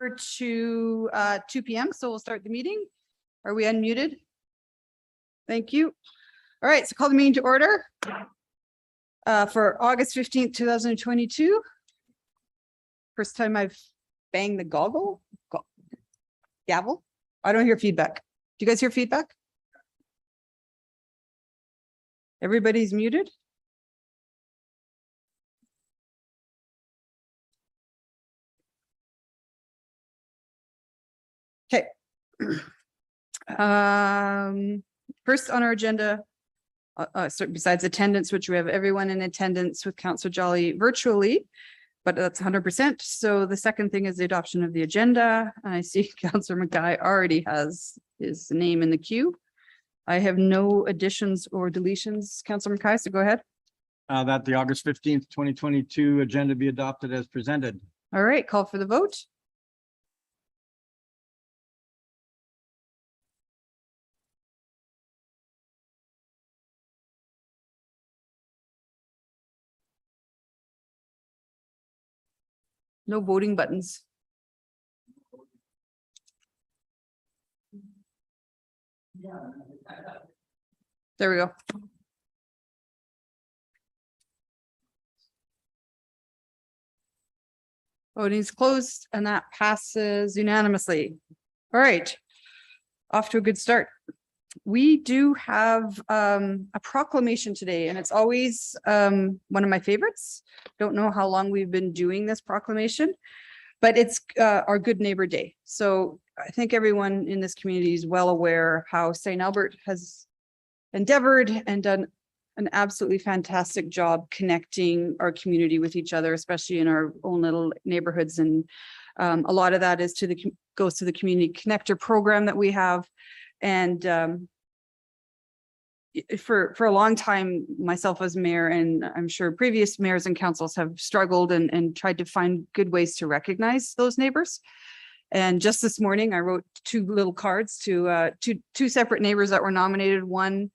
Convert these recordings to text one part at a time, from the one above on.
To 2 p.m. So we'll start the meeting. Are we unmuted? Thank you. All right, so call the meeting to order for August 15th, 2022. First time I've banged the gavel. I don't hear feedback. Do you guys hear feedback? Everybody's muted. Okay. First on our agenda, so besides attendance, which we have everyone in attendance with Councillor Jolly virtually, but that's 100%. So the second thing is the adoption of the agenda. I see Councillor Mackay already has his name in the queue. I have no additions or deletions, Councillor Mackay, so go ahead. That the August 15th, 2022 agenda be adopted as presented. All right, call for the vote. No voting buttons. There we go. Voting's closed and that passes unanimously. All right, off to a good start. We do have a proclamation today, and it's always one of my favorites. Don't know how long we've been doing this proclamation, but it's our Good Neighbor Day. So I think everyone in this community is well aware how St. Albert has endeavored and done an absolutely fantastic job connecting our community with each other, especially in our own little neighborhoods. And a lot of that is goes to the community connector program that we have. And for a long time, myself as mayor, and I'm sure previous mayors and councils have struggled and tried to find good ways to recognize those neighbors. And just this morning, I wrote two little cards to two separate neighbors that were nominated. One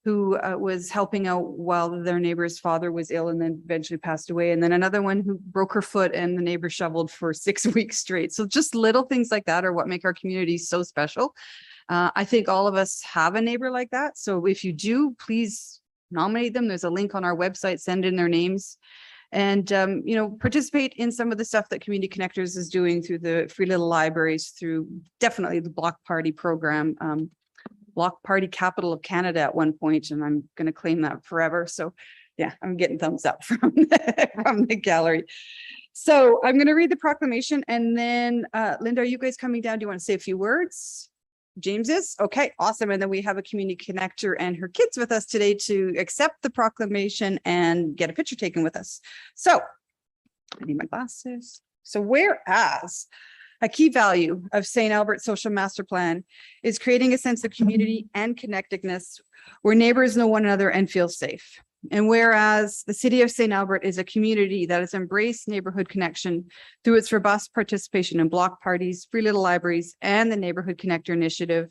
who was helping out while their neighbor's father was ill and then eventually passed away. And then another one who broke her foot and the neighbor shoveled for 6 weeks straight. So just little things like that are what make our community so special. I think all of us have a neighbor like that. So if you do, please nominate them. There's a link on our website, send in their names. And, you know, participate in some of the stuff that Community Connectors is doing through the Free Little Libraries, through definitely the Block Party program, Block Party Capital of Canada at one point, and I'm going to claim that forever. So yeah, I'm getting thumbs up from the gallery. So I'm going to read the proclamation, and then Linda, are you guys coming down? Do you want to say a few words? James is? Okay, awesome. And then we have a community connector and her kids with us today to accept the proclamation and get a picture taken with us. So I need my glasses. So whereas a key value of St. Albert Social Master Plan is creating a sense of community and connectedness where neighbors know one another and feel safe. And whereas the city of St. Albert is a community that has embraced neighborhood connection through its robust participation in block parties, Free Little Libraries, and the Neighborhood Connector Initiative.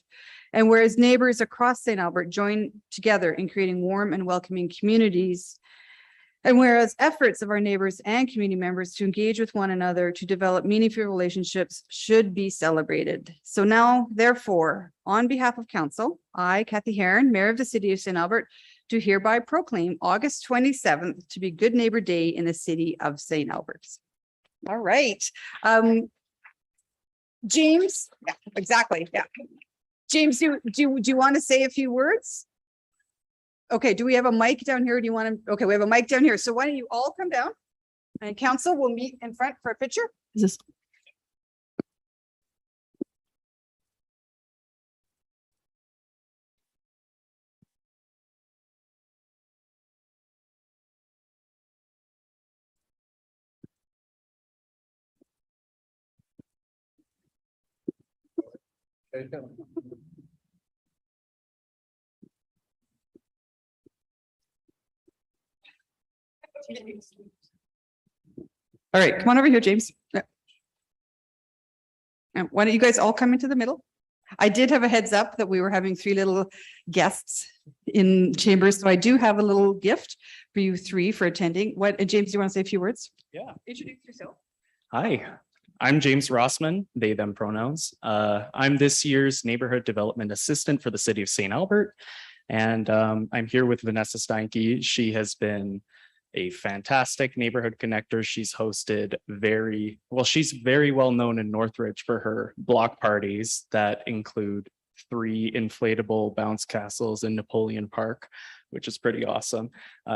And whereas neighbors across St. Albert join together in creating warm and welcoming communities. And whereas efforts of our neighbors and community members to engage with one another to develop meaningful relationships should be celebrated. So now, therefore, on behalf of council, I, Kathy Heron, Mayor of the City of St. Albert, do hereby proclaim August 27th to be Good Neighbor Day in the city of St. Albert. All right. James, yeah, exactly. Yeah. James, do you want to say a few words? Okay, do we have a mic down here? Do you want to? Okay, we have a mic down here. So why don't you all come down and council will meet in front for a picture? Is this? All right, come on over here, James. And why don't you guys all come into the middle? I did have a heads up that we were having 3 little guests in chambers, so I do have a little gift for you 3 for attending. What, James, do you want to say a few words? Yeah. Introduce yourself. Hi, I'm James Rossman, they, them pronouns. I'm this year's Neighborhood Development Assistant for the City of St. Albert. And I'm here with Vanessa Steinke. She has been a fantastic neighborhood connector. She's hosted she's very well known in Northridge for her block parties that include 3 inflatable bounce castles in Napoleon Park, which is pretty awesome.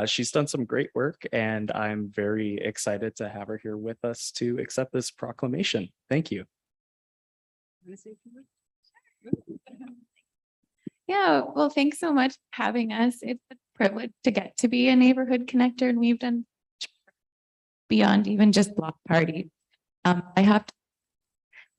She's done some great work, and I'm very excited to have her here with us to accept this proclamation. Thank you. Yeah, well, thanks so much for having us. It's a privilege to get to be a neighborhood connector, and we've done beyond even just block party.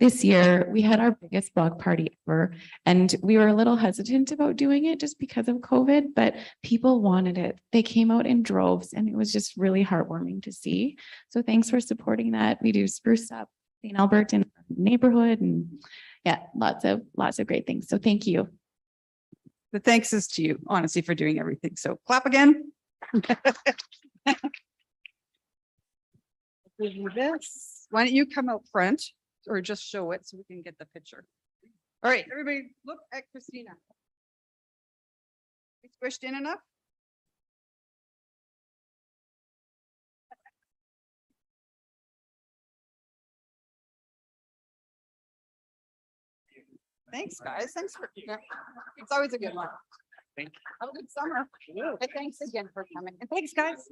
This year we had our biggest block party ever, and we were a little hesitant about doing it just because of COVID, but people wanted it. They came out in droves, and it was just really heartwarming to see. So thanks for supporting that. We do spruce up St. Albert in our neighborhood, and yeah, lots of great things. So thank you. The thanks is to you, honestly, for doing everything. So clap again. This. Why don't you come out front or just show it so we can get the picture? All right, everybody look at Christina. We squished in enough? Thanks, guys. Thanks for, yeah. It's always a good one. Thank you. Have a good summer. And thanks again for coming. And thanks, guys.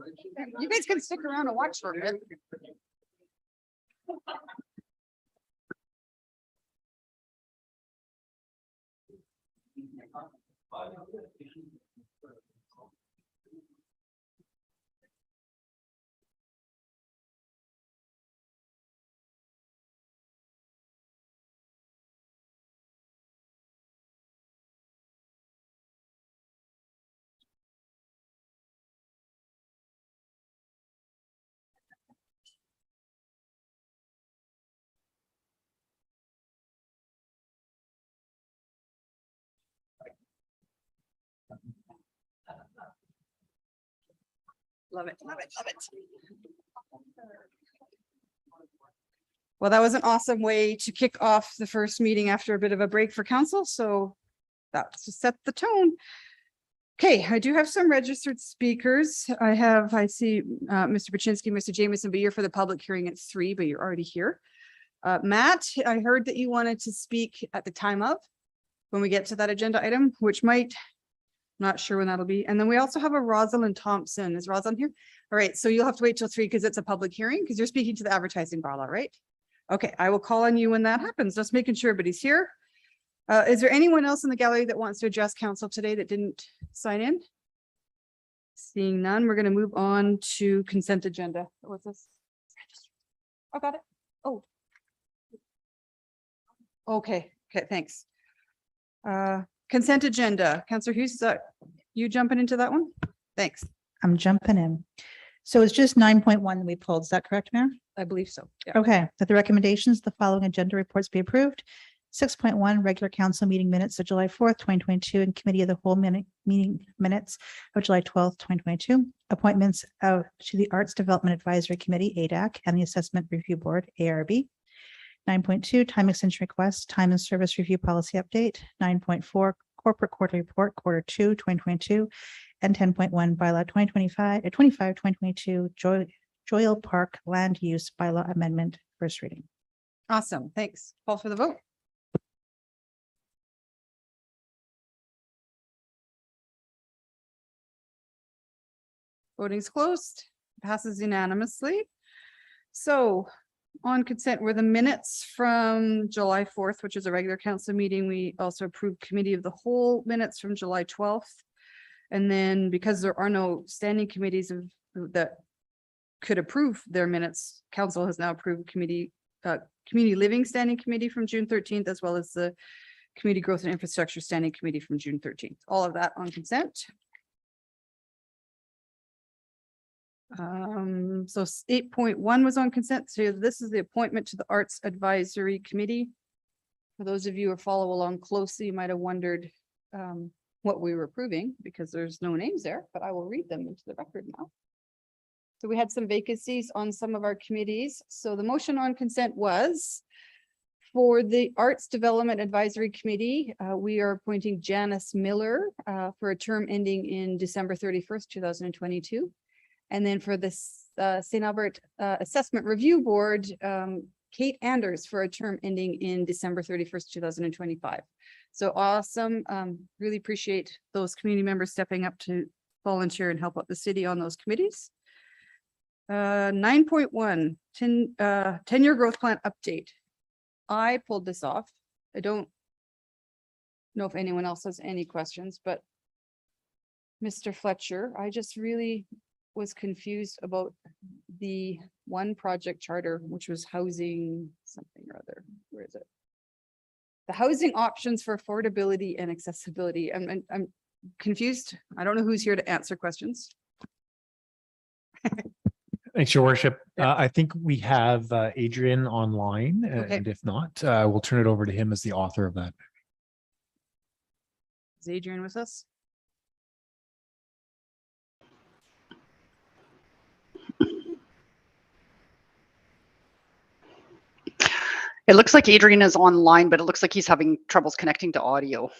You guys can stick around and watch for a bit. Love it, love it, love it. Well, that was an awesome way to kick off the first meeting after a bit of a break for council. So that's to set the tone. Okay, I do have some registered speakers. I see Mr. Baczynski, Mr. Jameson, but you're for the public hearing at 3, but you're already here. Matt, I heard that you wanted to speak at the time of when we get to that agenda item, which might, not sure when that'll be. And then we also have a Rosalind Thompson. Is Rosalind here? All right, so you'll have to wait till 3 because it's a public hearing because you're speaking to the advertising bylaw, right? Okay, I will call on you when that happens. Just making sure everybody's here. Is there anyone else in the gallery that wants to address council today that didn't sign in? Seeing none, we're going to move on to consent agenda. What's this? Oh, got it. Oh. Okay, thanks. Consent agenda. Councillor Hughes, is that you jumping into that one? Thanks. I'm jumping in. So it's just 9.1 we pulled. Is that correct, Mayor? I believe so. Yeah. Okay, that the recommendations, the following agenda reports be approved. 6.1 regular council meeting minutes of July 4th, 2022, and committee of the whole meeting minutes of July 12th, 2022. Appointments to the Arts Development Advisory Committee, ADAC, and the Assessment Review Board, ARB. 9.2 time extension request, time and service review policy update. 9.4 corporate quarterly report, quarter 2, 2022, and 10.1 bylaw 2022 Joyal Park land use bylaw amendment, first reading. Awesome. Thanks. Call for the vote. Voting's closed. Passes unanimously. So on consent were the minutes from July 4th, which is a regular council meeting. We also approved committee of the whole minutes from July 12th. And then because there are no standing committees that could approve their minutes, council has now approved community living standing committee from June 13th, as well as the community growth and infrastructure standing committee from June 13th. All of that on consent. So 8.1 was on consent. So this is the appointment to the Arts Advisory Committee. For those of you who follow along closely, you might have wondered what we were approving because there's no names there, but I will read them into the record now. So we had some vacancies on some of our committees. So the motion on consent was for the Arts Development Advisory Committee, we are appointing Janice Miller for a term ending in December 31st, 2022. And then for this St. Albert Assessment Review Board, Kate Anders for a term ending in December 31st, 2025. So awesome. Really appreciate those community members stepping up to volunteer and help out the city on those committees. 9.1, 10-year growth plan update. I pulled this off. I don't know if anyone else has any questions, but Mr. Fletcher, I just really was confused about the one project charter, which was housing something or other. Where is it? The housing options for affordability and accessibility. I'm confused. I don't know who's here to answer questions. Thanks, Your Worship. I think we have Adrian online, Okay. and if not, we'll turn it over to him as the author of that. Is Adrian with us? It looks like Adrian is online, but it looks like he's having troubles connecting to audio.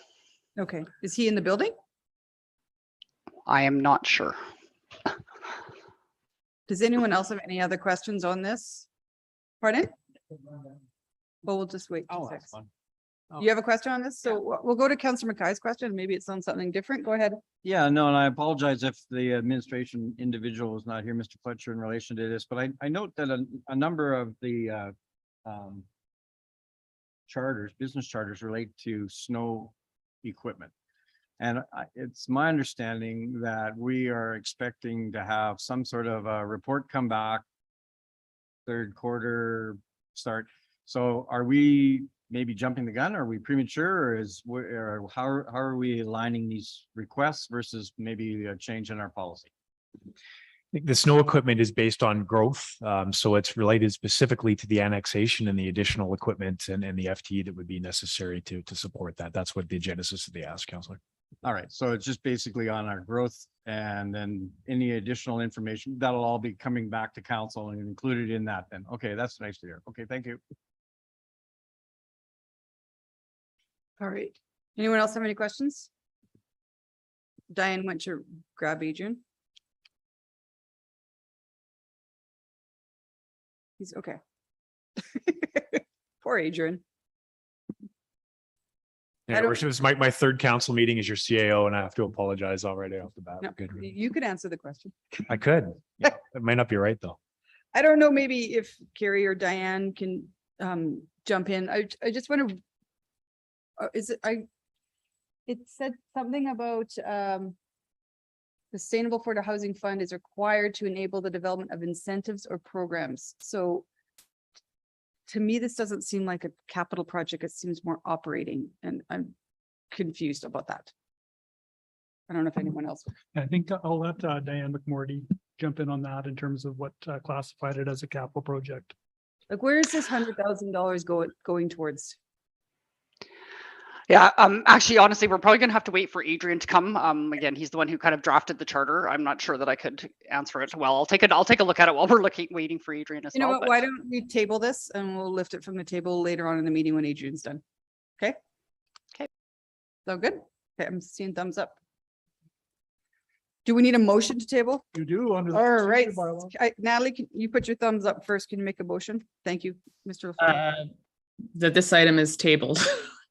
Okay. Is he in the building? I am not sure. Does anyone else have any other questions on this? Pardon? Well, we'll just wait. till six. You have a question on this? So we'll go to Councillor Mackay's question. Maybe it's on something different. Go ahead. Yeah, no, and I apologize if the administration individual was not here, Mr. Fletcher, in relation to this, but I note that a number of the charters, business charters relate to snow equipment. And it's my understanding that we are expecting to have some sort of a report come back third quarter start. So are we maybe jumping the gun? Are we premature, or how are we aligning these requests versus maybe a change in our policy? I think the snow equipment is based on growth. So it's related specifically to the annexation and the additional equipment and the FTE that would be necessary to support that. That's what the genesis of the ask, Councillor. All right, so it's just basically on our growth, and then any additional information that'll all be coming back to council and included in that then. Okay, that's nice to hear. Okay, thank you. All right. Anyone else have any questions? Diane went to grab Adrian. He's okay. Poor Adrian. I Yeah, don't- Worship, this is my third council meeting as your CAO, and I have to apologize already off the bat. No, Good. you could answer the question. I could. Yeah, it might not be right, though. I don't know, maybe if Carrie or Diane can jump in. I just want to, it said something about Sustainable Florida Housing Fund is required to enable the development of incentives or programs. So to me, this doesn't seem like a capital project. It seems more operating, and I'm confused about that. I don't know if anyone else. I think I'll let Diane McMorty jump in on that in terms of what classified it as a capital project. Like, where is this $100,000 going towards? Yeah, actually, honestly, we're probably gonna have to wait for Adrian to come. Again, he's the one who kind of drafted the charter. I'm not sure that I could answer it well. I'll take a look at it while we're waiting for Adrian as You know well. what, why don't we table this and we'll lift it from the table later on in the meeting when Adrian's done? Okay? Okay. So good? Okay, I'm seeing thumbs up. Do we need a motion to table? You do under. the All right, procedure bylaw. Natalie, can you put your thumbs up first? Can you make a motion? Thank you, Mr. LaFleur. That this item is tabled.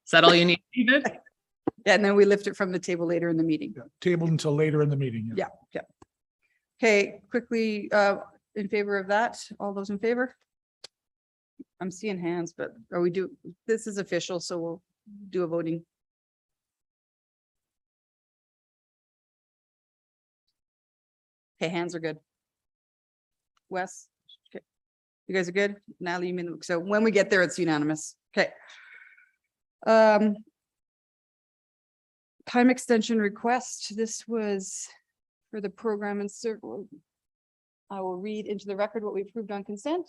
Is that all you need, David? Yeah, and then we lift it from the table later in the meeting. Yeah, tabled until later in the meeting. Yeah, yeah. Okay, quickly, in favor of that, all those in favor? I'm seeing hands, but this is official, so we'll do a voting. Okay, hands are good. Wes, okay. You guys are good? Natalie, you mean, so when we get there, it's unanimous. Okay. Time extension request. This was for the program and circle. I will read into the record what we approved on consent.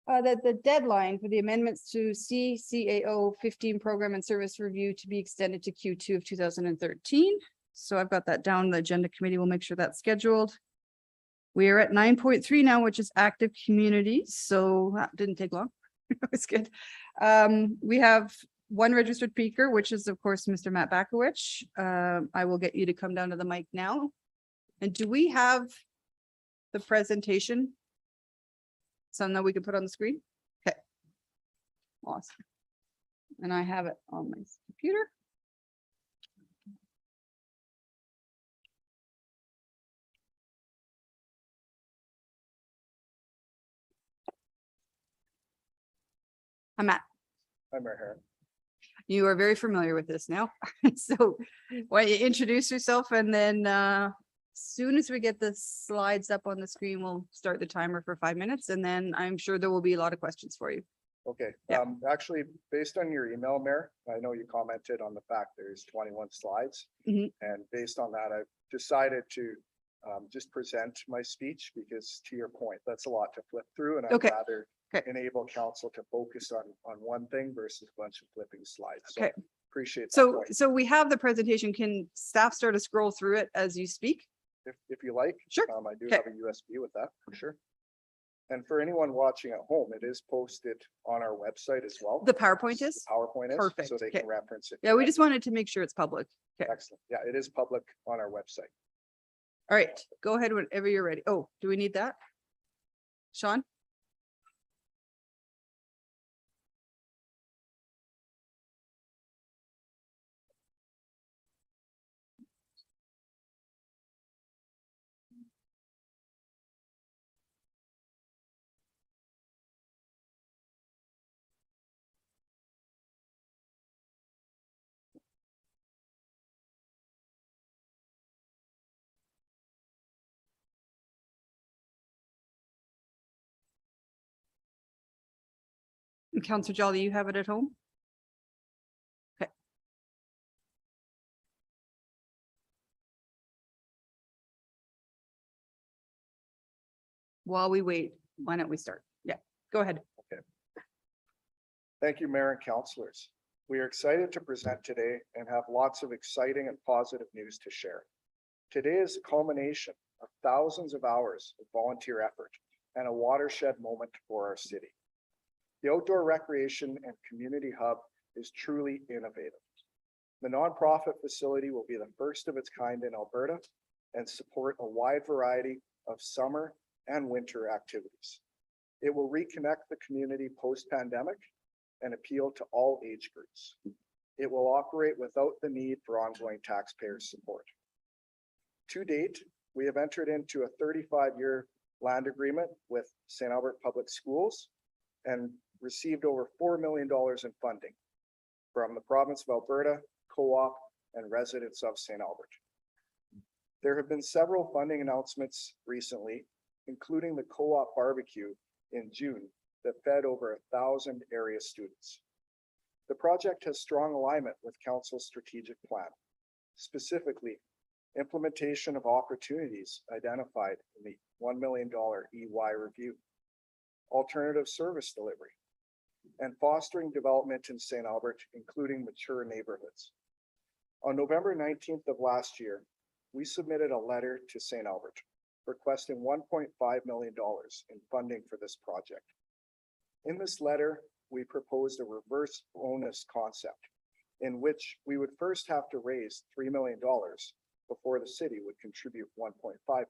That the deadline for the amendments to CCAO 15 program and service review to be extended to Q2 of 2013. So I've got that down. The agenda committee will make sure that's scheduled. We are at 9.3 now, which is active communities. So that didn't take long. It's good. We have one registered speaker, which is of course, Mr. Matt Bakowicz. I will get you to come down to the mic now. And do we have the presentation? Something that we can put on the screen? Okay. Awesome. And I have it on my computer. I'm Matt. Hi, Mayor Herron. You are very familiar with this now. So why don't you introduce yourself, and then as soon as we get the slides up on the screen, we'll start the timer for 5 minutes, and then I'm sure there will be a lot of questions for you. Okay, Yeah. actually, based on your email, Mayor, I know you commented on the fact there's 21 slides. Mhm. And based on that, I've decided to just present my speech because to your point, that's a lot to flip through and I'd Okay. rather Okay. enable council to focus on one thing versus a bunch of flipping slides. So Okay. appreciate that So, point. so we have the presentation. Can staff start to scroll through it as you speak? If you like. Sure. I do Okay. have a USB with that for sure. And for anyone watching at home, it is posted on our website as well. The PowerPoint is? PowerPoint is, Perfect. so they Okay. can reference it. Yeah, we just wanted to make sure it's public. Okay. Excellent. Yeah, it is public on our website. All right, go ahead whenever you're ready. Oh, do we need that? Sean? And Counselor Jolly, you have it at home? Okay. While we wait, why don't we start? Yeah, go ahead. Thank you, Mayor and councillors. We are excited to present today and have lots of exciting and positive news to share. Today is a culmination of thousands of hours of volunteer effort and a watershed moment for our city. The outdoor recreation and community hub is truly innovative. The nonprofit facility will be the first of its kind in Alberta and support a wide variety of summer and winter activities. It will reconnect the community post-pandemic and appeal to all age groups. It will operate without the need for ongoing taxpayer support. To date, we have entered into a 35-year land agreement with St. Albert Public Schools and received over $4 million in funding from the province of Alberta, co-op, and residents of St. Albert. There have been several funding announcements recently, including the co-op barbecue in June that fed over 1,000 area students. The project has strong alignment with Council's strategic plan, specifically implementation of opportunities identified in the $1 million EY review, alternative service delivery, and fostering development in St. Albert, including mature neighborhoods. On November 19th of last year, we submitted a letter to St. Albert requesting $1.5 million in funding for this project. In this letter, we proposed a reverse bonus concept in which we would first have to raise $3 million before the city would contribute $1.5 million.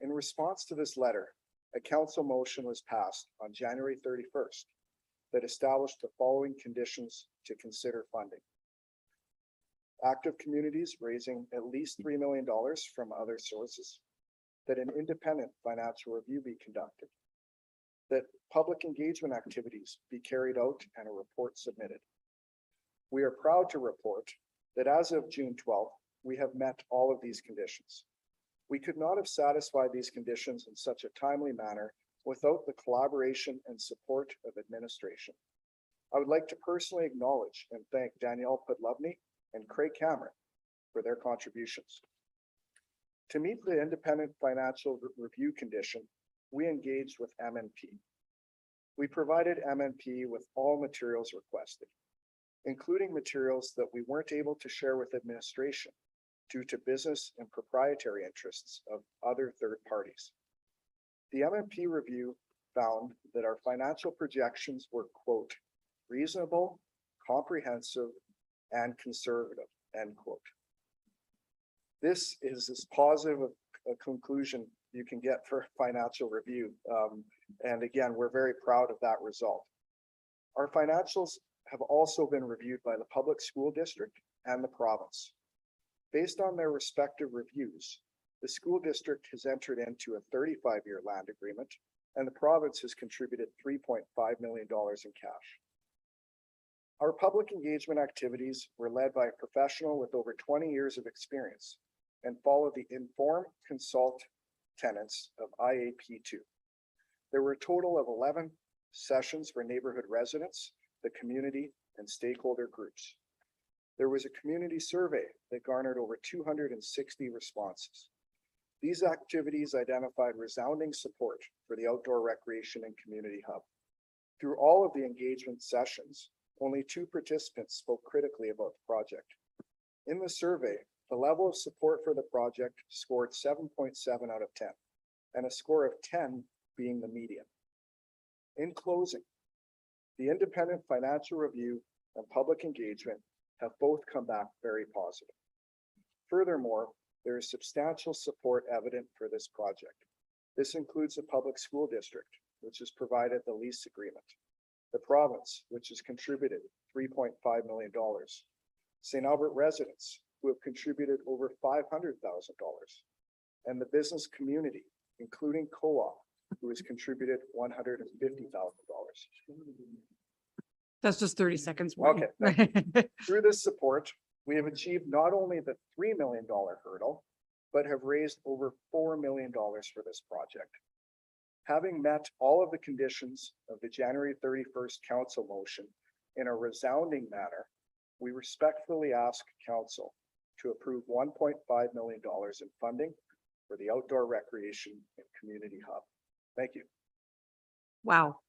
In response to this letter, a council motion was passed on January 31st that established the following conditions to consider funding. Active communities raising at least $3 million from other sources, that an independent financial review be conducted, that public engagement activities be carried out and a report submitted. We are proud to report that as of June 12th, we have met all of these conditions. We could not have satisfied these conditions in such a timely manner without the collaboration and support of administration. I would like to personally acknowledge and thank Danielle Podlovny and Craig Cameron for their contributions. To meet the independent financial review condition, we engaged with MNP. We provided MNP with all materials requested, including materials that we weren't able to share with administration due to business and proprietary interests of other third parties. The MMP review found that our financial projections were, quote, reasonable, comprehensive, and conservative, end quote. This is as positive a conclusion you can get for a financial review. And again, we're very proud of that result. Our financials have also been reviewed by the public school district and the province. Based on their respective reviews, the school district has entered into a 35-year land agreement, and the province has contributed $3.5 million in cash. Our public engagement activities were led by a professional with over 20 years of experience and followed the inform, consult tenets of IAP2. There were a total of 11 sessions for neighborhood residents, the community, and stakeholder groups. There was a community survey that garnered over 260 responses. These activities identified resounding support for the outdoor recreation and community hub. Through all of the engagement sessions, only 2 participants spoke critically about the project. In the survey, the level of support for the project scored 7.7 out of 10, and a score of 10 being the median. In closing, the independent financial review and public engagement have both come back very positive. Furthermore, there is substantial support evident for this project. This includes the public school district, which has provided the lease agreement, the province, which has contributed $3.5 million, St. Albert residents, who have contributed over $500,000, and the business community, including co-op, who has contributed $150,000. That's just 30 seconds. Okay. Through this support, we have achieved not only the $3 million hurdle, but have raised over $4 million for this project. Having met all of the conditions of the January 31st council motion in a resounding manner, we respectfully ask council to approve $1.5 million in funding for the outdoor recreation and community hub. Thank you. Wow.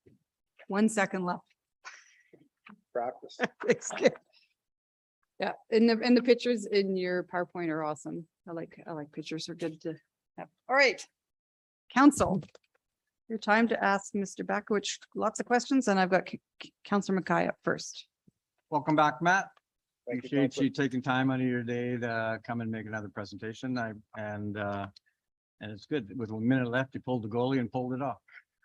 1 second left. Practice. It's good. Yeah, and the pictures in your PowerPoint are awesome. I like pictures, are good to have. All right. Council, your time to ask Mr. Bakowicz lots of questions, and I've got Councillor Mackay up first. Welcome back, Matt. Thank you, Appreciate Councillor. you taking time out of your day to come and make another presentation. And it's good. With 1 minute left, you pulled the goalie and pulled it off.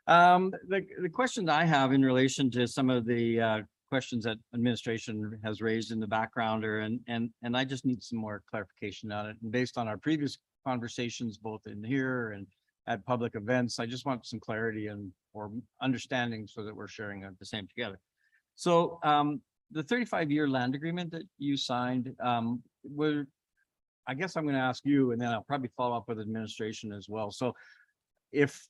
The question I have in relation to some of the questions that administration has raised in the background, and I just need some more clarification on it. And based on our previous conversations, both in here and at public events, I just want some clarity and or understanding so that we're sharing the same together. So the 35-year land agreement that you signed, I guess I'm going to ask you, and then I'll probably follow up with administration as well. So if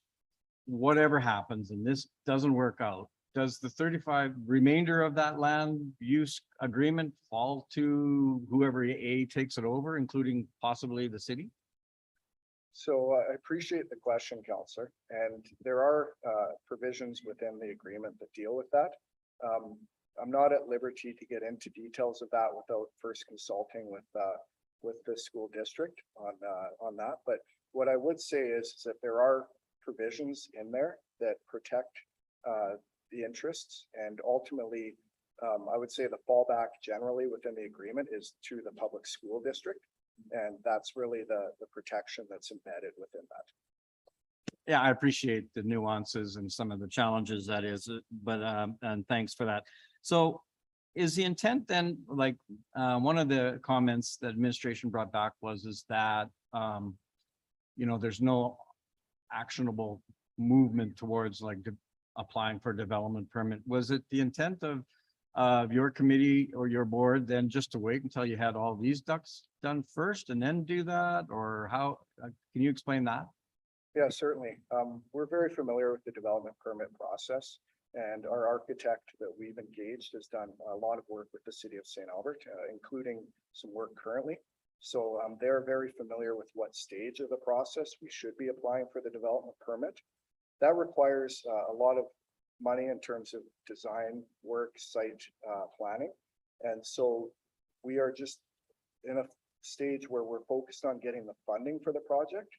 whatever happens and this doesn't work out, does the 35 remainder of that land use agreement fall to whoever takes it over, including possibly the city? So I appreciate the question, Councillor, and there are provisions within the agreement that deal with that. I'm not at liberty to get into details of that without first consulting with the school district on that. But what I would say is that there are provisions in there that protect the interests, and ultimately, I would say the fallback generally within the agreement is to the public school district, and that's really the protection that's embedded within that. Yeah, I appreciate the nuances and some of the challenges that is, but and thanks for that. So is the intent then, like one of the comments that administration brought back is that there's no actionable movement towards like applying for a development permit. Was it the intent of your committee or your board then just to wait until you had all these ducks done first and then do that, or how can you explain that? Yeah, certainly. We're very familiar with the development permit process, and our architect that we've engaged has done a lot of work with the city of St. Albert, including some work currently. So they're very familiar with what stage of the process we should be applying for the development permit. That requires a lot of money in terms of design work, site planning. And so we are just in a stage where we're focused on getting the funding for the project.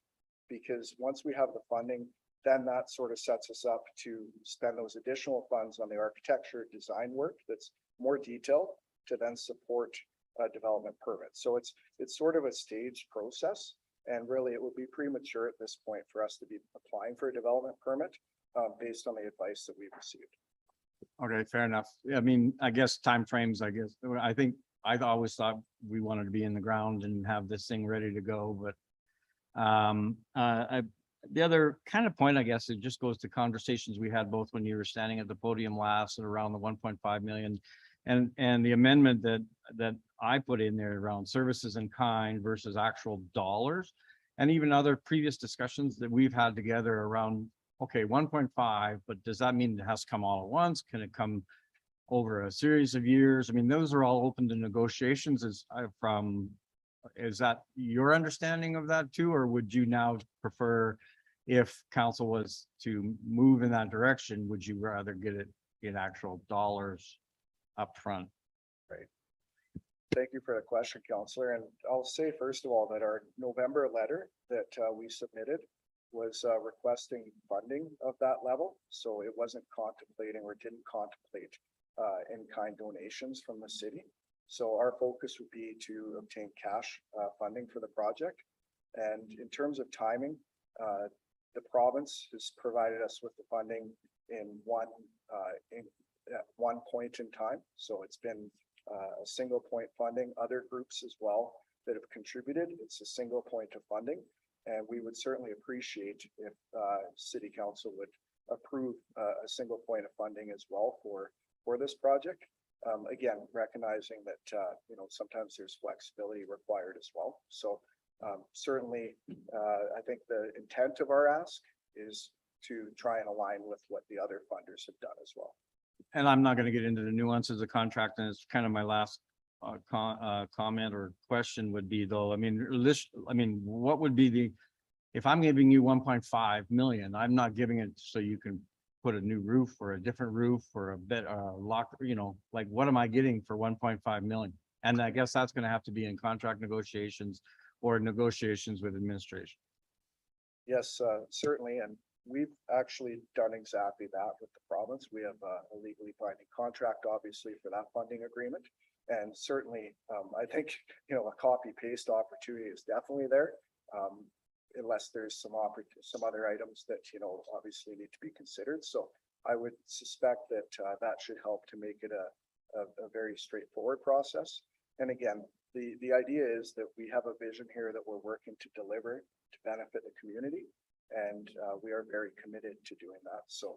Because once we have the funding, then that sort of sets us up to spend those additional funds on the architecture design work that's more detailed to then support a development permit. So it's sort of a staged process. And really, it would be premature at this point for us to be applying for a development permit based on the advice that we've received. Okay, fair enough. I mean, I guess timeframes, I think I always thought we wanted to be in the ground and have this thing ready to go, but the other kind of point, I guess, it just goes to conversations we had both when you were standing at the podium last and around the 1.5 million and the amendment that I put in there around services in kind versus actual dollars. And even other previous discussions that we've had together around, okay, 1.5, but does that mean it has to come all at once? Can it come over a series of years? I mean, those are all open to negotiations. Is that your understanding of that too? Or would you now prefer, if council was to move in that direction, would you rather get it in actual dollars upfront? Right. Thank you for the question, Councillor. And I'll say, first of all, that our November letter that we submitted was requesting funding of that level. So it wasn't contemplating or didn't contemplate in-kind donations from the city. So our focus would be to obtain cash funding for the project. And in terms of timing, the province has provided us with the funding in at one point in time. So it's been a single point funding. Other groups as well that have contributed, it's a single point of funding. And we would certainly appreciate if City Council would approve a single point of funding as well for this project. Again, recognizing that, sometimes there's flexibility required as well. So certainly, I think the intent of our ask is to try and align with what the other funders have done as well. And I'm not going to get into the nuances of contract, and it's kind of my last comment or question would be though, what would be if I'm giving you 1.5 million, I'm not giving it so you can put a new roof or a different roof or a bit locker, like what am I getting for 1.5 million? And I guess that's going to have to be in contract negotiations or negotiations with administration. Yes, certainly. And we've actually done exactly that with the province. We have a legally binding contract, obviously, for that funding agreement. And certainly, I think, a copy paste opportunity is definitely there. Unless there's some other items that, obviously need to be considered. So I would suspect that that should help to make it a very straightforward process. And again, the idea is that we have a vision here that we're working to deliver to benefit the community. And we are very committed to doing that. So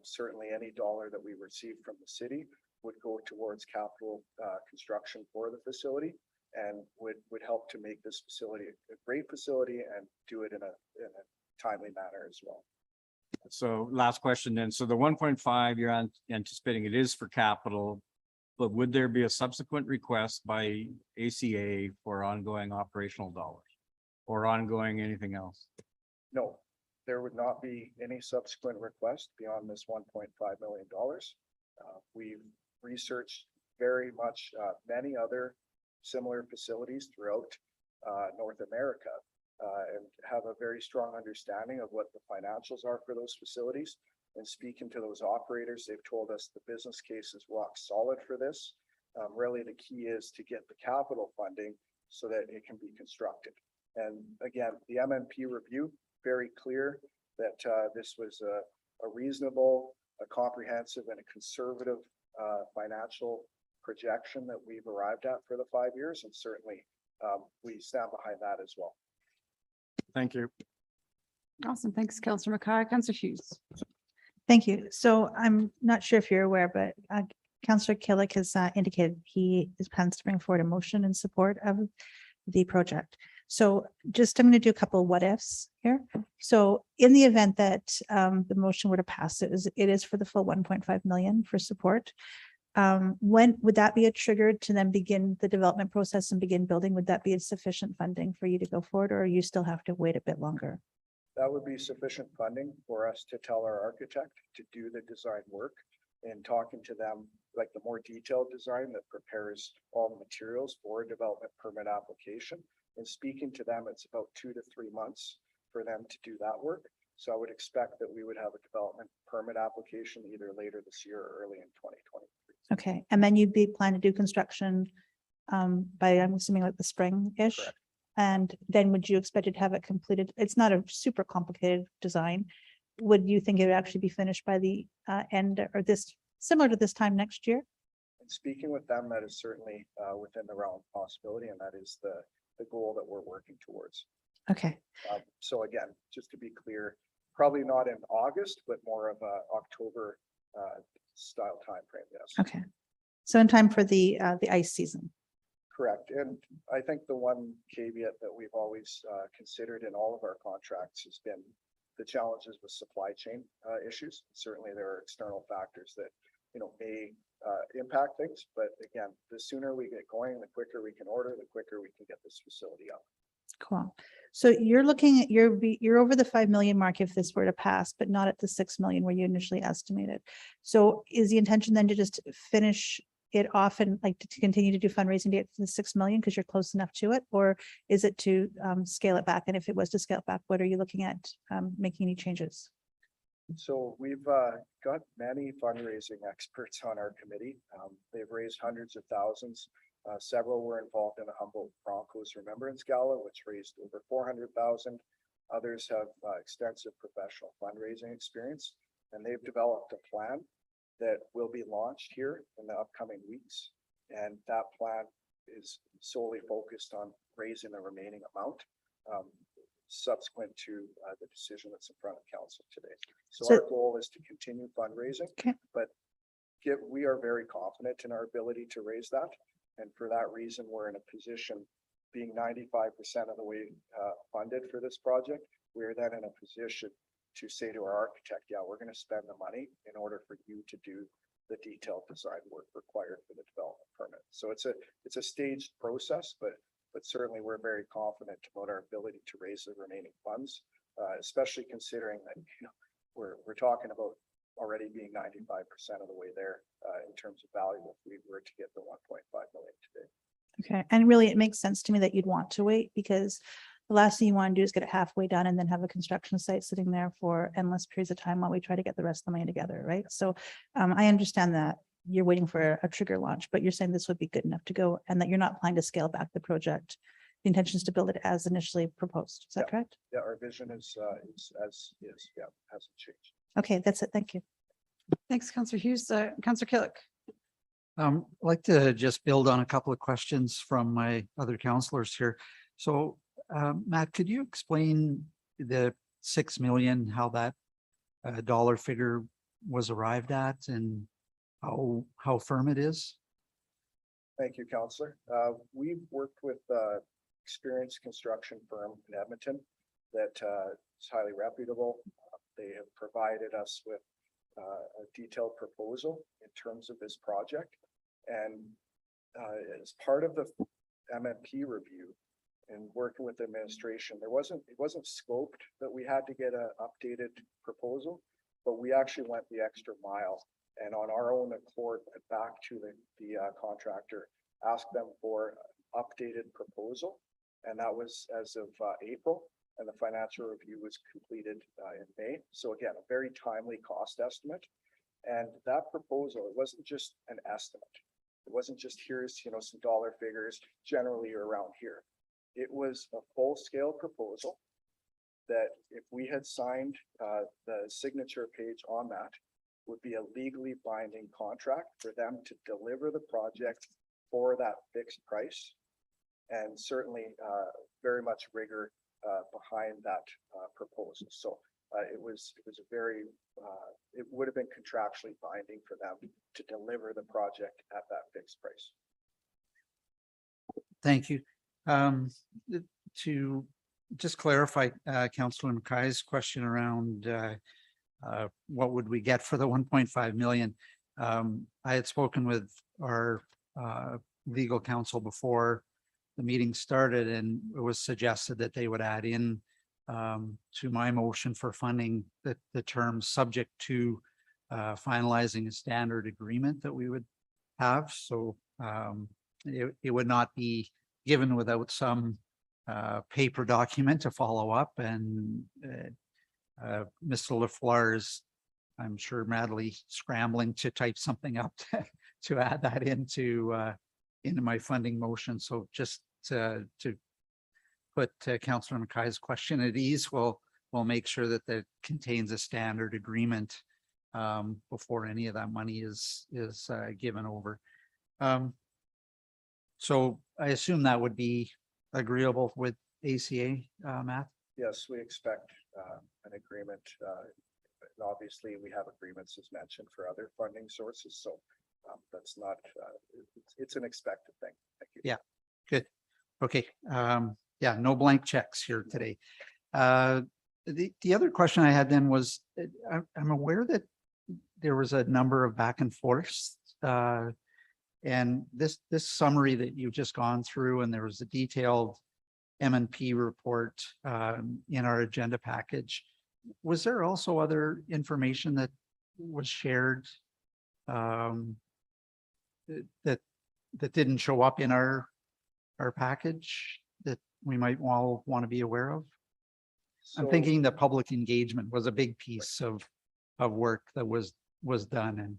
certainly any dollar that we receive from the city would go towards capital construction for the facility and would help to make this facility a great facility and do it in a timely manner as well. So last question then. So the 1.5 you're anticipating it is for capital, but would there be a subsequent request by ACA for ongoing operational dollars or ongoing anything else? No, there would not be any subsequent request beyond this $1.5 million. We've researched very much many other similar facilities throughout North America and have a very strong understanding of what the financials are for those facilities. And speaking to those operators, they've told us the business case is rock solid for this. Really, the key is to get the capital funding so that it can be constructed. And again, the MMP review, very clear that this was a reasonable, a comprehensive, and a conservative financial projection that we've arrived at for the 5 years. And certainly we stand behind that as well. Thank you. Awesome. Thanks, Councillor McKay. Councillor Hughes. Thank you. So I'm not sure if you're aware, but Councillor Killick has indicated he is plans to bring forward a motion in support of the project. So I'm going to do a couple of what ifs here. So in the event that the motion were to pass, it is for the full 1.5 million for support. When would that be a trigger to then begin the development process and begin building? Would that be a sufficient funding for you to go forward, or you still have to wait a bit longer? That would be sufficient funding for us to tell our architect to do the design work. And talking to them like the more detailed design that prepares all the materials for a development permit application. And speaking to them, it's about 2 to 3 months for them to do that work. So I would expect that we would have a development permit application either later this year or early in 2023. Okay, and then you'd be planning to do construction by, I'm assuming like the spring-ish? Correct. And then would you expect to have it completed? It's not a super complicated design. Would you think it would actually be finished by the end or this, similar to this time next year? And speaking with them, that is certainly within the realm of possibility, and that is the goal that we're working towards. Okay, So again, just to be clear, probably not in August, but more of a October style timeframe, yes. okay. So in time for the ice season. Correct. And I think the one caveat that we've always considered in all of our contracts has been the challenges with supply chain issues. Certainly there are external factors that, you know, may impact things, but again, the sooner we get going, the quicker we can order, the quicker we can get this facility up. Cool. So you're looking at, you're over the 5 million mark if this were to pass, but not at the 6 million where you initially estimated. So is the intention then to just finish it off and like to continue to do fundraising to get to the 6 million because you're close enough to it? Or is it to scale it back? And if it was to scale it back, what are you looking at making any changes? So we've got many fundraising experts on our committee. They've raised hundreds of thousands. Several were involved in the Humboldt Broncos Remembrance Gala, which raised over 400,000. Others have extensive professional fundraising experience, and they've developed a plan that will be launched here in the upcoming weeks. And that plan is solely focused on raising the remaining amount subsequent to the decision that's in front of council today. So our goal is to continue fundraising, Okay. but we are very confident in our ability to raise that. And for that reason, we're in a position, being 95% of the way funded for this project, we're then in a position to say to our architect, yeah, we're going to spend the money in order for you to do the detailed design work required for the development permit. So it's a staged process, but certainly we're very confident about our ability to raise the remaining funds, especially considering that, you know, we're talking about already being 95% of the way there in terms of value if we were to get the 1.5 million today. Okay, and really, it makes sense to me that you'd want to wait because the last thing you want to do is get it halfway done and then have a construction site sitting there for endless periods of time while we try to get the rest of the money together, right? So I understand that you're waiting for a trigger launch, but you're saying this would be good enough to go and that you're not planning to scale back the project. The intention is to build it as initially proposed. Is that correct? Yeah, our vision is as is, yeah, hasn't changed. Okay, that's it. Thank you. Thanks, Councillor Hughes. Councillor Killick. I'd like to just build on a couple of questions from my other councillors here. So, Matt, could you explain the 6 million, how that dollar figure was arrived at and how firm it is? Thank you, Councillor. We've worked with experienced construction firm in Edmonton that is highly reputable. They have provided us with a detailed proposal in terms of this project. And as part of the MMP review and working with the administration, it wasn't scoped that we had to get an updated proposal, but we actually went the extra mile and on our own accord went back to the contractor, asked them for an updated proposal. And that was as of April, and the financial review was completed in May. So again, a very timely cost estimate. And that proposal, it wasn't just an estimate. It wasn't just here's, you know, some dollar figures generally around here. It was a full-scale proposal that if we had signed the signature page on that, would be a legally binding contract for them to deliver the project for that fixed price. And certainly very much rigor behind that proposal. So it was a very, it would have been contractually binding for them to deliver the project at that fixed price. Thank you. To just clarify Councillor Mackay's question around what would we get for the 1.5 million? I had spoken with our legal counsel before the meeting started, and it was suggested that they would add in to my motion for funding the terms subject to finalizing a standard agreement that we would have. So it would not be given without some paper document to follow up. And Mr. Lafleur is, I'm sure, madly scrambling to type something up to add that into my funding motion. So just to put Councillor Mackay's question at ease, we'll make sure that that contains a standard agreement before any of that money is given over. So I assume that would be agreeable with ACA, Matt? Yes, we expect an agreement. And obviously, we have agreements as mentioned for other funding sources, so that's not, it's an expected thing. Thank you. Yeah, good. Okay, yeah, no blank checks here today. The other question I had then was, I'm aware that there was a number of back and forths, and this summary that you've just gone through, and there was a detailed M&P report in our agenda package. Was there also other information that was shared that didn't show up in our package that we might all want to be aware of? I'm So- thinking the public engagement was a big piece of work that was done. And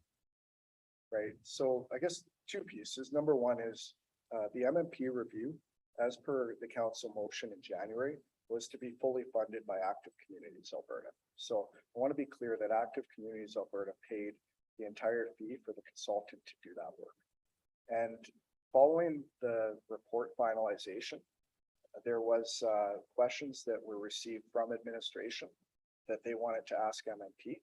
Right, so I guess two pieces. Number one is the MMP review, as per the council motion in January, was to be fully funded by Active Communities Alberta. So I want to be clear that Active Communities Alberta paid the entire fee for the consultant to do that work. And following the report finalization, there was questions that were received from administration that they wanted to ask MMP.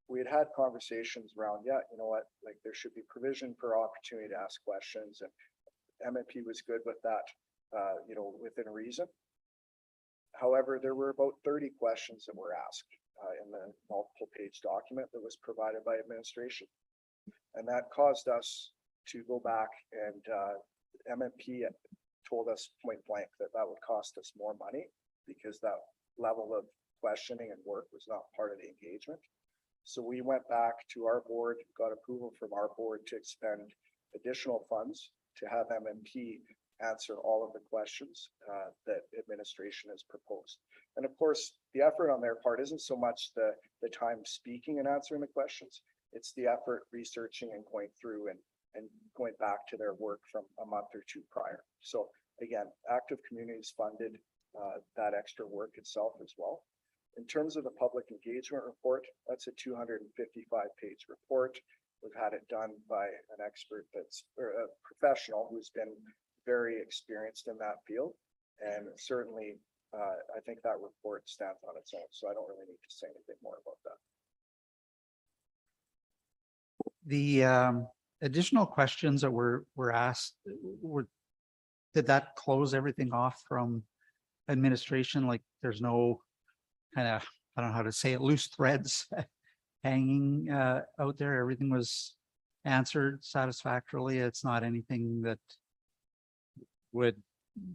We had conversations around, yeah, you know what, like there should be provision for opportunity to ask questions, and MMP was good with that, you know, within reason. However, there were about 30 questions that were asked in the multiple page document that was provided by administration. And that caused us to go back, and MMP told us point blank that that would cost us more money because that level of questioning and work was not part of the engagement. So we went back to our board, got approval from our board to expend additional funds to have MMP answer all of the questions that administration has proposed. And of course, the effort on their part isn't so much the time speaking and answering the questions, it's the effort researching and going through and going back to their work from a month or two prior. So again, Active Communities funded that extra work itself as well. In terms of the public engagement report, that's a 255-page report. We've had it done by an expert that's a professional who's been very experienced in that field. And certainly, I think that report stands on its own. So I don't really need to say anything more about that. the additional questions that were asked, did that close everything off from administration? Like there's no kind of, I don't know how to say it, loose threads hanging out there. Everything was answered satisfactorily. It's not anything that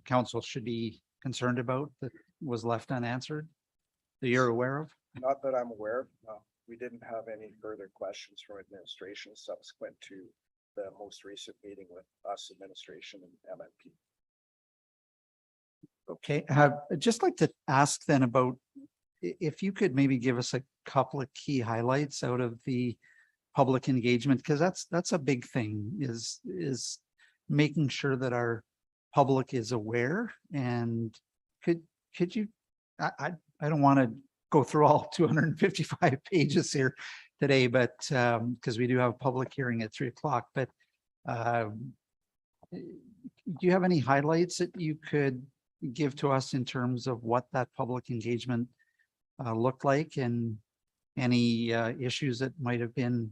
council should be concerned about that was left unanswered that you're aware of? Not that I'm aware of. No, we didn't have any further questions from administration subsequent to the most recent meeting with us, administration, and MMP. Okay, I'd just like to ask then about if you could maybe give us a couple of key highlights out of the public engagement, because that's a big thing, is making sure that our public is aware. And could you, I don't want to go through all 255 pages here today, but because we do have a public hearing at 3 o'clock, but do you have any highlights that you could give to us in terms of what that public engagement looked like, and any issues that might have been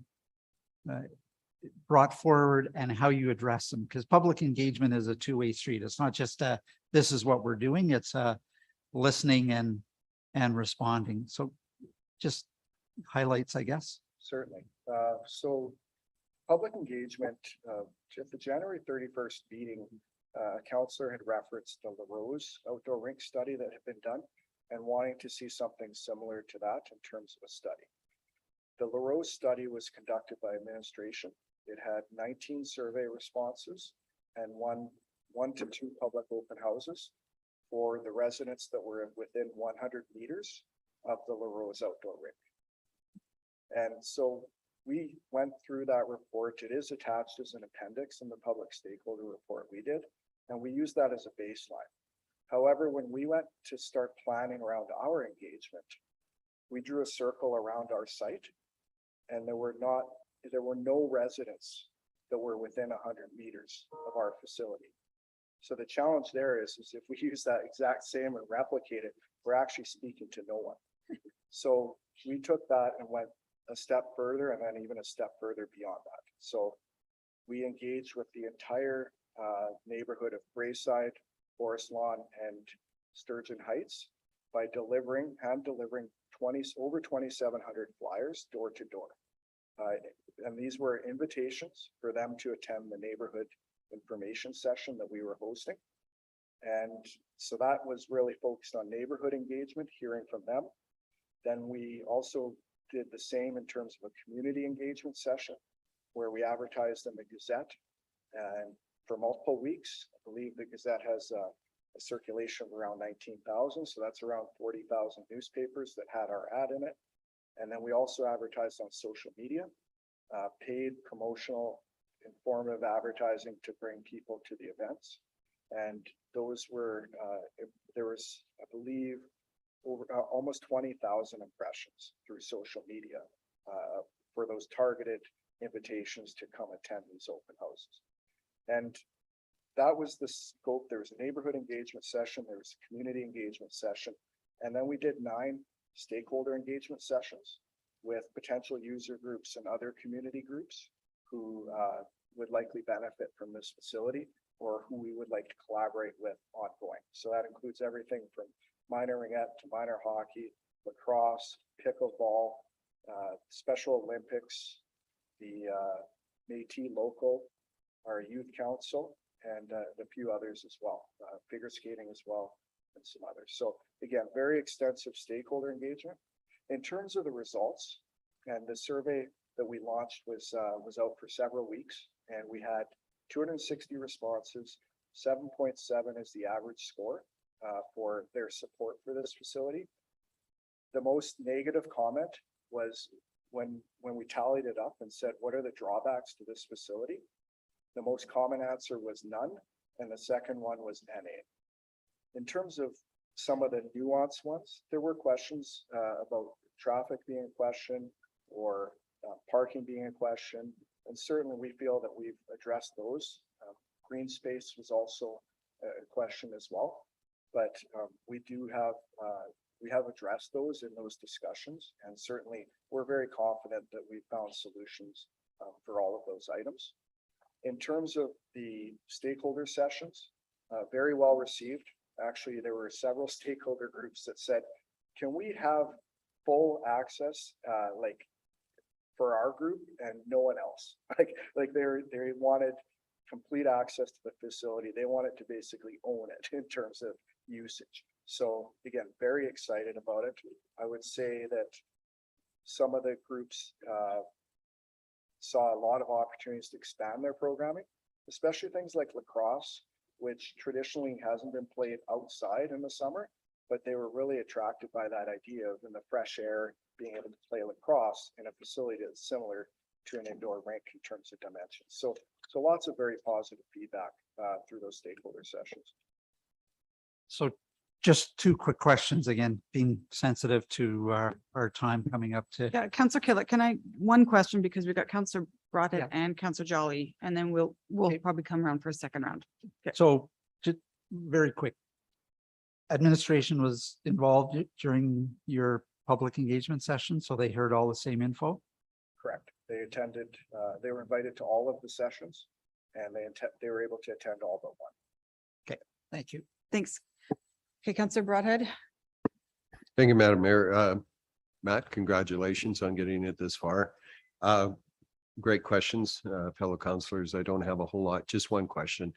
brought forward and how you address them? Because public engagement is a two-way street. It's not just this is what we're doing, it's listening and responding. So just highlights, I guess. Certainly. So public engagement, at the January 31st meeting, a councillor had referenced the LaRose outdoor rink study that had been done and wanting to see something similar to that in terms of a study. The LaRose study was conducted by administration It had 19 survey responses and one to two public open houses for the residents that were within 100 meters of the La Rose outdoor rink. And so we went through that report. It is attached as an appendix in the public stakeholder report we did, and we used that as a baseline. However, when we went to start planning around our engagement, we drew a circle around our site, and there were no residents that were within 100 meters of our facility. So the challenge there is if we use that exact same and replicate it, we're actually speaking to no one. So we took that and went a step further, and then even a step further beyond that. So we engaged with the entire neighborhood of Brayside, Forest Lawn, and Sturgeon Heights by hand delivering over 2,700 flyers door to door. And these were invitations for them to attend the neighborhood information session that we were hosting. And so that was really focused on neighborhood engagement, hearing from them. Then we also did the same in terms of a community engagement session where we advertised in the Gazette and for multiple weeks. I believe the Gazette has a circulation of around 19,000. So that's around 40,000 newspapers that had our ad in it. And then we also advertised on social media, paid promotional, informative advertising to bring people to the events. And those were, there was, I believe, over almost 20,000 impressions through social media for those targeted invitations to come attend these open houses. And that was the scope. There was a neighborhood engagement session, there was a community engagement session, and then we did 9 stakeholder engagement sessions with potential user groups and other community groups who would likely benefit from this facility or who we would like to collaborate with ongoing. So that includes everything from minor ringette to minor hockey, lacrosse, pickleball, Special Olympics, the Métis local, our youth council, and a few others as well, figure skating as well, and some others. So again, very extensive stakeholder engagement. In terms of the results, and the survey that we launched was out for several weeks, and we had 260 responses. 7.7 is the average score for their support for this facility. The most negative comment was when we tallied it up and said, what are the drawbacks to this facility? The most common answer was none, and the second one was NA. In terms of some of the nuanced ones, there were questions about traffic being a question or parking being a question, and certainly we feel that we've addressed those. Green space was also a question as well, but we have addressed those in those discussions, and certainly we're very confident that we've found solutions for all of those items. In terms of the stakeholder sessions, very well received. Actually, there were several stakeholder groups that said, can we have full access like for our group and no one else? Like they wanted complete access to the facility. They wanted to basically own it in terms of usage. So again, very excited about it. I would say that some of the groups saw a lot of opportunities to expand their programming, especially things like lacrosse, which traditionally hasn't been played outside in the summer, but they were really attracted by that idea of in the fresh air, being able to play lacrosse in a facility that's similar to an indoor rink in terms of dimensions. So lots of very positive feedback through those stakeholder sessions. So just 2 quick questions, again, being sensitive to our time coming up to. Yeah, Councillor Killick, one question, because we've got Councillor Broadhead and Councillor Jolly, and then we'll probably come around for a second round. Okay. So just very quick. Administration was involved during your public engagement session, so they heard all the same info? Correct. They attended, they were invited to all of the sessions, and they were able to attend all but one. Okay, thank you. Thanks. Okay, Councillor Broadhead. Thank you, Madam Mayor. Matt, congratulations on getting it this far. Great questions, fellow councillors. I don't have a whole lot, just one question.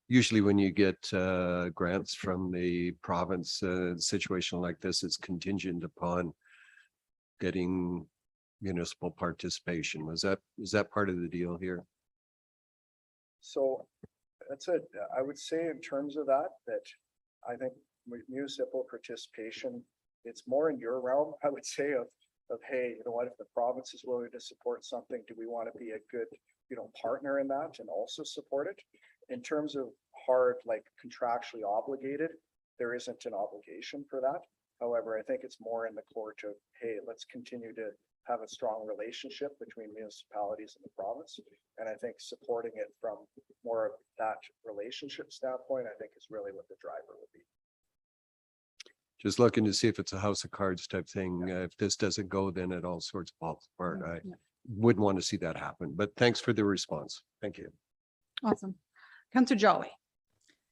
Usually when you get grants from the province, a situation like this is contingent upon getting municipal participation. Is that part of the deal here? So I would say in terms of that I think municipal participation, it's more in your realm, I would say, of hey, you know what, if the province is willing to support something, do we want to be a good, partner in that and also support it? In terms of hard, like contractually obligated, there isn't an obligation for that. However, I think it's more in the court of, hey, let's continue to have a strong relationship between municipalities and the province. And I think supporting it from more of that relationship standpoint, I think is really what the driver would be. Just looking to see if it's a house of cards type thing. If this doesn't go, then it all sorts of falls apart. I wouldn't want to see that happen, but thanks for the response. Thank you. Awesome. Councillor Jolly.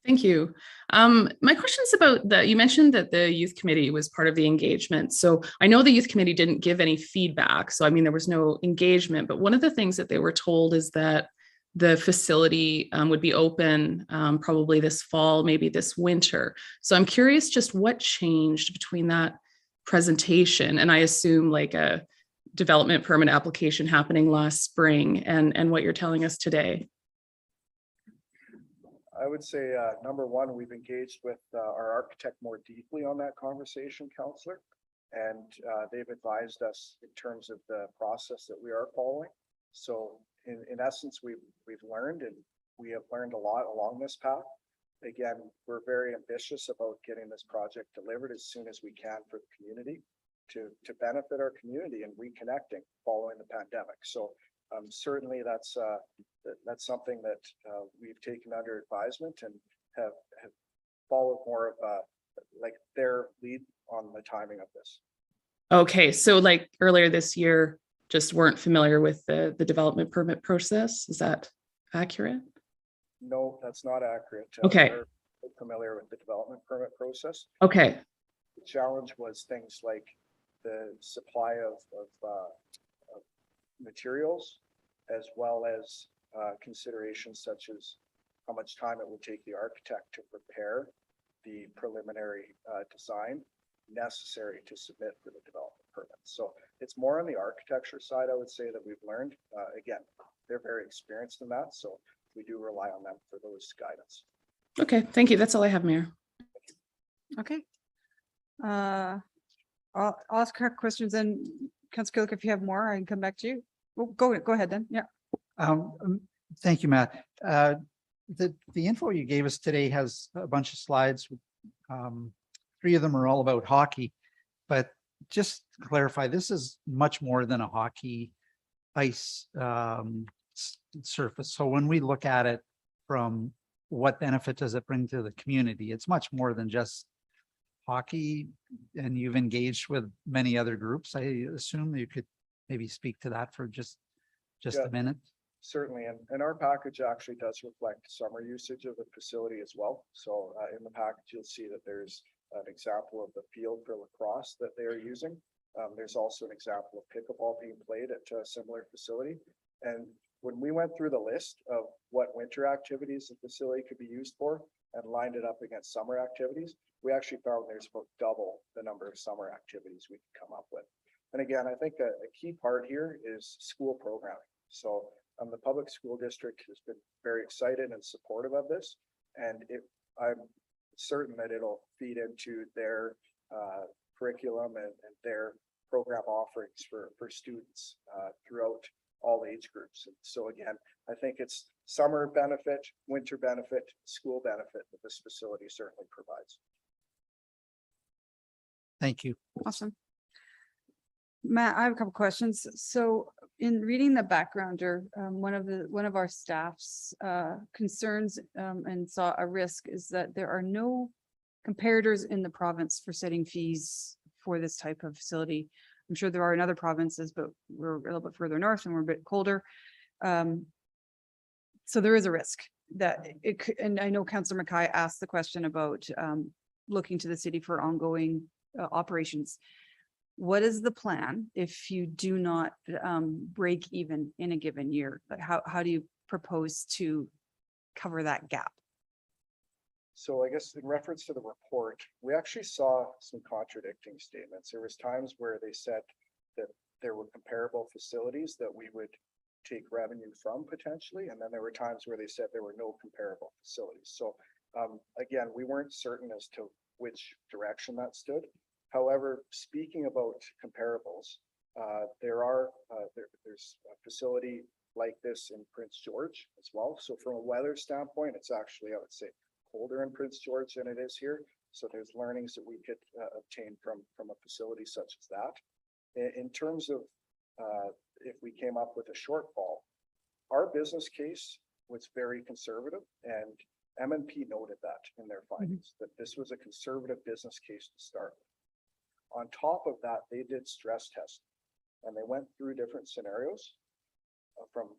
Thank you. My question is about you mentioned that the youth committee was part of the engagement. So I know the youth committee didn't give any feedback. So I mean, there was no engagement, but one of the things that they were told is that the facility would be open probably this fall, maybe this winter. So I'm curious just what changed between that presentation and I assume like a development permit application happening last spring and what you're telling us today. I would say, number one, we've engaged with our architect more deeply on that conversation, Councillor. And they've advised us in terms of the process that we are following. So in essence, we've learned, and we have learned a lot along this path. Again, we're very ambitious about getting this project delivered as soon as we can for the community to benefit our community and reconnecting following the pandemic. So certainly that's something that we've taken under advisement and have followed more of like their lead on the timing of this. Okay, so like earlier this year, just weren't familiar with the development permit process. Is that accurate? No, that's not accurate. Okay. We're familiar with the development permit process. Okay. The challenge was things like the supply of materials, as well as considerations such as how much time it would take the architect to prepare the preliminary design necessary to submit for the development permit. So it's more on the architecture side, I would say, that we've learned. Again, they're very experienced in that, so we do rely on them for those guidance. Okay, thank you. That's all I have, Mayor. Okay. I'll ask her questions and Councillor Killick, if you have more, I can come back to you. Well, go ahead then. Yeah. Thank you, Matt. The info you gave us today has a bunch of slides. 3 of them are all about hockey, but just to clarify, this is much more than a hockey ice surface. So when we look at it from what benefit does it bring to the community, it's much more than just hockey, and you've engaged with many other groups. I assume you could maybe speak to that for just a minute. Certainly, and our package actually does reflect summer usage of the facility as well. So in the package, you'll see that there's an example of the field for lacrosse that they are using. There's also an example of pickleball being played at a similar facility. And when we went through the list of what winter activities the facility could be used for and lined it up against summer activities, we actually found there's about double the number of summer activities we could come up with. And again, I think a key part here is school programming. So the public school district has been very excited and supportive of this. And I'm certain that it'll feed into their curriculum and their program offerings for students throughout all age groups. And so again, I think it's summer benefit, winter benefit, school benefit that this facility certainly provides. Thank you. Awesome. Matt, I have a couple questions. So in reading the backgrounder, one of our staff's concerns and saw a risk is that there are no comparators in the province for setting fees for this type of facility. I'm sure there are in other provinces, but we're a little bit further north and we're a bit colder. So there is a risk that it could, and I know Councillor Mackay asked the question about looking to the city for ongoing operations. What is the plan if you do not break even in a given year? Like how do you propose to cover that gap? So I guess in reference to the report, we actually saw some contradicting statements. There was times where they said that there were comparable facilities that we would take revenue from potentially. And then there were times where they said there were no comparable facilities. So again, we weren't certain as to which direction that stood. However, speaking about comparables, there's a facility like this in Prince George as well. So from a weather standpoint, it's actually, I would say, colder in Prince George than it is here. So there's learnings that we could obtain from a facility such as that. In terms of if we came up with a shortfall, our business case was very conservative, and M&P noted that in their findings, that this was a conservative business case to start with. On top of that, they did stress testing, and they went through different scenarios from,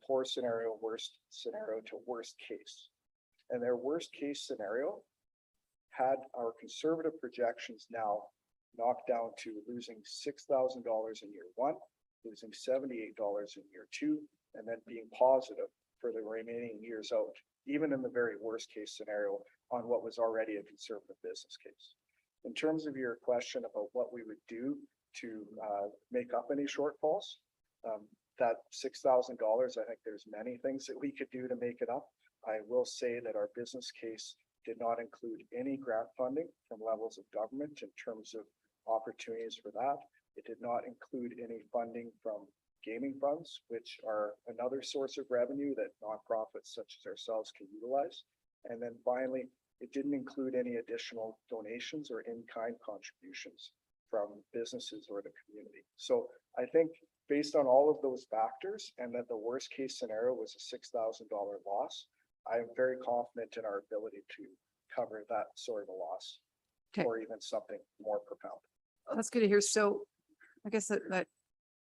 poor scenario, worst scenario to worst case. And their worst case scenario had our conservative projections now knocked down to losing $6,000 in year one, losing $78 in year two, and then being positive for the remaining years out, even in the very worst case scenario on what was already a conservative business case. In terms of your question about what we would do to make up any shortfalls, that $6,000, I think there's many things that we could do to make it up. I will say that our business case did not include any grant funding from levels of government in terms of opportunities for that. It did not include any funding from gaming funds, which are another source of revenue that nonprofits such as ourselves can utilize. And then finally, it didn't include any additional donations or in-kind contributions from businesses or the community. So I think based on all of those factors, and that the worst case scenario was a $6,000 loss, I am very confident in our ability to cover that sort of a loss, Okay. or even something more profound. That's good to hear. So I guess that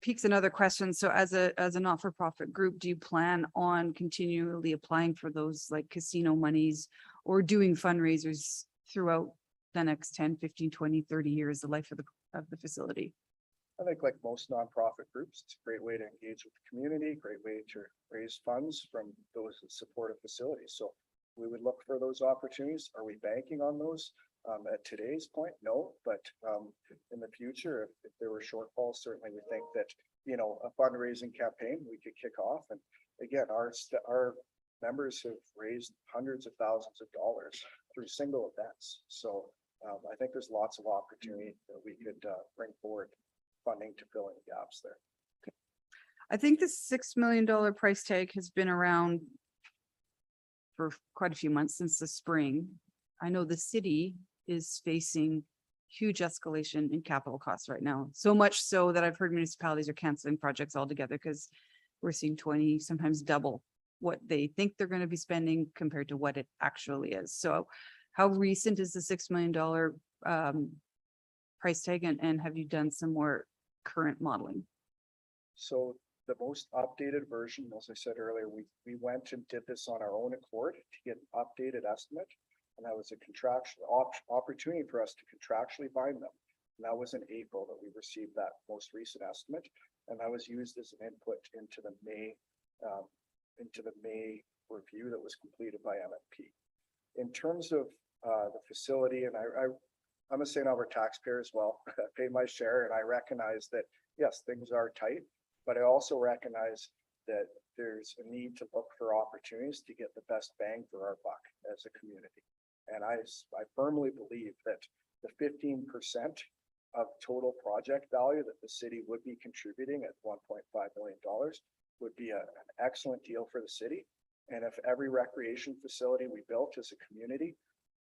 piques another question. So as a not-for-profit group, do you plan on continually applying for those like casino monies or doing fundraisers throughout the next 10, 15, 20, 30 years, the life of the facility? I think like most nonprofit groups, it's a great way to engage with the community, great way to raise funds from those that support a facility. So we would look for those opportunities. Are we banking on those? At today's point, no, but in the future, if there were shortfalls, certainly we think that, a fundraising campaign we could kick off. And again, our members have raised hundreds of thousands of dollars through single events. So I think there's lots of opportunity that we could bring forward funding to fill in gaps there. I think this $6 million price tag has been around for quite a few months, since the spring. I know the city is facing huge escalation in capital costs right now. So much so that I've heard municipalities are canceling projects altogether because we're seeing 20, sometimes double what they think they're going to be spending compared to what it actually is. So how recent is the $6 million price tag, and have you done some more current modeling? So the most updated version, as I said earlier, we went and did this on our own accord to get an updated estimate. And that was a contractual opportunity for us to contractually bind them. And that was in April that we received that most recent estimate. And that was used as an input into the May review that was completed by MFP. In terms of the facility, and I'm a St. Albert taxpayer as well, I pay my share, and I recognize that, yes, things are tight, but I also recognize that there's a need to look for opportunities to get the best bang for our buck as a community. And I firmly believe that the 15% of total project value that the city would be contributing at $1.5 million would be an excellent deal for the city. And if every recreation facility we built as a community,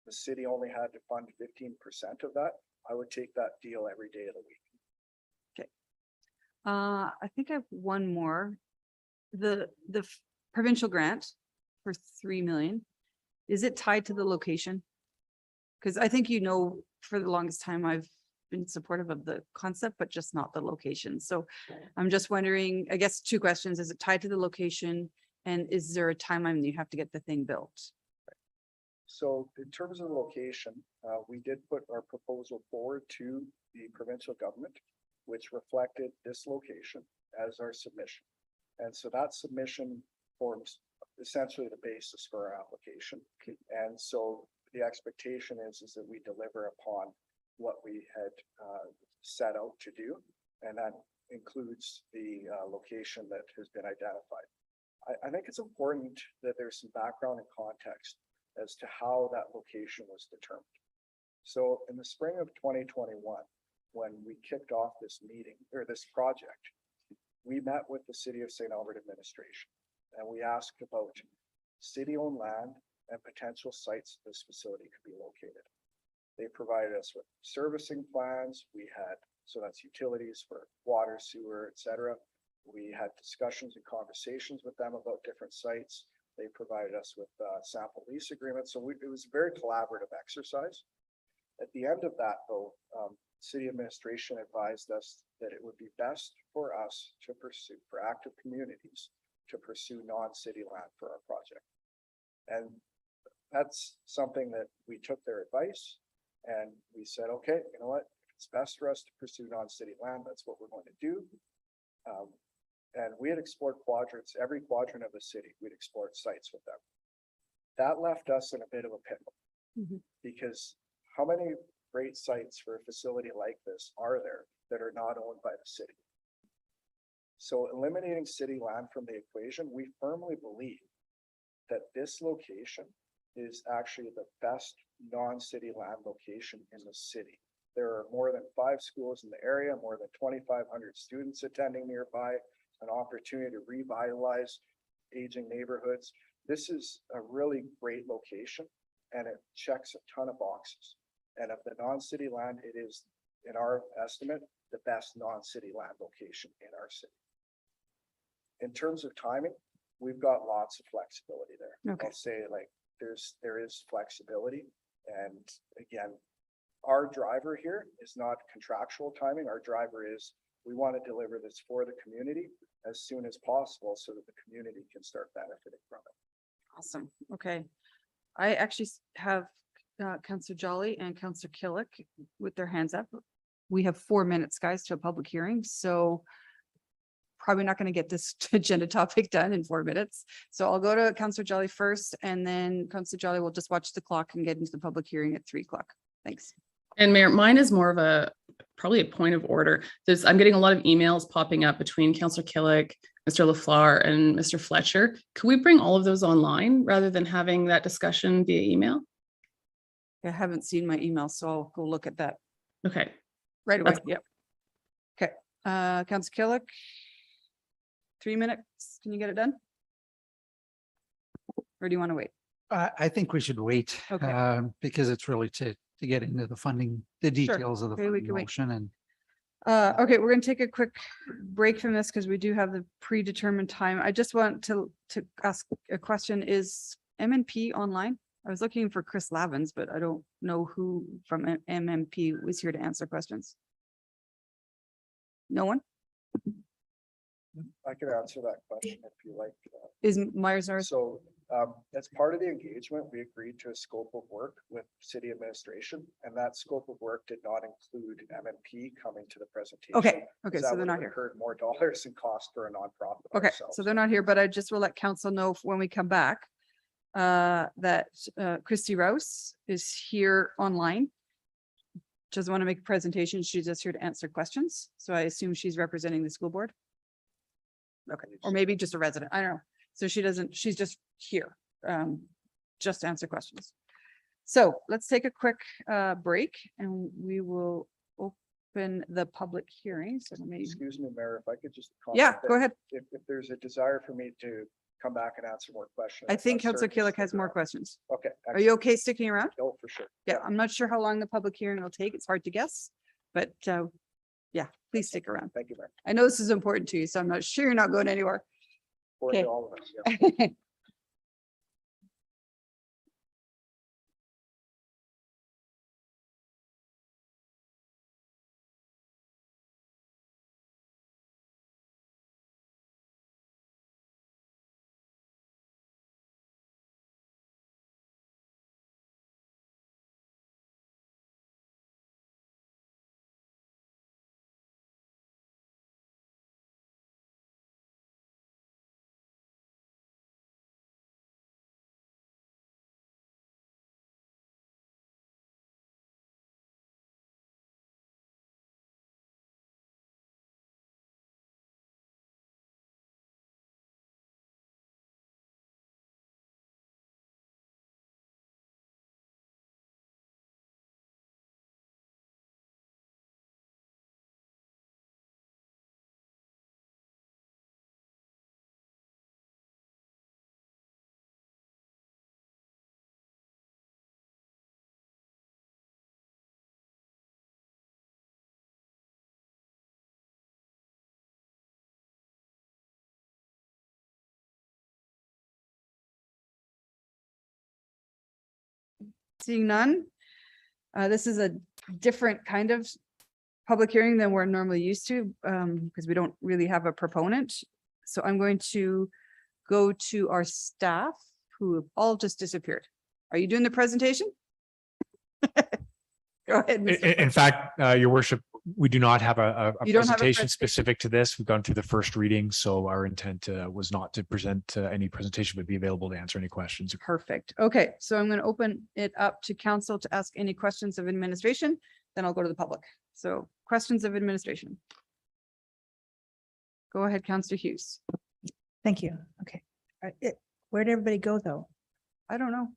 the city only had to fund 15% of that, I would take that deal every day of the week. Okay. I think I have one more. The provincial grant for 3 million, is it tied to the location? Because I think, for the longest time, I've been supportive of the concept, but just not the location. So I'm just wondering, I guess 2 questions. Is it tied to the location? And is there a timeline that you have to get the thing built? So in terms of the location, we did put our proposal forward to the provincial government, which reflected this location as our submission. And so that submission forms essentially the basis for our application. And so the expectation is that we deliver upon what we had set out to do. And that includes the location that has been identified. I think it's important that there's some background and context as to how that location was determined. So in the spring of 2021, when we kicked off this meeting or this project, we met with the City of St. Albert administration and we asked about city-owned land and potential sites this facility could be located. They provided us with servicing plans. We had, so that's utilities for water, sewer, etc. We had discussions and conversations with them about different sites. They provided us with sample lease agreements. So it was a very collaborative exercise. At the end of that, though, city administration advised us that it would be best for us to pursue, for active communities, to pursue non-city land for our project. And that's something that we took their advice and we said, okay, you know what? It's best for us to pursue non-city land. That's what we're going to do. And we had explored quadrants, every quadrant of the city, we'd explored sites with them. That left us in a bit of a pickle because how many great sites for a facility like this are there that are not owned by the city? So eliminating city land from the equation, we firmly believe that this location is actually the best non-city land location in the city. There are more than 5 schools in the area, more than 2,500 students attending nearby, an opportunity to revitalize aging neighborhoods. This is a really great location and it checks a ton of boxes. And of the non-city land, it is, in our estimate, the best non-city land location in our city. In terms of timing, we've got lots of flexibility there. Okay. I'll say like there is flexibility. And again, our driver here is not contractual timing. Our driver is we want to deliver this for the community as soon as possible so that the community can start benefiting from it. Awesome. Okay. I actually have Councillor Jolly and Councillor Killick with their hands up. We have 4 minutes, guys, to a public hearing. So probably not going to get this agenda topic done in 4 minutes. So I'll go to Councillor Jolly first, and then Councillor Jolly will just watch the clock and get into the public hearing at 3 o'clock. Thanks. And Mayor, mine is more of probably a point of order. I'm getting a lot of emails popping up between Councillor Killick, Mr. LaFleur, and Mr. Fletcher. Could we bring all of those online rather than having that discussion via email? I haven't seen my email, so I'll go look at that Okay. right away. That's- Yep. Okay. Councillor Killick, 3 minutes. Can you get it done? Or do you want to wait? I think we should wait, Okay. because it's really to get into the funding, the details of the Okay, we funding can wait. motion and Okay, we're going to take a quick break from this because we do have the predetermined time. I just want to ask a question. Is MNP online? I was looking for Chris Lavins, but I don't know who from MMP was here to answer questions. No one? I could answer that question if you like. Is Myers North? So as part of the engagement, we agreed to a scope of work with city administration, and that scope of work did not include MMP coming to the presentation. Okay, okay, That so they're would not have here. incurred more dollars and cost for a nonprofit. Okay, ourselves. so they're not here, but I just will let council know when we come back that Christy Rouse is here online. Doesn't want to make a presentation. She's just here to answer questions. So I assume she's representing the school board. Okay, or maybe just a resident. I don't know. So she's just here, just to answer questions. So let's take a quick break and we will open the public hearing. So let me, Excuse me, Mayor, if I could just. yeah, comment go that ahead. If there's a desire for me to come back and answer more questions. I think I'm Councillor certain Killick has stick more around. questions. Okay. Are you okay sticking around? No, for sure. Yeah, I'm not sure how long the public hearing will take. It's hard to guess, but yeah, please stick around. Thank you, Mayor. I know this is important to you, so I'm not sure you're not going anywhere. For Okay. all of us. Yeah. Seeing none. This is a different kind of public hearing than we're normally used to, because we don't really have a proponent. So I'm going to go to our staff who have all just disappeared. Are you doing the presentation? Go ahead. Mr. In fact, your worship, we do not have a You don't have a presentation presentation? specific to this. We've gone through the first reading, so our intent was not to present any presentation, but be available to answer any questions. Perfect. Okay, so I'm going to open it up to council to ask any questions of administration, then I'll go to the public. So questions of administration. Go ahead, Councillor Hughes. Thank you. Okay. Where'd everybody go, though? I don't know.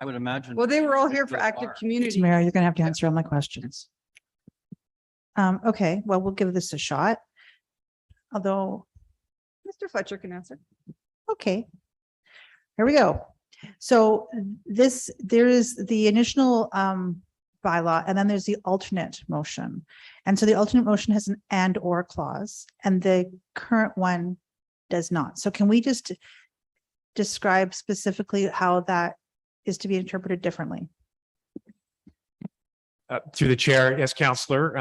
I would imagine. Well, they were all here for Still active are. community. Mayor, you're gonna have to answer all my questions. Okay, well, we'll give this a shot. Although, Mr. Fletcher can answer. okay. Here we go. So there is the initial bylaw, and then there's the alternate motion. And so the alternate motion has an and or clause, and the current one does not. So can we just describe specifically how that is to be interpreted differently? Through the chair, yes, Councillor.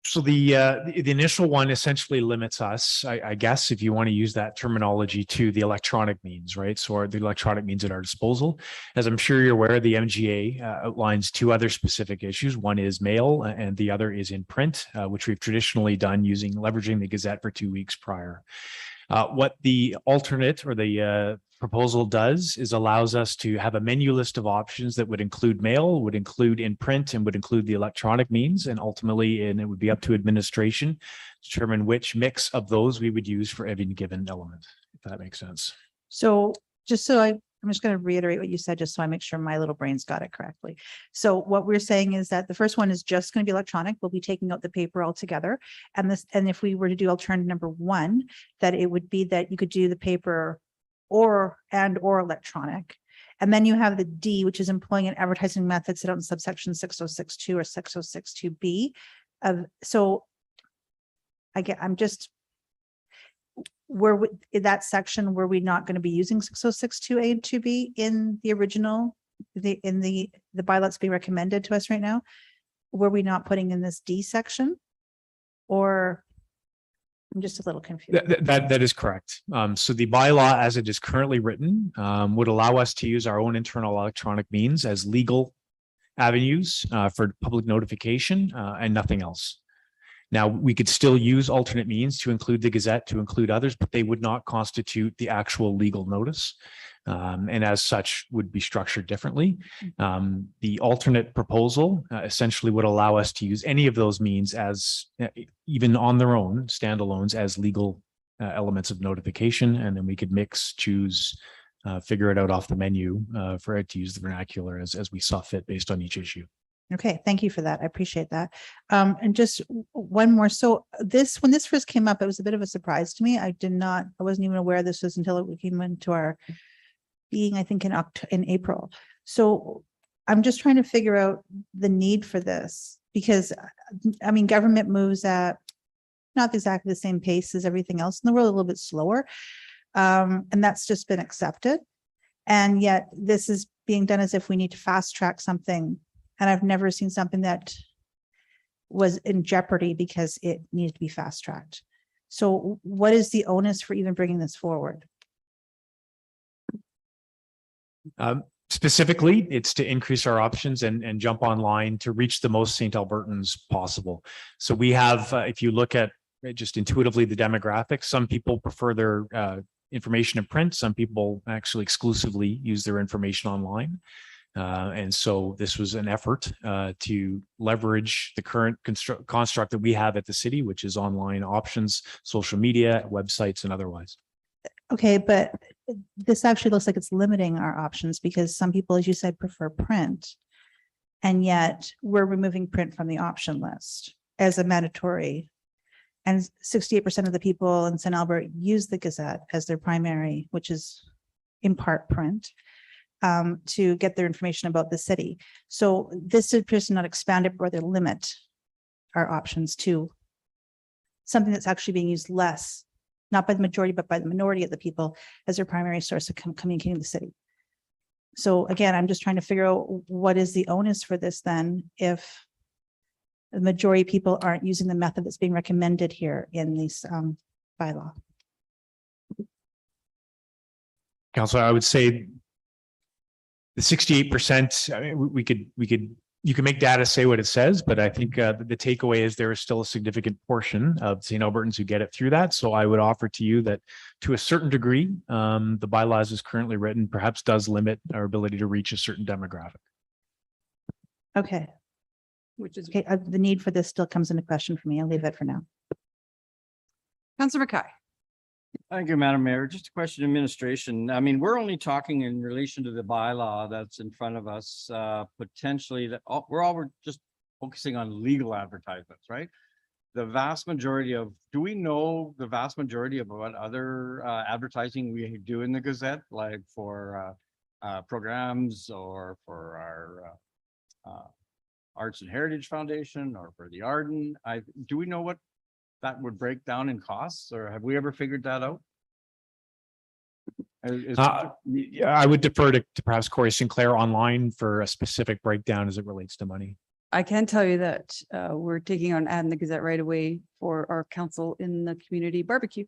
So the initial one essentially limits us, I guess, if you want to use that terminology, to the electronic means, right? So the electronic means at our disposal. As I'm sure you're aware, the MGA outlines two other specific issues. One is mail and the other is in print, which we've traditionally done leveraging the Gazette for 2 weeks prior. What the alternate or the proposal does is allows us to have a menu list of options that would include mail, would include in print, and would include the electronic means. And ultimately, and it would be up to administration to determine which mix of those we would use for every given element, if that makes sense. So I'm just going to reiterate what you said, just so I make sure my little brain's got it correctly. So what we're saying is that the first one is just going to be electronic. We'll be taking out the paper altogether. And if we were to do alternative number one, that it would be that you could do the paper or electronic. And then you have the D, which is employing an advertising method set out in subsection 6062 or 6062B. So I'm just, in that section, were we not going to be using 6062A and 2B in the original, in the bylaw that's being recommended to us right now? Were we not putting in this D section? Or I'm just a little confused. That is correct. So the bylaw as it is currently written would allow us to use our own internal electronic means as legal avenues for public notification and nothing else. Now, we could still use alternate means to include the Gazette, to include others, but they would not constitute the actual legal notice. And as such would be structured differently. The alternate proposal essentially would allow us to use any of those means as even on their own standalones as legal elements of notification. And then we could mix, choose, figure it out off the menu for it to use the vernacular as we saw fit based on each issue. Okay, thank you for that. I appreciate that. And just one more. So when this first came up, it was a bit of a surprise to me. I wasn't even aware this was until it came into our being, I think, in April. So I'm just trying to figure out the need for this, because I mean, government moves at not exactly the same pace as everything else in the world, a little bit slower. And that's just been accepted. And yet this is being done as if we need to fast track something. And I've never seen something that was in jeopardy because it needs to be fast tracked. So what is the onus for even bringing this forward? Specifically, it's to increase our options and jump online to reach the most St. Albertans possible. So we have, if you look at just intuitively the demographics, some people prefer their information in print. Some people actually exclusively use their information online. And so this was an effort to leverage the current construct that we have at the city, which is online options, social media, websites, and otherwise. Okay, but this actually looks like it's limiting our options because some people, as you said, prefer print. And yet we're removing print from the option list as a mandatory. And 68% of the people in St. Albert use the Gazette as their primary, which is in part print, to get their information about the city. So this appears to not expand it, but rather limit our options to something that's actually being used less, not by the majority, but by the minority of the people as their primary source of communicating the city. So again, I'm just trying to figure out what is the onus for this then, if the majority of people aren't using the method that's being recommended here in this bylaw. Counselor, I would say the 68%, I mean, you can make data say what it says, but I think the takeaway is there is still a significant portion of St. Albertans who get it through that. So I would offer to you that to a certain degree, the bylaws as currently written perhaps does limit our ability to reach a certain demographic. Okay. Which is Okay, the need for this still comes into question for me. I'll leave it for now. Councillor Mackay. Thank you, Madam Mayor. Just a question of administration. I mean, we're only talking in relation to the bylaw that's in front of us, potentially that we're just focusing on legal advertisements, right? The vast majority of, do we know the vast majority of what other advertising we do in the Gazette, like for programs or for our Arts and Heritage Foundation or for the Arden? Do we know what that would break down in costs, or have we ever figured that out? I would defer to perhaps Corey Sinclair online for a specific breakdown as it relates to money. I can tell you that we're taking on ad in the Gazette right away for our council in the community barbecue.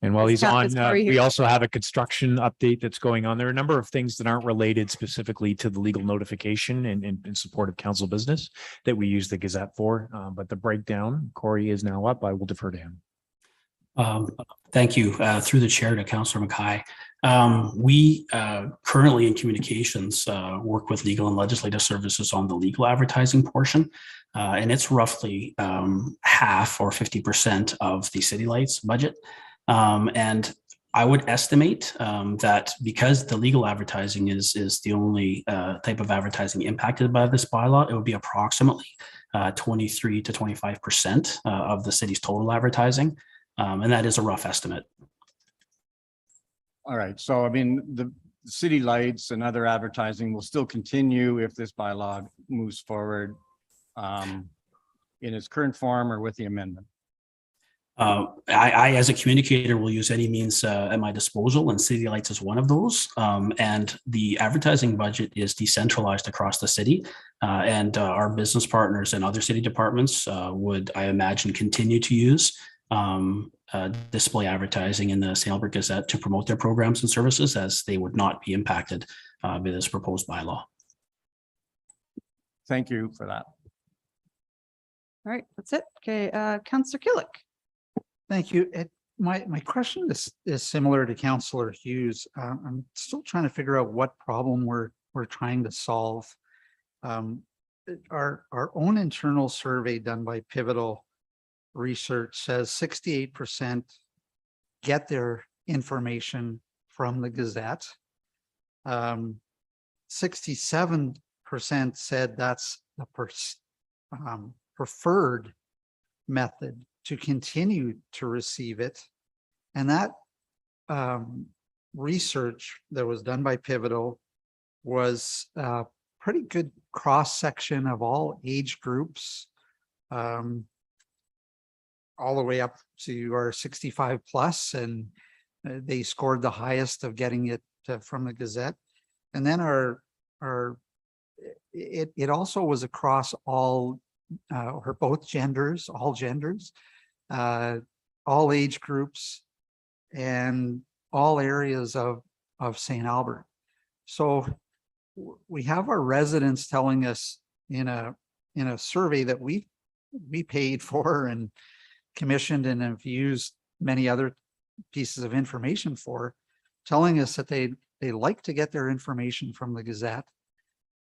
And while he's on, It's Corey we here. also have a construction update that's going on. There are a number of things that aren't related specifically to the legal notification and in support of council business that we use the Gazette for. But the breakdown, Corey is now up. I will defer to him. Thank you. Through the chair to Councillor Mackay. We currently in communications work with legal and legislative services on the legal advertising portion. And it's roughly half or 50% of the City Lights budget. And I would estimate that because the legal advertising is the only type of advertising impacted by this bylaw, it would be approximately 23 to 25% of the city's total advertising. And that is a rough estimate. All right. So, I mean, the city lights and other advertising will still continue if this bylaw moves forward in its current form or with the amendment. I, as a communicator, will use any means at my disposal, and City Lights is one of those. And the advertising budget is decentralized across the city, and our business partners and other city departments would, I imagine, continue to use display advertising in the St. Albert Gazette to promote their programs and services, as they would not be impacted by this proposed bylaw. Thank you for that. All right, that's it. Okay, Councillor Killick. Thank you. My question is similar to Councillor Hughes. I'm still trying to figure out what problem we're trying to solve. Our own internal survey done by Pivotal Research says 68% get their information from the Gazette. 67% said that's the preferred method to continue to receive it. And that research that was done by Pivotal was a pretty good cross-section of all age groups, all the way up to our 65 plus, and they scored the highest of getting it from the Gazette. And then it also was across all or both genders, all genders, all age groups, and all areas of St. Albert. So we have our residents telling us in a survey that we paid for and commissioned and have used many other pieces of information for, telling us that they like to get their information from the Gazette.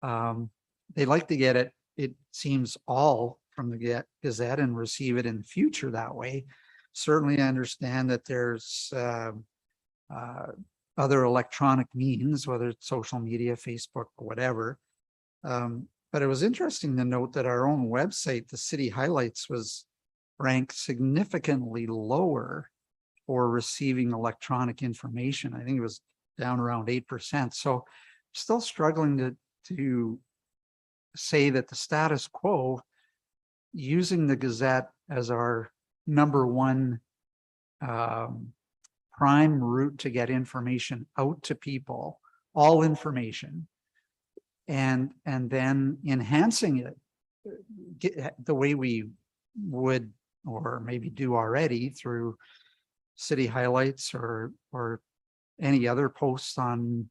They like to get it seems all from the Gazette and receive it in the future that way. Certainly I understand that there's other electronic means, whether it's social media, Facebook, whatever. But it was interesting to note that our own website, the City Highlights, was ranked significantly lower for receiving electronic information. I think it was down around 8%. So still struggling to say that the status quo, using the Gazette as our number one prime route to get information out to people, all information. And then enhancing it the way we would, or maybe do already through city highlights or any other posts on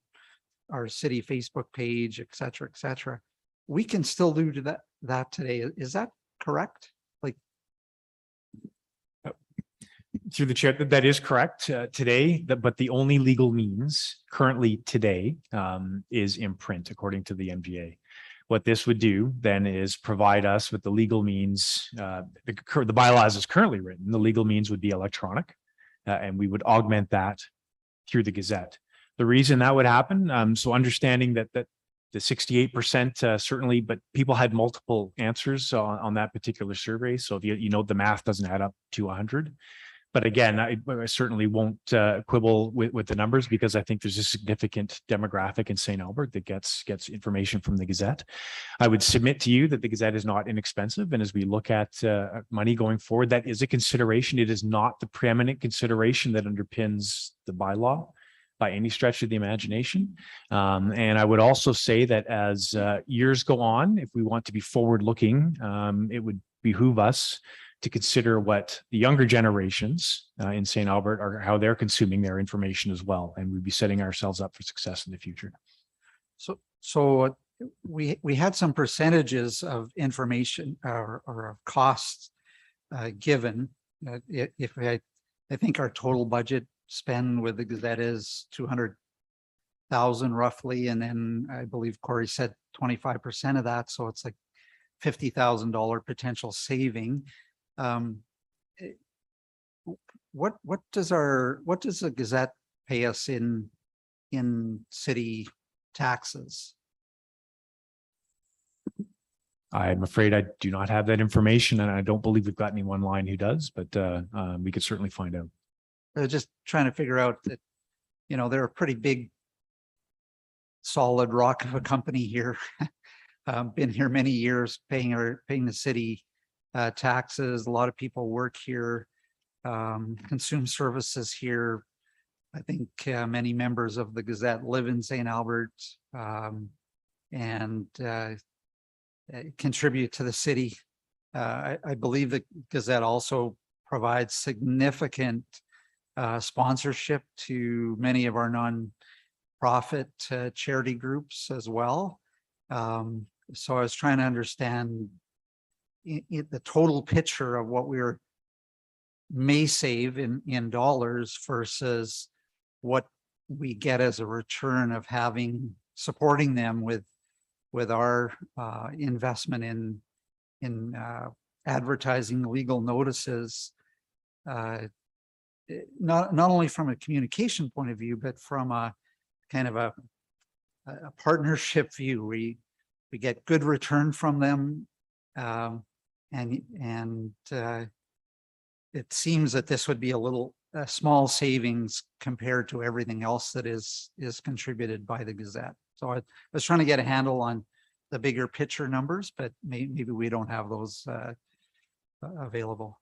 our city Facebook page, et cetera, et cetera. We can still do that today. Is that correct? Like, through the chair, that is correct today, but the only legal means currently today is in print, according to the MGA. What this would do then is provide us with the legal means, the bylaws is currently written, the legal means would be electronic, and we would augment that through the Gazette. The reason that would happen, so understanding that the 68% certainly, but people had multiple answers on that particular survey. So if you know, the math doesn't add up to 100. But again, I certainly won't quibble with the numbers, because I think there's a significant demographic in St. Albert that gets information from the Gazette. I would submit to you that the Gazette is not inexpensive. And as we look at money going forward, that is a consideration. It is not the preeminent consideration that underpins the bylaw by any stretch of the imagination. And I would also say that as years go on, if we want to be forward looking, it would behoove us to consider what the younger generations in St. Albert are, how they're consuming their information as well. And we'd be setting ourselves up for success in the future. So we had some percentages of information or of costs given. If I think our total budget spend with the Gazette is 200,000 roughly, and then I believe Corey said 25% of that, so it's like $50,000 potential saving. What does the Gazette pay us in city taxes? I'm afraid I do not have that information, and I don't believe we've got anyone online who does, but we could certainly find out. Just trying to figure out that, you know, they're a pretty big, solid rock of a company here. Been here many years, paying the city taxes. A lot of people work here, consume services here. I think many members of the Gazette live in St. Albert and contribute to the city. I believe the Gazette also provides significant sponsorship to many of our non-profit charity groups as well. So I was trying to understand the total picture of what we may save in dollars versus what we get as a return of supporting them with our investment in advertising legal notices. Not only from a communication point of view, but from a kind of a partnership view. We get good return from them, and it seems that this would be a small savings compared to everything else that is contributed by the Gazette. So I was trying to get a handle on the bigger picture numbers, but maybe we don't have those available.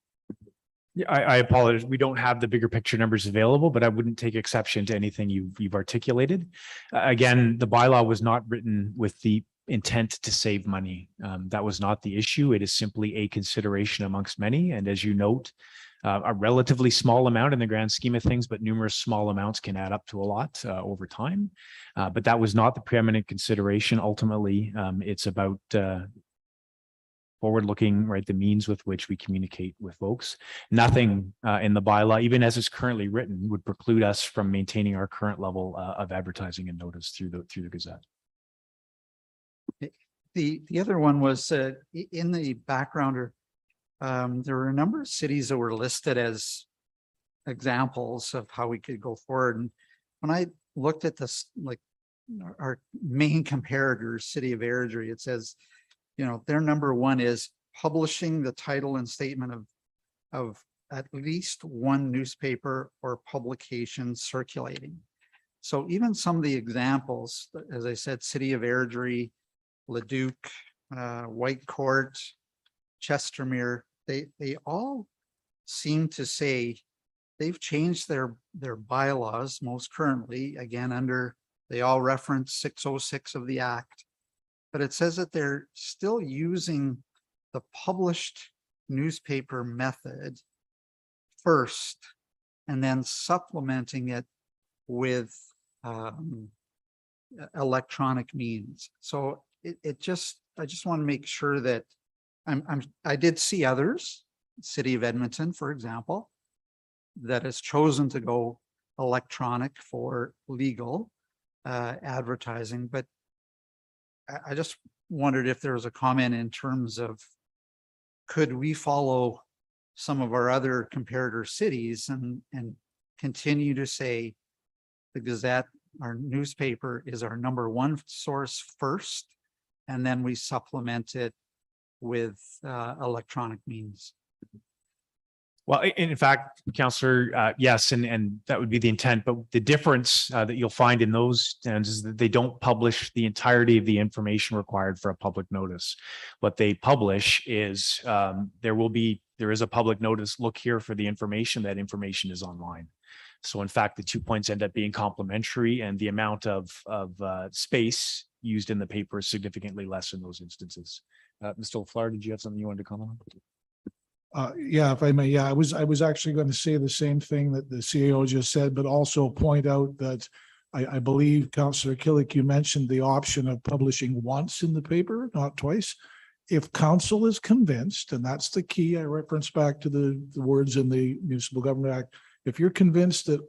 Yeah, I apologize. We don't have the bigger picture numbers available, but I wouldn't take exception to anything you've articulated. Again, the bylaw was not written with the intent to save money. That was not the issue. It is simply a consideration amongst many. And as you note, a relatively small amount in the grand scheme of things, but numerous small amounts can add up to a lot over time. But that was not the preeminent consideration. Ultimately, it's about forward-looking, right, the means with which we communicate with folks. Nothing in the bylaw, even as it's currently written, would preclude us from maintaining our current level of advertising and notice through the Gazette. The other one was in the backgrounder. There were a number of cities that were listed as examples of how we could go forward. And when I looked at this, like our main comparators, City of Airdrie, it says, you know, their number one is publishing the title and statement of at least one newspaper or publication circulating. So even some of the examples, as I said, City of Airdrie, Leduc, White Court, Chestermere, they all seem to say they've changed their bylaws most currently, again, under, they all reference 606 of the Act. But it says that they're still using the published newspaper method first, and then supplementing it with electronic means. So I just want to make sure that I did see others, City of Edmonton, for example, that has chosen to go electronic for legal advertising, but I just wondered if there was a comment in terms of, could we follow some of our other comparator cities and continue to say the Gazette, our newspaper, is our number one source first, and then we supplement it with electronic means? Well, in fact, Councillor, yes, and that would be the intent, but the difference that you'll find in those stands is that they don't publish the entirety of the information required for a public notice. What they publish is there is a public notice, look here for the information. That information is online. So in fact, the 2 points end up being complementary, and the amount of space used in the paper is significantly less in those instances. Mr. LaFleur, did you have something you wanted to comment on? Yeah, if I may, yeah, I was actually going to say the same thing that the CAO just said, but also point out that I believe Councillor Killick, you mentioned the option of publishing once in the paper, not twice. If council is convinced, and that's the key, I reference back to the words in the Municipal Government Act. If you're convinced that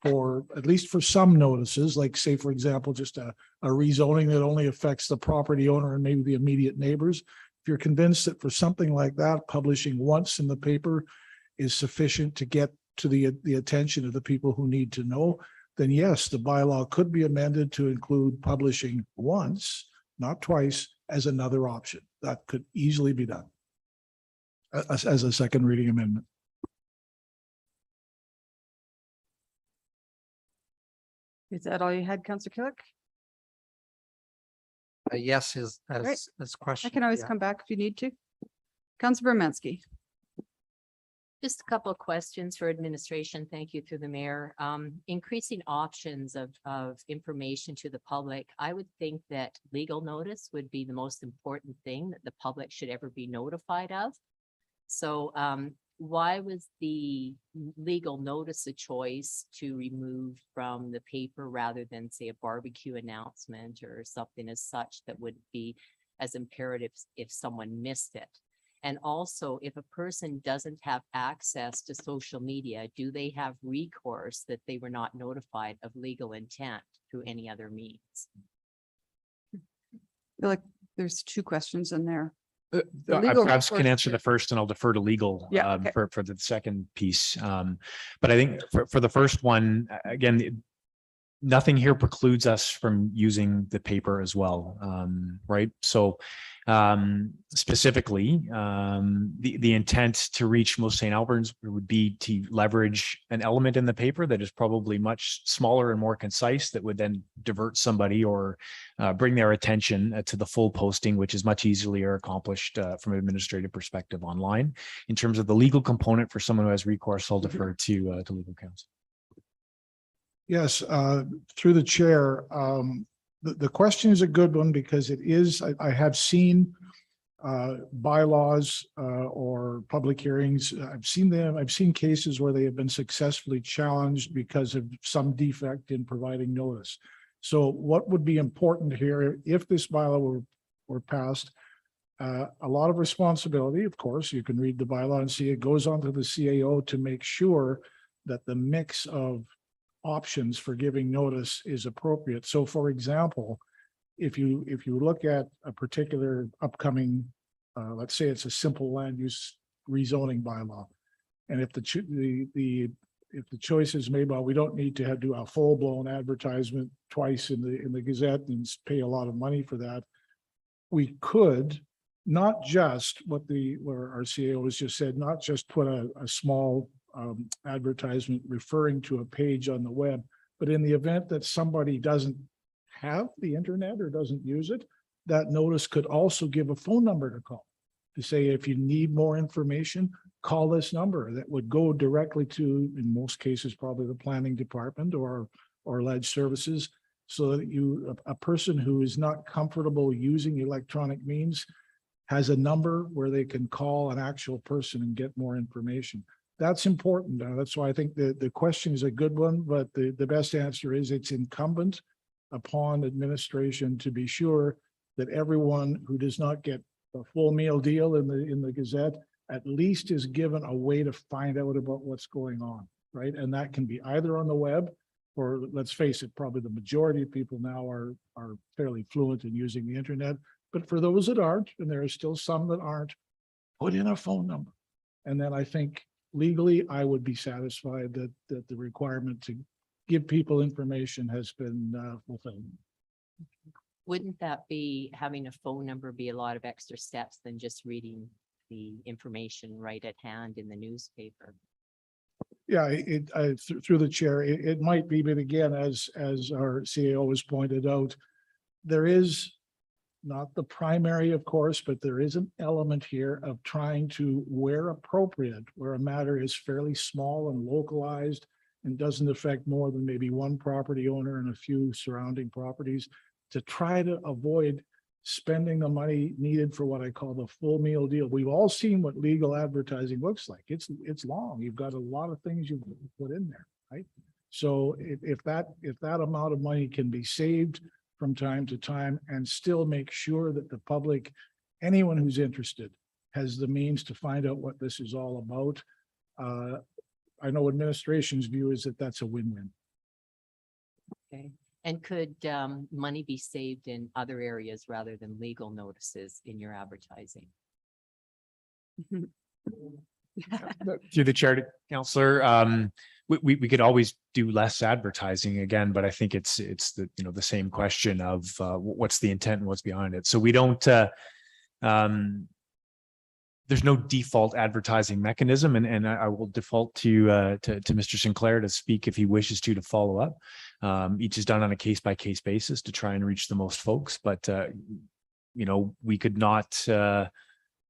for, at least for some notices, like say, for example, just a rezoning that only affects the property owner and maybe the immediate neighbors, if you're convinced that for something like that, publishing once in the paper is sufficient to get to the attention of the people who need to know, then yes, the bylaw could be amended to include publishing once, not twice, as another option. That could easily be done as a second reading amendment. Is that all you had, Councillor Killick? Yes, as Right. question. I can always yeah. come back if you need to. Councillor Bermansky. Just a couple of questions for administration. Thank you through the mayor. Increasing options of information to the public. I would think that legal notice would be the most important thing that the public should ever be notified of. So why was the legal notice a choice to remove from the paper rather than say a barbecue announcement or something as such that would be as imperative if someone missed it? And also, if a person doesn't have access to social media, do they have recourse that they were not notified of legal intent through any other means? I feel like there's two questions in there. I legal perhaps can recourse answer the first, and I'll defer to legal Yeah, okay. for the second piece. But I think for the first one, again, nothing here precludes us from using the paper as well, right? So specifically, the intent to reach most St. Albertans would be to leverage an element in the paper that is probably much smaller and more concise, that would then divert somebody or bring their attention to the full posting, which is much easier accomplished from an administrative perspective online. In terms of the legal component for someone who has recourse, I'll defer to legal counsel. Yes, through the chair. The question is a good one because it is, I have seen bylaws or public hearings. I've seen them. I've seen cases where they have been successfully challenged because of some defect in providing notice. So what would be important here, if this bylaw were passed, a lot of responsibility, of course, you can read the bylaw and see it goes on to the CAO to make sure that the mix of options for giving notice is appropriate. So for example, if you look at a particular upcoming, let's say it's a simple land use rezoning bylaw, and if the choice is made, well, we don't need to do a full-blown advertisement twice in the Gazette and pay a lot of money for that, we could not just where our CAO has just said, not just put a small advertisement referring to a page on the web, but in the event that somebody doesn't have the internet or doesn't use it, that notice could also give a phone number to call to say, if you need more information, call this number that would go directly to, in most cases, probably the planning department or ledge services. So that a person who is not comfortable using electronic means has a number where they can call an actual person and get more information. That's important. That's why I think the question is a good one, but the best answer is it's incumbent upon administration to be sure that everyone who does not get a full meal deal in the Gazette at least is given a way to find out about what's going on, right? And that can be either on the web, or let's face it, probably the majority of people now are fairly fluent in using the internet. But for those that aren't, and there are still some that aren't, put in a phone number. And then I think legally, I would be satisfied that the requirement to give people information has been fulfilled. Wouldn't that be, having a phone number be a lot of extra steps than just reading the information right at hand in the newspaper? Yeah, through the chair, it might be, but again, as our CAO has pointed out, there is not the primary, of course, but there is an element here of trying to, where appropriate, where a matter is fairly small and localized and doesn't affect more than maybe one property owner and a few surrounding properties, to try to avoid spending the money needed for what I call the full meal deal. We've all seen what legal advertising looks like. It's long. You've got a lot of things you put in there, right? So if that amount of money can be saved from time to time and still make sure that the public, anyone who's interested, has the means to find out what this is all about. I know administration's view is that that's a win-win. Okay. And could money be saved in other areas rather than legal notices in your advertising? Through the chair to Councillor, we could always do less advertising again, but I think it's the, the same question of what's the intent and what's behind it. So we don't, there's no default advertising mechanism, and I will default to Mr. Sinclair to speak if he wishes to follow up. Each is done on a case-by-case basis to try and reach the most folks, but we could not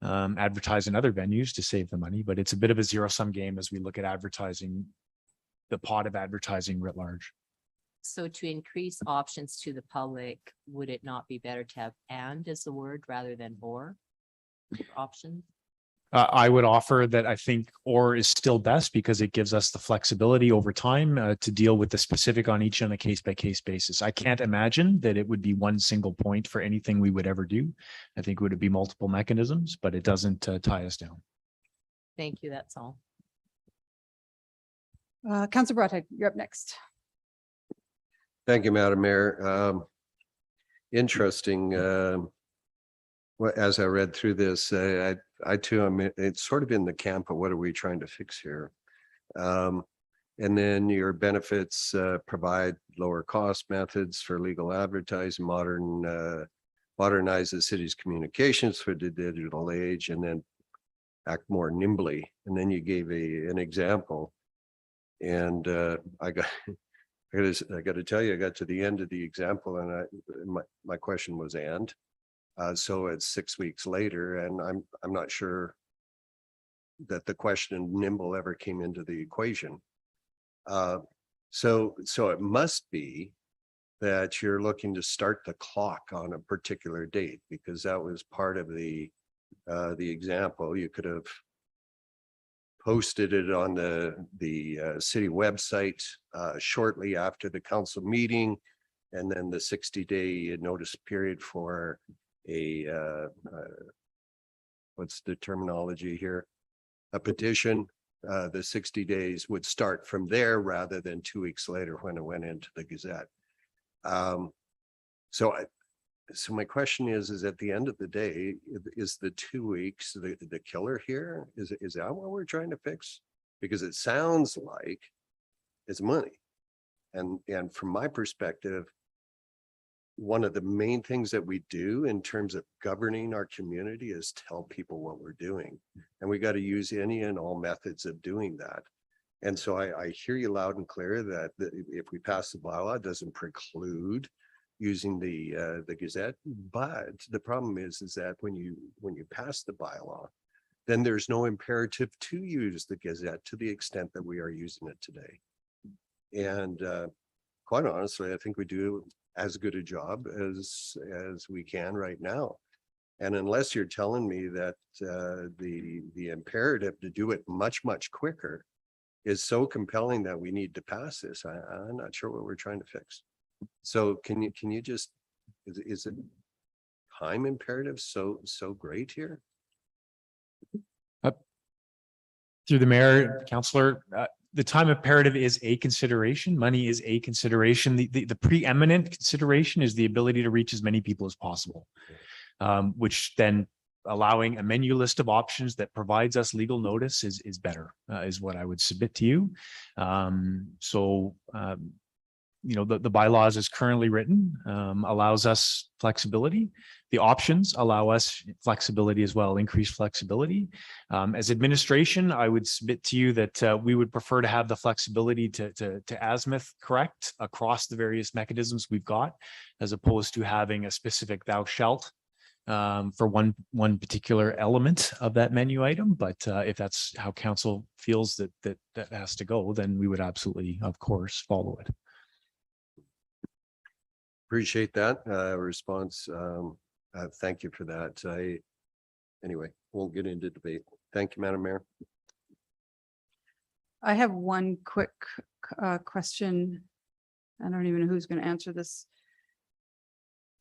advertise in other venues to save the money, but it's a bit of a zero-sum game as we look at advertising, the pot of advertising writ large. So to increase options to the public, would it not be better to have "and" as the word rather than "or" options? I would offer that I think "or" is still best because it gives us the flexibility over time to deal with the specific on each on a case-by-case basis. I can't imagine that it would be one single point for anything we would ever do. I think it would be multiple mechanisms, but it doesn't tie us down. Thank you. That's all. Councillor Broadhead, you're up next. Thank you, Madam Mayor. Interesting. As I read through this, I too am, it's sort of in the camp of what are we trying to fix here? And then your benefits provide lower cost methods for legal advertising, modernize the city's communications for the digital age, and then act more nimbly. And then you gave an example, and I got to tell you, I got to the end of the example, and my question was "and." So it's 6 weeks later, and I'm not sure that the question "nimble" ever came into the equation. So it must be that you're looking to start the clock on a particular date, because that was part of the example. You could have posted it on the city website shortly after the council meeting, and then the 60-day notice period for what's the terminology here? A petition. The 60 days would start from there rather than 2 weeks later when it went into the Gazette. So my question is at the end of the day, is the 2 weeks the killer here? Is that what we're trying to fix? Because it sounds like it's money. And from my perspective, one of the main things that we do in terms of governing our community is tell people what we're doing. And we got to use any and all methods of doing that. And so I hear you loud and clear that if we pass the bylaw, it doesn't preclude using the Gazette. But the problem is that when you pass the bylaw, then there's no imperative to use the Gazette to the extent that we are using it today. And quite honestly, I think we do as good a job as we can right now. And unless you're telling me that the imperative to do it much quicker is so compelling that we need to pass this, I'm not sure what we're trying to fix. So can you just, is it time imperative so great here? Through the mayor, councillor, the time imperative is a consideration. Money is a consideration. The preeminent consideration is the ability to reach as many people as possible, which then allowing a menu list of options that provides us legal notice is better, is what I would submit to you. You know, the bylaws as currently written allows us flexibility. The options allow us flexibility as well, increased flexibility. As administration, I would submit to you that we would prefer to have the flexibility to azimuth correct across the various mechanisms we've got, as opposed to having a specific thou shalt for one particular element of that menu item. But if that's how council feels that has to go, then we would absolutely, of course, follow it. Appreciate that response. Thank you for that. Anyway, won't get into debate. Thank you, Madam Mayor. I have one quick question. I don't even know who's going to answer this.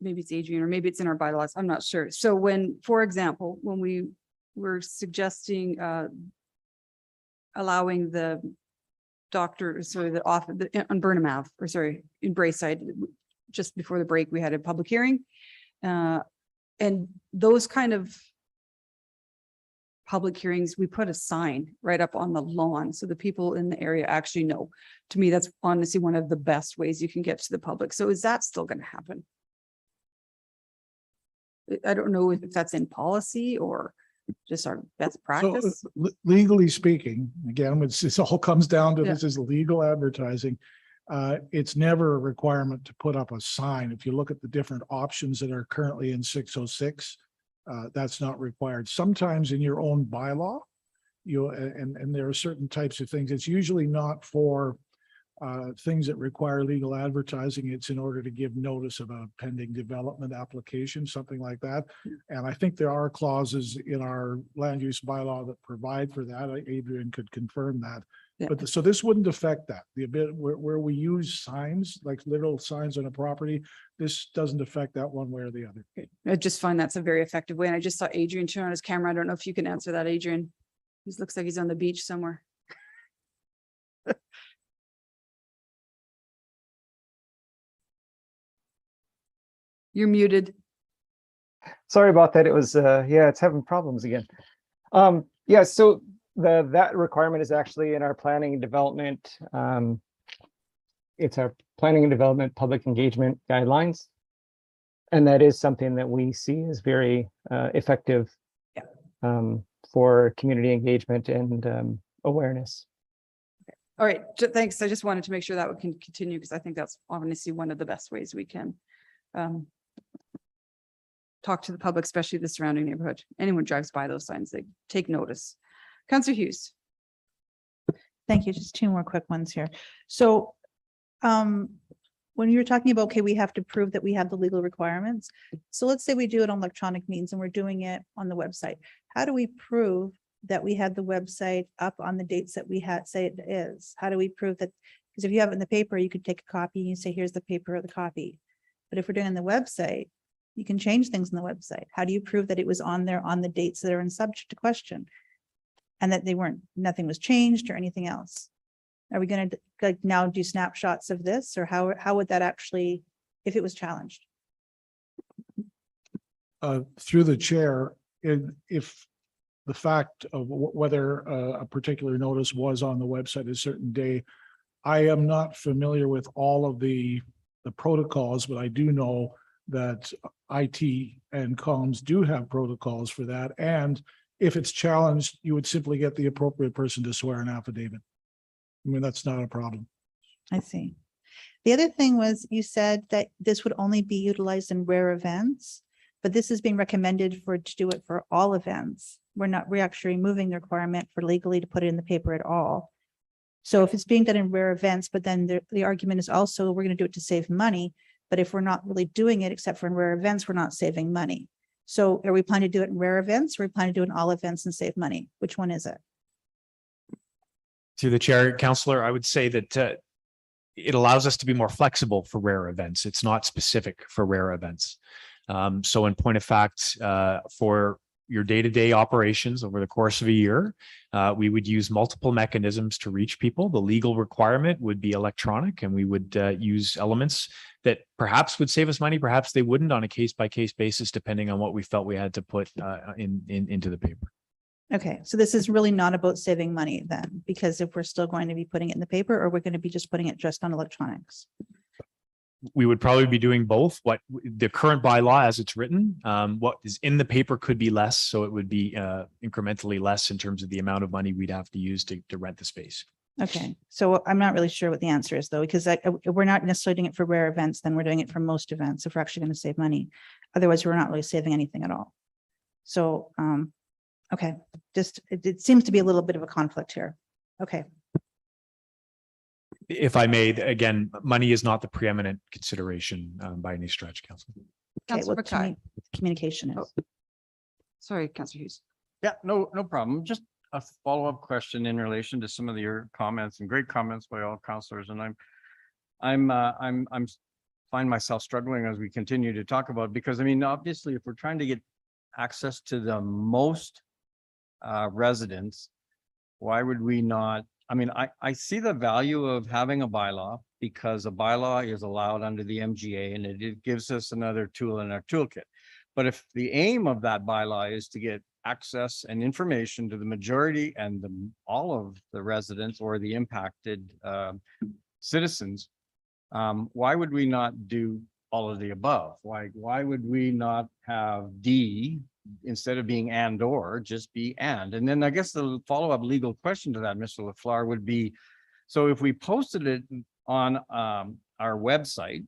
Maybe it's Adrian, or maybe it's in our bylaws. I'm not sure. So when, for example, when we were suggesting allowing the doctor, sorry, the office on Burnham Ave, or sorry, in Brayside, just before the break, we had a public hearing. And those kind of public hearings, we put a sign right up on the lawn so the people in the area actually know. To me, that's honestly one of the best ways you can get to the public. So is that still going to happen? I don't know if that's in policy or just our best practice. So, legally speaking, again, it all comes down to Yeah. this is legal advertising. It's never a requirement to put up a sign. If you look at the different options that are currently in 606, that's not required. Sometimes in your own bylaw, and there are certain types of things. It's usually not for things that require legal advertising. It's in order to give notice of a pending development application, something like that. And I think there are clauses in our land use bylaw that provide for that. Adrian could confirm that. Yeah. But so this wouldn't affect that. The bit where we use signs, like literal signs on a property, this doesn't affect that one way or the other. I just find that's a very effective way. And I just saw Adrian turn on his camera. I don't know if you can answer that, Adrian. He looks like he's on the beach somewhere. You're muted. Sorry about that. It was, yeah, it's having problems again. Yeah, so that requirement is actually in our planning and development. It's our planning and development public engagement guidelines. And that is something that we see as very effective for community engagement and awareness. All right, thanks. I just wanted to make sure that we can continue because I think that's obviously one of the best ways we can talk to the public, especially the surrounding neighborhood. Anyone drives by those signs, they take notice. Councillor Hughes. Thank you. Just two more quick ones here. So when you're talking about, okay, we have to prove that we have the legal requirements. So let's say we do it on electronic means and we're doing it on the website. How do we prove that we had the website up on the dates that we had say it is? How do we prove that? Because if you have it in the paper, you could take a copy and you say, here's the paper or the copy. But if we're doing it on the website, you can change things on the website. How do you prove that it was on there on the dates that are in subject to question? And that they weren't, nothing was changed or anything else? Are we going to like now do snapshots of this, or how would that actually, if it was challenged? Through the chair, if the fact of whether a particular notice was on the website a certain day, I am not familiar with all of the protocols, but I do know that IT and comms do have protocols for that. And if it's challenged, you would simply get the appropriate person to swear an affidavit. I mean, that's not a problem. I see. The other thing was you said that this would only be utilized in rare events, but this is being recommended to do it for all events. we're actually removing the requirement for legally to put it in the paper at all. So if it's being done in rare events, but then the argument is also we're going to do it to save money. But if we're not really doing it, except for in rare events, we're not saving money. So are we planning to do it in rare events or are we planning to do it in all events and save money? Which one is it? To the chair, Councillor, I would say that it allows us to be more flexible for rare events. It's not specific for rare events. So in point of fact, for your day-to-day operations over the course of a year, we would use multiple mechanisms to reach people. The legal requirement would be electronic, and we would use elements that perhaps would save us money, perhaps they wouldn't, on a case-by-case basis, depending on what we felt we had to put into the paper. Okay, so this is really not about saving money then, because if we're still going to be putting it in the paper, or we're going to be just putting it just on electronics. We would probably be doing both. What the current bylaw as it's written, what is in the paper could be less, so it would be incrementally less in terms of the amount of money we'd have to use to rent the space. Okay, so I'm not really sure what the answer is though, because we're not necessarily doing it for rare events, then we're doing it for most events if we're actually going to save money. Otherwise, we're not really saving anything at all. So, okay, just it seems to be a little bit of a conflict here. Okay. If I may, again, money is not the preeminent consideration by any stretch, Council. Okay, Councillor well, Mackay. communication is. Sorry, Councillor Hughes. Yeah, no problem. Just a follow-up question in relation to some of your comments, and great comments by all councillors. And I'm find myself struggling as we continue to talk about, because I mean, obviously, if we're trying to get access to the most residents, why would we not? I mean, I see the value of having a bylaw, because a bylaw is allowed under the MGA and it gives us another tool in our toolkit. But if the aim of that bylaw is to get access and information to the majority and all of the residents or the impacted citizens, why would we not do all of the above? Why would we not have D instead of being and or just be and? And then I guess the follow-up legal question to that, Mr. LaFleur, would be, so if we posted it on our website,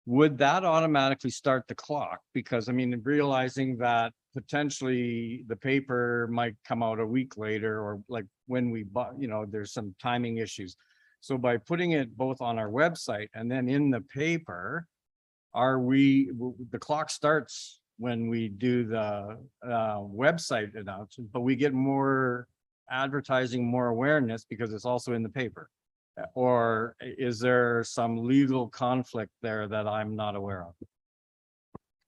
would that automatically start the clock? Because I mean, realizing that potentially the paper might come out a week later, or like when we bought, there's some timing issues. So by putting it both on our website and then in the paper, the clock starts when we do the website announcement, but we get more advertising, more awareness because it's also in the paper? Or is there some legal conflict there that I'm not aware of?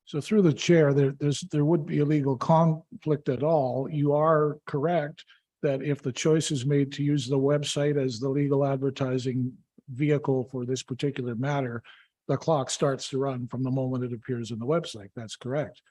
So through the chair, there would be a legal conflict at all. You are correct that if the choice is made to use the website as the legal advertising vehicle for this particular matter, the clock starts to run from the moment it appears on the website. That's correct.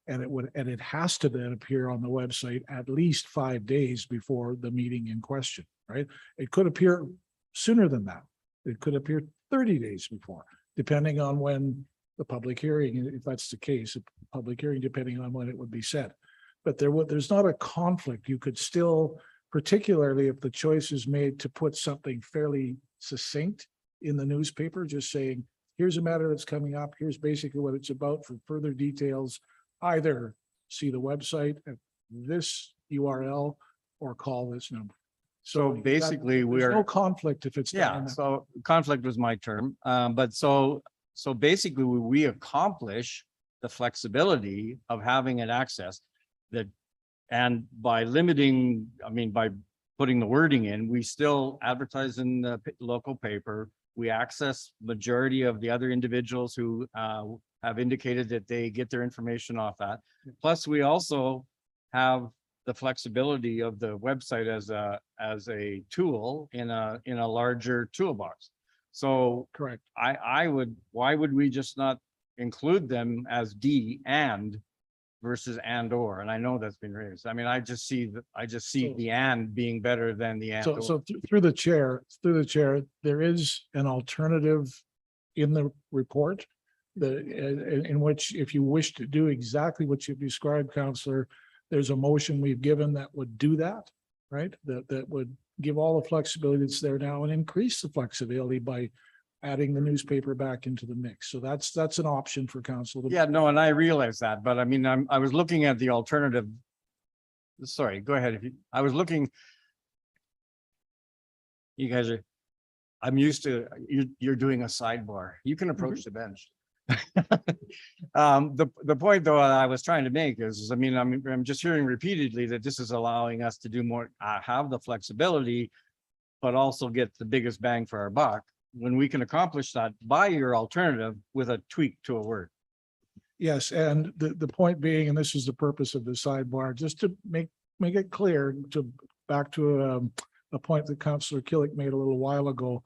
And it has to then appear on the website at least 5 days before the meeting in question, right? It could appear sooner than that. It could appear 30 days before, depending on when the public hearing, if that's the case, a public hearing, depending on when it would be set. But there's not a conflict. You could still, particularly if the choice is made to put something fairly succinct in the newspaper, just saying, here's a matter that's coming up. Here's basically what it's about. For further details, either see the website at this URL or call this number. So basically there's no conflict if it's. Yeah, so conflict was my term. But so basically we accomplish the flexibility of having an access that, and by limiting, I mean, by putting the wording in, we still advertise in the local paper. We access majority of the other individuals who have indicated that they get their information off that. Plus, we also have the flexibility of the website as a tool in a larger toolbox. So correct. Why would we just not include them as D and versus and or? And I know that's been raised. I mean, I just see the and being better than the and. So through the chair, there is an alternative in the report in which, if you wish to do exactly what you've described, Councillor, there's a motion we've given that would do that, right? That would give all the flexibility that's there now and increase the flexibility by adding the newspaper back into the mix. So that's an option for council. Yeah, no, and I realize that, but I mean, I was looking at the alternative sorry, go ahead. If you, I was looking. You guys are, I'm used to, you're doing a sidebar. You can approach the bench. The point though I was trying to make is, I mean, I'm just hearing repeatedly that this is allowing us to do more, have the flexibility, but also get the biggest bang for our buck when we can accomplish that by your alternative with a tweak to a word. Yes, and the point being, and this is the purpose of the sidebar, just to make it clear, to back to a point that Councillor Killick made a little while ago.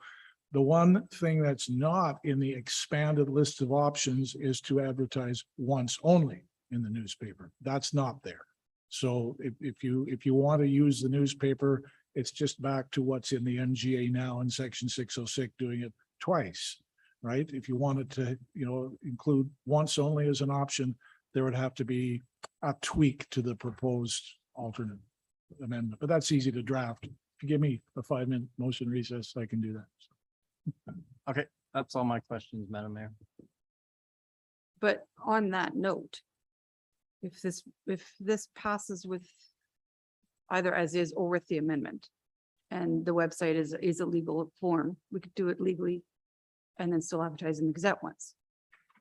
The one thing that's not in the expanded list of options is to advertise once only in the newspaper. That's not there. So if you want to use the newspaper, it's just back to what's in the MGA now in section 606, doing it twice, right? If you wanted to, include once only as an option, there would have to be a tweak to the proposed alternate amendment, but that's easy to draft. If you give me a 5-minute motion recess, I can do that. Okay, that's all my questions, Madam Mayor. But on that note, if this passes with either as is or with the amendment, and the website is a legal form, we could do it legally and then still advertise in the Gazette once.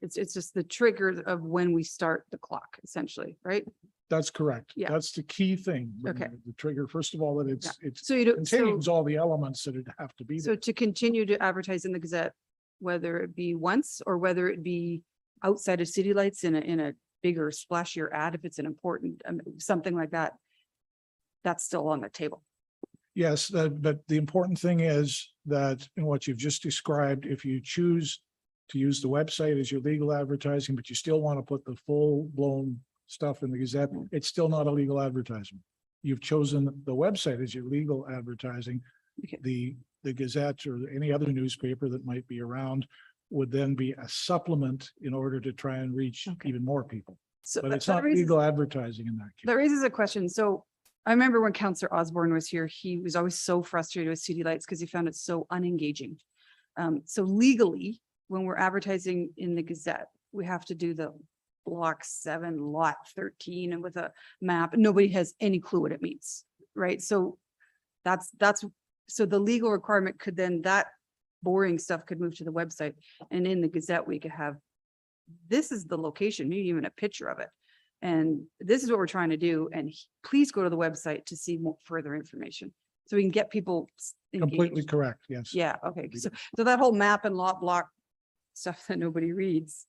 It's just the trigger of when we start the clock, essentially, right? That's correct. Yeah. That's the key thing. Okay. The trigger, first of all, that it's So you don't, so, contains all the elements that have to be so there. to continue to advertise in the Gazette, whether it be once or whether it be outside of city lights in a bigger splashier ad, if it's an important, something like that, that's still on the table. Yes, but the important thing is that in what you've just described, if you choose to use the website as your legal advertising, but you still want to put the full blown stuff in the Gazette, it's still not a legal advertisement. You've chosen the website as your legal advertising. Okay. The Gazette or any other newspaper that might be around would then be a supplement in order to try and reach even more people. So But it's that not raises- legal advertising in that case. That raises a question. So I remember when Councillor Osborne was here, he was always so frustrated with city lights because he found it so unengaging. So legally, when we're advertising in the Gazette, we have to do the block 7, lot 13, and with a map. Nobody has any clue what it means, right? So that's so the legal requirement could then, that boring stuff could move to the website, and in the Gazette we could have, this is the location, maybe even a picture of it. And this is what we're trying to do. And please go to the website to see more further information. So we can get people Completely engaged. correct, yes. Yeah, okay. So that whole map and lot block stuff that nobody reads.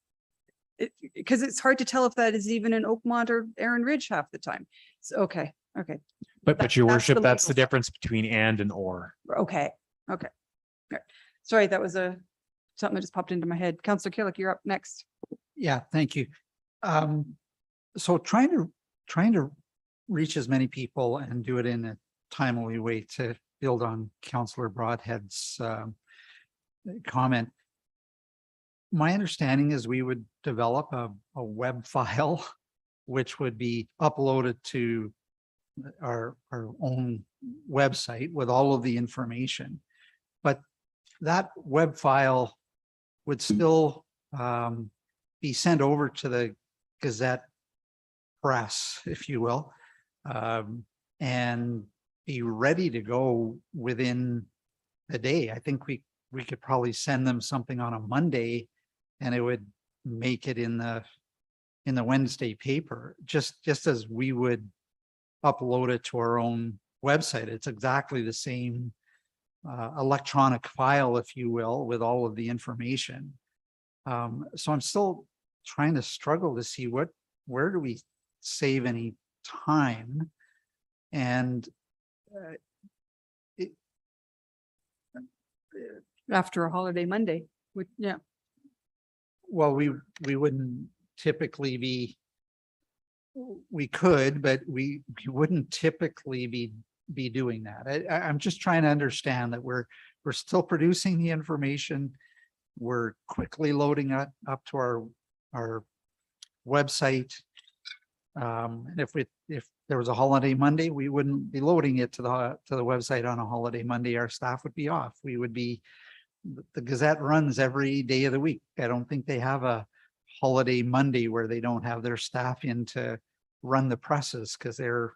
Because it's hard to tell if that is even in Oakmont or Erin Ridge half the time. So, okay. But your that's worship, the that's the legal stuff. difference between and or. Okay. All right. Sorry, that was something that just popped into my head. Councillor Killick, you're up next. Yeah, thank you. So trying to reach as many people and do it in a timely way to build on Councillor Broadhead's comment. My understanding is we would develop a web file which would be uploaded to our own website with all of the information. But that web file would still be sent over to the Gazette press, if you will, and be ready to go within a day. I think we could probably send them something on a Monday and it would make it in the Wednesday paper, just as we would upload it to our own website. It's exactly the same electronic file, if you will, with all of the information. So I'm still trying to struggle to see where do we save any time? And After a holiday Monday, yeah. well, we wouldn't typically be, we could, but we wouldn't typically be doing that. I'm just trying to understand that we're still producing the information. We're quickly loading it up to our website. And if there was a holiday Monday, we wouldn't be loading it to the website on a holiday Monday. Our staff would be off. We would be, the Gazette runs every day of the week. I don't think they have a holiday Monday where they don't have their staff in to run the presses, because they're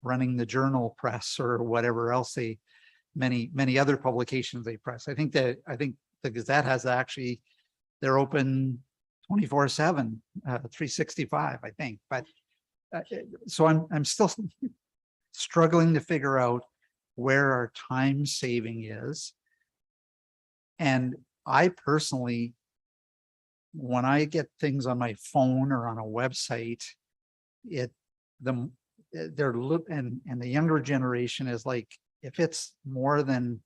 running the journal press or whatever else many other publications they press. I think the Gazette has actually, they're open 24/7, 365, I think. But so I'm still struggling to figure out where our time saving is. And I personally, when I get things on my phone or on a website, the younger generation is like, if it's more than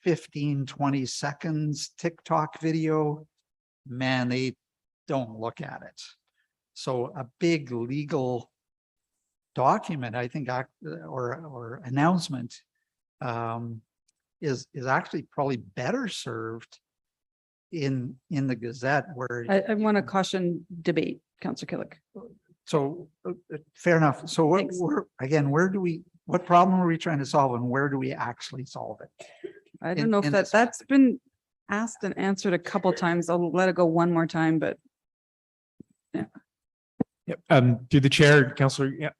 15, 20 seconds TikTok video, man, they don't look at it. So a big legal document, I think, or announcement is actually probably better served in the Gazette, where I want to caution debate, Councillor Killick. so fair enough. So what Thanks. what problem are we trying to solve, and where do we actually solve it? I don't know if that's been asked and answered a couple times. I'll let it go one more time, but Yep. Through the chair, Councillor.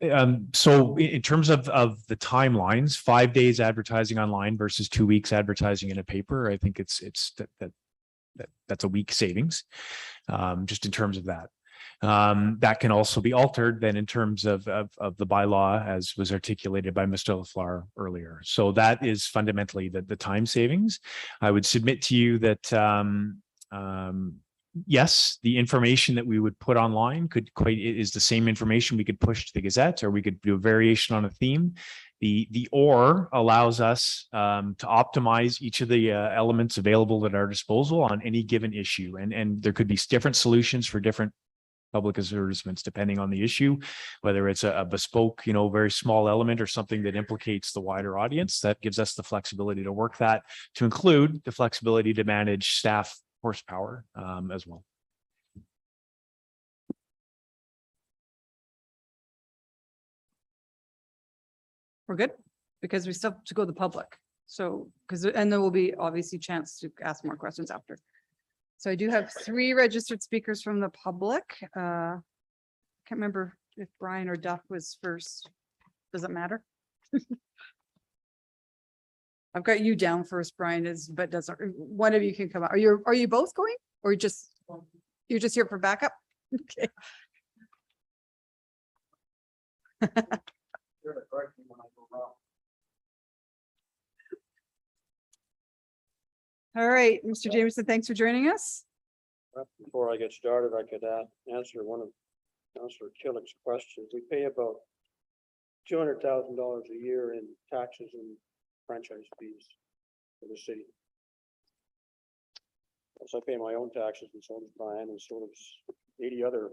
So in terms of the timelines, 5 days advertising online versus 2 weeks advertising in a paper, I think that's a week savings, just in terms of that. That can also be altered then in terms of the bylaw, as was articulated by Mr. LaFleur earlier. So that is fundamentally the time savings. I would submit to you that yes, the information that we would put online is the same information we could push to the Gazette, or we could do a variation on a theme. The or allows us to optimize each of the elements available at our disposal on any given issue, and there could be different solutions for different public advertisements depending on the issue, whether it's a bespoke, very small element, or something that implicates the wider audience. That gives us the flexibility to work that, to include the flexibility to manage staff horsepower as well. we're good because we still have to go to the public. So, and there will be obviously chance to ask more questions after. So I do have 3 registered speakers from the public. Can't remember if Brian or Duff was first. Does it matter? I've got you down first, Brian, but doesn't, one of you can come out. Are you both going, or you're just here for backup? Okay. All right, Mr. Jameson, thanks for joining us. Before I get started, I could answer one of Councillor Killick's questions. We pay about $200,000 a year in taxes and franchise fees for the city. So I pay my own taxes, and so does Brian, and so does 80 other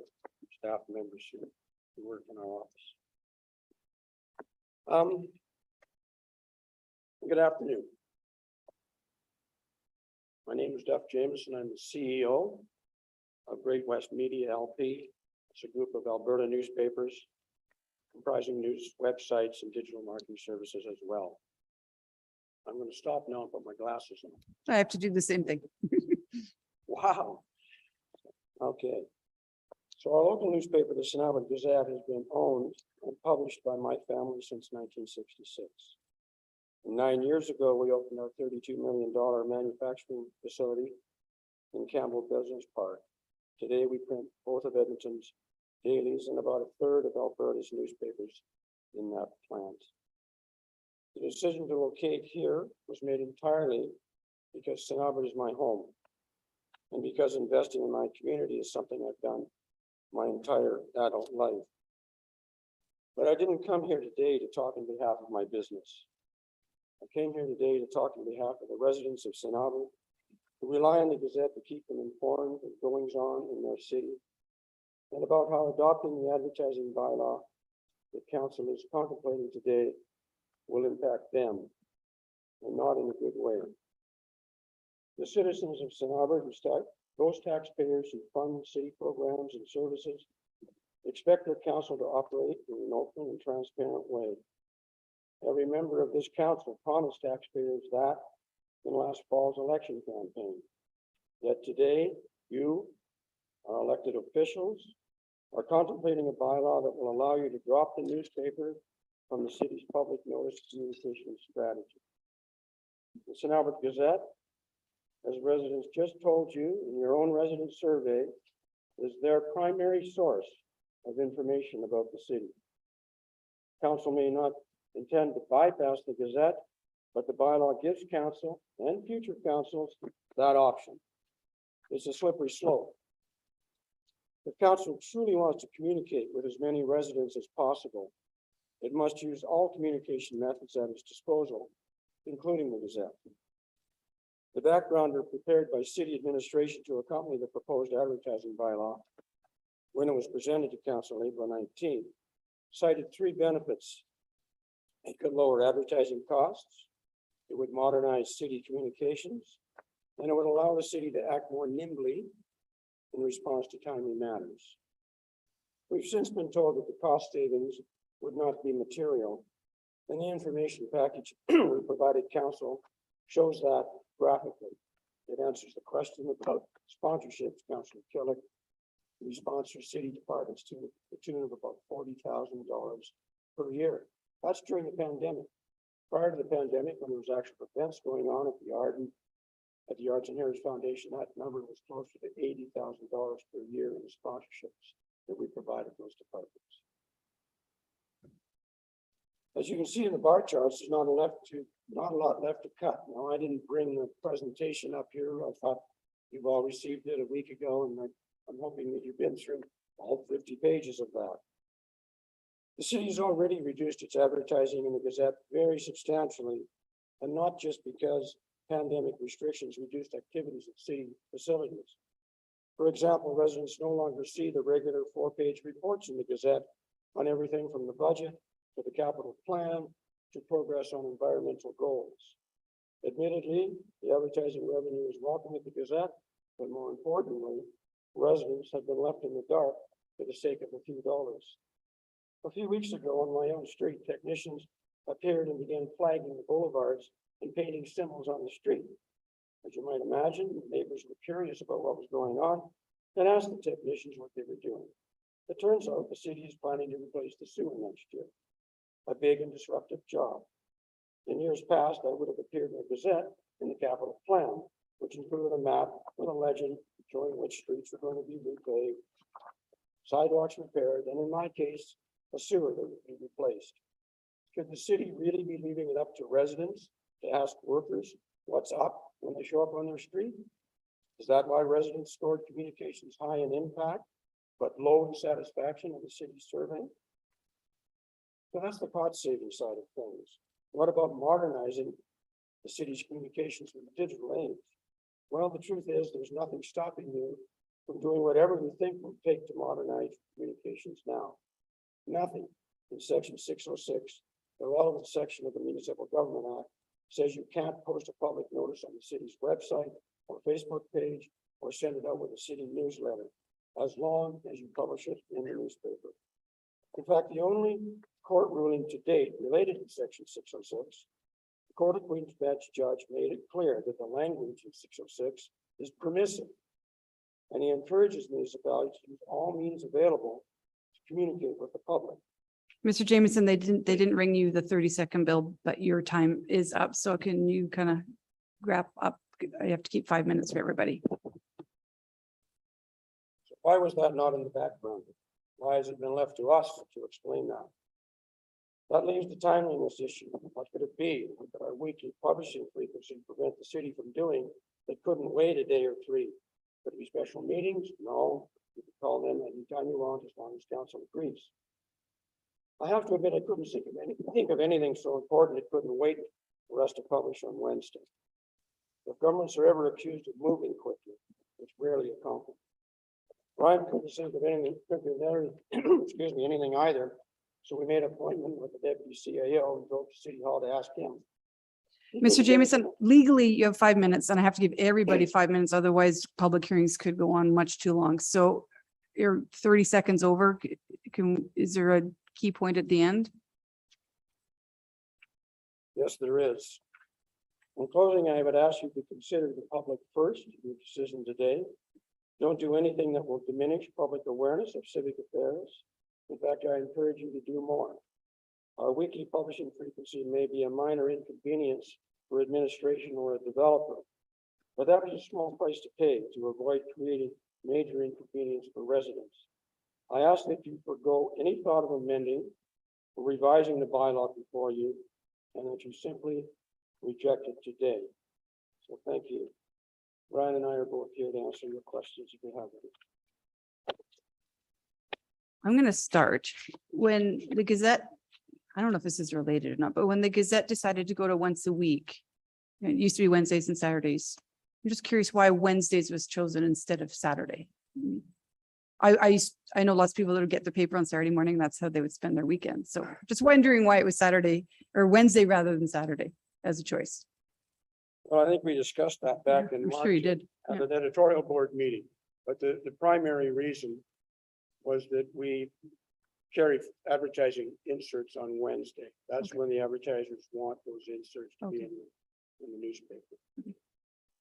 staff members here who work in our office. Good afternoon. My name is Duff Jameson. I'm the CEO of Great West Media LP. It's a group of Alberta newspapers comprising news websites and digital marketing services as well. I'm going to stop now and put my glasses on. I have to do the same thing. Wow. Okay. So our local newspaper, the St. Albert Gazette, has been owned and published by my family since 1966. 9 years ago, we opened our $32 million manufacturing facility in Campbell Business Park. Today, we print both of Edmonton's dailies and about a third of Alberta's newspapers in that plant. The decision to locate here was made entirely because St. Albert is my home, and because investing in my community is something I've done my entire adult life. But I didn't come here today to talk on behalf of my business. I came here today to talk on behalf of the residents of St. Albert who rely on the Gazette to keep them informed of goings on in their city, and about how adopting the advertising bylaw that council is contemplating today will impact them, and not in a good way. The citizens of St. Albert, those taxpayers who fund city programs and services, expect their council to operate in an open and transparent way. Every member of this council promised taxpayers that in last fall's election campaign. Yet today, you, our elected officials, are contemplating a bylaw that will allow you to drop the newspaper from the city's public notice communication strategy. The St. Albert Gazette, as residents just told you in your own resident survey, is their primary source of information about the city. Council may not intend to bypass the Gazette, but the bylaw gives council and future councils that option. It's a slippery slope. If council truly wants to communicate with as many residents as possible, it must use all communication methods at its disposal, including the Gazette. The backgrounder prepared by city administration to accompany the proposed advertising bylaw, when it was presented to council April 19, cited 3 benefits. It could lower advertising costs, it would modernize city communications, and it would allow the city to act more nimbly in response to timely matters. We've since been told that the cost savings would not be material, and the information package we provided council shows that graphically. It answers the question about sponsorships. Councillor Killick, we sponsor city departments to the tune of about $40,000 per year. That's during the pandemic. Prior to the pandemic, when there was actual events going on at the Arts and Heritage Foundation, that number was closer to $80,000 per year in the sponsorships that we provided those departments. As you can see in the bar charts, there's not a lot left to cut. Now, I didn't bring the presentation up here. I thought you've all received it a week ago, and I'm hoping that you've been through all 50 pages of that. The city has already reduced its advertising in the Gazette very substantially, and not just because pandemic restrictions reduced activities at city facilities. For example, residents no longer see the regular 4-page reports in the Gazette on everything from the budget to the capital plan to progress on environmental goals. Admittedly, the advertising revenue is welcome at the Gazette, but more importantly, residents have been left in the dark for the sake of a few dollars. A few weeks ago on my own street, technicians appeared and began flagging the boulevards and painting symbols on the street. As you might imagine, neighbors were curious about what was going on and asked the technicians what they were doing. It turns out the city is planning to replace the sewer next year, a big and disruptive job. In years past, I would have appeared in the Gazette in the capital plan, which included a map with a legend showing which streets were going to be repaved, sidewalks repaired, and in my case, a sewer that would be replaced. Should the city really be leaving it up to residents to ask workers what's up when they show up on their street? Is that why residents scored communications high in impact, but low in satisfaction in the city's survey? So that's the cost saving side of things. What about modernizing the city's communications with the digital age? Well, the truth is there's nothing stopping you from doing whatever you think will take to modernize communications now. Nothing. In section 606, the relevant section of the Municipal Government Act, says you can't post a public notice on the city's website or Facebook page or send it out with a city newsletter, as long as you publish it in the newspaper. In fact, the only court ruling to date related to section 606, the Court of Queen's Bench judge made it clear that the language in 606 is permissive, and he encourages municipalities to use all means available to communicate with the public. Mr. Jameson, they didn't ring you the 30-second bill, but your time is up. So can you kind of wrap up? I have to keep 5 minutes for everybody. So why was that not in the background? Why has it been left to us to explain that? That leaves the timeliness issue. What could it be that our weekly publishing frequency prevent the city from doing that couldn't wait a day or 3? Could it be special meetings? No. You can call them anytime you want, as long as council agrees. I have to admit, I couldn't think of anything so important it couldn't wait for us to publish on Wednesday. If governments are ever accused of moving quickly, it's rarely accomplished. Brian couldn't think of anything, excuse me, anything either. So we made an appointment with the deputy CAO and drove to City Hall to ask him. Mr. Jameson, legally, you have 5 minutes and I have to give everybody 5 minutes. Otherwise, public hearings could go on much too long. So you're 30 seconds over. Is there a key point at the end? Yes, there is. In closing, I would ask you to consider the public first in your decision today. Don't do anything that will diminish public awareness of civic affairs. In fact, I encourage you to do more. Our weekly publishing frequency may be a minor inconvenience for administration or a developer, but that is a small price to pay to avoid creating major inconvenience for residents. I ask that you forego any thought of amending or revising the bylaw before you, and that you simply reject it today. So thank you. Ryan and I are both here to answer your questions if you have any. I'm going to start. When the Gazette, I don't know if this is related or not, but when the Gazette decided to go to once a week, it used to be Wednesdays and Saturdays. I'm just curious why Wednesdays was chosen instead of Saturday. I know lots of people that would get the paper on Saturday morning. That's how they would spend their weekend. So just wondering why it was Saturday or Wednesday rather than Saturday as a choice. Well, I think we discussed that back in I'm March sure you did. at an editorial board meeting, but the primary reason was that we carry advertising inserts on Wednesday. That's when the advertisers want those inserts to be in the newspaper.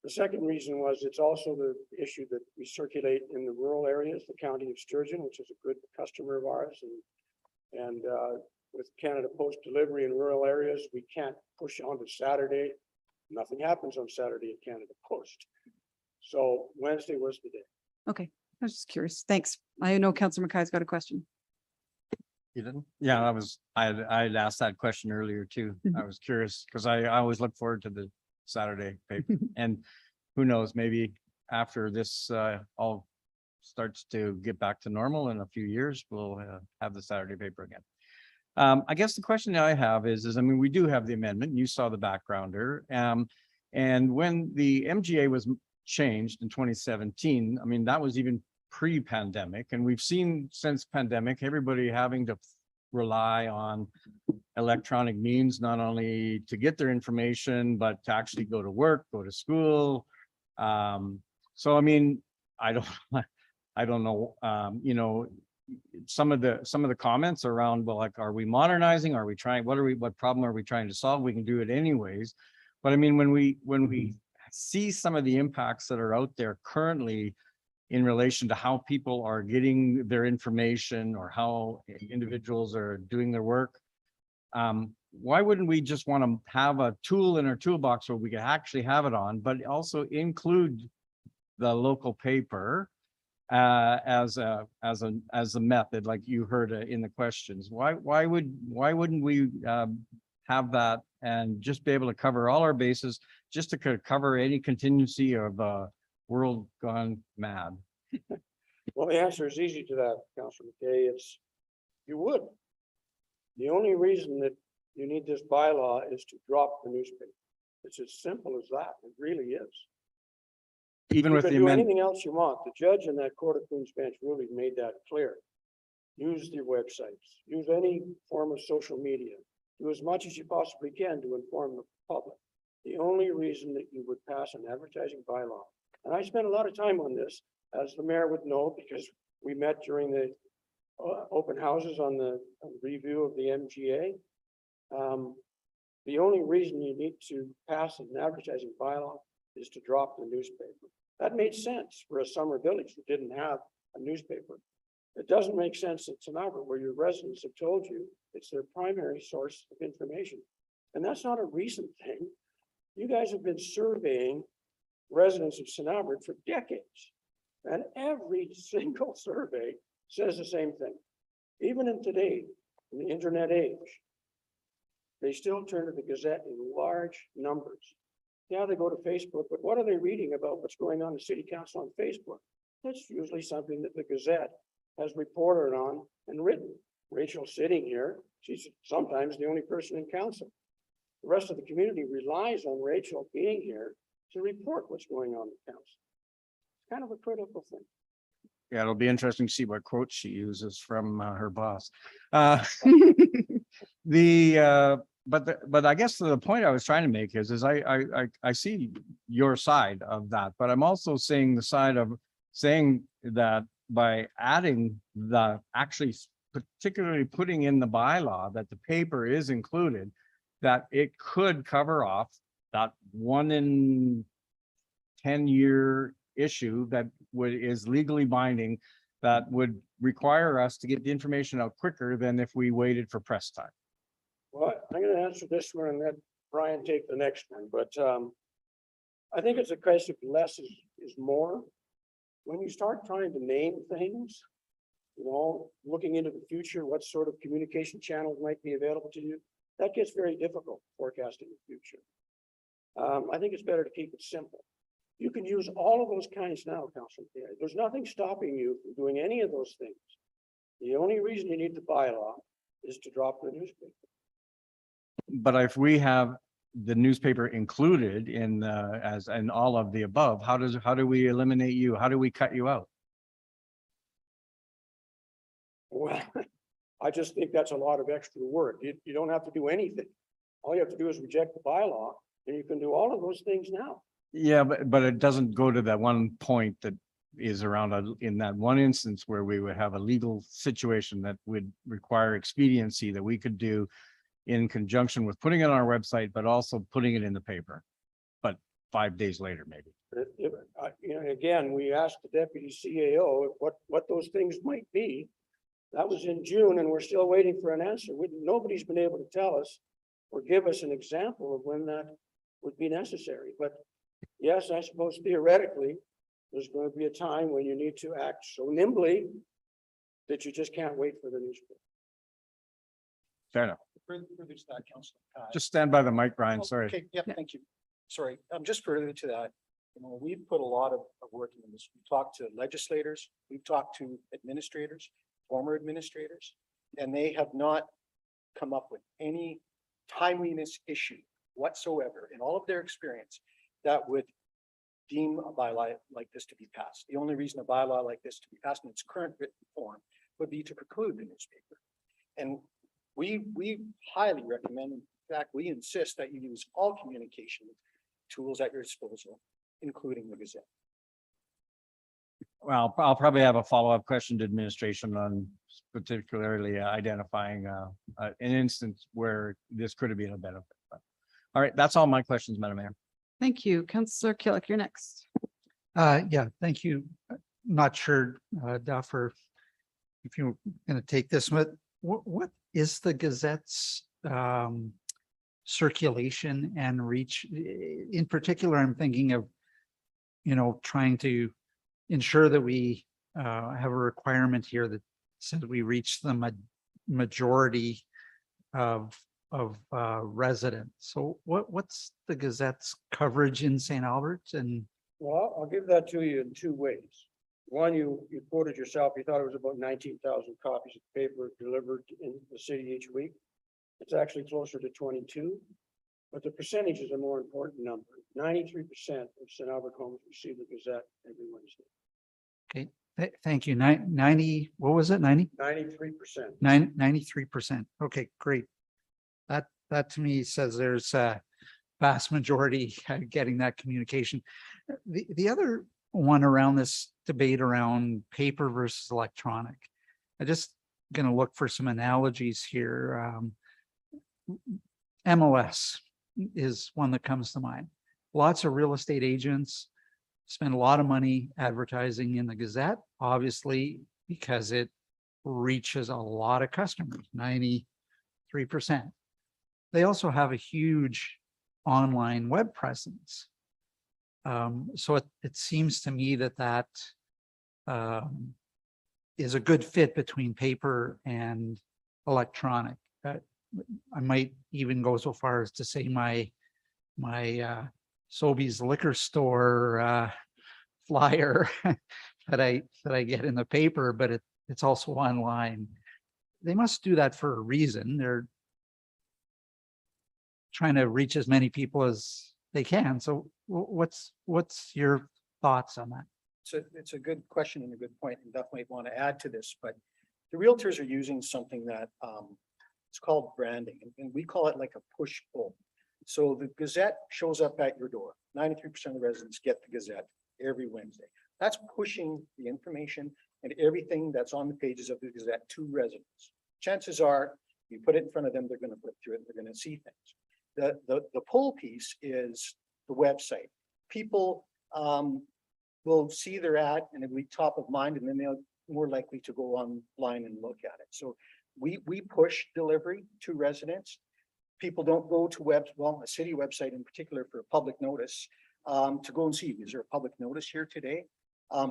The second reason was it's also the issue that we circulate in the rural areas, the county of Sturgeon, which is a good customer of ours. And with Canada Post delivery in rural areas, we can't push on to Saturday. Nothing happens on Saturday at Canada Post. So Wednesday was the day. Okay, I was just curious. Thanks. I know Councillor Mackay's got a question. You didn't? Yeah, I had asked that question earlier too. I was curious because I always look forward to the Saturday paper. And who knows, maybe after this all starts to get back to normal in a few years, we'll have the Saturday paper again. I guess the question I have is, I mean, we do have the amendment. You saw the backgrounder. And when the MGA was changed in 2017, I mean, that was even pre-pandemic. And we've seen since pandemic, everybody having to rely on electronic means, not only to get their information, but to actually go to work, go to school. So, I mean, I don't know, you know, some of the comments around, well, like, are we modernizing? Are we trying, what problem are we trying to solve? We can do it anyways. But I mean, when we see some of the impacts that are out there currently in relation to how people are getting their information or how individuals are doing their work, why wouldn't we just want to have a tool in our toolbox where we can actually have it on, but also include the local paper as a method, like you heard in the questions? Why wouldn't we have that and just be able to cover all our bases, just to cover any contingency of world gone mad? Well, the answer is easy to that, Councillor McKay. It's you would. The only reason that you need this bylaw is to drop the newspaper. It's as simple as that. It really is. Even with the amendment, amendment, anything else you want. The judge in that Court of Queen's Bench really made that clear. Use the websites. Use any form of social media. Do as much as you possibly can to inform the public. The only reason that you would pass an advertising bylaw, and I spent a lot of time on this, as the mayor would know, because we met during the open houses on the review of the MGA. The only reason you need to pass an advertising bylaw is to drop the newspaper. That made sense for a summer village that didn't have a newspaper. It doesn't make sense in St. Albert, where your residents have told you it's their primary source of information. And that's not a recent thing. You guys have been surveying residents of St. Albert for decades. And every single survey says the same thing. Even in today, in the internet age, they still turn to the Gazette in large numbers. Yeah, they go to Facebook, but what are they reading about what's going on in City Council on Facebook? That's usually something that the Gazette has reported on and written. Rachel's sitting here. She's sometimes the only person in council. The rest of the community relies on Rachel being here to report what's going on in council. It's kind of a critical thing. yeah, it'll be interesting to see what quotes she uses from her boss. But I guess the point I was trying to make is I see your side of that, but I'm also saying the side of saying that by adding actually particularly putting in the bylaw that the paper is included, that it could cover off that 1 in 10-year issue that is legally binding, that would require us to get the information out quicker than if we waited for press time. answer this one and let Brian take the next one, but I think it's a case of less is more. When you start trying to name things, you know, looking into the future, what sort of communication channels might be available to you, that gets very difficult forecasting the future. I think it's better to keep it simple. You can use all of those kinds now, Councilor. There's nothing stopping you from doing any of those things. The only reason you need the bylaw is to drop the newspaper. But if we have the newspaper included in as in all of the above, how do we eliminate you? How do we cut you out? Well, I just think that's a lot of extra work. You don't have to do anything. All you have to do is reject the bylaw, and you can do all of those things now. Yeah, but it doesn't go to that one point that is around in that one instance where we would have a legal situation that would require expediency that we could do in conjunction with putting it on our website, but also putting it in the paper. But 5 days later, maybe. You know, again, we asked the deputy CAO what those things might be. That was in June, and we're still waiting for an answer. Nobody's been able to tell us or give us an example of when that would be necessary. But yes, I suppose theoretically, there's going to be a time when you need to act so nimbly that you just can't wait for the newspaper. Fair enough. Further to that, Councilor. Just stand by the mic, Brian. Sorry. Okay, yeah, thank you. Sorry, just further to that, you know, we've put a lot of work into this. We talked to legislators, we've talked to administrators, former administrators, and they have not come up with any timeliness issue whatsoever in all of their experience that would deem a bylaw like this to be passed. The only reason a bylaw like this to be passed in its current written form would be to preclude the newspaper. And we highly recommend, in fact, we insist that you use all communication tools at your disposal, including the Gazette. Well, I'll probably have a follow-up question to administration on particularly identifying an instance where this could have been a benefit. But, all right, that's all my questions, Madam Mayor. Thank you. Councillor Killick, you're next. Yeah, thank you. Not sure, Duffer, if you're going to take this, but what is the Gazette's circulation and reach? In particular, I'm thinking of, you know, trying to ensure that we have a requirement here that says we reach the majority of residents. So what's the Gazette's coverage in St. Albert? And well, I'll give that to you in two ways. One, you quoted yourself, you thought it was about 19,000 copies of paper delivered in the city each week. It's actually closer to 22, but the percentage is a more important number. 93% of St. Albert homes receive the Gazette every Wednesday. okay, thank you. 90, what was it? 90? 93%. 93%. Okay, great. That to me says there's a vast majority getting that communication. The other one around this debate around paper versus electronic, I just going to look for some analogies here. MLS is one that comes to mind. Lots of real estate agents spend a lot of money advertising in the Gazette, obviously, because it reaches a lot of customers, 93%. They also have a huge online web presence. So it seems to me that is a good fit between paper and electronic. I might even go so far as to say my Sobeys liquor store flyer that I get in the paper, but it's also online. They must do that for a reason. They're trying to reach as many people as they can. So what's your thoughts on that? It's a good question and a good point, and definitely want to add to this, but the realtors are using something that it's called branding, and we call it like a push pull. So the Gazette shows up at your door. 93% of the residents get the Gazette every Wednesday. That's pushing the information and everything that's on the pages of the Gazette to residents. Chances are, you put it in front of them, they're going to flip through it, they're going to see things. The pull piece is the website. People will see their ad and it'll be top of mind, and then they'll more likely to go online and look at it. So we push delivery to residents. people don't go to a city website in particular for a public notice, to go and see, is there a public notice here today?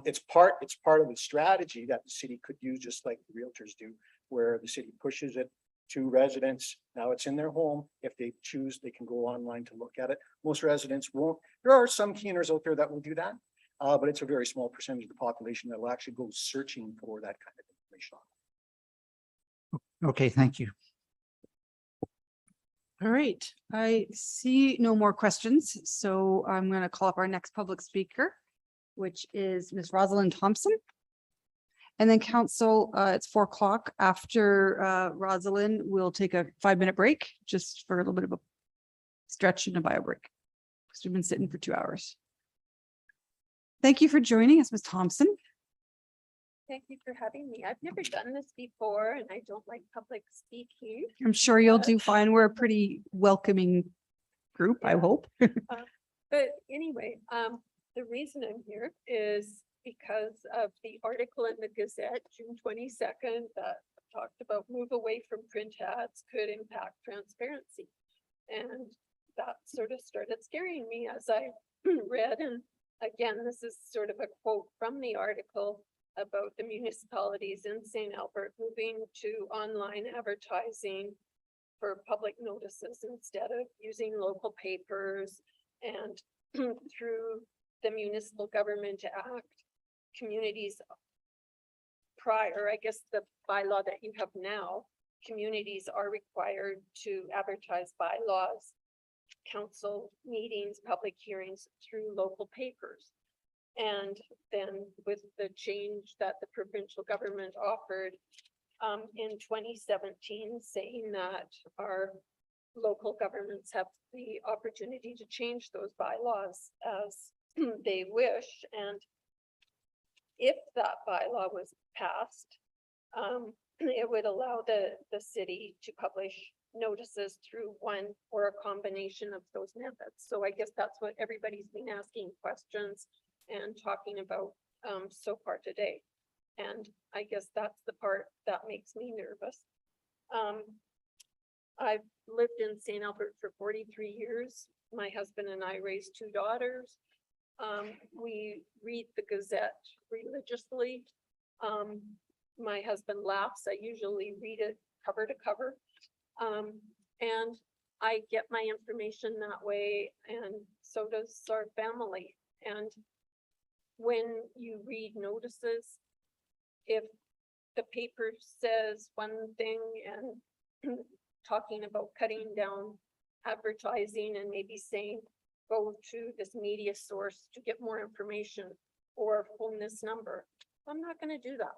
It's part of the strategy that the city could use, just like the realtors do, where the city pushes it to residents. Now it's in their home. If they choose, they can go online to look at it. Most residents won't. There are some keeners out there that will do that, but it's a very small percentage of the population that will actually go searching for that kind of information. Okay, thank you. All right, I see no more questions, so I'm going to call up our next public speaker, which is Ms. Rosalind Thompson. And then council, it's 4 o'clock. After Rosalind, we'll take a 5-minute break just for a little bit of a stretch and a bio break, because we've been sitting for 2 hours. Thank you for joining us, Ms. Thompson. Thank you for having me. I've never done this before and I don't like public speaking. I'm sure you'll do fine. We're a pretty welcoming group, I hope. But anyway, the reason I'm here is because of the article in the Gazette, June 22nd, that talked about move away from print ads could impact transparency. And that sort of started scaring me as I read. And again, this is sort of a quote from the article about the municipalities in St. Albert moving to online advertising for public notices instead of using local papers, and through the Municipal Government Act, communities prior, I guess the bylaw that you have now, communities are required to advertise bylaws, council meetings, public hearings through local papers. And then with the change that the provincial government offered in 2017, saying that our local governments have the opportunity to change those bylaws as they wish. And if that bylaw was passed, it would allow the city to publish notices through one or a combination of those methods. So I guess that's what everybody's been asking questions and talking about so far today. And I guess that's the part that makes me nervous. I've lived in St. Albert for 43 years. My husband and I raised 2 daughters. We read the Gazette religiously. My husband laughs. I usually read it cover to cover. And I get my information that way, and so does our family. And when you read notices, if the paper says one thing and talking about cutting down advertising and maybe saying, go to this media source to get more information or phone this number, I'm not going to do that.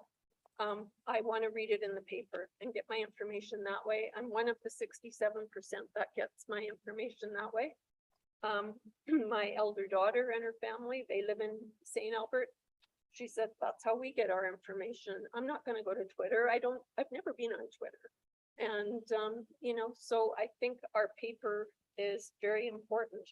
I want to read it in the paper and get my information that way. I'm one of the 67% that gets my information that way. My elder daughter and her family, they live in St. Albert. She said, that's how we get our information. I'm not going to go to Twitter. I've never been on Twitter. And, you know, so I think our paper is very important.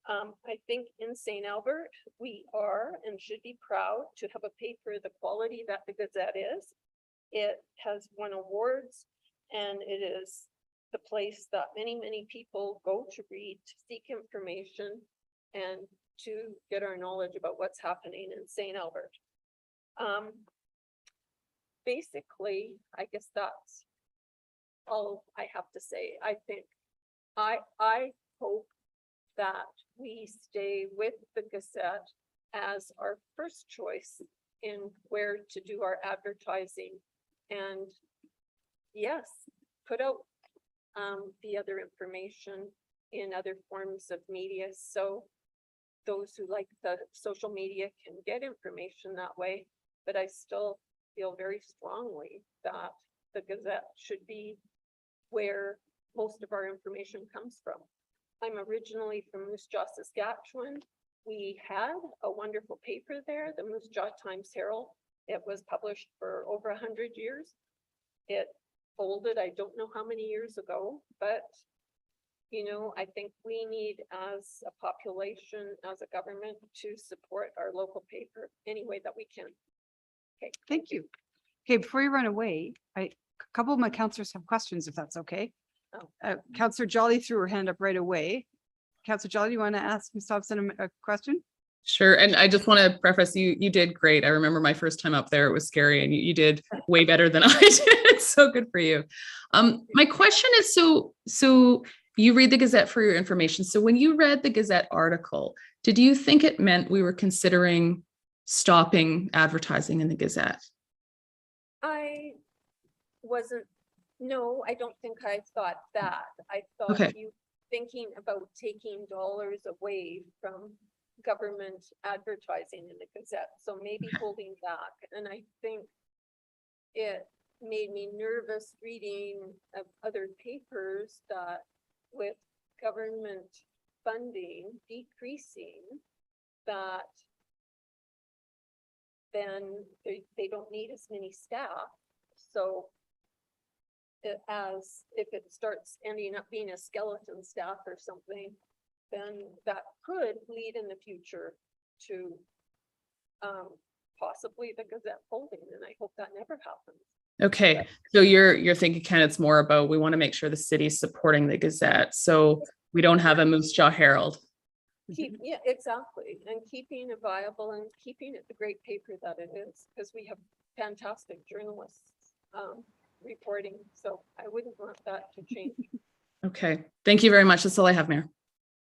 I think in St. Albert, we are and should be proud to have a paper the quality that the Gazette is. It has won awards, and it is the place that many, many people go to read, to seek information, and to get our knowledge about what's happening in St. Albert. Basically, I guess that's all I have to say. I think I hope that we stay with the Gazette as our first choice in where to do our advertising. And yes, put out the other information in other forms of media, so those who like the social media can get information that way. But I still feel very strongly that the Gazette should be where most of our information comes from. I'm originally from Moose Jaw, Saskatchewan. We had a wonderful paper there, the Moose Jaw Times Herald. It was published for over 100 years. It folded, I don't know how many years ago, but you know, I think we need, as a population, as a government, to support our local paper any way that we can. Okay, Thank you. Okay, before you run away, a couple of my counselors have questions, if that's okay. Counselor Jolly threw her hand up right away. Counselor Jolly, you want to ask Ms. Thompson a question? Sure. And I just want to preface you did great. I remember my first time up there, it was scary and you did way better than I did. So good for you. My question is, so you read the Gazette for your information. So when you read the Gazette article, did you think it meant we were considering stopping advertising in the Gazette? I wasn't, no, I don't think I thought that. I thought Okay. you thinking about taking dollars away from government advertising in the Gazette, so maybe holding back. And I think it made me nervous reading of other papers that with government funding decreasing, that then they don't need as many staff. So as if it starts ending up being a skeleton staff or something, then that could lead in the future to possibly the Gazette folding, and I hope that never happens. Okay, so you're thinking, Ken, it's more about we want to make sure the city's supporting the Gazette, so we don't have a Moose Jaw Herald. Yeah, exactly, and keeping it viable and keeping it the great paper that it is, because we have fantastic journalists reporting, so I wouldn't want that to change. Okay, thank you very much. That's all I have, Mayor.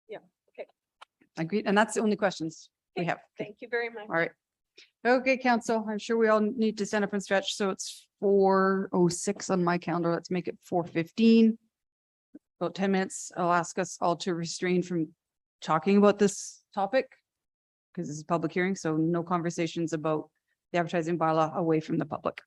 Yeah, okay, Agreed. And that's the only questions we have. thank you very much. All right. Okay, council, I'm sure we all need to stand up and stretch. So it's 4:06 on my calendar. Let's make it 4:15. About 10 minutes. I'll ask us all to restrain from talking about this topic because this is a public hearing, so no conversations about the advertising bylaw away from the public.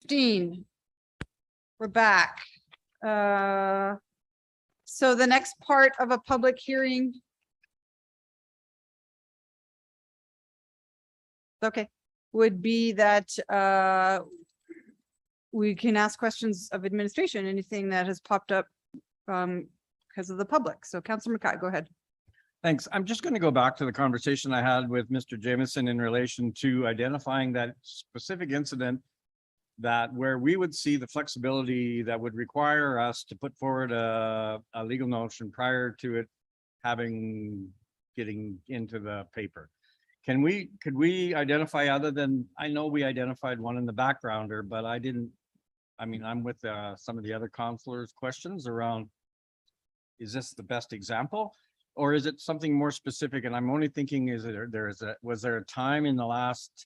15. We're back. So the next part of a public hearing. Okay, would be that we can ask questions of administration, anything that has popped up because of the public. So Councillor McKay, go ahead. Thanks. I'm just going to go back to the conversation I had with Mr. Jameson in relation to identifying that specific incident that where we would see the flexibility that would require us to put forward a legal notion prior to it getting into the paper. Could we identify other than, I know we identified one in the backgrounder, but I'm with some of the other counselors' questions around, is this the best example? Or is it something more specific? And I'm only thinking, was there a time in the last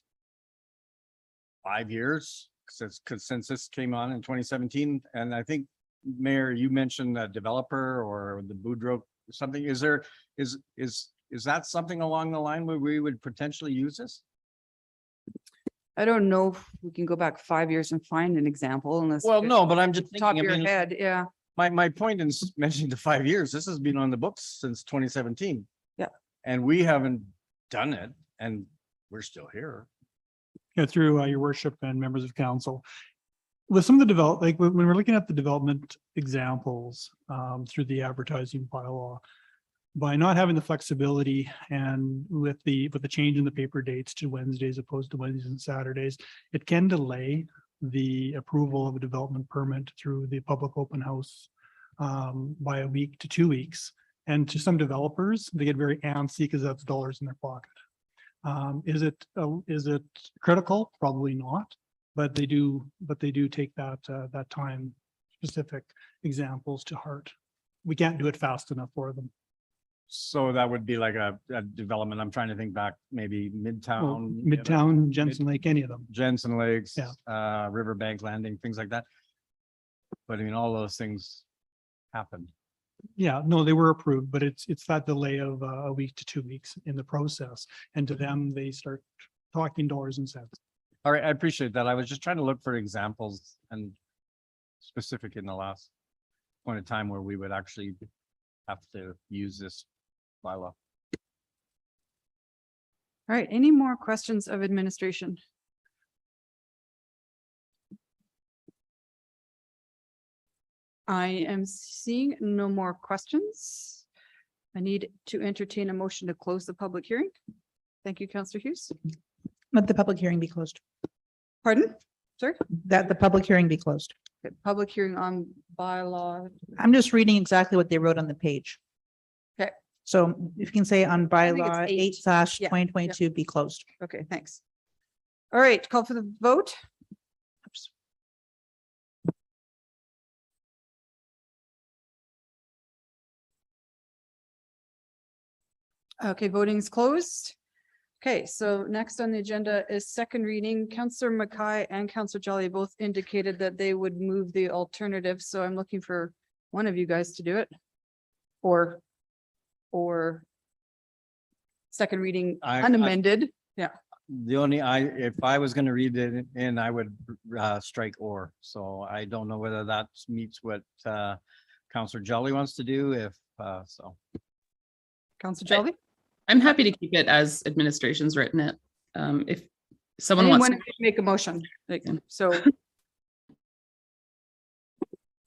5 years since this came on in 2017? And I think, Mayor, you mentioned a developer or the Boudreaux something. Is that something along the line where we would potentially use this? I don't know if we can go back 5 years and find an example unless. Well, no, but I'm just Top thinking, of your head, yeah. My point in mentioning the 5 years, this has been on the books since 2017. Yeah. And we haven't done it and we're still here. Yeah, through your worship and members of council. With some of the like when we're looking at the development examples through the advertising bylaw, by not having the flexibility and with the change in the paper dates to Wednesdays opposed to Wednesdays and Saturdays, it can delay the approval of a development permit through the public open house by a week to 2 weeks. And to some developers, they get very antsy because that's dollars in their pocket. Is it critical? Probably not, but they do take that time specific examples to heart. We can't do it fast enough for them. So that would be like a development. I'm trying to think back, maybe Midtown. Midtown, Jensen Lake, any of them. Jensen Lakes, Yeah. Riverbank Landing, things like that. But I mean, all those things happened. Yeah, no, they were approved, but it's that delay of a week to 2 weeks in the process. And to them, they start talking dollars and cents. All right, I appreciate that. I was just trying to look for examples and specific in the last point of time where we would actually have to use this bylaw. All right, any more questions of administration? I am seeing no more questions. I need to entertain a motion to close the public hearing. Thank you, Councillor Hughes. Let the public hearing be closed. Pardon? Sorry? That the public hearing be closed. Okay, public hearing on bylaw. I'm just reading exactly what they wrote on the page. Okay. So if you can say on think it's bylaw 8. 8/2022 be closed. Okay, thanks. All right, call for the vote. Oops. Okay, voting is closed. Okay, so next on the agenda is second reading. Councillor McKay and Councillor Jolly both indicated that they would move the alternative, so I'm looking for one of you guys to do it. Or second reading unamended. Yeah. The only, if I was going to read it in, I would strike or. So I don't know whether that meets what Councillor Jolly wants to do, if so. Councillor Jolly? I'm happy to keep it as administration's written it. If someone wants to make a motion, like, so.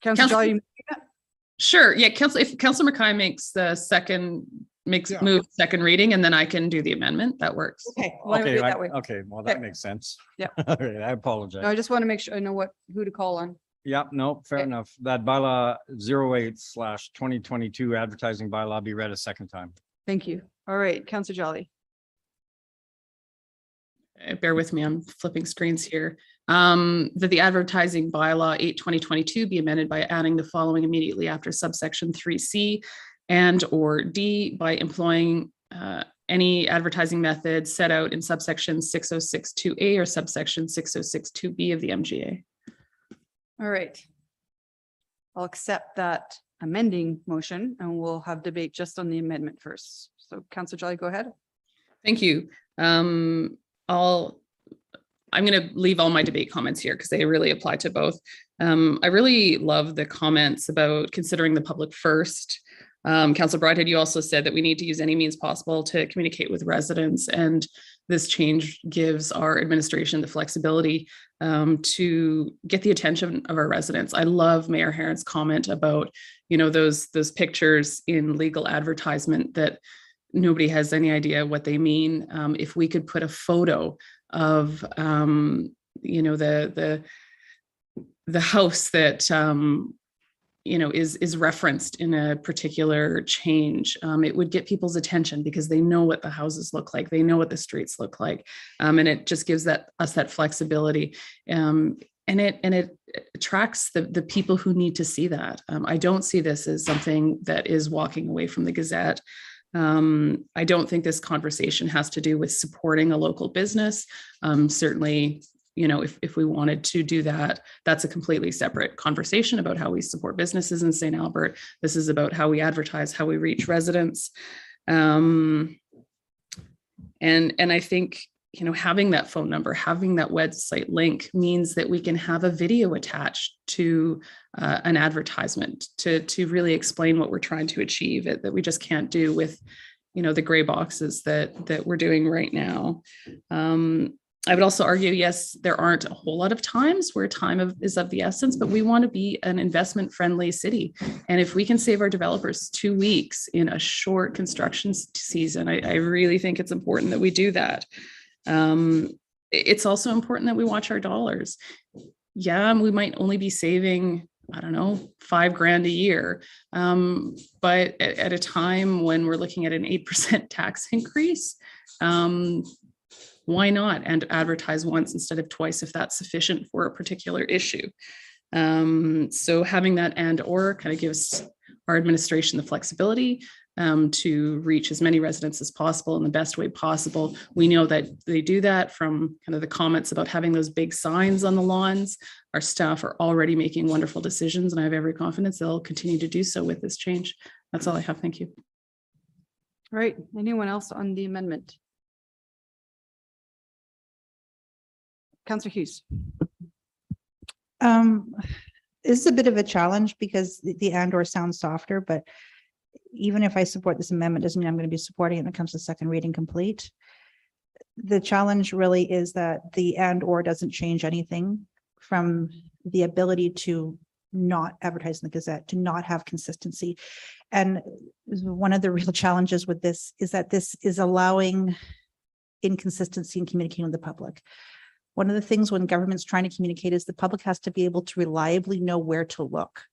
Councillor Jolly. Sure, yeah, if Councillor McKay makes the move second reading, and then I can do the amendment, that works. Okay. Well, Okay, that way. okay, well, that makes sense. Yeah. All right, I apologize. No, I just want to make sure I know who to call on. Yeah, no, fair enough. That bylaw 08/2022 advertising bylaw be read a second time. Thank you. All right, Councillor Jolly. Bear with me, I'm flipping screens here. That the advertising bylaw 8/2022 be amended by adding the following immediately after subsection 3C and or D by employing any advertising method set out in subsection 6062A or subsection 6062B of the MGA. All right. I'll accept that amending motion and we'll have debate just on the amendment first. So Councillor Jolly, go ahead. Thank you. I'm going to leave all my debate comments here because they really apply to both. I really love the comments about considering the public first. Councillor Broadhead, you also said that we need to use any means possible to communicate with residents, and this change gives our administration the flexibility to get the attention of our residents. I love Mayor Heron's comment about, you know, those pictures in legal advertisement that nobody has any idea what they mean. If we could put a photo of, you know, the house that you know, is referenced in a particular change, it would get people's attention because they know what the houses look like, they know what the streets look like, and it just gives us that flexibility, and it attracts the people who need to see that. I don't see this as something that is walking away from the Gazette. I don't think this conversation has to do with supporting a local business. Certainly, you know, if we wanted to do that, that's a completely separate conversation about how we support businesses in St. Albert. This is about how we advertise, how we reach residents. And I think, you know, having that phone number, having that website link means that we can have a video attached to an advertisement to really explain what we're trying to achieve, that we just can't do with, you know, the gray boxes that we're doing right now. I would also argue, yes, there aren't a whole lot of times where time is of the essence, but we want to be an investment-friendly city. And if we can save our developers 2 weeks in a short construction season, I really think it's important that we do that. It's also important that we watch our dollars. Yeah, we might only be saving, I don't know, $5,000 a year. But at a time when we're looking at an 8% tax increase, why not? And advertise once instead of twice if that's sufficient for a particular issue. So having that and/or kind of gives our administration the flexibility to reach as many residents as possible in the best way possible. We know that they do that from kind of the comments about having those big signs on the lawns. Our staff are already making wonderful decisions, and I have every confidence they'll continue to do so with this change. That's all I have. Thank you. All right. Anyone else on the amendment? Councillor Hughes. This is a bit of a challenge because the and/or sounds softer, but even if I support this amendment, doesn't mean I'm going to be supporting it when it comes to second reading complete. The challenge really is that the and/or doesn't change anything from the ability to not advertise in the Gazette, to not have consistency. And one of the real challenges with this is that this is allowing inconsistency in communicating with the public. One of the things when government's trying to communicate is the public has to be able to reliably know where to look.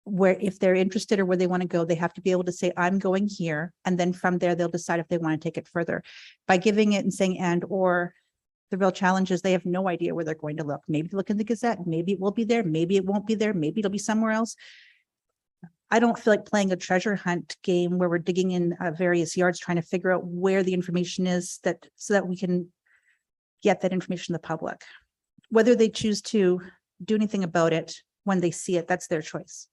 Where if they're interested or where they want to go, they have to be able to say, I'm going here. And then from there, they'll decide if they want to take it further. By giving it and saying and/or, the real challenge is they have no idea where they're going to look. Maybe look in the Gazette, maybe it will be there, maybe it won't be there, maybe it'll be somewhere else. I don't feel like playing a treasure hunt game where we're digging in various yards trying to figure out where the information is so that we can get that information to the public. Whether they choose to do anything about it when they see it, that's their choice.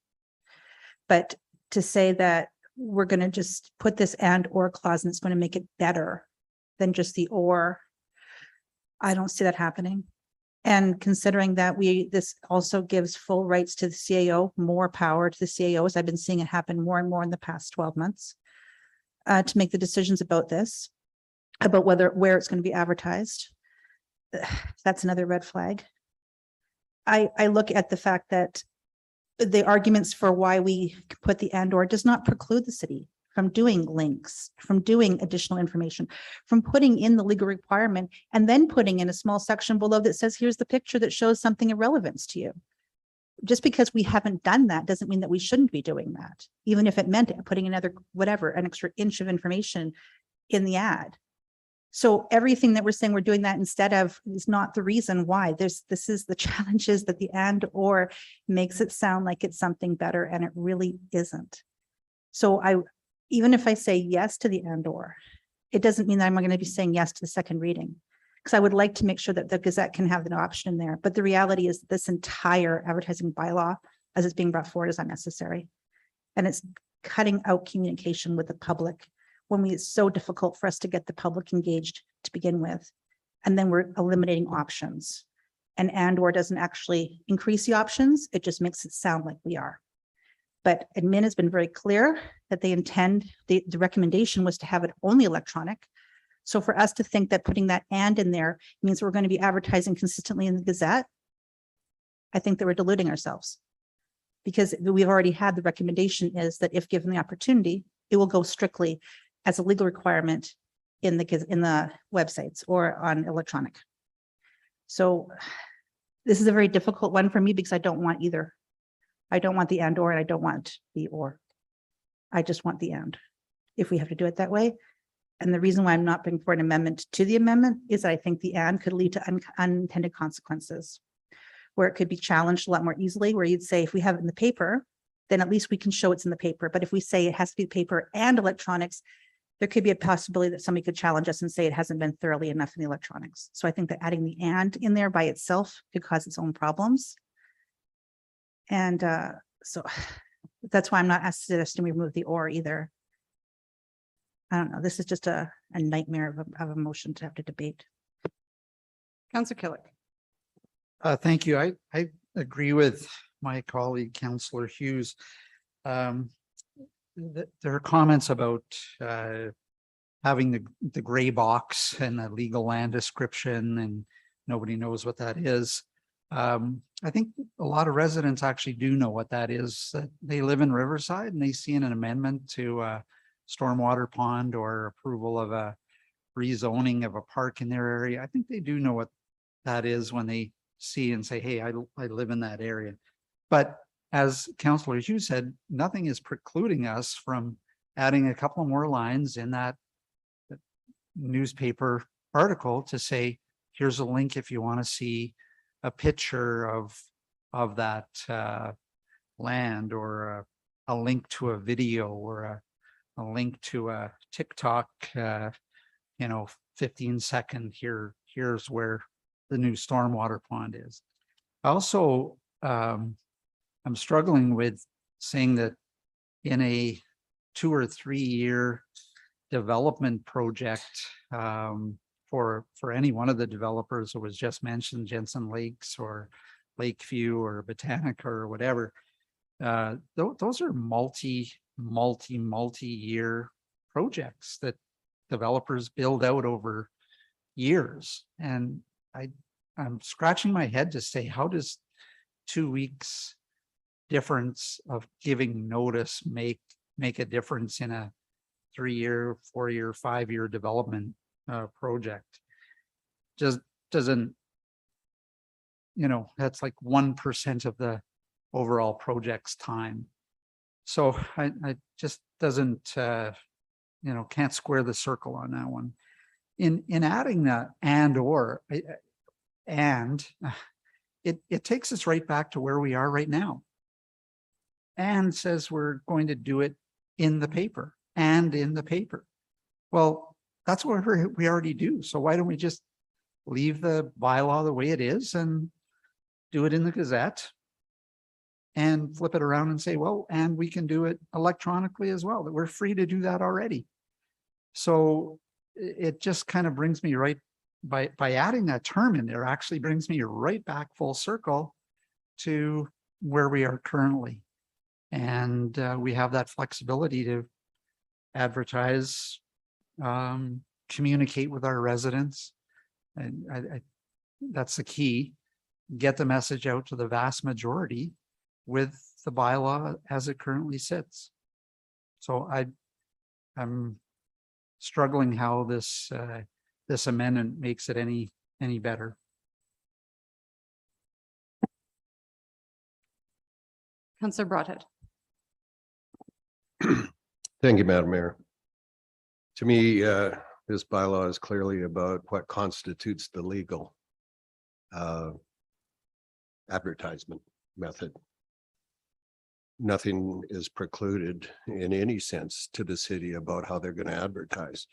But to say that we're going to just put this and/or clause and it's going to make it better than just the or, I don't see that happening. And considering that this also gives full rights to the CAO, more power to the CAOs. I've been seeing it happen more and more in the past 12 months to make the decisions about this, about where it's going to be advertised. That's another red flag. I look at the fact that the arguments for why we put the and/or does not preclude the city from doing links, from doing additional information, from putting in the legal requirement and then putting in a small section below that says, here's the picture that shows something of relevance to you. Just because we haven't done that doesn't mean that we shouldn't be doing that, even if it meant putting another, whatever, an extra inch of information in the ad. So everything that we're saying we're doing that instead of is not the reason why. This is the challenge, is that the and/or makes it sound like it's something better, and it really isn't. So even if I say yes to the and/or, it doesn't mean that I'm going to be saying yes to the second reading, because I would like to make sure that the Gazette can have an option in there. But the reality is that this entire advertising bylaw, as it's being brought forward, is unnecessary, and it's cutting out communication with the public when it's so difficult for us to get the public engaged to begin with. and then we're eliminating options. And/or doesn't actually increase the options, it just makes it sound like we are. But admin has been very clear that they intend, the recommendation was to have it only electronic. So for us to think that putting that "and" in there means we're going to be advertising consistently in the Gazette, I think that we're deluding ourselves. Because we've already had the recommendation is that if given the opportunity, it will go strictly as a legal requirement in the websites or on electronic. So this is a very difficult one for me because I don't want either. I don't want the "and/or" and I don't want the "or." I just want the "and" if we have to do it that way. And the reason why I'm not bringing for an amendment to the amendment is that I think the "and" could lead to unintended consequences, where it could be challenged a lot more easily, where you'd say, if we have it in the paper, then at least we can show it's in the paper. But if we say it has to be paper and electronics, there could be a possibility that somebody could challenge us and say it hasn't been thoroughly enough in the electronics. So I think that adding the "and" in there by itself could cause its own problems. And so that's why I'm not suggesting we remove the "or" either. I don't know. This is just a nightmare of a motion to have to debate. Councillor Thank you. I agree with my colleague, Councillor Hughes. There are comments about having the gray box and the legal land description, and nobody knows what that is. I think a lot of residents actually do know what that is. That they live in Riverside and they see an amendment to a stormwater pond or approval of a rezoning of a park in their area. I think they do know what that is when they see and say, hey, I live in that area. But as Councillor Hughes said, nothing is precluding us from adding a couple more lines in that newspaper article to say, here's a link if you want to see a picture of that land, or a link to a video, or a link to a TikTok, 15-second here's where the new stormwater pond is. Also, I'm struggling with saying that in a 2 or 3 year development project, for any one of the developers that was just mentioned, Jensen Lakes or Lakeview or Botanica or whatever, those are multi-year projects that developers build out over years. And I'm scratching my head to say, how does 2 weeks difference of giving notice make a difference in a 3-year, 4-year, 5-year development project? Just doesn't, that's like 1% of the overall project's time. So I just doesn't, can't square the circle on that one. In adding that "and/or," it takes us right back to where we are right now. And says we're going to do it in the paper and in the paper. Well, that's what we already do. So why don't we just leave the bylaw the way it is and do it in the Gazette and flip it around and say, well, and we can do it electronically as well, that we're free to do that already. So it just kind of brings me right, by adding that term in there, actually brings me right back full circle to where we are currently. And we have that flexibility to advertise, communicate with our residents. And that's the key. Get the message out to the vast majority with the bylaw as it currently sits. So I'm struggling how this amendment makes it any better. Councillor Broadhead. Thank you, Madam Mayor. To me, this bylaw is clearly about what constitutes the legal advertisement method. Nothing is precluded in any sense to the city about how they're going to advertise.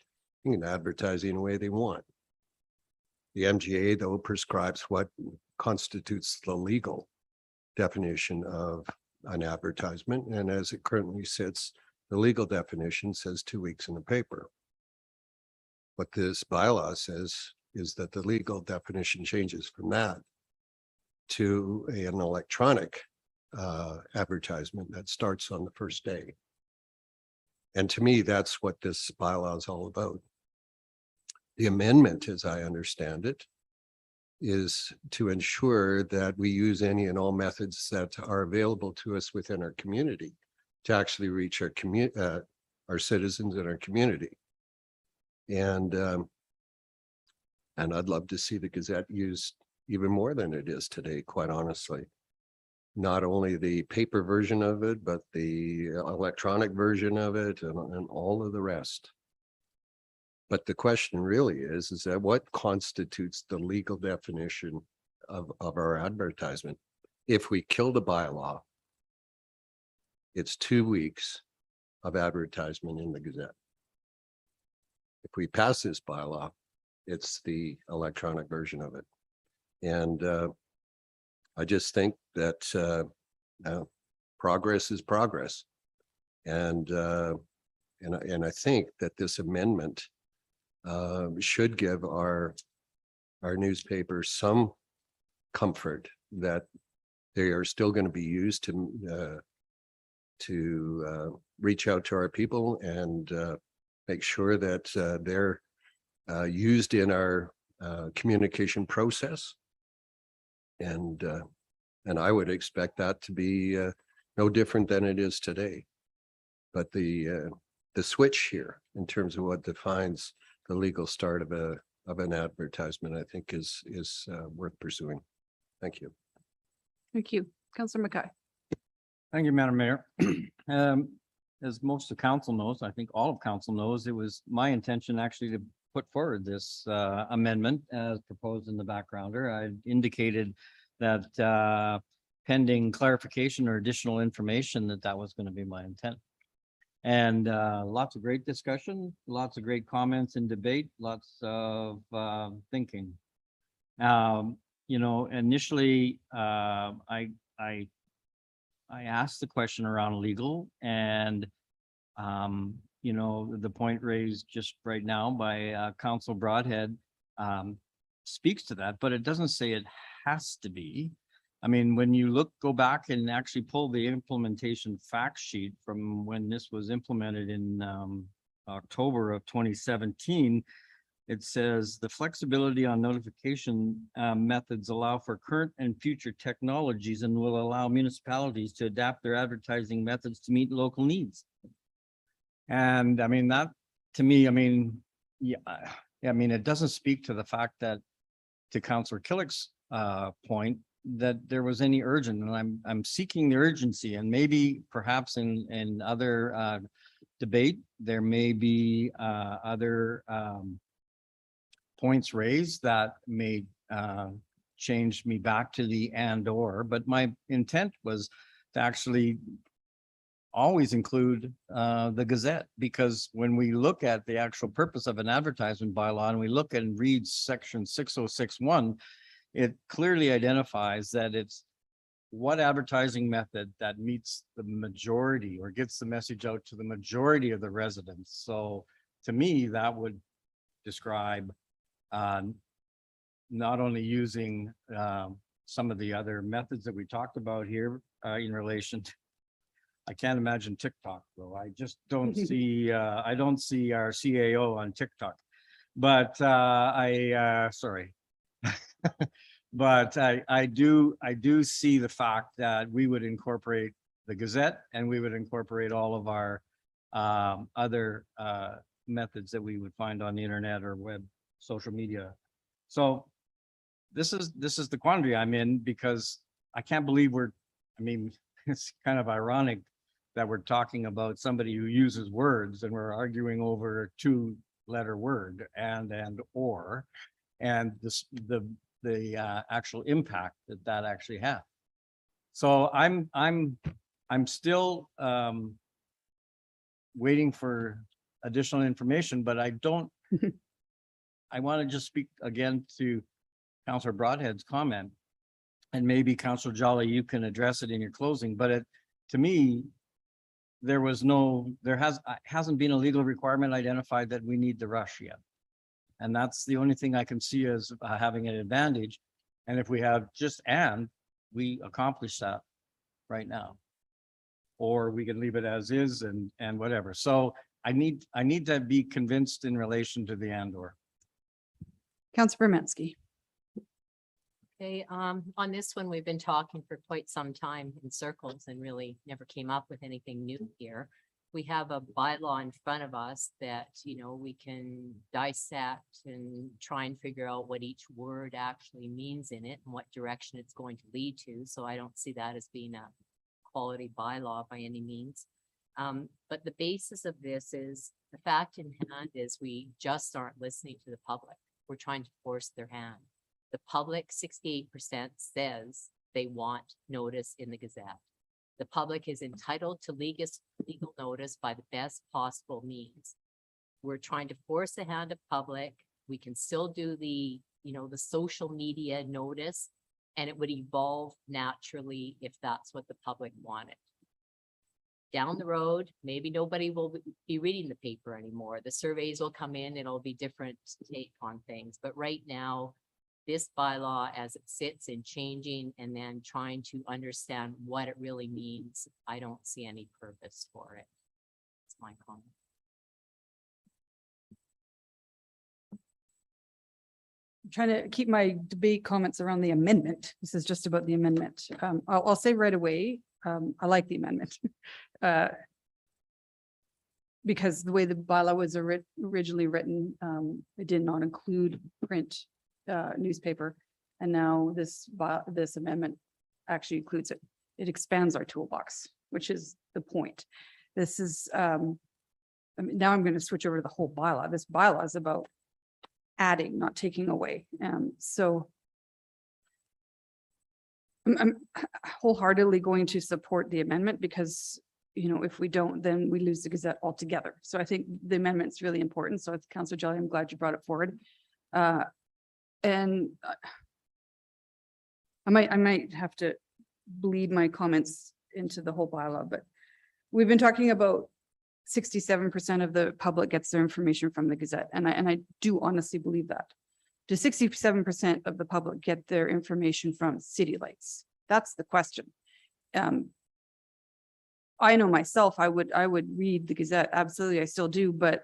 You can advertise any way they want. The MGA, though, prescribes what constitutes the legal definition of an advertisement. And as it currently sits, the legal definition says 2 weeks in the paper. What this bylaw says is that the legal definition changes from that to an electronic advertisement that starts on the first day. And to me, that's what this bylaw is all about. The amendment, as I understand it, is to ensure that we use any and all methods that are available to us within our community to actually reach our citizens in our community. And I'd love to see the Gazette used even more than it is today, quite honestly. Not only the paper version of it, but the electronic version of it and all of the rest. But the question really is that what constitutes the legal definition of our advertisement? If we kill the bylaw, it's 2 weeks of advertisement in the Gazette. If we pass this bylaw, it's the electronic version of it. And I just think that progress is progress. And I think that this amendment should give our newspapers some comfort that they are still going to be used to reach out to our people and make sure that they're used in our communication process. And I would expect that to be no different than it is today. But the switch here in terms of what defines the legal start of an advertisement, I think is worth pursuing. Thank you. Thank you. Councillor Mackay. Thank you, Madam Mayor. As most of council knows, I think all of council knows, it was my intention actually to put forward this amendment as proposed in the backgrounder. I indicated that pending clarification or additional information that was going to be my intent. And lots of great discussion, lots of great comments and debate, lots of thinking. You know, initially I asked the question around legal, and you know, the point raised just right now by Council Broadhead speaks to that, but it doesn't say it has to be. I mean, when you go back and actually pull the implementation fact sheet from when this was implemented in October of 2017, it says the flexibility on notification methods allow for current and future technologies and will allow municipalities to adapt their advertising methods to meet local needs. And I mean, that to me, I mean, yeah, I mean, it doesn't speak to the fact that, to Councillor Killick's point, that there was any urgent, and I'm seeking the urgency, and maybe perhaps in other debate, there may be other points raised that may change me back to the and/or, but my intent was to actually always include the Gazette, because when we look at the actual purpose of an advertisement bylaw and we look and read section 6061, it clearly identifies that it's what advertising method that meets the majority or gets the message out to the majority of the residents. So to me, that would describe not only using some of the other methods that we talked about here in relation to, I can't imagine TikTok though. I just don't see, I don't see our CAO on TikTok, but sorry. But I do see the fact that we would incorporate the Gazette and we would incorporate all of our other methods that we would find on the internet or web social media. So this is the quandary I'm in, because I can't believe I mean, it's kind of ironic that we're talking about somebody who uses words and we're arguing over a 2-letter word or, and the actual impact that actually has. So I'm still waiting for additional information, but I don't, I want to just speak again to Councillor Broadhead's comment, and maybe Councillor Jolly, you can address it in your closing, but to me, there hasn't been a legal requirement identified that we need the rush yet. And that's the only thing I can see as having an advantage. And if we have just and, we accomplish that right now. Or we can leave it as is and whatever. So I need to be convinced in relation to the and/or. Councillor Bermansky. Okay, on this one, we've been talking for quite some time in circles and really never came up with anything new here. We have a bylaw in front of us that, you know, we can dissect and try and figure out what each word actually means in it and what direction it's going to lead to. So I don't see that as being a quality bylaw by any means. But the basis of this is the fact in hand is we just aren't listening to the public. We're trying to force their hand. The public, 68% says they want notice in the Gazette. The public is entitled to legal notice by the best possible means. We're trying to force the hand of public. We can still do the, you know, the social media notice, and it would evolve naturally if that's what the public wanted. Down the road, maybe nobody will be reading the paper anymore. The surveys will come in, it'll be different take on things. But right now, this bylaw as it sits and changing and then trying to understand what it really means, I don't see any purpose for it. That's my comment. I'm trying to keep my debate comments around the amendment. This is just about the amendment. I'll say right away, I like the amendment. Because the way the bylaw was originally written, it did not include print newspaper. And now this amendment actually includes it. It expands our toolbox, which is the point. This is, I mean, now I'm going to switch over to the whole bylaw. This bylaw is about adding, not taking away. So I'm wholeheartedly going to support the amendment because, you know, if we don't, then we lose the Gazette altogether. So I think the amendment is really important. So Councillor Jelly, I'm glad you brought it forward. And I might have to bleed my comments into the whole bylaw, but we've been talking about 67% of the public gets their information from the Gazette. And I do honestly believe that. Do 67% of the public get their information from city lights? That's the question. I know myself, I would read the Gazette. Absolutely, I still do, but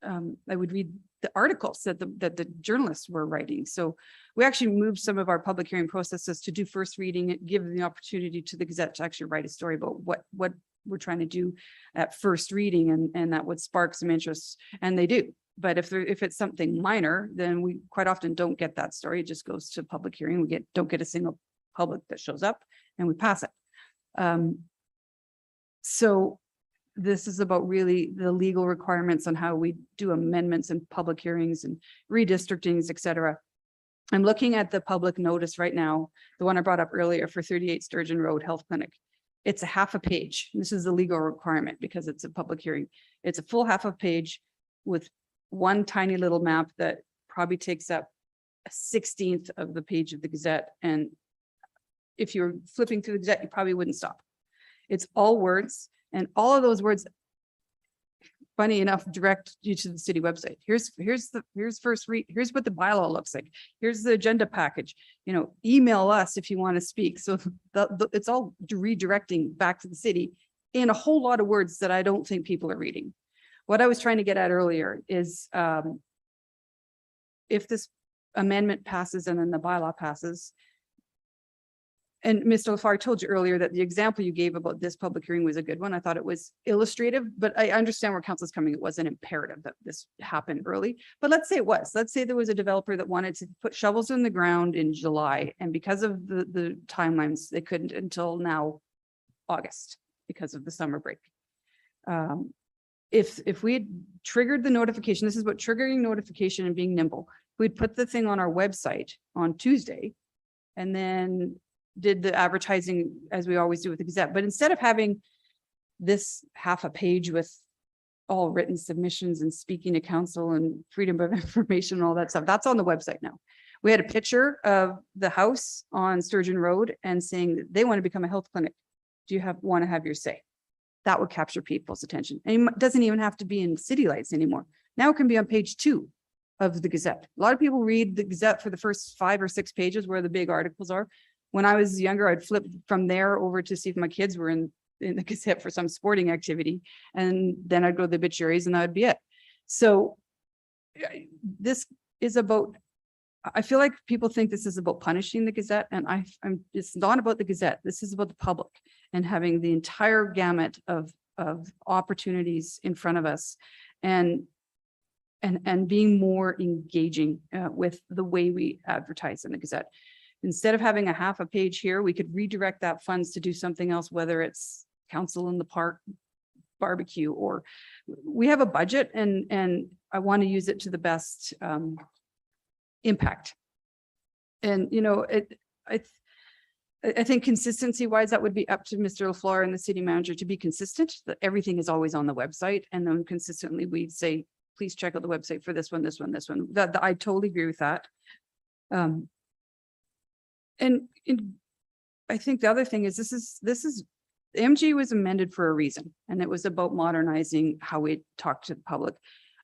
I would read the articles that the journalists were writing. So we actually moved some of our public hearing processes to do first reading, give the opportunity to the Gazette to actually write a story about what we're trying to do at first reading, and that would spark some interest, and they do. But if it's something minor, then we quite often don't get that story. It just goes to public hearing. We don't get a single public that shows up, and we pass it. So this is about really the legal requirements on how we do amendments and public hearings and redistrictings, et cetera. I'm looking at the public notice right now, the one I brought up earlier for 38 Sturgeon Road Health Clinic. It's a half a page. This is the legal requirement because it's a public hearing. It's a full half a page with one tiny little map that probably takes up a 16th of the page of the Gazette. And if you're flipping through the Gazette, you probably wouldn't stop. It's all words, and all of those words, funny enough, direct you to the city website. Here's first read. Here's what the bylaw looks like. Here's the agenda package. You know, email us if you want to speak. So it's all redirecting back to the city in a whole lot of words that I don't think people are reading. What I was trying to get at earlier is if this amendment passes and then the bylaw passes, and Mr. Lafarge told you earlier that the example you gave about this public hearing was a good one. I thought it was illustrative, but I understand where council's coming. It wasn't imperative that this happened early, but let's say it was. Let's say there was a developer that wanted to put shovels in the ground in July, and because of the timelines, they couldn't until now, August, because of the summer break. If we had triggered the notification, this is what triggering notification and being nimble. We'd put the thing on our website on Tuesday, and then did the advertising as we always do with the Gazette. But instead of having this half a page with all written submissions and speaking to council and freedom of information and all that stuff, that's on the website now. We had a picture of the house on Sturgeon Road and saying that they want to become a health clinic. Do you want to have your say? That would capture people's attention. And it doesn't even have to be in city lights anymore. Now it can be on page 2 of the Gazette. A lot of people read the Gazette for the first 5 or 6 pages where the big articles are. When I was younger, I'd flip from there over to see if my kids were in the Gazette for some sporting activity. And then I'd go to the obituaries and that would be it. So this is about, I feel like people think this is about punishing the Gazette, and it's not about the Gazette. This is about the public and having the entire gamut of opportunities in front of us, and being more engaging with the way we advertise in the Gazette. Instead of having a half a page here, we could redirect that funds to do something else, whether it's council in the park barbecue, or we have a budget, and I want to use it to the best impact. And, you know, I think consistency wise, that would be up to Mr. LaFleur and the city manager to be consistent, that everything is always on the website. And then consistently we say, please check out the website for this one, this one, this one. That I totally agree with that. And I think the other thing is this is MG was amended for a reason, and it was about modernizing how we talk to the public.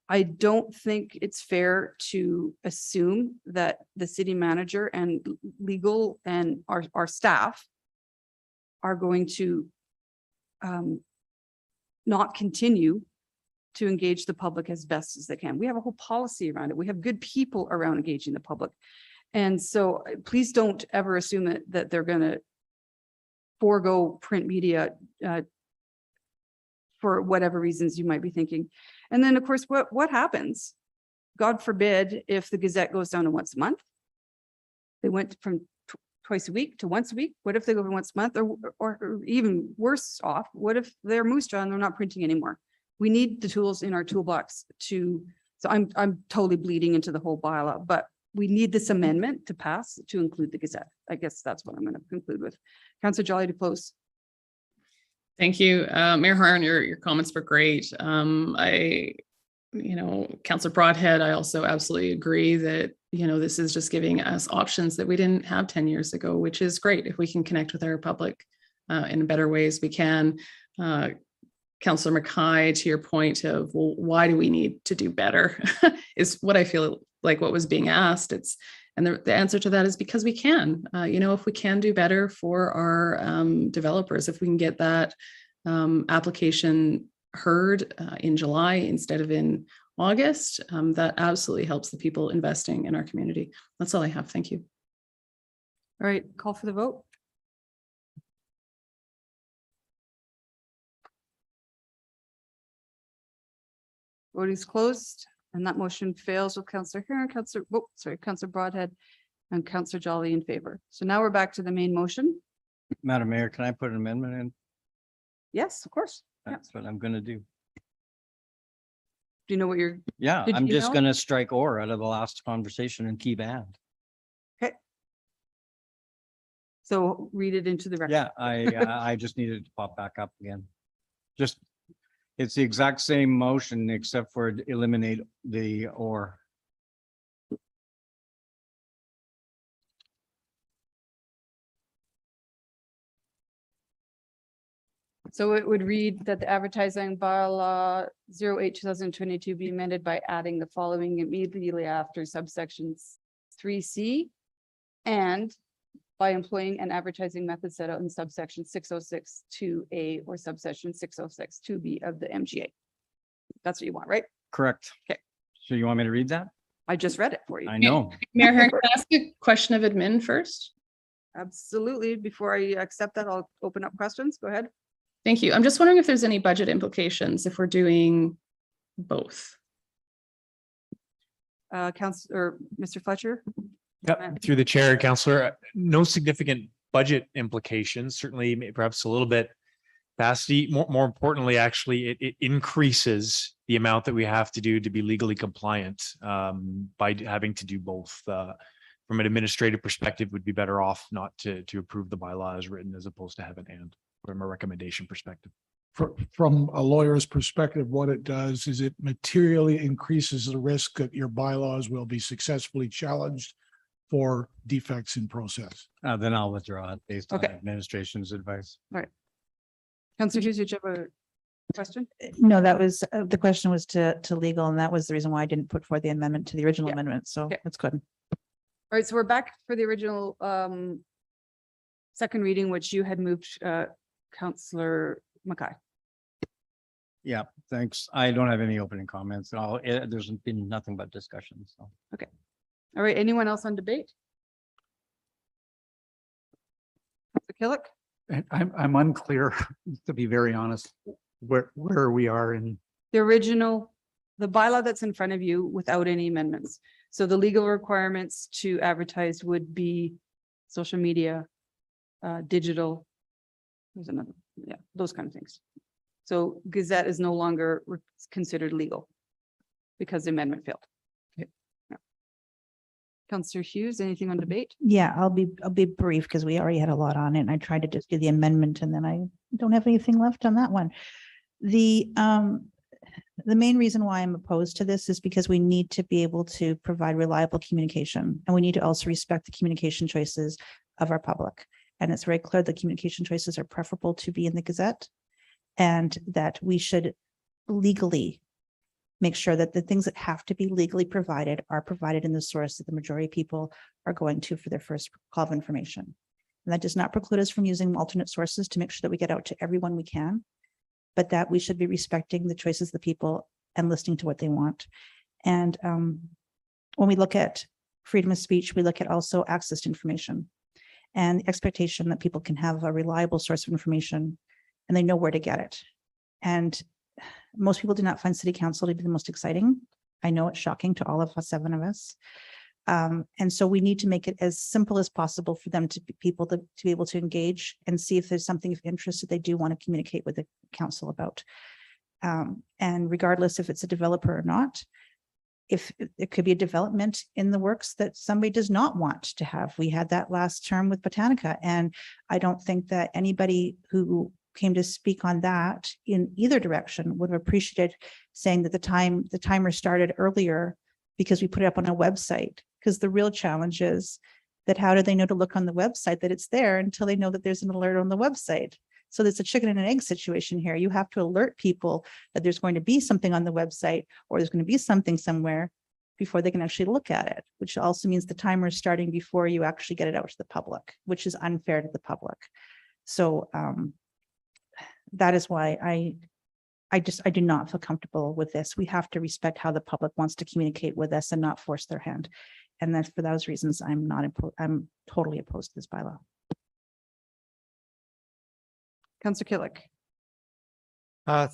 I don't think it's fair to assume that the city manager and legal and our staff are going to not continue to engage the public as best as they can. We have a whole policy around it. We have good people around engaging the public. And so please don't ever assume that they're going to forego print media for whatever reasons you might be thinking. And then of course, what happens? God forbid if the Gazette goes down to once a month. They went from twice a week to once a week. What if they go once a month, or even worse off? What if they're moose jaw and they're not printing anymore? We need the tools in our toolbox so I'm totally bleeding into the whole bylaw, but we need this amendment to pass to include the Gazette. I guess that's what I'm going to conclude with. Councillor Jolly to close. Thank you. Mayor Harn, your comments were great. Councillor Broadhead, I also absolutely agree that, this is just giving us options that we didn't have 10 years ago, which is great. If we can connect with our public in better ways, we can. Councillor Mackay, to your point of, well, why do we need to do better is what I feel like what was being asked. And the answer to that is because we can. If we can do better for our developers, if we can get that application heard in July instead of in August, that absolutely helps the people investing in our community. That's all I have. Thank you. All right, call for the vote. Vote is closed, and that motion fails with Councillor Heron, Councillor Broadhead, and Councillor Jolly in favor. So now we're back to the main motion. Madam Mayor, can I put an amendment in? Yes, of course. That's what I'm going to do. Do you know what you're? Yeah, Did I'm you just know? going to strike or out of the last conversation and keep and. Okay. So read it into the record. Yeah, I just needed to pop back up again. It's the exact same motion except for eliminate the or. So it would read that the advertising bylaw 08/2022 be amended by adding the following immediately after subsections 3C, and by employing an advertising method set out in subsection 606 2A or subsection 606 2B of the MGA. That's what you want, right? Correct. Okay. So you want me to read that? I just read it for you. I know. Mayor Harn, can I ask a question of admin first? Absolutely. Before I accept that, I'll open up questions. Go ahead. Thank you. I'm just wondering if there's any budget implications if we're doing both. Councillor, Mr. Fletcher. Yep, through the chair, Councillor, no significant budget implications, certainly perhaps a little bit capacity. More importantly, actually, it increases the amount that we have to do to be legally compliant by having to do both. From an administrative perspective, would be better off not to approve the bylaw as written as opposed to have an and from a recommendation perspective. From a lawyer's perspective, what it does is it materially increases the risk that your bylaws will be successfully challenged for defects in process. Then I'll withdraw it based on Okay. administration's advice. All right. Councillor Hughes, you have a question? No, that was, the question was to legal, and that was the reason why I didn't put forward the amendment to the original Yeah. amendment, so Okay. that's good. All right, so we're back for the original second reading, which you had moved, Councillor Mackay. Yeah, thanks. I don't have any opening comments. There's been nothing but discussion, so. All right, anyone else on debate? Councillor Killick? And I'm unclear, to be very honest, where we are in. The original, the bylaw that's in front of you without any amendments. So the legal requirements to advertise would be social media, digital. There's another, yeah, those kind of things. So Gazette is no longer considered legal because the amendment failed. Okay. Yeah. Councillor Hughes, anything on debate? Yeah, I'll be brief because we already had a lot on it, and I tried to just do the amendment, and then I don't have anything left on that one. The main reason why I'm opposed to this is because we need to be able to provide reliable communication, and we need to also respect the communication choices of our public. And it's very clear that communication choices are preferable to be in the Gazette, and that we should legally make sure that the things that have to be legally provided are provided in the source that the majority of people are going to for their first call of information. And that does not preclude us from using alternate sources to make sure that we get out to everyone we can, but that we should be respecting the choices of the people and listening to what they want. And when we look at freedom of speech, we look at also access to information and the expectation that people can have a reliable source of information and they know where to get it. And most people do not find city council to be the most exciting. I know it's shocking to all of us, 7 of us. And so we need to make it as simple as possible for them to be able to engage and see if there's something of interest that they do want to communicate with the council about. And regardless if it's a developer or not, if it could be a development in the works that somebody does not want to have. We had that last term with Botanica, and I don't think that anybody who came to speak on that in either direction would have appreciated saying that the timer started earlier because we put it up on a website. Because the real challenge is that how do they know to look on the website that it's there until they know that there's an alert on the website? So there's a chicken and an egg situation here. You have to alert people that there's going to be something on the website or there's going to be something somewhere before they can actually look at it, which also means the timer is starting before you actually get it out to the public, which is unfair to the public. So that is why I do not feel comfortable with this. We have to respect how the public wants to communicate with us and not force their hand. And that's for those reasons, I'm totally opposed to this bylaw. Councillor Killick.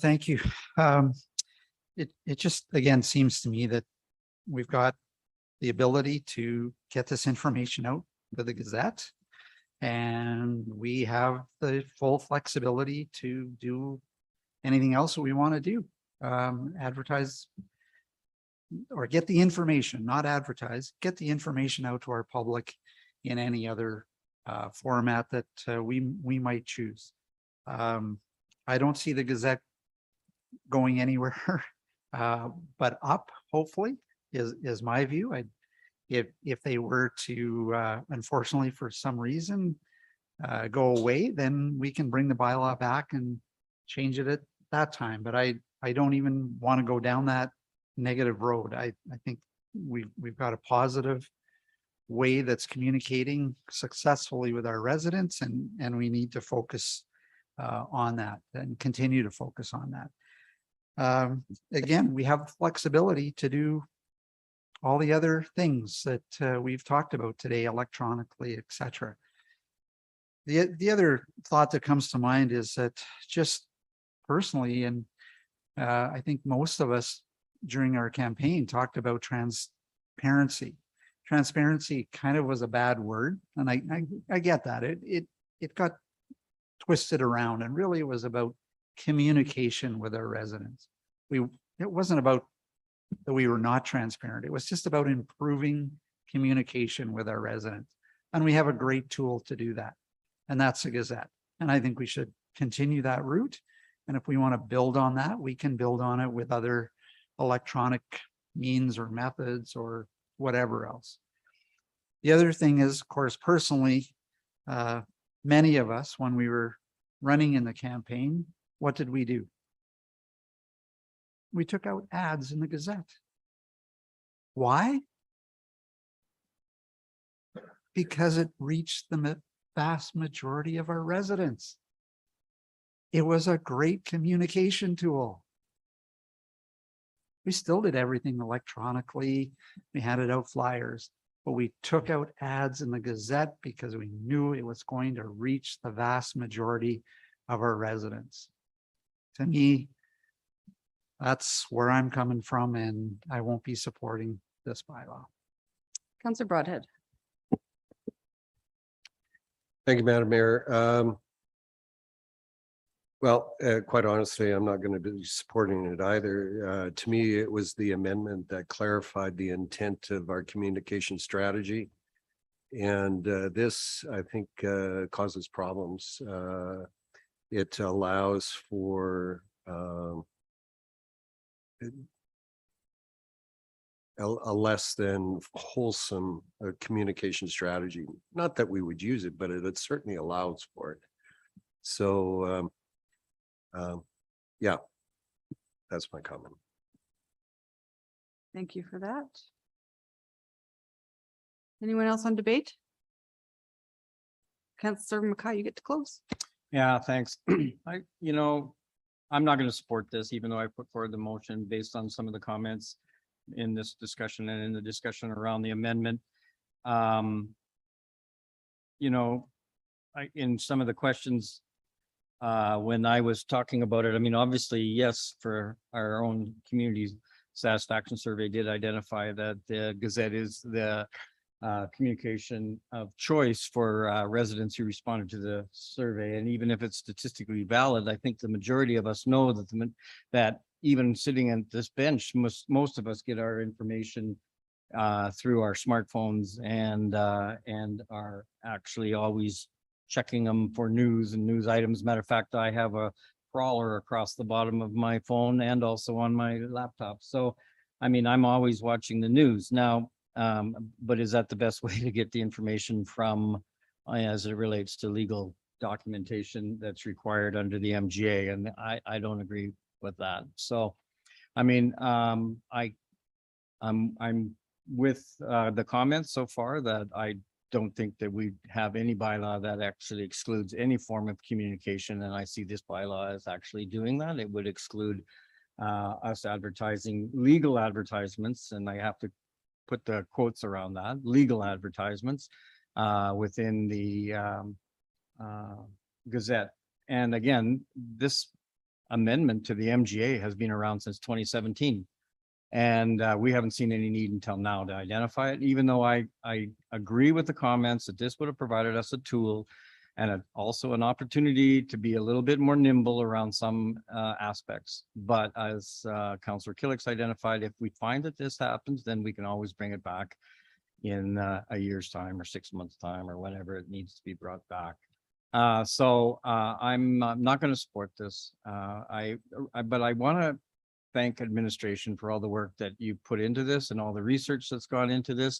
Thank you. It just, again, seems to me that we've got the ability to get this information out with the Gazette, and we have the full flexibility to do anything else that we want to do. Advertise or get the information, not advertise, get the information out to our public in any other format that we might choose. I don't see the Gazette going anywhere but up, hopefully, is my view. If they were to, unfortunately, for some reason, go away, then we can bring the bylaw back and change it at that time. But I don't even want to go down that negative road. I think we've got a positive way that's communicating successfully with our residents, and we need to focus on that and continue to focus on that. Again, we have flexibility to do all the other things that we've talked about today, electronically, etc. The other thought that comes to mind is that just personally, and I think most of us during our campaign talked about transparency. Transparency kind of was a bad word, and I get that. It got twisted around, and really it was about communication with our residents. It wasn't about that we were not transparent. It was just about improving communication with our residents. And we have a great tool to do that. And that's the Gazette. And I think we should continue that route. And if we want to build on that, we can build on it with other electronic means or methods or whatever else. The other thing is, of course, personally, many of us, when we were running in the campaign, what did we do? we took out ads in the Gazette. Why? Because it reached the vast majority of our residents. It was a great communication tool. We still did everything electronically. We handed out flyers, but we took out ads in the Gazette because we knew it was going to reach the vast majority of our residents. To me, that's where I'm coming from, and I won't be supporting this bylaw. Councillor Broadhead. Thank you, Madam Mayor. Well, quite honestly, I'm not going to be supporting it either. To me, it was the amendment that clarified the intent of our communication strategy. And this, I think, causes problems. It allows for a less than wholesome communication strategy. Not that we would use it, but it certainly allows for it. So, yeah, that's my comment. Thank you for that. Anyone else on debate? Councillor Mackay, you get to close. Yeah, thanks. I'm not going to support this, even though I put forward the motion based on some of the comments in this discussion and in the discussion around the amendment. In some of the questions, when I was talking about it, I mean, obviously, yes, for our own community satisfaction survey did identify that the Gazette is the communication of choice for residents who responded to the survey. And even if it's statistically valid, I think the majority of us know that that even sitting at this bench, most of us get our information through our smartphones and are actually always checking them for news and news items. Matter of fact, I have a crawler across the bottom of my phone and also on my laptop. So, I mean, I'm always watching the news now. But is that the best way to get the information from as it relates to legal documentation that's required under the MGA? And I don't agree with that. So, I mean, I'm with the comments so far that I don't think that we have any bylaw that actually excludes any form of communication. And I see this bylaw as actually doing that. It would exclude us advertising legal advertisements, and I have to put the quotes around that, legal advertisements within the Gazette. And again, this amendment to the MGA has been around since 2017. And we haven't seen any need until now to identify it, even though I agree with the comments that this would have provided us a tool and also an opportunity to be a little bit more nimble around some aspects. But as Councillor Killick's identified, if we find that this happens, then we can always bring it back in a year's time or 6 months time or whenever it needs to be brought back. So I'm not going to support this. But I want to thank administration for all the work that you put into this and all the research that's gone into this.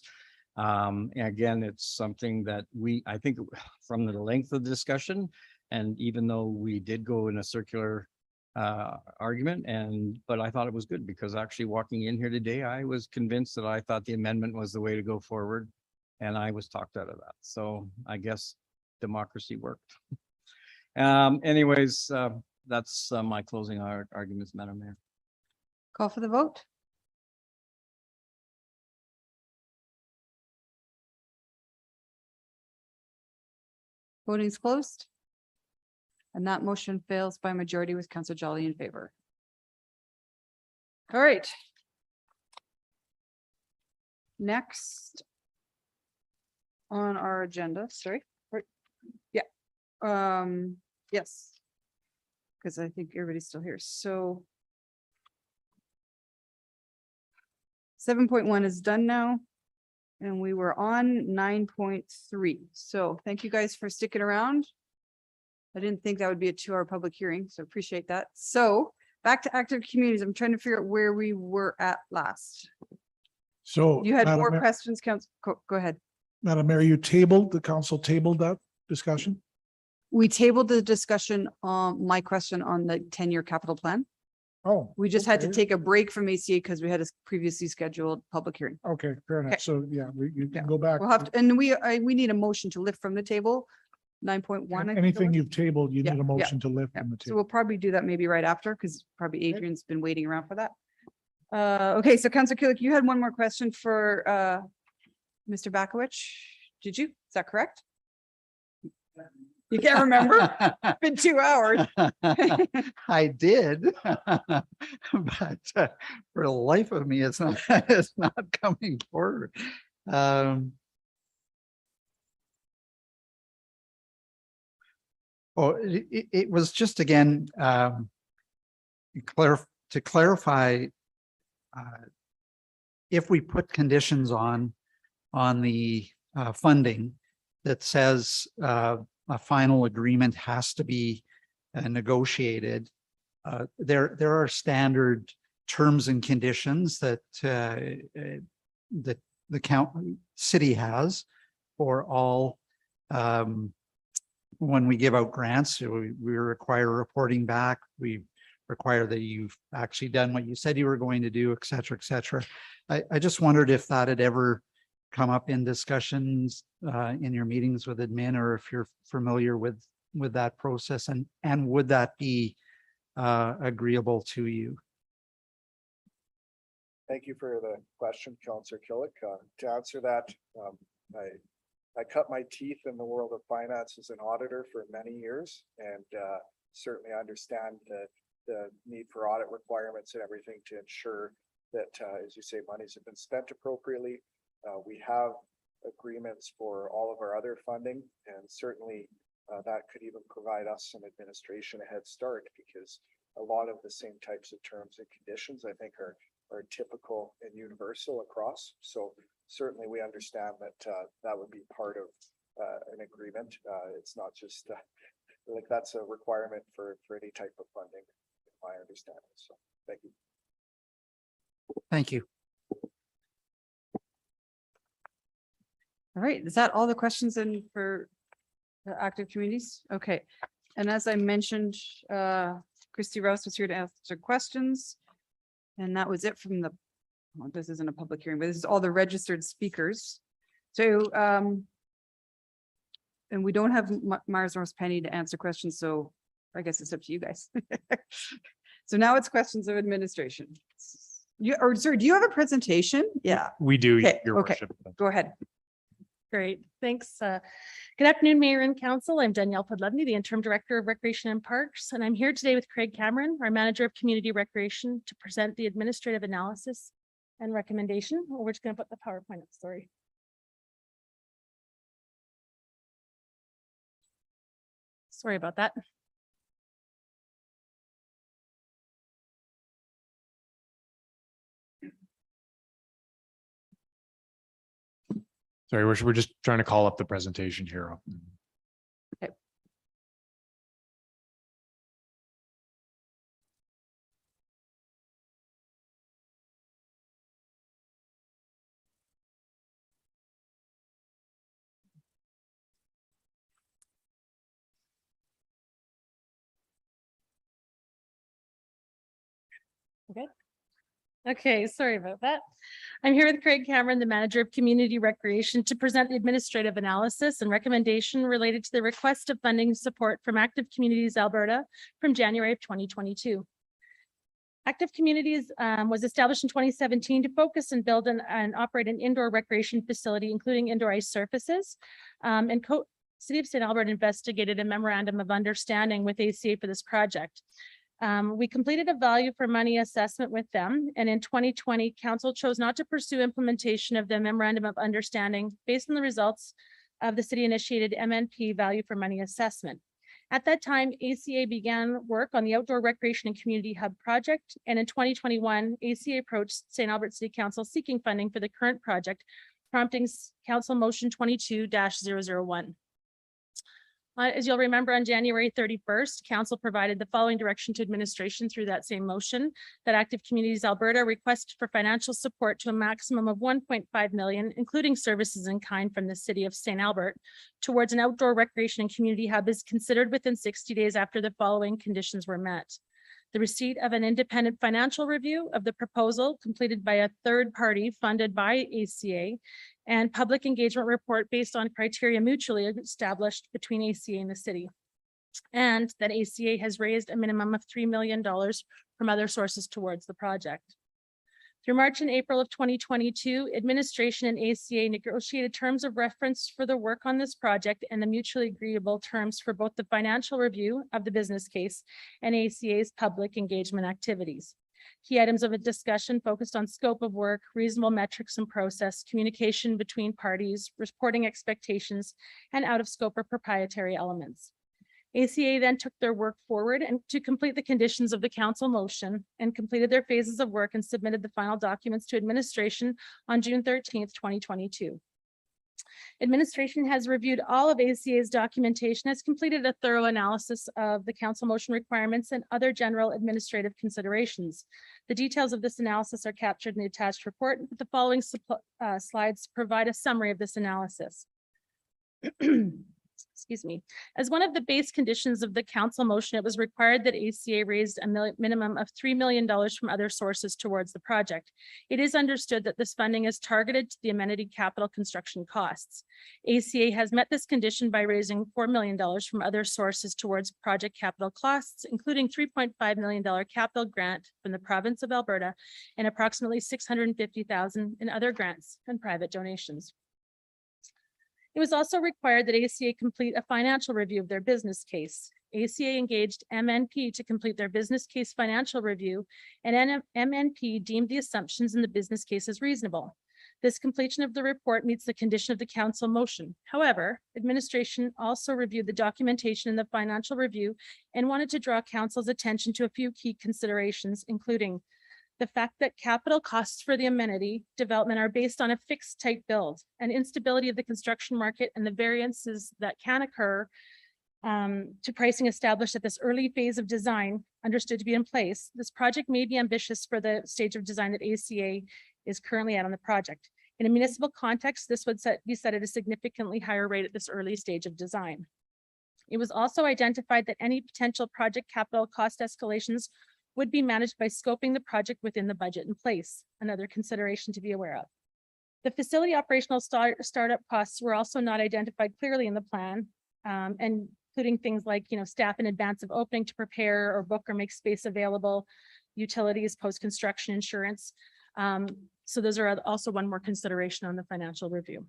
Again, it's something that I think from the length of the discussion, and even though we did go in a circular argument, but I thought it was good because actually walking in here today, I was convinced that I thought the amendment was the way to go forward, and I was talked out of that. So I guess democracy worked. Anyways, that's my closing arguments, Madam Mayor. Call for the vote. Voting is closed. And that motion fails by majority with Councillor Jolly in favor. All right. Next on our agenda, sorry. Yeah. Yes. Because I think everybody's still here. So 7.1 is done now. And we were on 9.3. So thank you guys for sticking around. I didn't think that would be a 2-hour public hearing, so appreciate that. So back to active communities. I'm trying to figure out where we were at last. So You had Madam more Mayor- questions, Council. Go ahead. Madam Mayor, the council tabled that discussion? We tabled the discussion on my question on the 10-year capital plan. Oh. We just had to okay. take a break from ACA because we had a previously scheduled public hearing. Okay, fair Okay. enough. So, yeah, you Yeah. can go back. We'll have to, and we need a motion to lift from the table, 9.1. Anything you've tabled, you Yeah, need a yeah, motion to lift Yeah. from the So table. we'll probably do that maybe right after, because probably Adrian's been waiting around for that. Okay, so Councillor Kulik, you had one more question for Mr. Bakowicz. Did you? Is that correct? You can't remember? It's been 2 hours. I did, but for the life of me, it's not, it's not coming forward. Oh, it was just again, to clarify, if we put conditions on the funding that says a final agreement has to be negotiated, there are standard terms and conditions that that the city has for all. When we give out grants, we require reporting back. We require that you've actually done what you said you were going to do, et cetera, et cetera. I just wondered if that had ever come up in discussions in your meetings with admin, or if you're familiar with that process, and would that be agreeable to you? Thank you for the question, Councillor Killick. To answer that, I cut my teeth in the world of finance as an auditor for many years, and certainly understand the need for audit requirements and everything to ensure that, as you say, monies have been spent appropriately. We have agreements for all of our other funding, and certainly that could even provide us some administration a head start, because a lot of the same types of terms and conditions I think are typical and universal across. So certainly we understand that that would be part of an agreement. It's not just like that's a requirement for any type of funding, my understanding. So thank you. Thank you. All right, is that all the questions in for the active communities? Okay, and as I mentioned, Christy Rouse was here to answer questions. And that was it from the, well, this isn't a public hearing, but this is all the registered speakers. So, and we don't have Myers North Penny to answer questions, so I guess it's up to you guys. So now it's questions of administration. Or sir, do you have a presentation? Yeah. We do, Okay, Your okay. Worship. Uh, Go ahead. Great, thanks. Good afternoon, Mayor and Council. I'm Danielle Podlevny, the Interim Director of Recreation and Parks, and I'm here today with Craig Cameron, our Manager of Community Recreation, to present the administrative analysis and recommendation. Oh, we're just going to put the PowerPoint up, sorry. Sorry about that. Sorry, we're just trying to call up the presentation here. Okay. Okay. Okay, sorry about that. I'm here with Craig Cameron, the Manager of Community Recreation, to present the administrative analysis and recommendation related to the request of funding support from Active Communities Alberta from January of 2022. Active Communities was established in 2017 to focus and build and operate an indoor recreation facility, including indoor ice surfaces. City of St. Albert investigated a memorandum of understanding with ACA for this project. We completed a value for money assessment with them, and in 2020, Council chose not to pursue implementation of the memorandum of understanding based on the results of the city-initiated MNP value for money assessment. At that time, ACA began work on the Outdoor Recreation and Community Hub project, and in 2021, ACA approached St. Albert City Council seeking funding for the current project, prompting Council Motion 22-001. As you'll remember, on January 31st, Council provided the following direction to administration through that same motion: that Active Communities Alberta requested for financial support to a maximum of 1.5 million, including services in kind from the City of St. Albert, towards an outdoor recreation and community hub is considered within 60 days after the following conditions were met. the receipt of an independent financial review of the proposal completed by a third party funded by ACA, and public engagement report based on criteria mutually established between ACA and the city. And that ACA has raised a minimum of $3 million from other sources towards the project. Through March and April of 2022, administration and ACA negotiated terms of reference for the work on this project and the mutually agreeable terms for both the financial review of the business case and ACA's public engagement activities. Key items of a discussion focused on scope of work, reasonable metrics and process, communication between parties, reporting expectations, and out of scope or proprietary elements. ACA then took their work forward and to complete the conditions of the council motion and completed their phases of work and submitted the final documents to administration on June 13th, 2022. Administration has reviewed all of ACA's documentation, has completed a thorough analysis of the council motion requirements and other general administrative considerations. The details of this analysis are captured in the attached report, but the following slides provide a summary of this analysis. Excuse me. As one of the base conditions of the council motion, it was required that ACA raised a minimum of $3 million from other sources towards the project. It is understood that this funding is targeted to the amenity capital construction costs. ACA has met this condition by raising $4 million from other sources towards project capital costs, including $3.5 million capital grant from the province of Alberta and approximately $650,000 in other grants and private donations. It was also required that ACA complete a financial review of their business case. ACA engaged MNP to complete their business case financial review, and MNP deemed the assumptions in the business case as reasonable. This completion of the report meets the condition of the council motion. However, administration also reviewed the documentation in the financial review and wanted to draw council's attention to a few key considerations, including the fact that capital costs for the amenity development are based on a fixed type build, and instability of the construction market and the variances that can occur to pricing established at this early phase of design understood to be in place. This project may be ambitious for the stage of design that ACA is currently at on the project. In a municipal context, this would be set at a significantly higher rate at this early stage of design. It was also identified that any potential project capital cost escalations would be managed by scoping the project within the budget in place, another consideration to be aware of. The facility operational startup costs were also not identified clearly in the plan, and including things like, staff in advance of opening to prepare or book or make space available, utilities, post-construction insurance. So those are also one more consideration on the financial review.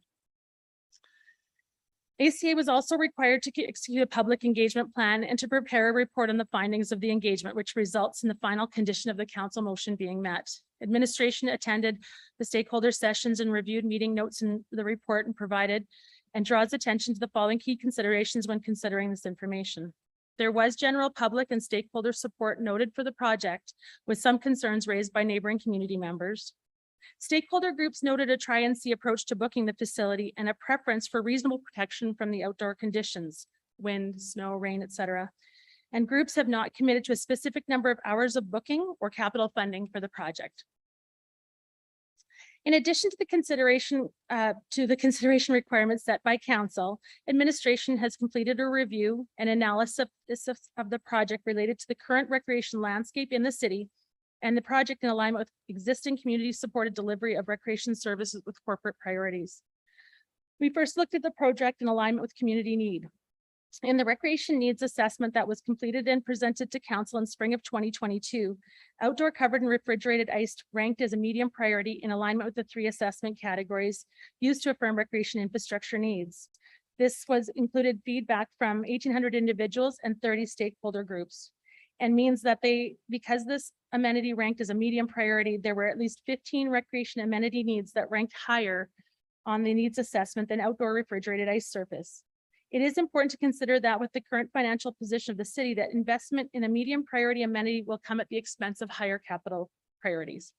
ACA was also required to execute a public engagement plan and to prepare a report on the findings of the engagement, which results in the final condition of the council motion being met. Administration attended the stakeholder sessions and reviewed meeting notes in the report and provided and draws attention to the following key considerations when considering this information. There was general public and stakeholder support noted for the project, with some concerns raised by neighboring community members. Stakeholder groups noted a try and see approach to booking the facility and a preference for reasonable protection from the outdoor conditions, wind, snow, rain, etc. And groups have not committed to a specific number of hours of booking or capital funding for the project. In addition to the consideration requirements set by council, administration has completed a review and analysis of the project related to the current recreation landscape in the city and the project in alignment with existing community supported delivery of recreation services with corporate priorities. We first looked at the project in alignment with community need. In the recreation needs assessment that was completed and presented to council in spring of 2022, outdoor covered and refrigerated ice ranked as a medium priority in alignment with the 3 assessment categories used to affirm recreation infrastructure needs. This was included feedback from 1,800 individuals and 30 stakeholder groups, and means that because this amenity ranked as a medium priority, there were at least 15 recreation amenity needs that ranked higher on the needs assessment than outdoor refrigerated ice surface. It is important to consider that with the current financial position of the city, that investment in a medium priority amenity will come at the expense of higher capital priorities.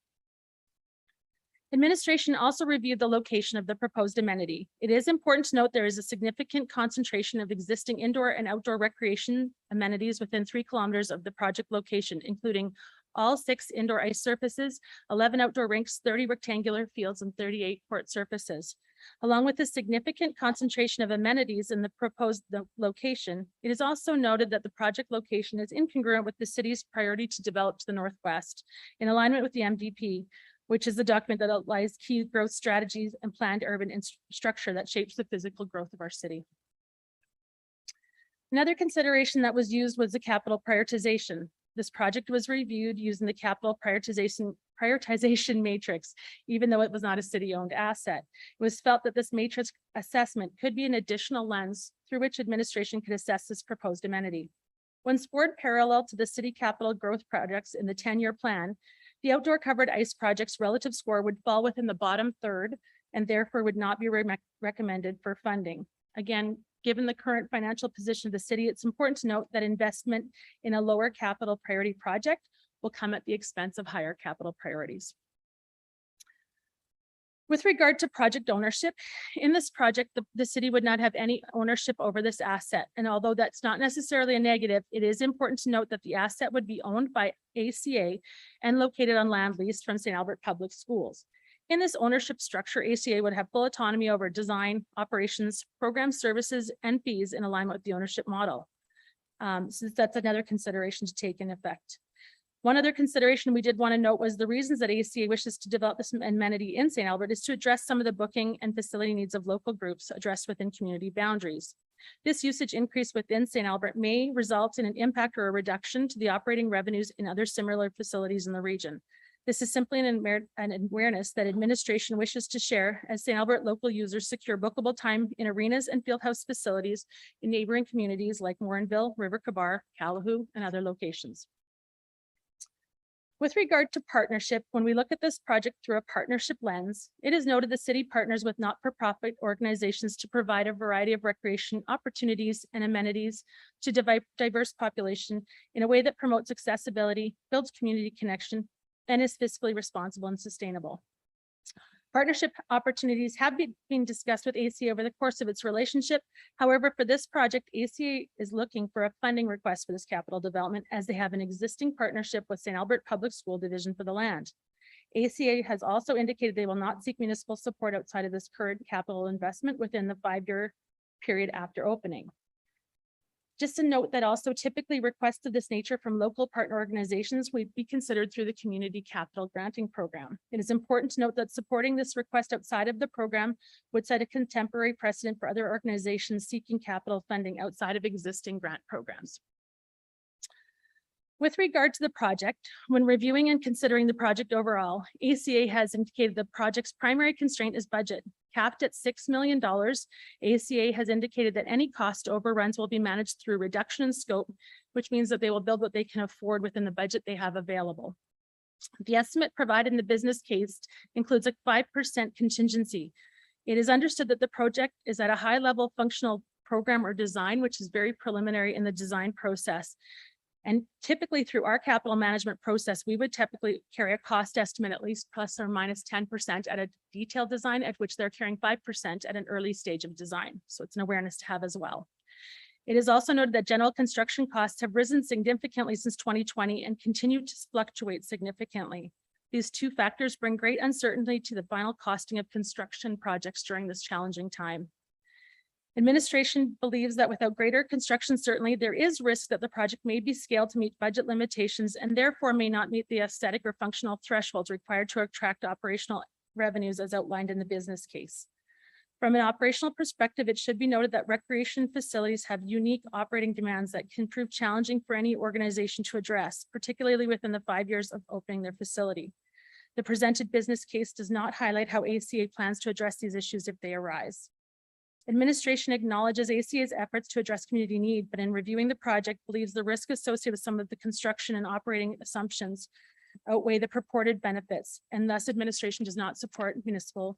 Administration also reviewed the location of the proposed amenity. It is important to note there is a significant concentration of existing indoor and outdoor recreation amenities within 3 kilometers of the project location, including all 6 indoor ice surfaces, 11 outdoor rinks, 30 rectangular fields, and 38 court surfaces. Along with a significant concentration of amenities in the proposed location, it is also noted that the project location is incongruent with the city's priority to develop to the northwest, in alignment with the MDP, which is the document that outlines key growth strategies and planned urban infrastructure that shapes the physical growth of our city. Another consideration that was used was the capital prioritization. This project was reviewed using the capital prioritization matrix, even though it was not a city-owned asset. It was felt that this matrix assessment could be an additional lens through which administration could assess this proposed amenity. When scored parallel to the city capital growth projects in the 10-year plan, the outdoor covered ice project's relative score would fall within the bottom third and therefore would not be recommended for funding. Again, given the current financial position of the city, it's important to note that investment in a lower capital priority project will come at the expense of higher capital priorities. With regard to project ownership, in this project, the city would not have any ownership over this asset. And although that's not necessarily a negative, it is important to note that the asset would be owned by ACA and located on land leased from St. Albert Public Schools. In this ownership structure, ACA would have full autonomy over design, operations, program services, and fees in alignment with the ownership model. So that's another consideration to take in effect. One other consideration we did want to note was the reasons that ACA wishes to develop this amenity in St. Albert is to address some of the booking and facility needs of local groups addressed within community boundaries. This usage increase within St. Albert may result in an impact or a reduction to the operating revenues in other similar facilities in the region. This is simply an awareness that administration wishes to share as St. Albert local users secure bookable time in arenas and fieldhouse facilities in neighboring communities like Morinville, River Kabar, Calahoo, and other locations. With regard to partnership, when we look at this project through a partnership lens, it is noted the city partners with not-for-profit organizations to provide a variety of recreation opportunities and amenities to diverse population in a way that promotes accessibility, builds community connection, and is fiscally responsible and sustainable. Partnership opportunities have been discussed with ACA over the course of its relationship. However, for this project, ACA is looking for a funding request for this capital development as they have an existing partnership with St. Albert Public School Division for the land. ACA has also indicated they will not seek municipal support outside of this current capital investment within the 5-year period after opening. Just a note that also typically requests of this nature from local partner organizations would be considered through the community capital granting program. It is important to note that supporting this request outside of the program would set a contemporary precedent for other organizations seeking capital funding outside of existing grant programs. With regard to the project, when reviewing and considering the project overall, ACA has indicated the project's primary constraint is budget. Capped at $6 million, ACA has indicated that any cost overruns will be managed through reduction in scope, which means that they will build what they can afford within the budget they have available. The estimate provided in the business case includes a 5% contingency. It is understood that the project is at a high level functional program or design, which is very preliminary in the design process. And typically through our capital management process, we would typically carry a cost estimate at least plus or minus 10% at a detailed design, at which they're carrying 5% at an early stage of design. So it's an awareness to have as well. It is also noted that general construction costs have risen significantly since 2020 and continue to fluctuate significantly. These two factors bring great uncertainty to the final costing of construction projects during this challenging time. Administration believes that without greater construction certainty, there is risk that the project may be scaled to meet budget limitations and therefore may not meet the aesthetic or functional thresholds required to attract operational revenues as outlined in the business case. From an operational perspective, it should be noted that recreation facilities have unique operating demands that can prove challenging for any organization to address, particularly within the 5 years of opening their facility. The presented business case does not highlight how ACA plans to address these issues if they arise. Administration acknowledges ACA's efforts to address community need, but in reviewing the project believes the risk associated with some of the construction and operating assumptions outweigh the purported benefits, and thus administration does not support municipal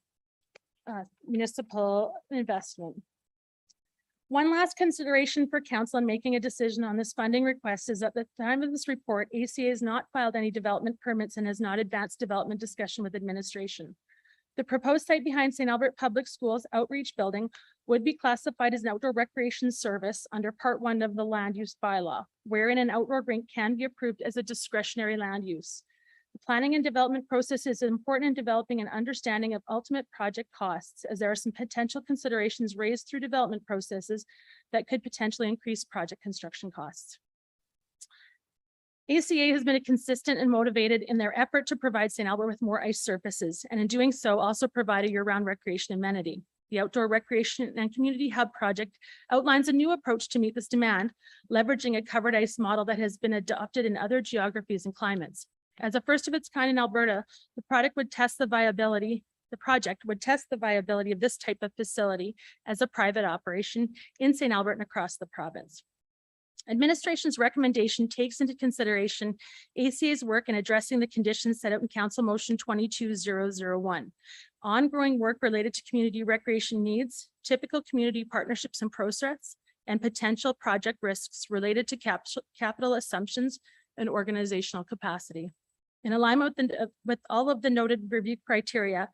investment. One last consideration for council in making a decision on this funding request is at the time of this report, ACA has not filed any development permits and has not advanced development discussion with administration. The proposed site behind St. Albert Public Schools Outreach Building would be classified as an outdoor recreation service under Part 1 of the land use bylaw, wherein an outdoor rink can be approved as a discretionary land use. The planning and development process is important in developing an understanding of ultimate project costs, as there are some potential considerations raised through development processes that could potentially increase project construction costs. ACA has been consistent and motivated in their effort to provide St. Albert with more ice surfaces, and in doing so, also provide a year-round recreation amenity. The Outdoor Recreation and Community Hub project outlines a new approach to meet this demand, leveraging a covered ice model that has been adopted in other geographies and climates. As a first of its kind in Alberta, the project would test the viability of this type of facility as a private operation in St. Albert and across the province. Administration's recommendation takes into consideration ACA's work in addressing the conditions set out in Council Motion 22001. Ongoing work related to community recreation needs, typical community partnerships and process, and potential project risks related to capital assumptions and organizational capacity. In alignment with all of the noted review criteria,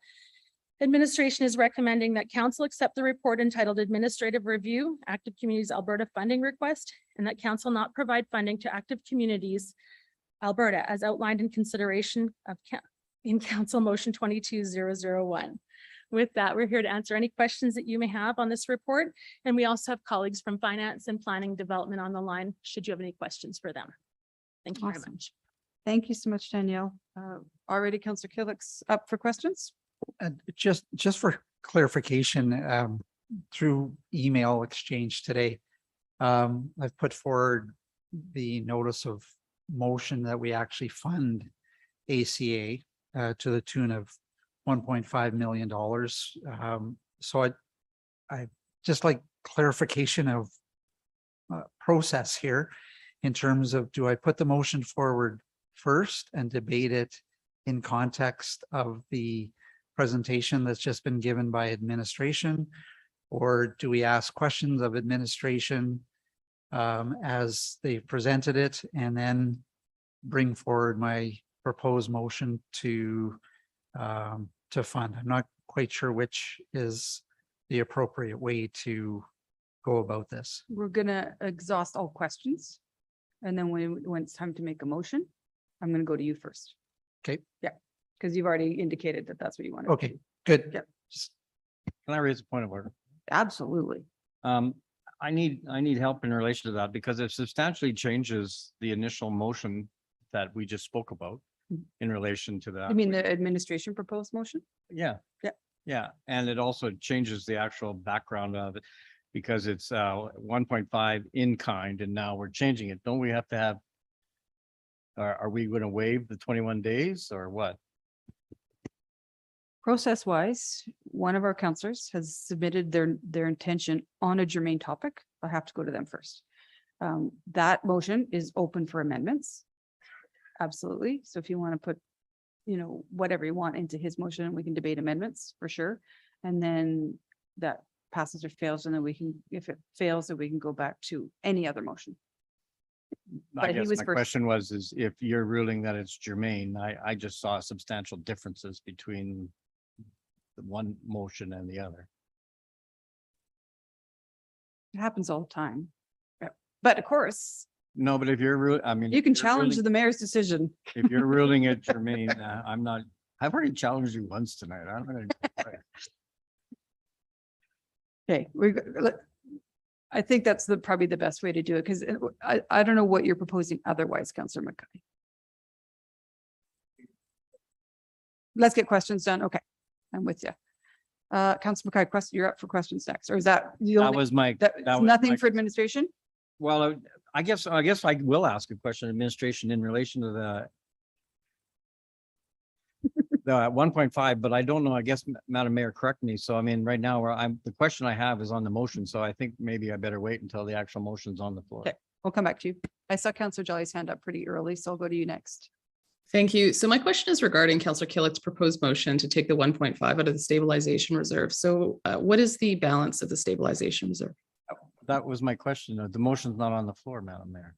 administration is recommending that council accept the report entitled Administrative Review, Active Communities Alberta Funding Request, and that council not provide funding to Active Communities Alberta as outlined in consideration of in Council Motion 22001. With that, we're here to answer any questions that you may have on this report. And we also have colleagues from Finance and Planning Development on the line, should you have any questions for them. Thank you very much. Thank you so much, Danielle. Already Councillor Killick's up for questions. Just for clarification, through email exchange today, I've put forward the notice of motion that we actually fund ACA to the tune of $1.5 million. So I just like clarification of process here in terms of, do I put the motion forward first and debate it in context of the presentation that's just been given by administration, or do we ask questions of administration as they presented it and then bring forward my proposed motion to fund? I'm not quite sure which is the appropriate way to go about this. We're gonna exhaust all questions. And then when it's time to make a motion, I'm gonna go to you first. Okay. Yeah, because you've already indicated that that's what you want to Okay, do. good. Yeah. Can I raise a point of order? Absolutely. I need help in relation to that because it substantially changes the initial motion that we just spoke about in relation to that. You mean the administration proposed motion? Yeah. Yeah. Yeah, and it also changes the actual background of it because it's 1.5 in kind and now we're changing it. Don't we have to have, are we going to waive the 21 days or what? Process wise, one of our counselors has submitted their intention on a germane topic. I have to go to them first. That motion is open for amendments. Absolutely. So if you want to put, whatever you want into his motion, we can debate amendments for sure. And then that passes or fails, and then we can, if it fails, then we can go back to any other motion. I But he guess was my first. question is if you're ruling that it's germane, I just saw substantial differences between the one motion and the other. It happens all the time. Yeah. But of course, No, but if you're, you can challenge the mayor's decision. If you're ruling it germane, I've already challenged you once tonight. I'm gonna. Okay, I think that's probably the best way to do it, because I don't know what you're proposing otherwise, Councillor McKay. Let's get questions done. Okay, I'm with you. Councillor McKay, you're up for questions next, or is that? That was my. Nothing for administration? Well, I guess I will ask a question of administration in relation to the 1.5, but I don't know, I guess, Madam Mayor, correct me. So right now the question I have is on the motion. So I think maybe I better wait until the actual motion's on the floor. Okay, we'll come back to you. I saw Councillor Jolly's hand up pretty early, so I'll go to you next. Thank you. So my question is regarding Councillor Killick's proposed motion to take the 1.5 out of the stabilization reserve. So what is the balance of the stabilization reserve? That was my question. The motion's not on the floor, Madam Mayor.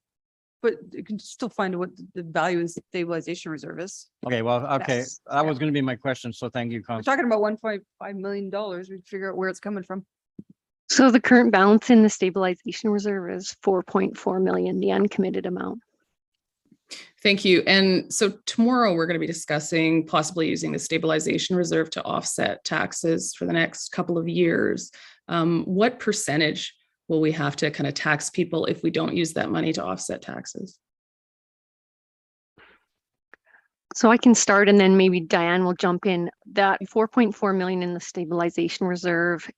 but you can still find what the value in stabilization reserve is. Okay, well, okay, Yes. that was gonna be my question, so thank you, We're Council. talking about $1.5 million. We figure out where it's coming from. So the current balance in the stabilization reserve is 4.4 million, the uncommitted amount. Thank you. And so tomorrow we're going to be discussing possibly using the stabilization reserve to offset taxes for the next couple of years. What percentage will we have to kind of tax people if we don't use that money to offset taxes? So I can start and then maybe Diane will jump in. That 4.4 million in the stabilization reserve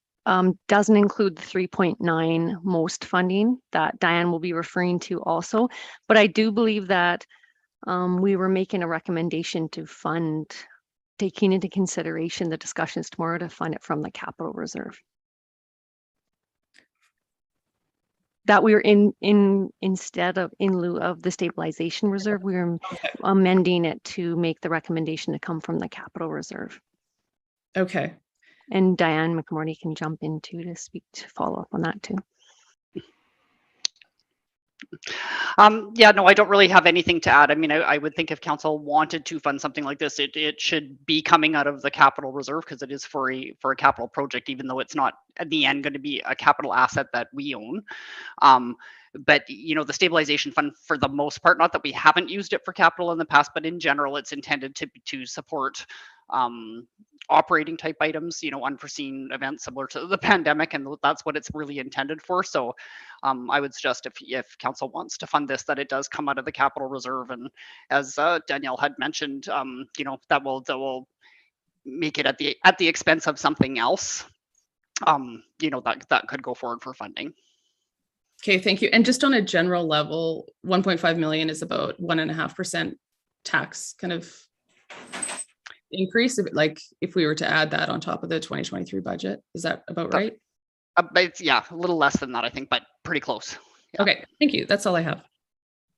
doesn't include the 3.9 most funding that Diane will be referring to also. But I do believe that we were making a recommendation to fund, taking into consideration the discussions tomorrow, to fund it from the capital reserve. That we were instead of in lieu of the stabilization reserve, we were amending it to make the recommendation to come from the capital reserve. Okay. And Diane McMorty can jump in too to speak, to follow up on that too. Yeah, no, I don't really have anything to add. I mean, I would think if council wanted to fund something like this, it should be coming out of the capital reserve, because it is for a capital project, even though it's not at the end going to be a capital asset that we own. But you know, the stabilization fund, for the most part, not that we haven't used it for capital in the past, but in general, it's intended to support operating type items, you know, unforeseen events similar to the pandemic, and that's what it's really intended for. So I would suggest if council wants to fund this, that it does come out of the capital reserve, and as Danielle had mentioned, you know, that will make it at the expense of something else, you know, that could go forward for funding. Okay, thank you. And just on a general level, 1.5 million is about 1.5% tax kind of increase. Like if we were to add that on top of the 2023 budget, is that about right? It's, yeah, a little less than that, I think, but pretty close. Yeah. Okay, thank you. That's all I have.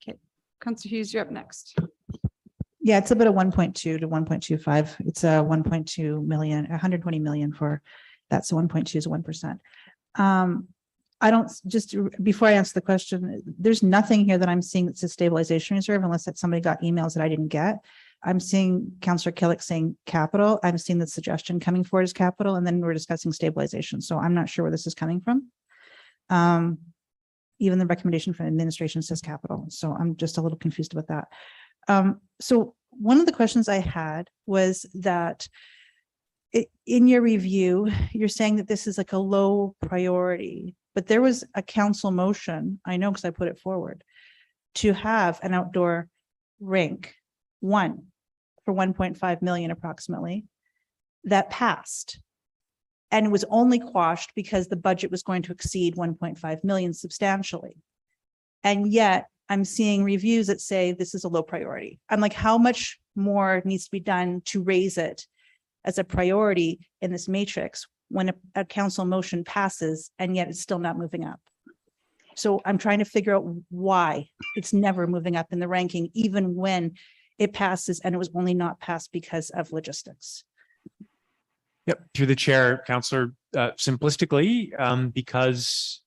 Okay, Councillor Hughes, you're up next. Yeah, it's about a 1.2 to 1.25. It's a 1.2 million, 120 million for that. So 1.2 is 1%. I don't, just before I answer the question, there's nothing here that I'm seeing that's a stabilization reserve, unless that somebody got emails that I didn't get. I'm seeing Councillor Killick saying capital. I'm seeing the suggestion coming forward as capital, and then we're discussing stabilization. So I'm not sure where this is coming from. Even the recommendation from administration says capital. So I'm just a little confused about that. So one of the questions I had was that in your review, you're saying that this is like a low priority, but there was a council motion, I know because I put it forward, to have an outdoor rink, one for 1.5 million approximately, that passed. And it was only quashed because the budget was going to exceed 1.5 million substantially. And yet I'm seeing reviews that say this is a low priority. I'm like, how much more needs to be done to raise it as a priority in this matrix when a council motion passes and yet it's still not moving up? So I'm trying to figure out why it's never moving up in the ranking, even when it passes, and it was only not passed because of logistics. Yep, through the chair, Councillor, simplistically, because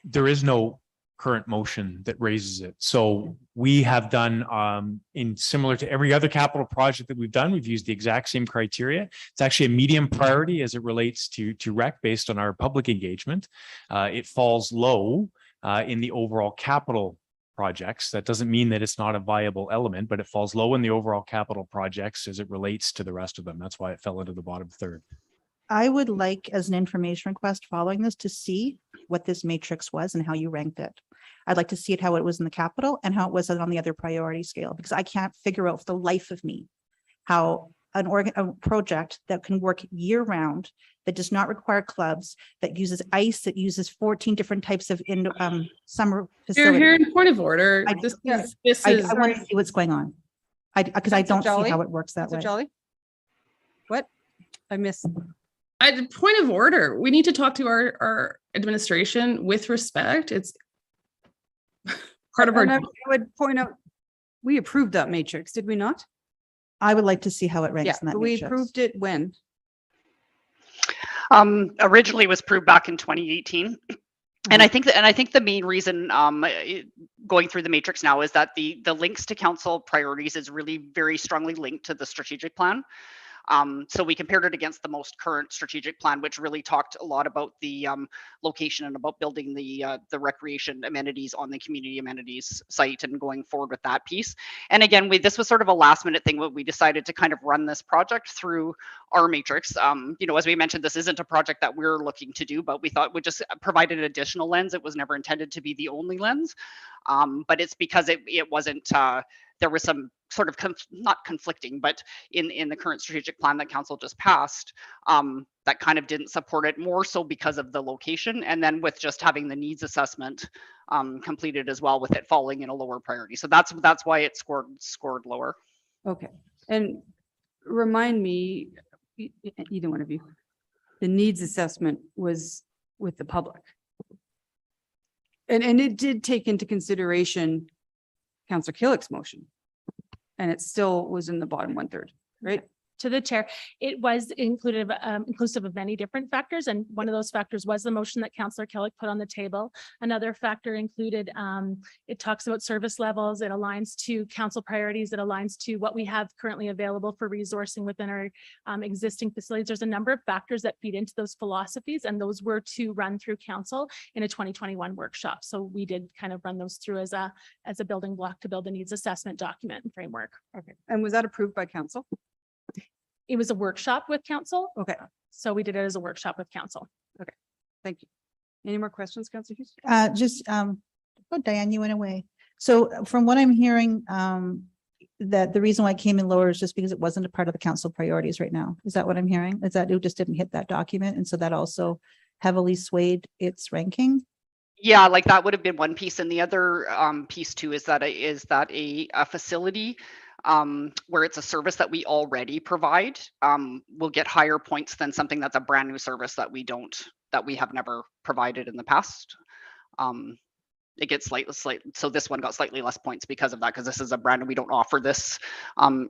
there is no current motion that raises it. So we have done in similar to every other capital project that we've done, we've used the exact same criteria. It's actually a medium priority as it relates to rec based on our public engagement. It falls low in the overall capital projects. That doesn't mean that it's not a viable element, but it falls low in the overall capital projects as it relates to the rest of them. That's why it fell into the bottom third. I would like, as an information request following this, to see what this matrix was and how you ranked it. I'd like to see it, how it was in the capital and how it was on the other priority scale, because I can't figure out for the life of me how a project that can work year round, that does not require clubs, that uses ice, that uses 14 different types of summer facilities. You're here in point of order. I want to see what's going on. Because I don't see how it works that way. Jolly? What? I missed. Point of order. We need to talk to our administration with respect. It's part of our. I would point out, we approved that matrix, did we not? I would like to see how it ranks Yeah, in that we matrix. approved it when? Originally it was approved back in 2018. And I think the main reason going through the matrix now is that the links to council priorities is really very strongly linked to the strategic plan. So we compared it against the most current strategic plan, which really talked a lot about the location and about building the recreation amenities on the community amenities site and going forward with that piece. And again, this was sort of a last minute thing, but we decided to kind of run this project through our matrix. You know, as we mentioned, this isn't a project that we're looking to do, but we thought would just provide an additional lens. It was never intended to be the only lens, but it's because it wasn't. There was some sort of not conflicting, but in the current strategic plan that council just passed, that kind of didn't support it, more so because of the location, and then with just having the needs assessment completed as well, with it falling in a lower priority. So that's why it scored lower. Okay, and remind me, either one of you, the needs assessment was with the public, and it did take into consideration Councillor Killick's motion, and it still was in the bottom 1/3, right? To the chair, it was included, inclusive of many different factors, and one of those factors was the motion that Councillor Killick put on the table. Another factor included, it talks about service levels, it aligns to council priorities, it aligns to what we have currently available for resourcing within our existing facilities. There's a number of factors that feed into those philosophies, and those were to run through council in a 2021 workshop. So we did kind of run those through as a building block to build a needs assessment document and framework. Okay, and was that approved by council? It was a workshop with council. Okay. So we did it as a workshop with council. Okay, thank you. Any more questions, Councillor Hughes? Oh, Diane, you went away. So from what I'm hearing, that the reason why it came in lower is just because it wasn't a part of the council priorities right now. Is that what I'm hearing? Is that it just didn't hit that document? And so that also heavily swayed its ranking? Yeah, like that would have been one piece. And the other piece too is that a facility where it's a service that we already provide will get higher points than something that's a brand new service that we have never provided in the past. It gets slightly, so this one got slightly less points because of that, because this is a brand and we don't offer this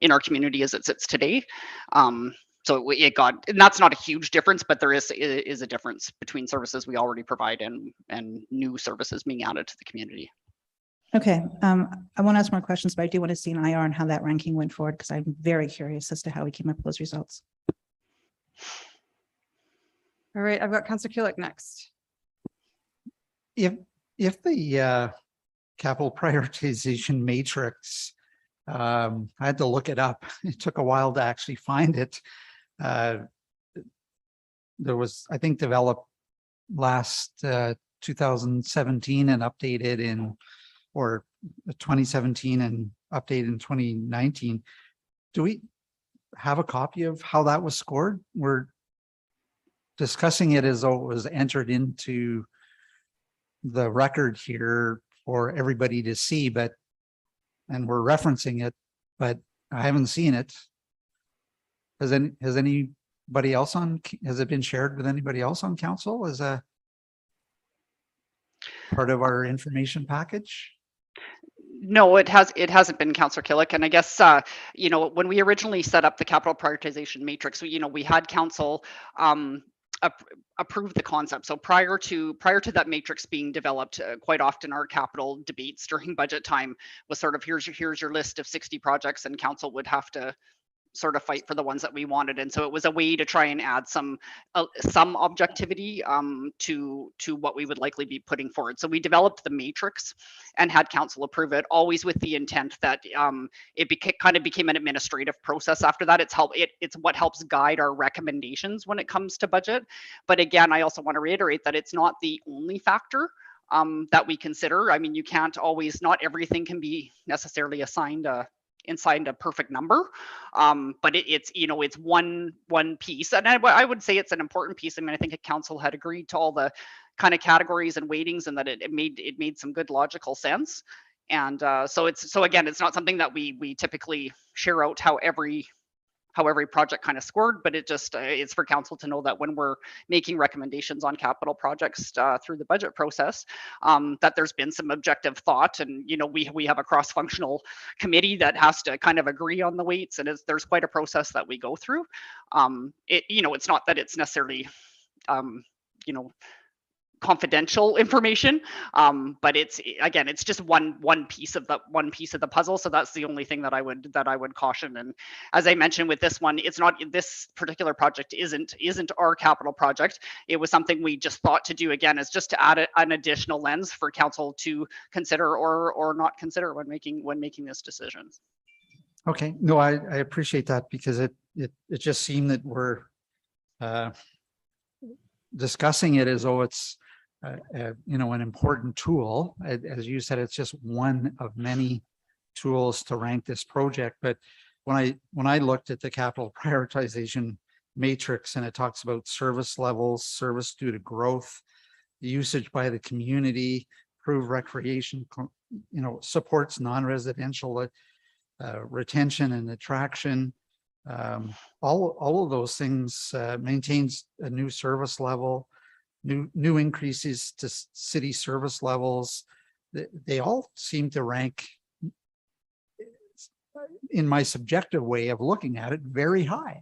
in our community as it sits today. So it got, and that's not a huge difference, but there is a difference between services we already provide and new services being added to the community. Okay, I want to ask more questions, but I do want to see an IR on how that ranking went forward, because I'm very curious as to how we came up with those results. All right, I've got Councillor Killick next. If the capital prioritization matrix, I had to look it up. It took a while to actually find it. There was, I think, developed last 2017 and updated in, or 2017 and updated in 2019. Do we have a copy of how that was scored? We're discussing it as though it was entered into the record here for everybody to see, and we're referencing it, but I haven't seen it. Has anybody else has it been shared with anybody else on council as a part of our information package? No, it hasn't been, Councillor Killick. And I guess, you know, when we originally set up the capital prioritization matrix, we had council approve the concept. So prior to that matrix being developed, quite often our capital debates during budget time was sort of, here's your list of 60 projects, and council would have to sort of fight for the ones that we wanted. And so it was a way to try and add some objectivity to what we would likely be putting forward. So we developed the matrix and had council approve it, always with the intent that it kind of became an administrative process after that. It's what helps guide our recommendations when it comes to budget. But again, I also want to reiterate that it's not the only factor that we consider. I mean, you can't always, not everything can be necessarily assigned inside a perfect number, but it's one piece, and I would say it's an important piece. I mean, I think council had agreed to all the kind of categories and weightings, and that it made some good logical sense. And so again, it's not something that we typically share out how every project kind of scored, but it's for council to know that when we're making recommendations on capital projects through the budget process, that there's been some objective thought. And we have a cross-functional committee that has to kind of agree on the weights, and there's quite a process that we go through. It's not that it's necessarily confidential information. But it's, again, it's just one piece of the puzzle. So that's the only thing that I would caution. And as I mentioned with this one, it's not, this particular project isn't our capital project. It was something we just thought to do, again, is just to add an additional lens for council to consider or not consider when making this decision. Okay, no, I appreciate that, because it just seemed that we're discussing it as though it's you know, an important tool. As you said, it's just one of many tools to rank this project. But when I looked at the capital prioritization matrix, and it talks about service levels, service due to growth, usage by the community, improve recreation, you know, supports non-residential retention and attraction, all of those things, maintains a new service level, new increases to city service levels. They all seem to rank, in my subjective way of looking at it, very high.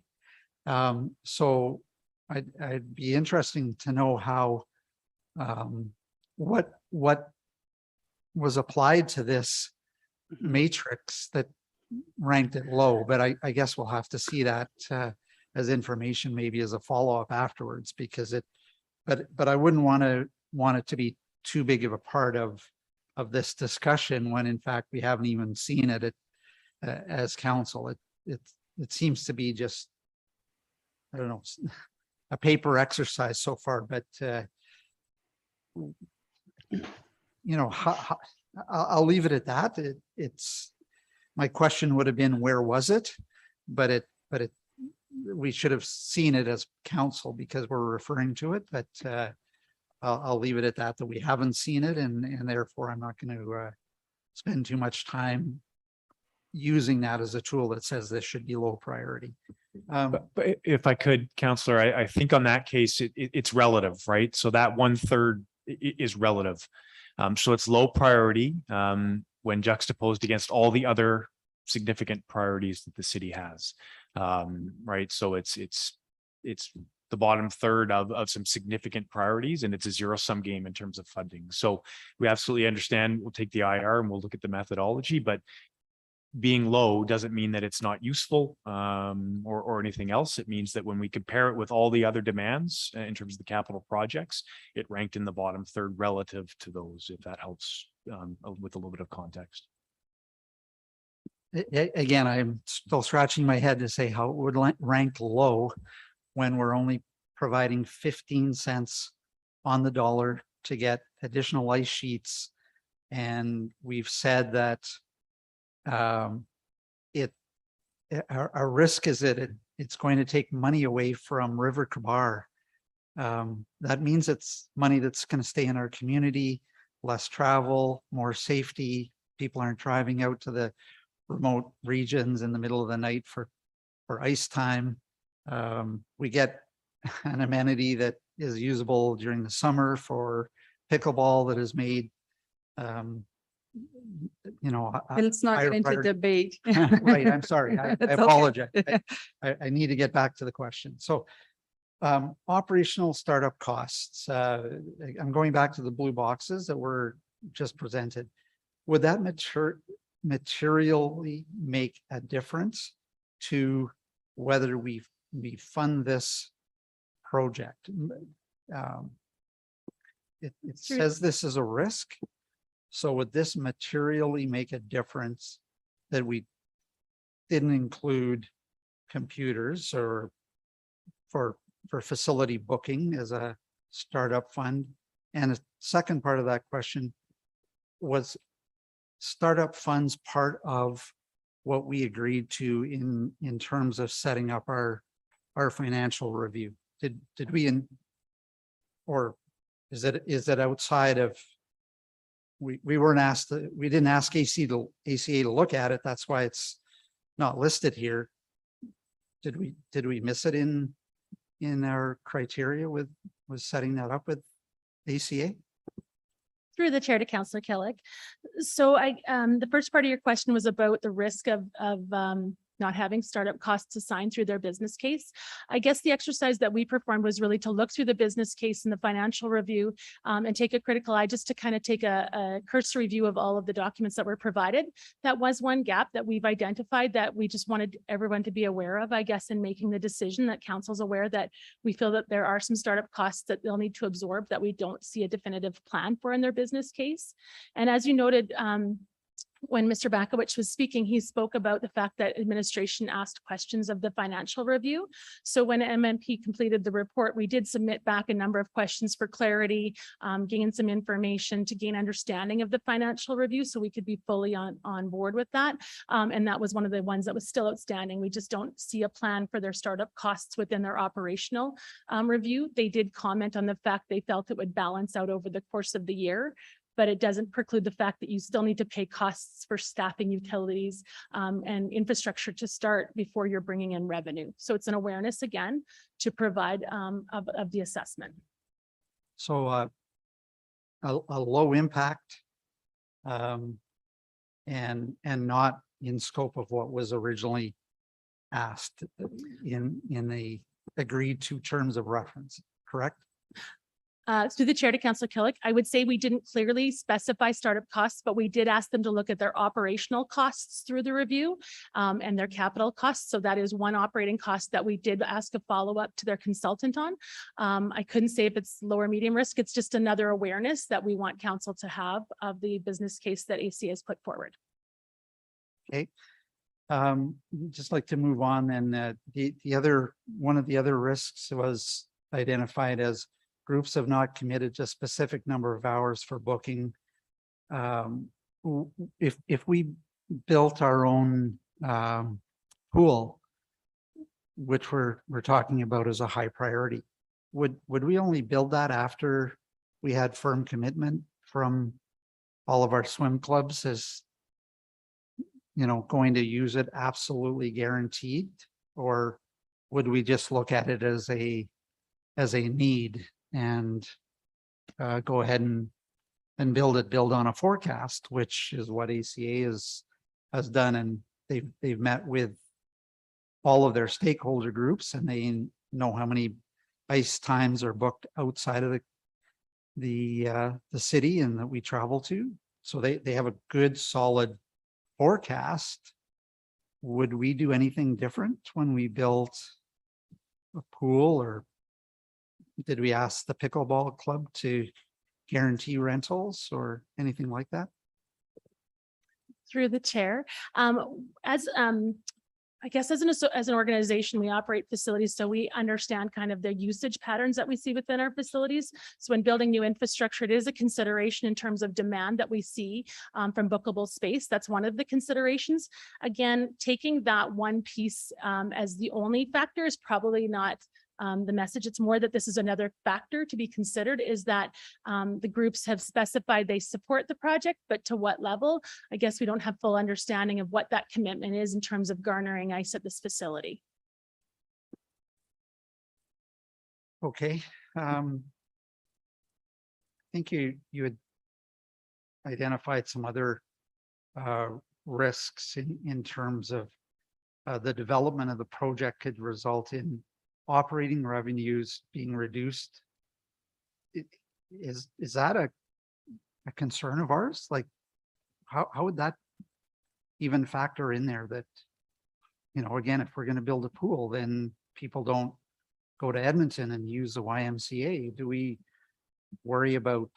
So I'd be interesting to know how what was applied to this matrix that ranked it low, but I guess we'll have to see that as information, maybe as a follow-up afterwards, because but I wouldn't want it to be too big of a part of this discussion when in fact we haven't even seen it as council. It seems to be just, I don't know, a paper exercise so far, but you know, I'll leave it at that. It's my question would have been, where was it? But we should have seen it as council because we're referring to it. But I'll leave it at that we haven't seen it, and therefore I'm not going to spend too much time using that as a tool that says this should be low priority. But if I could, Councillor, I think on that case, it's relative, right? So that 1/3 is relative. So it's low priority when juxtaposed against all the other significant priorities that the city has, right? So it's the bottom third of some significant priorities, and it's a zero-sum game in terms of funding. So we absolutely understand. We'll take the IR and we'll look at the methodology, but being low doesn't mean that it's not useful or anything else. It means that when we compare it with all the other demands in terms of the capital projects, it ranked in the bottom third relative to those, if that helps with a little bit of context. Again, I'm still scratching my head to say how it would rank low when we're only providing 15 cents on the dollar to get additional ice sheets. And we've said that our risk is that it's going to take money away from River Kabar. That means it's money that's going to stay in our community, less travel, more safety. People aren't driving out to the remote regions in the middle of the night for ice time. We get an amenity that is usable during the summer for pickleball that is made, you know, Let's not get into debate. Right, I'm sorry. I apologize. I need to get back to the question. So operational startup costs. I'm going back to the blue boxes that were just presented. Would that materially make a difference to whether we fund this project? It says this is a risk. So would this materially make a difference that we didn't include computers or for facility booking as a startup fund? And the second part of that question, was startup funds part of what we agreed to in terms of setting up our financial review? Did we or is it outside of? We weren't asked, we didn't ask ACA to look at it. That's why it's not listed here. Did we miss it in our criteria with setting that up with ACA? Through the chair to Councillor Killick. So the first part of your question was about the risk of not having startup costs assigned through their business case. I guess the exercise that we performed was really to look through the business case and the financial review and take a critical eye just to kind of take a cursory view of all of the documents that were provided. That was one gap that we've identified that we just wanted everyone to be aware of, I guess, in making the decision, that council's aware that we feel that there are some startup costs that they'll need to absorb that we don't see a definitive plan for in their business case. And as you noted, when Mr. Bakowicz was speaking, he spoke about the fact that administration asked questions of the financial review. So when MMP completed the report, we did submit back a number of questions for clarity, gain some information to gain understanding of the financial review so we could be fully on board with that. And that was one of the ones that was still outstanding. We just don't see a plan for their startup costs within their operational review. They did comment on the fact they felt it would balance out over the course of the year, but it doesn't preclude the fact that you still need to pay costs for staffing, utilities, and infrastructure to start before you're bringing in revenue. So it's an awareness again to provide of the assessment. So a low impact and not in scope of what was originally asked in the agreed to terms of reference, correct? Through the chair to Councillor Killick, I would say we didn't clearly specify startup costs, but we did ask them to look at their operational costs through the review and their capital costs. So that is one operating cost that we did ask a follow-up to their consultant on. I couldn't say if it's low or medium risk. It's just another awareness that we want council to have of the business case that AC has put forward. Okay. Just like to move on, and one of the other risks was identified as groups have not committed to a specific number of hours for booking. If we built our own pool, which we're talking about as a high priority, would we only build that after we had firm commitment from all of our swim clubs as, you know, going to use it absolutely guaranteed? Or would we just look at it as a need and go ahead and build on a forecast, which is what ACA has done, and they've met with all of their stakeholder groups, and they know how many ice times are booked outside of the city and that we travel to. So they have a good solid forecast. Would we do anything different when we built a pool, or did we ask the pickleball club to guarantee rentals or anything like that? Through the chair, I guess as an organization, we operate facilities, so we understand kind of the usage patterns that we see within our facilities. So when building new infrastructure, it is a consideration in terms of demand that we see from bookable space. That's one of the considerations. Again, taking that one piece as the only factor is probably not the message. It's more that this is another factor to be considered, is that the groups have specified they support the project, but to what level? I guess we don't have full understanding of what that commitment is in terms of garnering ice at this facility. Okay. I think you had identified some other risks in terms of the development of the project could result in operating revenues being reduced. Is that a concern of ours? Like, how would that even factor in there? That, you know, again, if we're going to build a pool, then people don't go to Edmonton and use the YMCA. Do we worry about,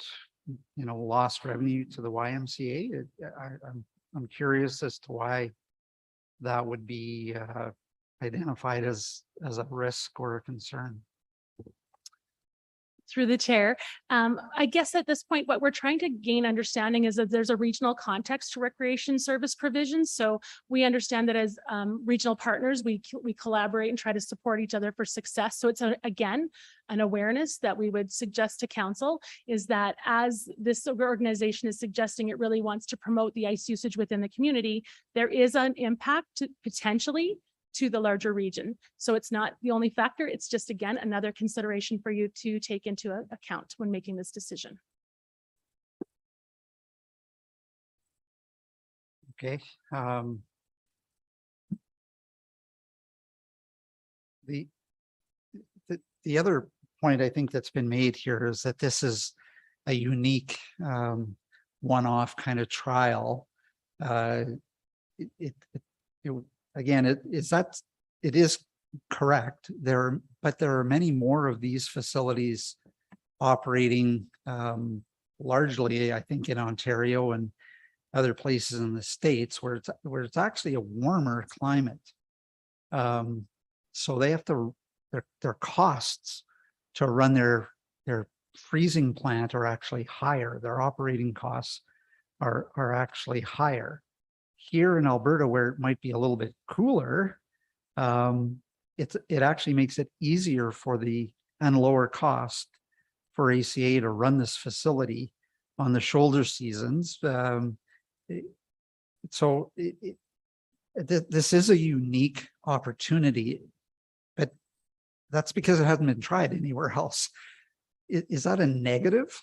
you know, lost revenue to the YMCA? I'm curious as to why that would be identified as a risk or a concern. Through the chair, I guess at this point, what we're trying to gain understanding is that there's a regional context to recreation service provisions. So we understand that as regional partners, we collaborate and try to support each other for success. So it's again an awareness that we would suggest to council, is that as this organization is suggesting it really wants to promote the ice usage within the community, there is an impact potentially to the larger region. So it's not the only factor. It's just, again, another consideration for you to take into account when making this decision. Okay. the, the other point I think that's been made here is that this is a unique one-off kind of trial. Again, it is correct there, but there are many more of these facilities operating largely, I think, in Ontario and other places in the States where it's actually a warmer climate. So they have to, their costs to run their freezing plant are actually higher. Their operating costs are actually higher. Here in Alberta, where it might be a little bit cooler, it actually makes it easier for and lower cost for ACA to run this facility on the shoulder seasons. This is a unique opportunity, but that's because it hasn't been tried anywhere else. Is that a negative?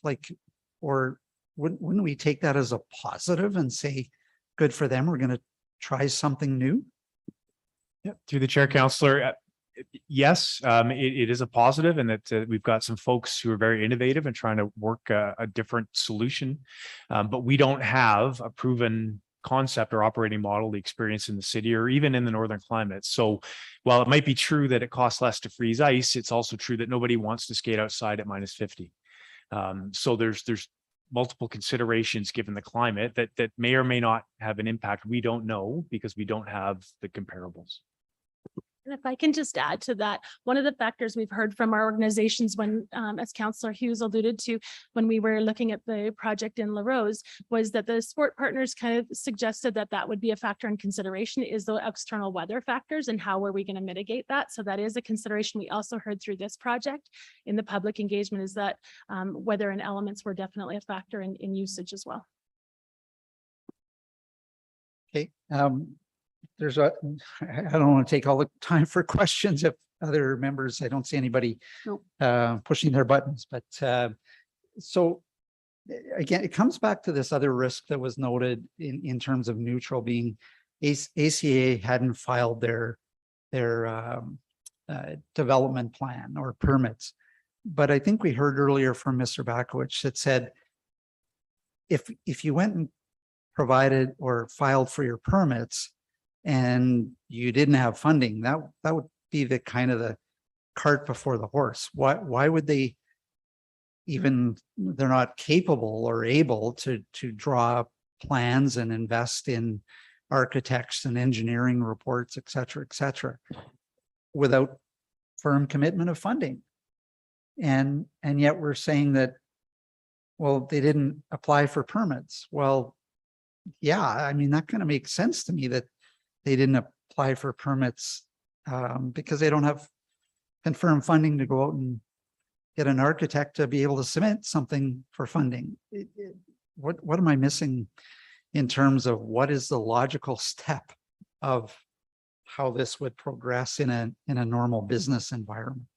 Or wouldn't we take that as a positive and say, good for them, we're going to try something new? Yeah, through the chair, Councillor. Yes, it is a positive, and that we've got some folks who are very innovative and trying to work a different solution. But we don't have a proven concept or operating model, the experience in the city or even in the northern climate. So while it might be true that it costs less to freeze ice, it's also true that nobody wants to skate outside at -50. So there's multiple considerations given the climate that may or may not have an impact. We don't know because we don't have the comparables. And if I can just add to that, one of the factors we've heard from our organizations when, as Councillor Hughes alluded to, when we were looking at the project in La Rose, was that the sport partners kind of suggested that that would be a factor in consideration, is the external weather factors and how are we going to mitigate that. So that is a consideration we also heard through this project in the public engagement, is that weather and elements were definitely a factor in usage as well. Okay. I don't want to take all the time for questions if other members, I don't see anybody pushing their buttons, but so again, it comes back to this other risk that was noted in terms of neutral being ACA hadn't filed their development plan or permits. But I think we heard earlier from Mr. Bakowicz that said, if you went and provided or filed for your permits and you didn't have funding, that would be the kind of the cart before the horse. Why would they even, they're not capable or able to draw plans and invest in architects and engineering reports, et cetera, without firm commitment of funding. And yet we're saying that, well, they didn't apply for permits. Well, yeah, I mean, that kind of makes sense to me that they didn't apply for permits because they don't have confirmed funding to go out and get an architect to be able to submit something for funding. What am I missing in terms of what is the logical step of how this would progress in a normal business environment?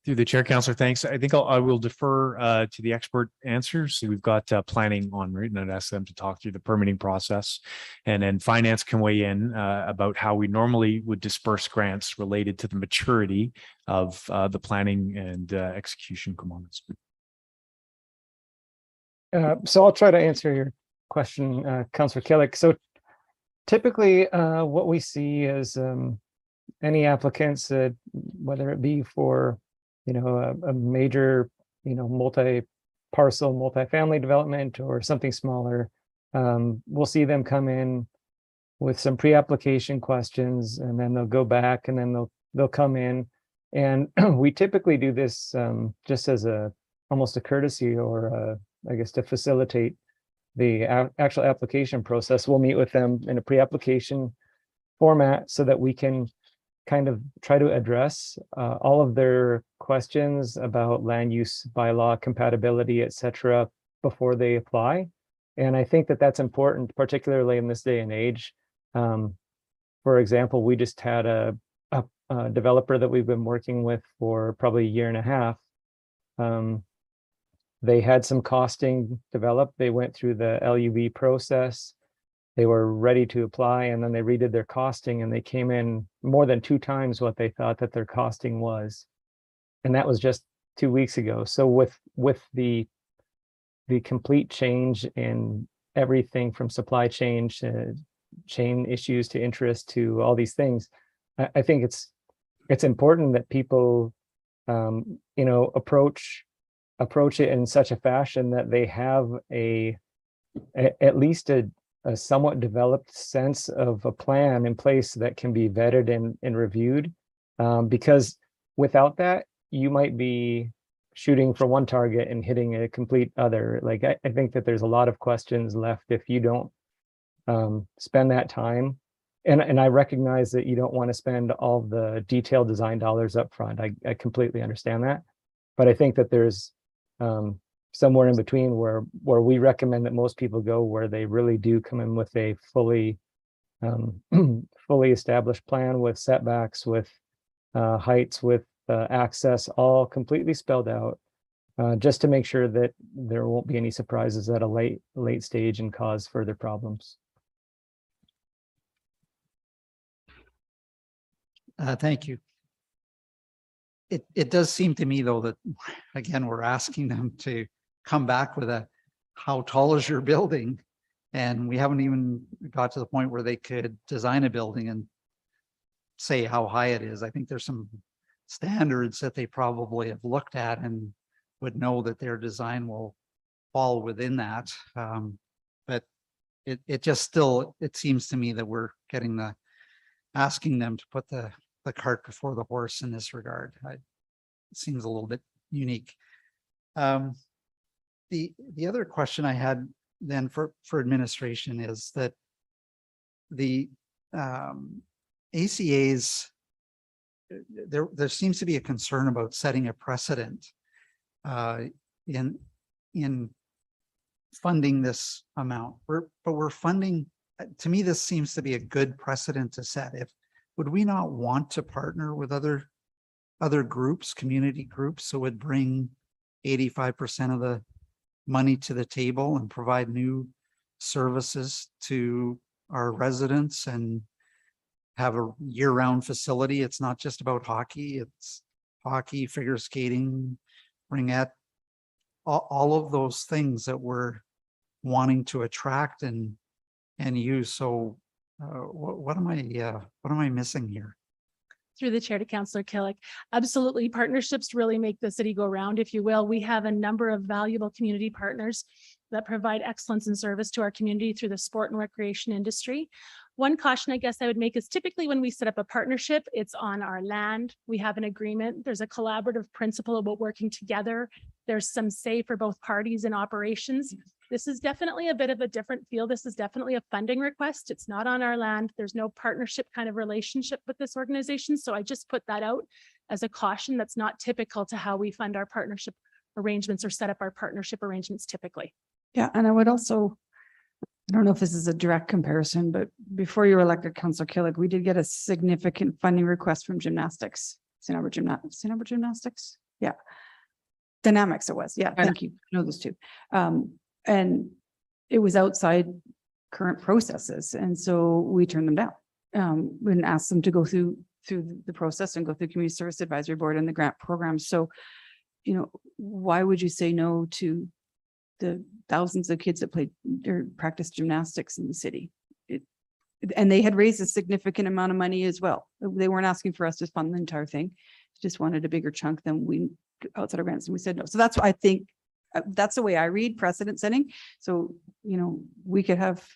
Through the chair, Councillor, thanks. I think I will defer to the expert answers. So we've got planning on route, and I'd ask them to talk through the permitting process, and then finance can weigh in about how we normally would disperse grants related to the maturity of the planning and execution components. So I'll try to answer your question, Councillor Killick. So typically what we see is any applicants, whether it be for a major, multi-parcel, multi-family development or something smaller, we'll see them come in with some pre-application questions, and then they'll go back, and then they'll come in. And we typically do this just as almost a courtesy, or I guess to facilitate the actual application process. We'll meet with them in a pre-application format so that we can kind of try to address all of their questions about land use bylaw compatibility, et cetera, before they apply. And I think that that's important, particularly in this day and age. For example, we just had a developer that we've been working with for probably a year and a half. They had some costing developed. They went through the LUB process. they were ready to apply, and then they redid their costing, and they came in more than 2 times what they thought that their costing was. And that was just 2 weeks ago. So with the complete change in everything from supply chain to chain issues to interest to all these things, I think it's important that people approach it in such a fashion that they have at least a somewhat developed sense of a plan in place that can be vetted and reviewed, because without that, you might be shooting for one target and hitting a complete other. Like I think that there's a lot of questions left if you don't spend that time. And I recognize that you don't want to spend all the detailed design dollars up front. I completely understand that. But I think that there's somewhere in between where we recommend that most people go, where they really do come in with a fully established plan with setbacks, with heights, with access, all completely spelled out, just to make sure that there won't be any surprises at a late stage and cause further problems. Thank you. It does seem to me, though, that again, we're asking them to come back with how tall is your building? And we haven't even got to the point where they could design a building and say how high it is. I think there's some standards that they probably have looked at and would know that their design will fall within that. But it just still, it seems to me that we're asking them to put the cart before the horse in this regard. It seems a little bit unique. The other question I had then for administration is that the ACAs, there seems to be a concern about setting a precedent in funding this amount. But we're funding, to me, this seems to be a good precedent to set. Would we not want to partner with other groups, community groups, so would bring 85% of the money to the table and provide new services to our residents and have a year-round facility? It's not just about hockey, it's hockey, figure skating, ringette, all of those things that we're wanting to attract and use. So what am I missing here? Through the chair to Councillor Killick. Absolutely. Partnerships really make the city go round, if you will. We have a number of valuable community partners that provide excellence and service to our community through the sport and recreation industry. One caution I guess I would make is typically when we set up a partnership, it's on our land. We have an agreement. There's a collaborative principle about working together. There's some say for both parties in operations. This is definitely a bit of a different field. This is definitely a funding request. It's not on our land. There's no partnership kind of relationship with this organization. So I just put that out as a caution. That's not typical to how we fund our partnership arrangements or set up our partnership arrangements typically. Yeah, and I would also, I don't know if this is a direct comparison, but before you were elected, Councillor Killick, we did get a significant funding request from gymnastics, St. Albert Gymnastics. Yeah. Dynamics it was. Yeah, thank you. I know those two. And it was outside current processes. And so we turned them down. And asked them to go through the process and go through Community Service Advisory Board and the grant program. So, why would you say no to the thousands of kids that played or practiced gymnastics in the city? And they had raised a significant amount of money as well. They weren't asking for us to fund the entire thing. They just wanted a bigger chunk than we outside of grants, and we said no. So that's why I think that's the way I read precedent setting. So, we could have,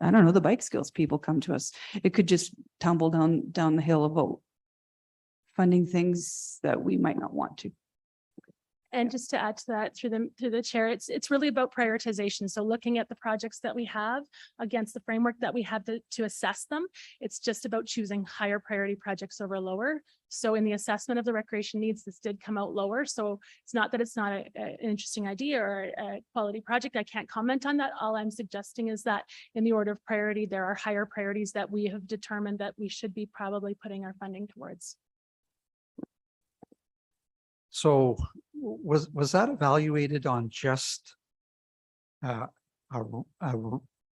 I don't know, the bike skills people come to us. It could just tumble down the hill about funding things that we might not want to. And just to add to that, through the chair, it's really about prioritization. So looking at the projects that we have against the framework that we have to assess them, it's just about choosing higher priority projects over lower. So in the assessment of the recreation needs, this did come out lower. So it's not that it's not an interesting idea or a quality project. I can't comment on that. All I'm suggesting is that in the order of priority, there are higher priorities that we have determined that we should be probably putting our funding towards. So was that evaluated on just a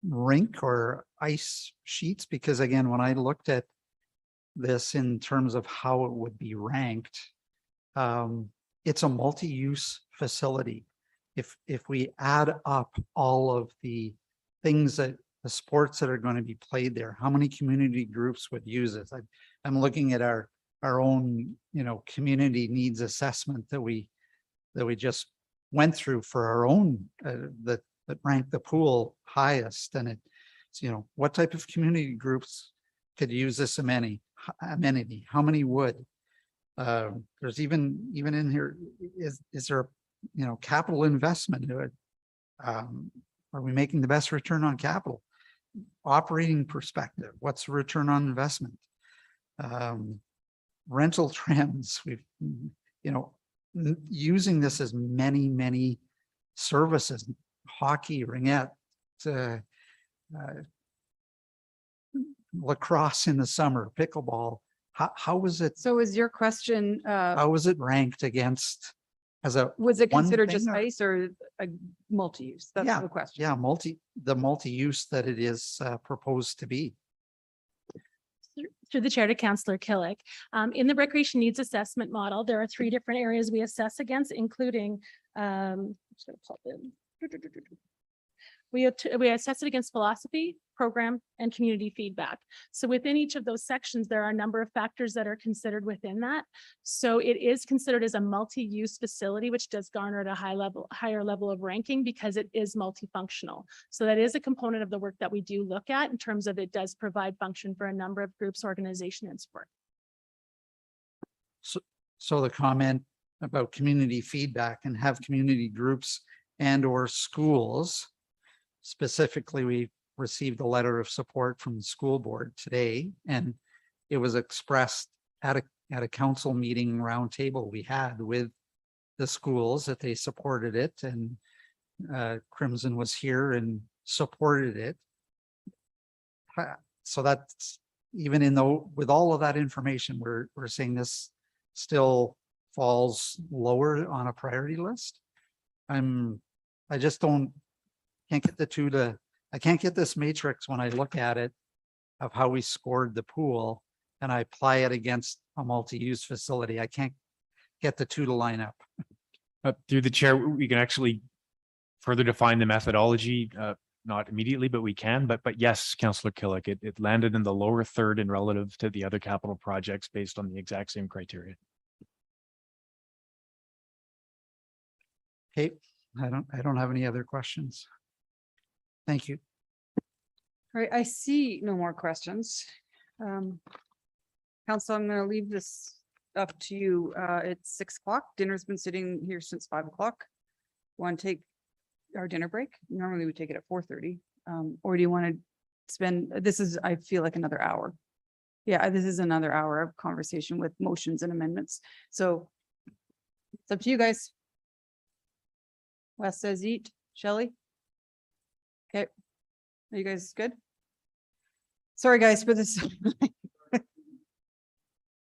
rink or ice sheets? Because again, when I looked at this in terms of how it would be ranked, it's a multi-use facility. If we add up all of the things that the sports that are going to be played there, how many community groups would use it? I'm looking at our own, community needs assessment that we just went through for our own, that ranked the pool highest. And it's, what type of community groups could use this amenity? How many would? There's even in here, is there, capital investment? Are we making the best return on capital? Operating perspective, what's the return on investment? Rental trends, we've, using this as many services, hockey, ringette, lacrosse in the summer, pickleball. How was it? So is your question, How was it ranked against as a? was it one considered thing just or- ice or a multi-use? That's Yeah, the question. Yeah, the multi-use that it is proposed to be. Through the chair to Councillor Killick. In the recreation needs assessment model, there are 3 different areas we assess against, including, just gonna plug in. We assess it against philosophy, program, and community feedback. So within each of those sections, there are a number of factors that are considered within that. So it is considered as a multi-use facility, which does garner at a higher level of ranking because it is multifunctional. So that is a component of the work that we do look at in terms of it does provide function for a number of groups, organization, and sport. So the comment about community feedback and have community groups and or schools. Specifically, we received a letter of support from the school board today, and it was expressed at a council meeting roundtable we had with the schools that they supported it, and Crimson was here and supported it. So that's even with all of that information, we're saying this still falls lower on a priority list. I just can't get the two to, I can't get this matrix when I look at it of how we scored the pool and I apply it against a multi-use facility. I can't get the two to line up. Through the chair, we can actually further define the methodology, not immediately, but we can. But yes, Councillor Killick, it landed in the lower third and relative to the other capital projects based on the exact same criteria. Okay, I don't have any other questions. Thank you. All right, I see no more questions. Council, I'm gonna leave this up to you. It's 6 o'clock. Dinner's been sitting here since 5 o'clock. Want to take our dinner break? Normally we take it at 4:30. Or do you want to spend, this is, I feel like another hour. Yeah, this is another hour of conversation with motions and amendments. So it's up to you guys. Wes says eat. Shelley? Okay. Are you guys good? Sorry, guys, for this.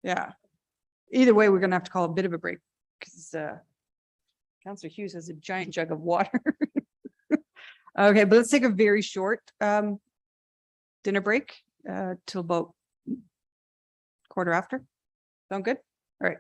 Yeah. Either way, we're gonna have to call a bit of a break because Councillor Hughes has a giant jug of water. Okay, but let's take a very short dinner break till about 1:15. Sound good? All right.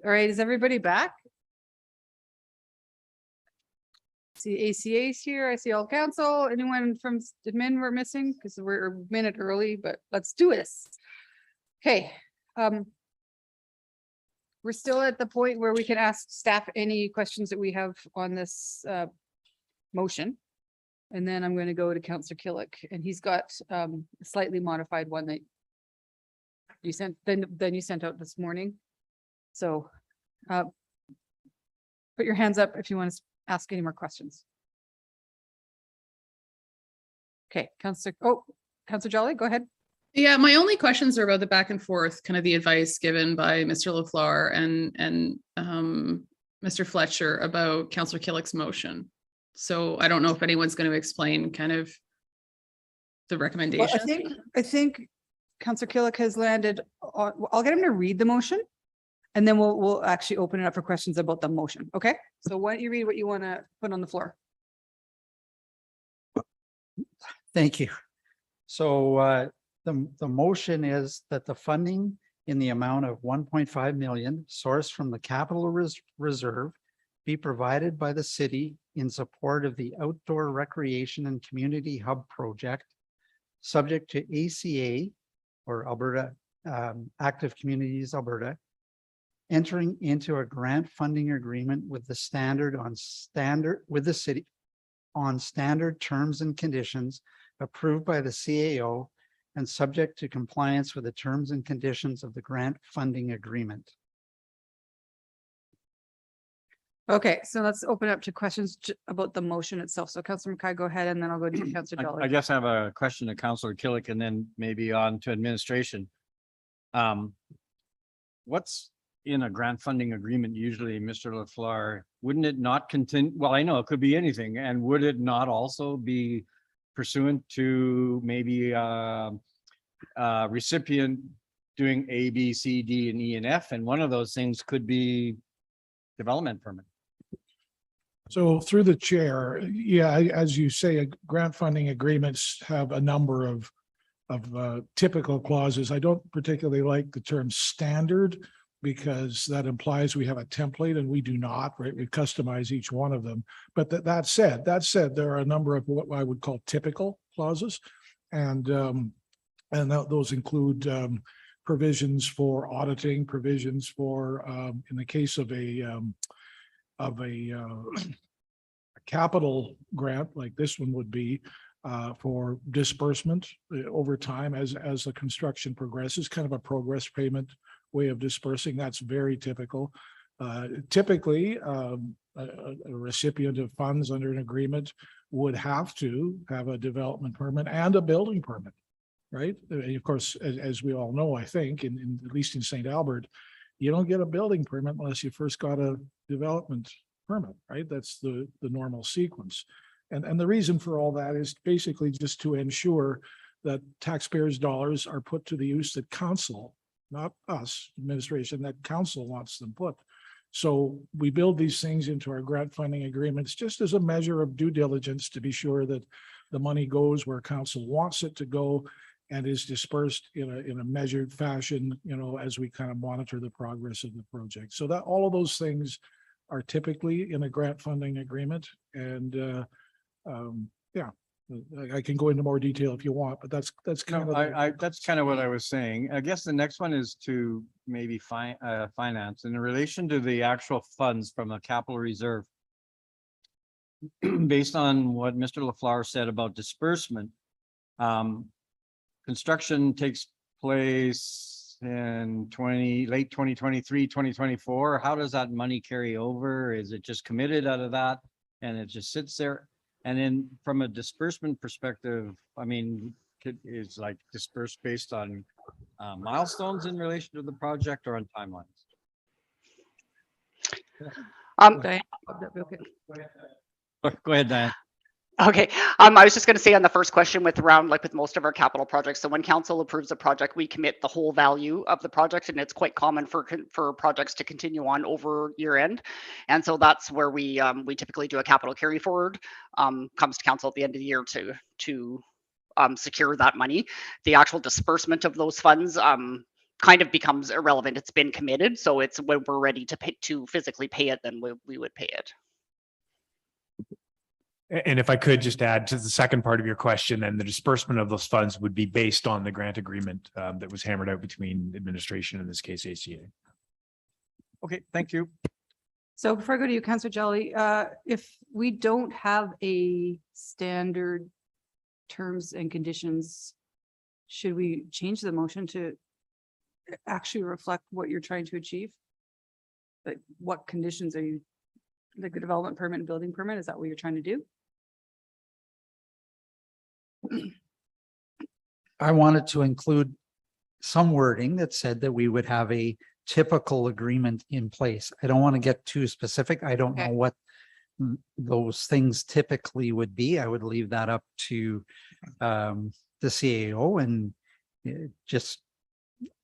All right, is everybody back? See ACA's here. I see all council. Anyone from admin we're missing? Because we're a minute early, but let's do this. Okay. We're still at the point where we can ask staff any questions that we have on this motion. And then I'm going to go to Councillor Killick, and he's got a slightly modified one that you sent, then you sent out this morning. So put your hands up if you want to ask any more questions. Okay, Councillor Jolly, go ahead. Yeah, my only questions are about the back and forth, kind of the advice given by Mr. LaFleur and Mr. Fletcher about Councillor Killick's motion. So I don't know if anyone's going to explain kind of the recommendation. Well, I think Councillor Killick has landed on, I'll get him to read the motion, and then we'll actually open it up for questions about the motion. Okay, so why don't you read what you want to put on the floor? Thank you. So the motion is that the funding in the amount of 1.5 million sourced from the capital reserve be provided by the city in support of the outdoor recreation and community hub project, subject to ACA or Alberta Active Communities Alberta, entering into a grant funding agreement with the city on standard terms and conditions approved by the CAO and subject to compliance with the terms and conditions of the grant funding agreement. Okay, so let's open up to questions about the motion itself. So Councillor McKay, go ahead, and then I'll go to Councillor Jolly. I guess I have a question to Councillor Killick and then maybe on to administration. What's in a grant funding agreement usually, Mr. LaFleur? Wouldn't it not continue? Well, I know it could be anything. And would it not also be pursuant to maybe recipient doing A, B, C, D, and E, and F? And one of those things could be development permit. So through the chair, yeah, as you say, grant funding agreements have a number of typical clauses. I don't particularly like the term standard because that implies we have a template, and we do not, right? We customize each one of them. But that said, there are a number of what I would call typical clauses, and those include provisions for auditing, provisions for in the case of a capital grant like this one would be, for disbursement over time as the construction progresses, kind of a progress payment way of dispersing. That's very typical. Typically, a recipient of funds under an agreement would have to have a development permit and a building permit, right? And of course, as we all know, I think, at least in St. Albert, you don't get a building permit unless you first got a development permit, right? That's the normal sequence. And the reason for all that is basically just to ensure that taxpayers' dollars are put to the use that council, not us, administration, that council wants them put. So we build these things into our grant funding agreements just as a measure of due diligence to be sure that the money goes where council wants it to go and is dispersed in a measured fashion, as we kind of monitor the progress of the project. So that all of those things are typically in a grant funding agreement. And yeah, I can go into more detail if you want, but that's kind of that's kind of what I was saying. I guess the next one is to maybe finance in relation to the actual funds from a capital reserve. Based on what Mr. LaFleur said about disbursement, construction takes place in late 2023, 2024. How does that money carry over? Is it just committed out of that and it just sits there? And then from a disbursement perspective, I mean, is like dispersed based on milestones in relation to the project or on timelines? Go ahead, Diane. Okay, I was just going to say on the first question with most of our capital projects. So when council approves a project, we commit the whole value of the project, and it's quite common for projects to continue on over year end. And so that's where we typically do a capital carry forward. Comes to council at the end of the year to secure that money. The actual disbursement of those funds, kind of becomes irrelevant. It's been committed. So it's when we're ready to pay, to physically pay it, then we would pay it. And if I could just add to the second part of your question, then the disbursement of those funds would be based on the grant agreement that was hammered out between administration, in this case, ACA. Okay, thank you. So before I go to you, Councillor Jolly, if we don't have a standard terms and conditions, should we change the motion to actually reflect what you're trying to achieve? Like what conditions are you, like the development permit and building permit, is that what you're trying to do? I wanted to include some wording that said that we would have a typical agreement in place. I don't want to get too specific. I don't know what those things typically would be. I would leave that up to the CAO, and just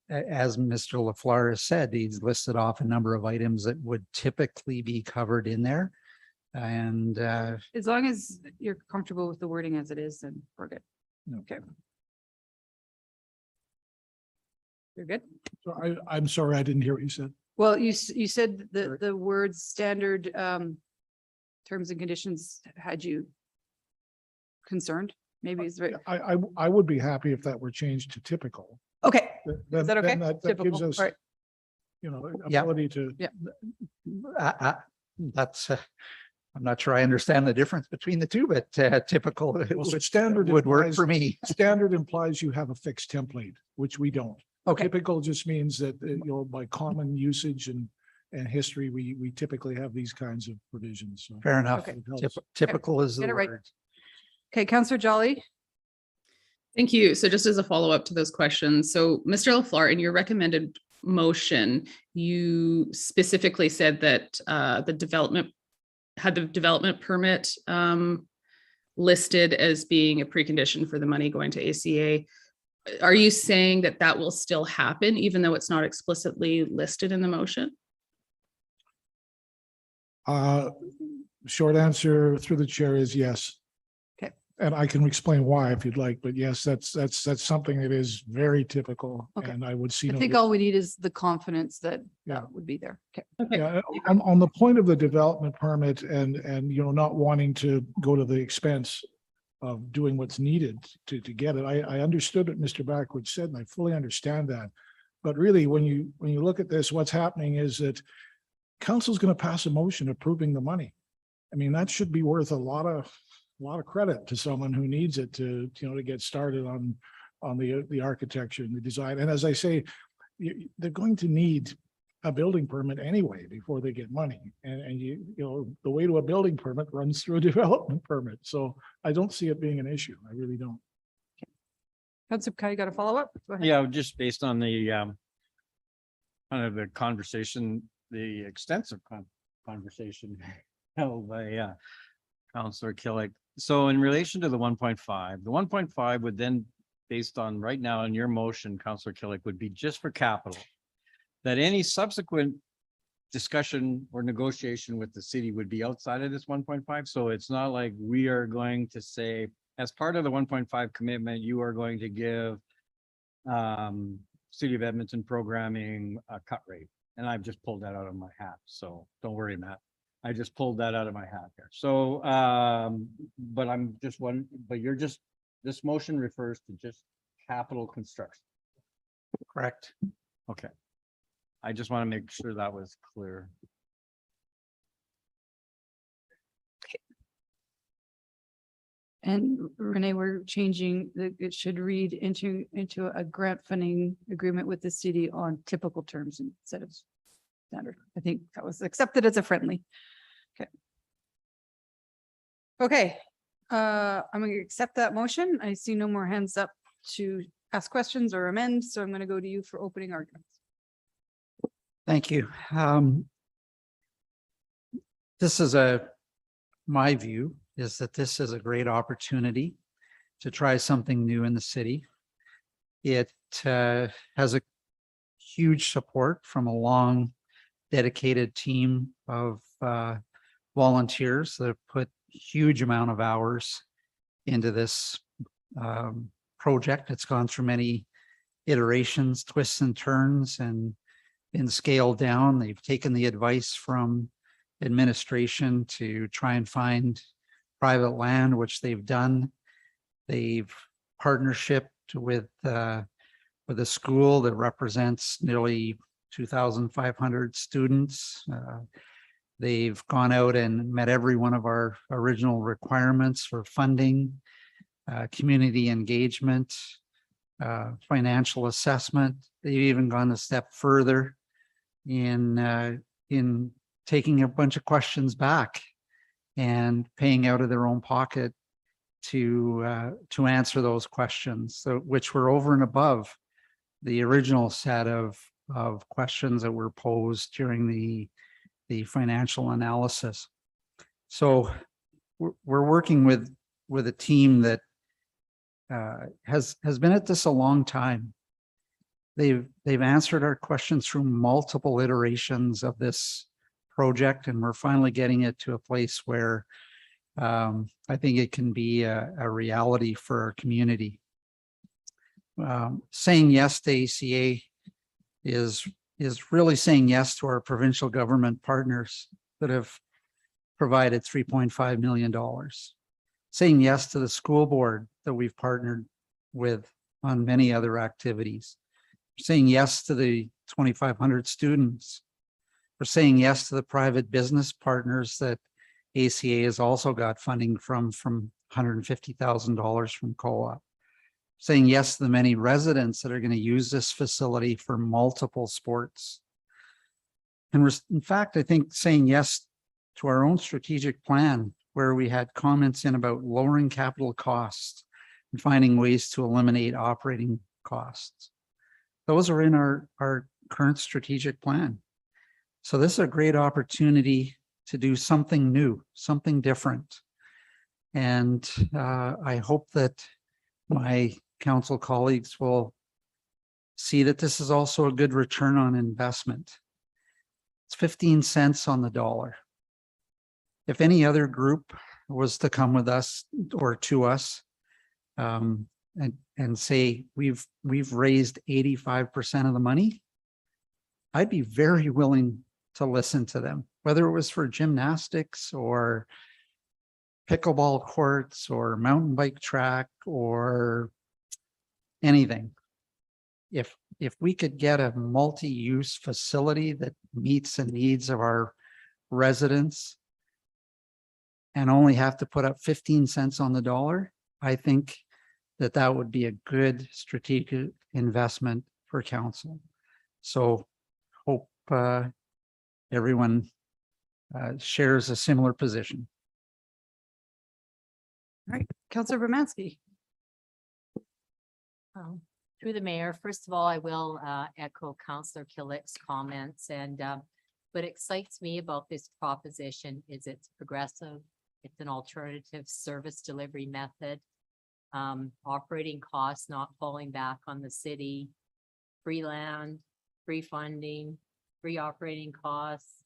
as Mr. LaFleur has said, he's listed off a number of items that would typically be covered in there. And as long as you're comfortable with the wording as it is, then we're good. Okay. You're good? So I'm sorry, I didn't hear what you said. Well, you said the words standard terms and conditions had you concerned. Maybe it's right. I would be happy if that were changed to typical. Okay. Is that okay? That Typical. gives us, All right. you know, Yeah. ability to. Yeah. That's I'm not sure I understand the difference between the two, but typical Standard would work implies- for me. Standard implies you have a fixed template, which we don't. Okay. Typical just means that, you know, by common usage and history, we typically have these kinds of provisions. So Fair enough. Okay. it helps. Typical is Get the it right. word. Okay, Councillor Jolly. Thank you. So just as a follow-up to those questions, so Mr. LaFleur, in your recommended motion, you specifically said that the development permit listed as being a precondition for the money going to ACA. Are you saying that that will still happen even though it's not explicitly listed in the motion? Short answer through the chair is yes. Okay. And I can explain why if you'd like, but yes, that's something that is very typical. Okay. And I would see. I no think all we need is the confidence that Yeah. that would be there. Okay. Yeah, on the point of the development permit and, you know, not wanting to go to the expense of doing what's needed to get it. I understood what Mr. Backward said, and I fully understand that. But really, when you look at this, what's happening is that council's going to pass a motion approving the money. I mean, that should be worth a lot of credit to someone who needs it to, you know, to get started on the architecture and the design. And as I say, they're going to need a building permit anyway before they get money. And you know, the way to a building permit runs through a development permit. So I don't see it being an issue. I really don't. Councillor Kai, you got a follow-up? Go ahead. Yeah, just based on the kind of the conversation, the extensive conversation held by Councillor Killick. So in relation to the 1.5, the 1.5 would then, based on right now in your motion, Councillor Killick, would be just for capital. That any subsequent discussion or negotiation with the city would be outside of this 1.5. So it's not like we are going to say, as part of the 1.5 commitment, you are going to give City of Edmonton programming a cut rate. And I've just pulled that out of my hat. So don't worry, Matt. I just pulled that out of my hat there. So, but I'm just one, but you're just, this motion refers to just capital construction. Correct. Okay. I just want to make sure that was clear. And Renee, we're changing it should read into a grant funding agreement with the city on typical terms instead of standard. I think that was accepted as a friendly. Okay. Okay, I'm going to accept that motion. I see no more hands up to ask questions or amend, so I'm going to go to you for opening arguments. Thank you. This is my view is that this is a great opportunity to try something new in the city. It has a huge support from a long, dedicated team of volunteers that have put huge amount of hours into this project. It's gone through many iterations, twists and turns, and been scaled down. They've taken the advice from administration to try and find private land, which they've done. They've partnershiped with a school that represents nearly 2,500 students. They've gone out and met every one of our original requirements for funding, community engagement, financial assessment. They've even gone a step further in taking a bunch of questions back and paying out of their own pocket to answer those questions, so which were over and above the original set of questions that were posed during the financial analysis. So we're working with a team that has been at this a long time. They've answered our questions through multiple iterations of this project, and we're finally getting it to a place where I think it can be a reality for our community. Saying yes to ACA is really saying yes to our provincial government partners that have provided $3.5 million. Saying yes to the school board that we've partnered with on many other activities. Saying yes to the 2,500 students. We're saying yes to the private business partners that ACA has also got funding from $150,000 from co-op. Saying yes to the many residents that are going to use this facility for multiple sports. And we're, in fact, I think saying yes to our own strategic plan, where we had comments in about lowering capital costs and finding ways to eliminate operating costs. Those are in our current strategic plan. So this is a great opportunity to do something new, something different. And I hope that my council colleagues will see that this is also a good return on investment. It's 15 cents on the dollar. If any other group was to come with us or to us and say we've raised 85% of the money, I'd be very willing to listen to them, whether it was for gymnastics or pickleball courts or mountain bike track or anything. If we could get a multi-use facility that meets the needs of our residents and only have to put up 15 cents on the dollar, I think that would be a good strategic investment for council. So hope everyone shares a similar position. All right, Councillor Romansky. Through the mayor, first of all, I will echo Councillor Killick's comments, and what excites me about this proposition is it's progressive. It's an alternative service delivery method. Operating costs not falling back on the city, free land, free funding, free operating costs.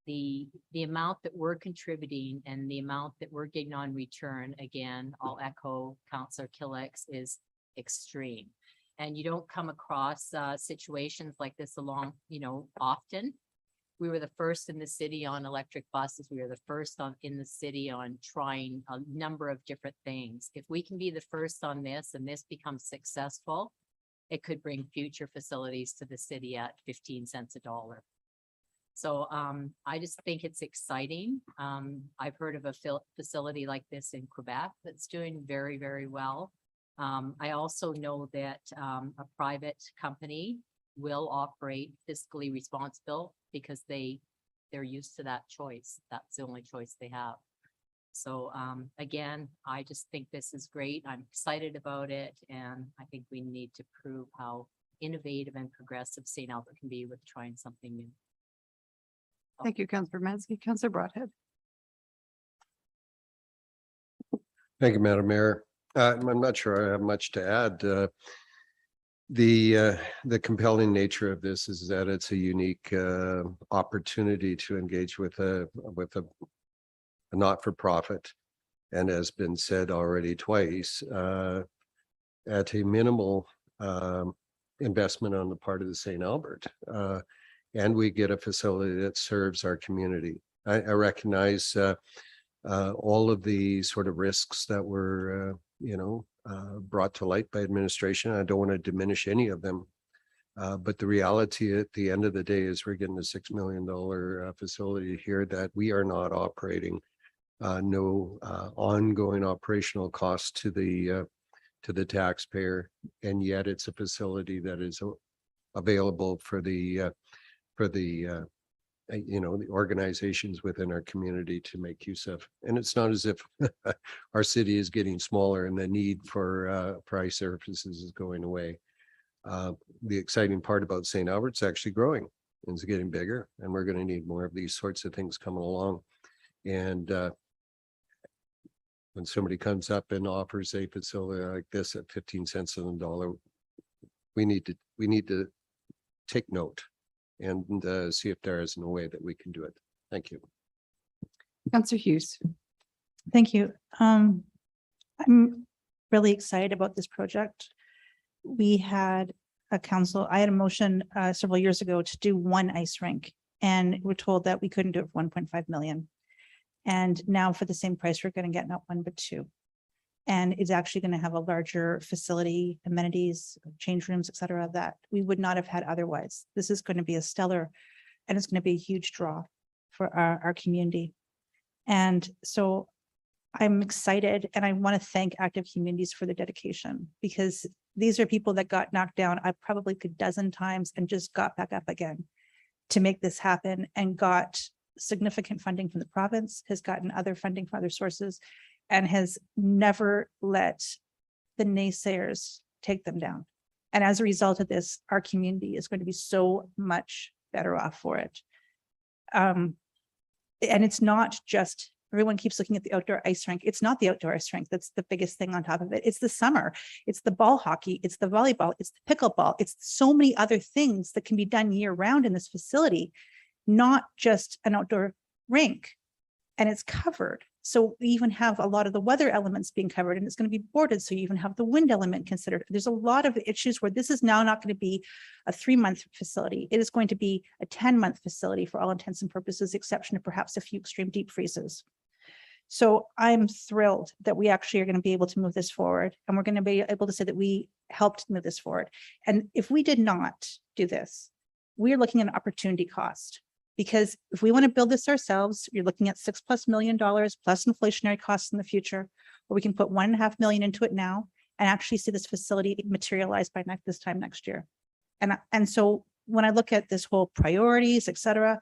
The amount that we're contributing and the amount that we're getting on return, again, I'll echo Councillor Killick's, is extreme. And you don't come across situations like this often. We were the first in the city on electric buses. We were the first in the city on trying a number of different things. If we can be the first on this and this becomes successful, it could bring future facilities to the city at 15 cents a dollar. So I just think it's exciting. I've heard of a facility like this in Quebec that's doing very, very well. I also know that a private company will operate fiscally responsible because they're used to that choice. That's the only choice they have. So again, I just think this is great. I'm excited about it. And I think we need to prove how innovative and progressive St. Albert can be with trying something new. Thank you, Councillor Romansky. Councillor Broadhead. Thank you, Madam Mayor. I'm not sure I have much to add. The compelling nature of this is that it's a unique opportunity to engage with a not-for-profit, and has been said already twice, at a minimal investment on the part of the St. Albert. And we get a facility that serves our community. I recognize all of the sort of risks that were, brought to light by administration. I don't want to diminish any of them. But the reality at the end of the day is we're getting a $6 million facility here that we are not operating. No ongoing operational costs to the taxpayer, and yet it's a facility that is available for the organizations within our community to make use of. And it's not as if our city is getting smaller and the need for price services is going away. The exciting part about St. Albert's actually growing and it's getting bigger, and we're going to need more of these sorts of things coming along. And when somebody comes up and offers a facility like this at 15 cents on the dollar, we need to take note and see if there isn't a way that we can do it. Thank you. Councillor Hughes. Thank you. I'm really excited about this project. We had I had a motion several years ago to do one ice rink, and we're told that we couldn't do it for 1.5 million. And now for the same price, we're going to get not one, but two. And it's actually going to have a larger facility, amenities, change rooms, et cetera, that we would not have had otherwise. This is going to be a stellar, and it's going to be a huge draw for our community. And so I'm excited, and I want to thank Active Communities for the dedication, because these are people that got knocked down, I probably a dozen times, and just got back up again to make this happen, and got significant funding from the province, has gotten other funding from other sources, and has never let the naysayers take them down. And as a result of this, our community is going to be so much better off for it. And it's not just, everyone keeps looking at the outdoor ice rink. It's not the outdoor ice rink that's the biggest thing on top of it. It's the summer, it's the ball hockey, it's the volleyball, it's the pickleball, it's so many other things that can be done year round in this facility, not just an outdoor rink. And it's covered. So we even have a lot of the weather elements being covered, and it's going to be boarded. So you even have the wind element considered. There's a lot of issues where this is now not going to be a 3-month facility. It is going to be a 10-month facility for all intents and purposes, exception to perhaps a few extreme deep freezes. So I'm thrilled that we actually are going to be able to move this forward, and we're going to be able to say that we helped move this forward. And if we did not do this, we're looking at an opportunity cost. Because if we want to build this ourselves, you're looking at $6+ million plus inflationary costs in the future, or we can put $1.5 million into it now and actually see this facility materialize by this time next year. And so when I look at this whole priorities, et cetera,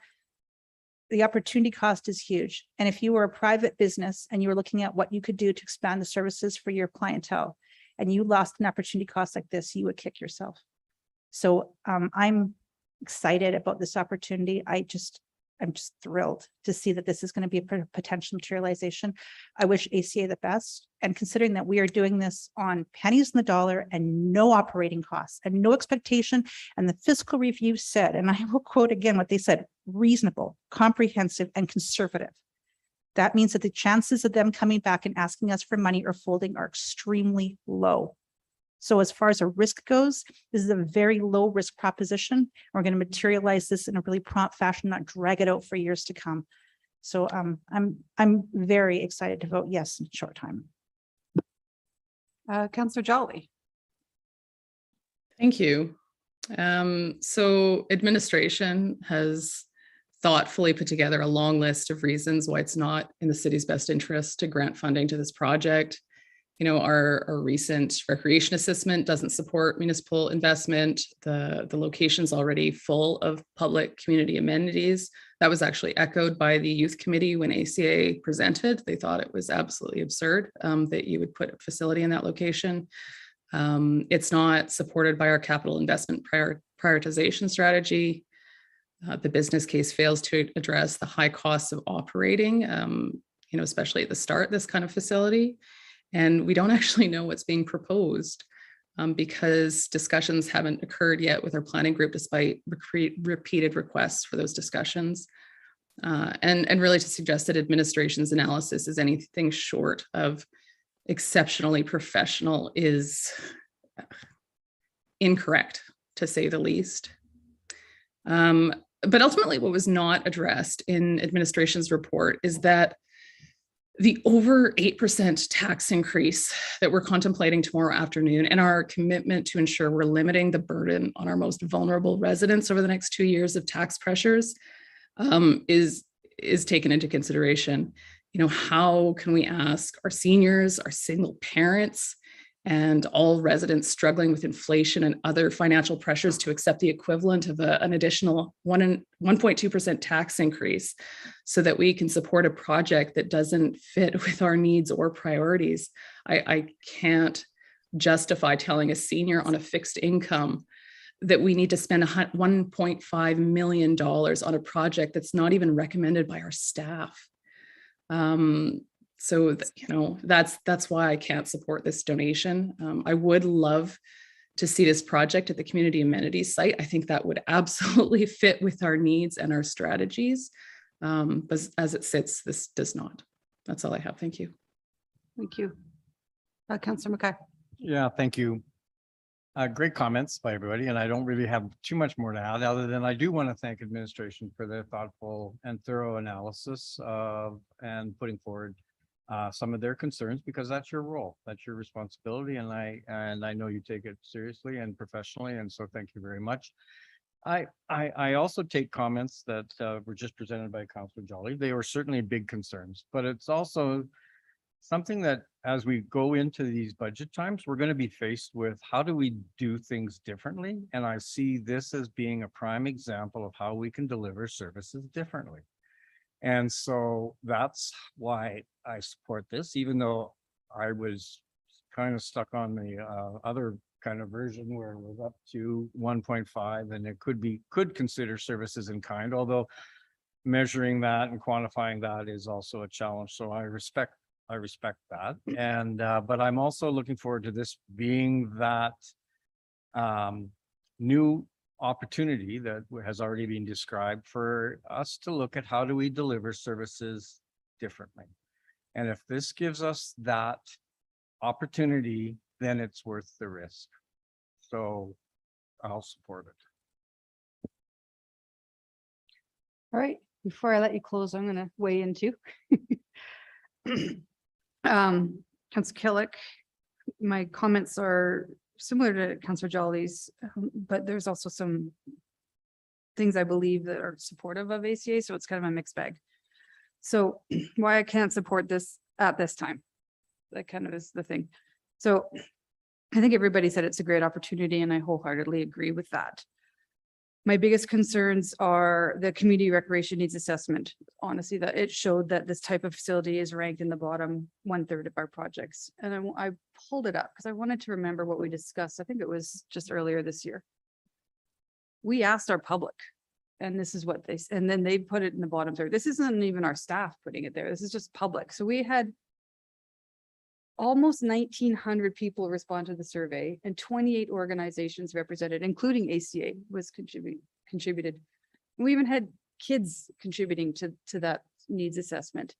the opportunity cost is huge. And if you were a private business and you were looking at what you could do to expand the services for your clientele, and you lost an opportunity cost like this, you would kick yourself. So I'm excited about this opportunity. I'm just thrilled to see that this is going to be a potential materialization. I wish ACA the best. And considering that we are doing this on pennies on the dollar and no operating costs and no expectation, and the fiscal review said, and I will quote again what they said, reasonable, comprehensive, and conservative. That means that the chances of them coming back and asking us for money or folding are extremely low. So as far as a risk goes, this is a very low risk proposition. We're going to materialize this in a really prompt fashion, not drag it out for years to come. So I'm very excited to vote yes in a short time. Councillor Jolly. Thank you. So administration has thoughtfully put together a long list of reasons why it's not in the city's best interest to grant funding to this project. You know, our recent recreation assessment doesn't support municipal investment. The location's already full of public community amenities. That was actually echoed by the youth committee when ACA presented. They thought it was absolutely absurd that you would put a facility in that location. It's not supported by our capital investment prioritization strategy. The business case fails to address the high costs of operating, especially at the start, this kind of facility. And we don't actually know what's being proposed because discussions haven't occurred yet with our planning group, despite repeated requests for those discussions. And really to suggest that administration's analysis is anything short of exceptionally professional is incorrect, to say the least. But ultimately, what was not addressed in administration's report is that the over 8% tax increase that we're contemplating tomorrow afternoon and our commitment to ensure we're limiting the burden on our most vulnerable residents over the next 2 years of tax pressures is taken into consideration. You know, how can we ask our seniors, our single parents, and all residents struggling with inflation and other financial pressures to accept the equivalent of an additional 1.2% tax increase so that we can support a project that doesn't fit with our needs or priorities? I can't justify telling a senior on a fixed income that we need to spend $1.5 million on a project that's not even recommended by our staff. So, you know, that's why I can't support this donation. I would love to see this project at the community amenities site. I think that would absolutely fit with our needs and our strategies. But as it sits, this does not. That's all I have. Thank you. Thank you. Councillor Mackay. Yeah, thank you. Great comments by everybody, and I don't really have too much more to add other than I do want to thank administration for their thoughtful and thorough analysis and putting forward some of their concerns, because that's your role, that's your responsibility, and I know you take it seriously and professionally, and so thank you very much. I also take comments that were just presented by Councillor Jolly. They were certainly big concerns, but it's also something that as we go into these budget times, we're going to be faced with how do we do things differently? And I see this as being a prime example of how we can deliver services differently. And so that's why I support this, even though I was kind of stuck on the other kind of version where it was up to 1.5 and it could consider services in kind, although measuring that and quantifying that is also a challenge. So I respect that. And but I'm also looking forward to this being that new opportunity that has already been described for us to look at how do we deliver services differently. And if this gives us that opportunity, then it's worth the risk. So I'll support it. All right, before I let you close, I'm going to weigh in too. Councillor Killick, my comments are similar to Councillor Jolly's, but there's also some things I believe that are supportive of ACA, so it's kind of a mixed bag. So why I can't support this at this time, that kind of is the thing. So I think everybody said it's a great opportunity, and I wholeheartedly agree with that. My biggest concerns are the community recreation needs assessment. Honestly, that it showed that this type of facility is ranked in the bottom 1/3 of our projects. And I pulled it up because I wanted to remember what we discussed. I think it was just earlier this year. We asked our public, and this is what and then they put it in the bottom 1/3. This isn't even our staff putting it there. This is just public. So we had almost 1,900 people respond to the survey, and 28 organizations represented, including ACA was contributed. We even had kids contributing to that needs assessment.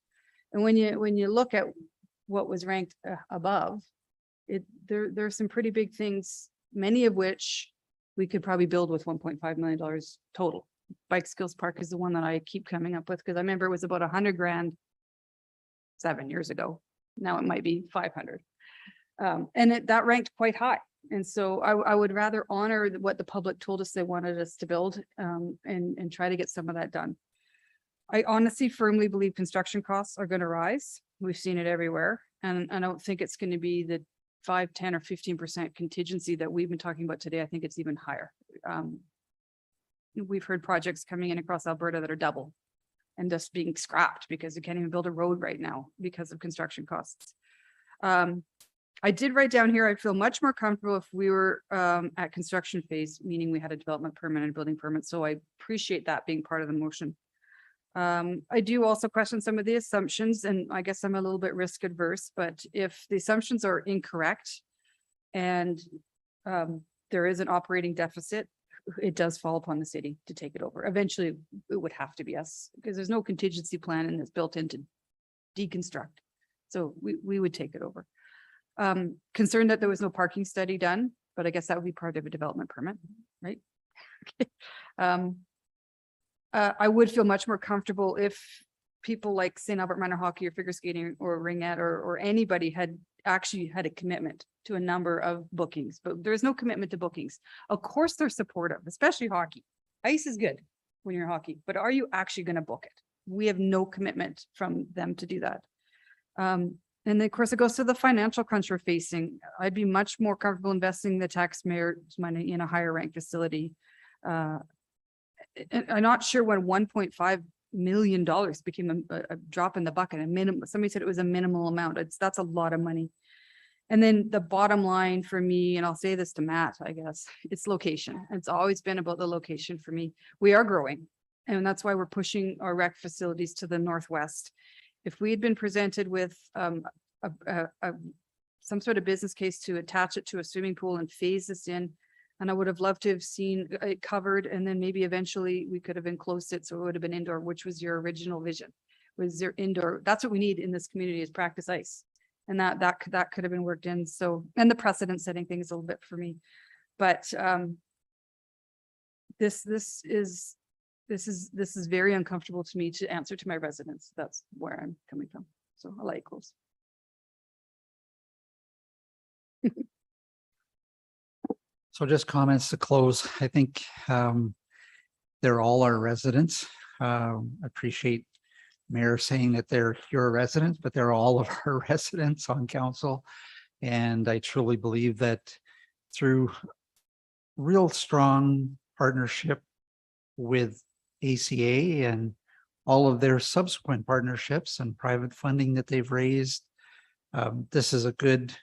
And when you look at what was ranked above, there are some pretty big things, many of which we could probably build with $1.5 million total. Bike Skills Park is the one that I keep coming up with, because I remember it was about 100 grand 7 years ago. Now it might be 500. And that ranked quite high. And so I would rather honor what the public told us they wanted us to build and try to get some of that done. I honestly firmly believe construction costs are going to rise. We've seen it everywhere. And I don't think it's going to be the 5, 10 or 15% contingency that we've been talking about today. I think it's even higher. We've heard projects coming in across Alberta that are double and just being scrapped because you can't even build a road right now because of construction costs. I did write down here, I'd feel much more comfortable if we were at construction phase, meaning we had a development permit and a building permit. So I appreciate that being part of the motion. I do also question some of the assumptions, and I guess I'm a little bit risk adverse, but if the assumptions are incorrect and there is an operating deficit, it does fall upon the city to take it over. Eventually, it would have to be us because there's no contingency plan and it's built into deconstruct. So we would take it over. Concerned that there was no parking study done. but I guess that would be part of a development permit, right? I would feel much more comfortable if people like St. Albert Minor Hockey or figure skating or ringette or anybody had actually had a commitment to a number of bookings, but there's no commitment to bookings. Of course, they're supportive, especially hockey. Ice is good when you're hockey, but are you actually going to book it? We have no commitment from them to do that. And then of course it goes to the financial crunch we're facing. I'd be much more comfortable investing the taxpayers' money in a higher ranked facility. And I'm not sure when $1.5 million became a drop in the bucket, a minimum. Somebody said it was a minimal amount. That's a lot of money. And then the bottom line for me, and I'll say this to Matt, I guess, it's location. It's always been about the location for me. We are growing, and that's why we're pushing our rec facilities to the northwest. If we had been presented with some sort of business case to attach it to a swimming pool and phase this in, and I would have loved to have seen it covered, and then maybe eventually we could have enclosed it so it would have been indoor, which was your original vision. Was there indoor? That's what we need in this community, is practice ice. And that could have been worked in. So, and the precedent setting thing is a little bit for me, but this is very uncomfortable to me to answer to my residents. That's where I'm coming from. So I'll let it close. So just comments to close. I think they're all our residents. Appreciate Mayor saying that they're your residents, but they're all of our residents on council. And I truly believe that through real strong partnership with ACA and all of their subsequent partnerships and private funding that they've raised, this is a good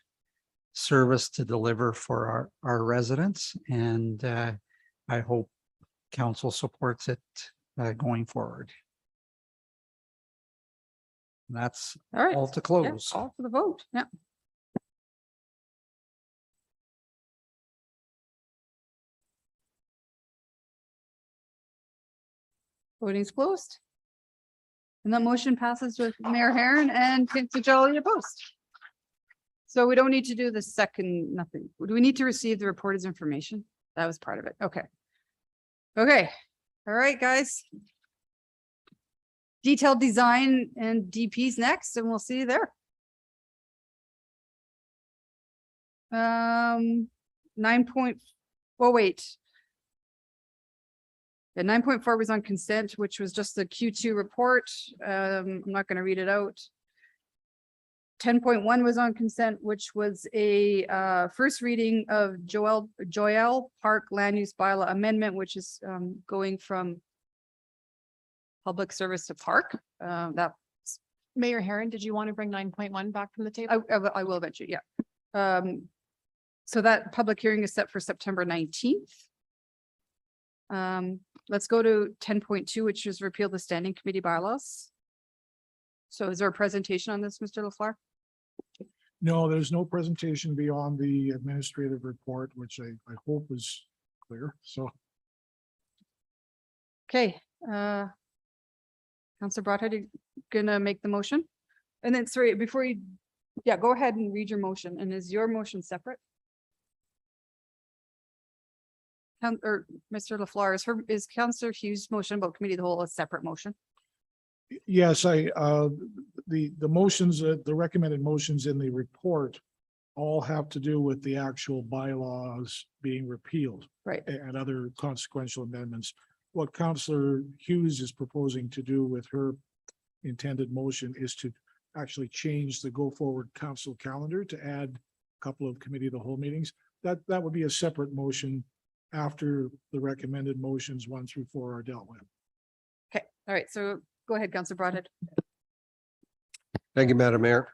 service to deliver for our residents. And I hope council supports it going forward. And that's all right. All to close. Yeah, all for the vote. Yeah. Voting's closed. And that motion passes with Mayor Herron and Councillor Jolly opposed. So we don't need to do the second, nothing. Do we need to receive the report as information? That was part of it. Okay. Okay. All right, guys. Detailed design and DPs next, and we'll see you there. 9 point, well, wait. The 9.4 was on consent, which was just the Q2 report. I'm not going to read it out. 10.1 was on consent, which was a first reading of Joel Park Land Use Bylaw Amendment, which is going from public service to park. That Mayor Herron, did you want to bring 9.1 back from the table? I will eventually, yeah. So that public hearing is set for September 19th. Let's go to 10.2, which is repeal the standing committee bylaws. So is there a presentation on this, Mr. LaFleur? No, there's no presentation beyond the administrative report, which I hope is clear. So. Okay. Councillor Broadhead, you gonna make the motion? And then, sorry, before you, yeah, go ahead and read your motion. And is your motion separate? Or Mr. LaFleur, is Councillor Hughes' motion about committee of the whole a separate motion? Yes, the motions, the recommended motions in the report all have to do with the actual bylaws being repealed. Right. And other consequential amendments. What Councillor Hughes is proposing to do with her intended motion is to actually change the go forward council calendar to add a couple of committee of the whole meetings. That would be a separate motion after the recommended motions 1 through 4 are dealt with. Okay, all right, so go ahead, Councillor Broadhead. Thank you, Madam Mayor.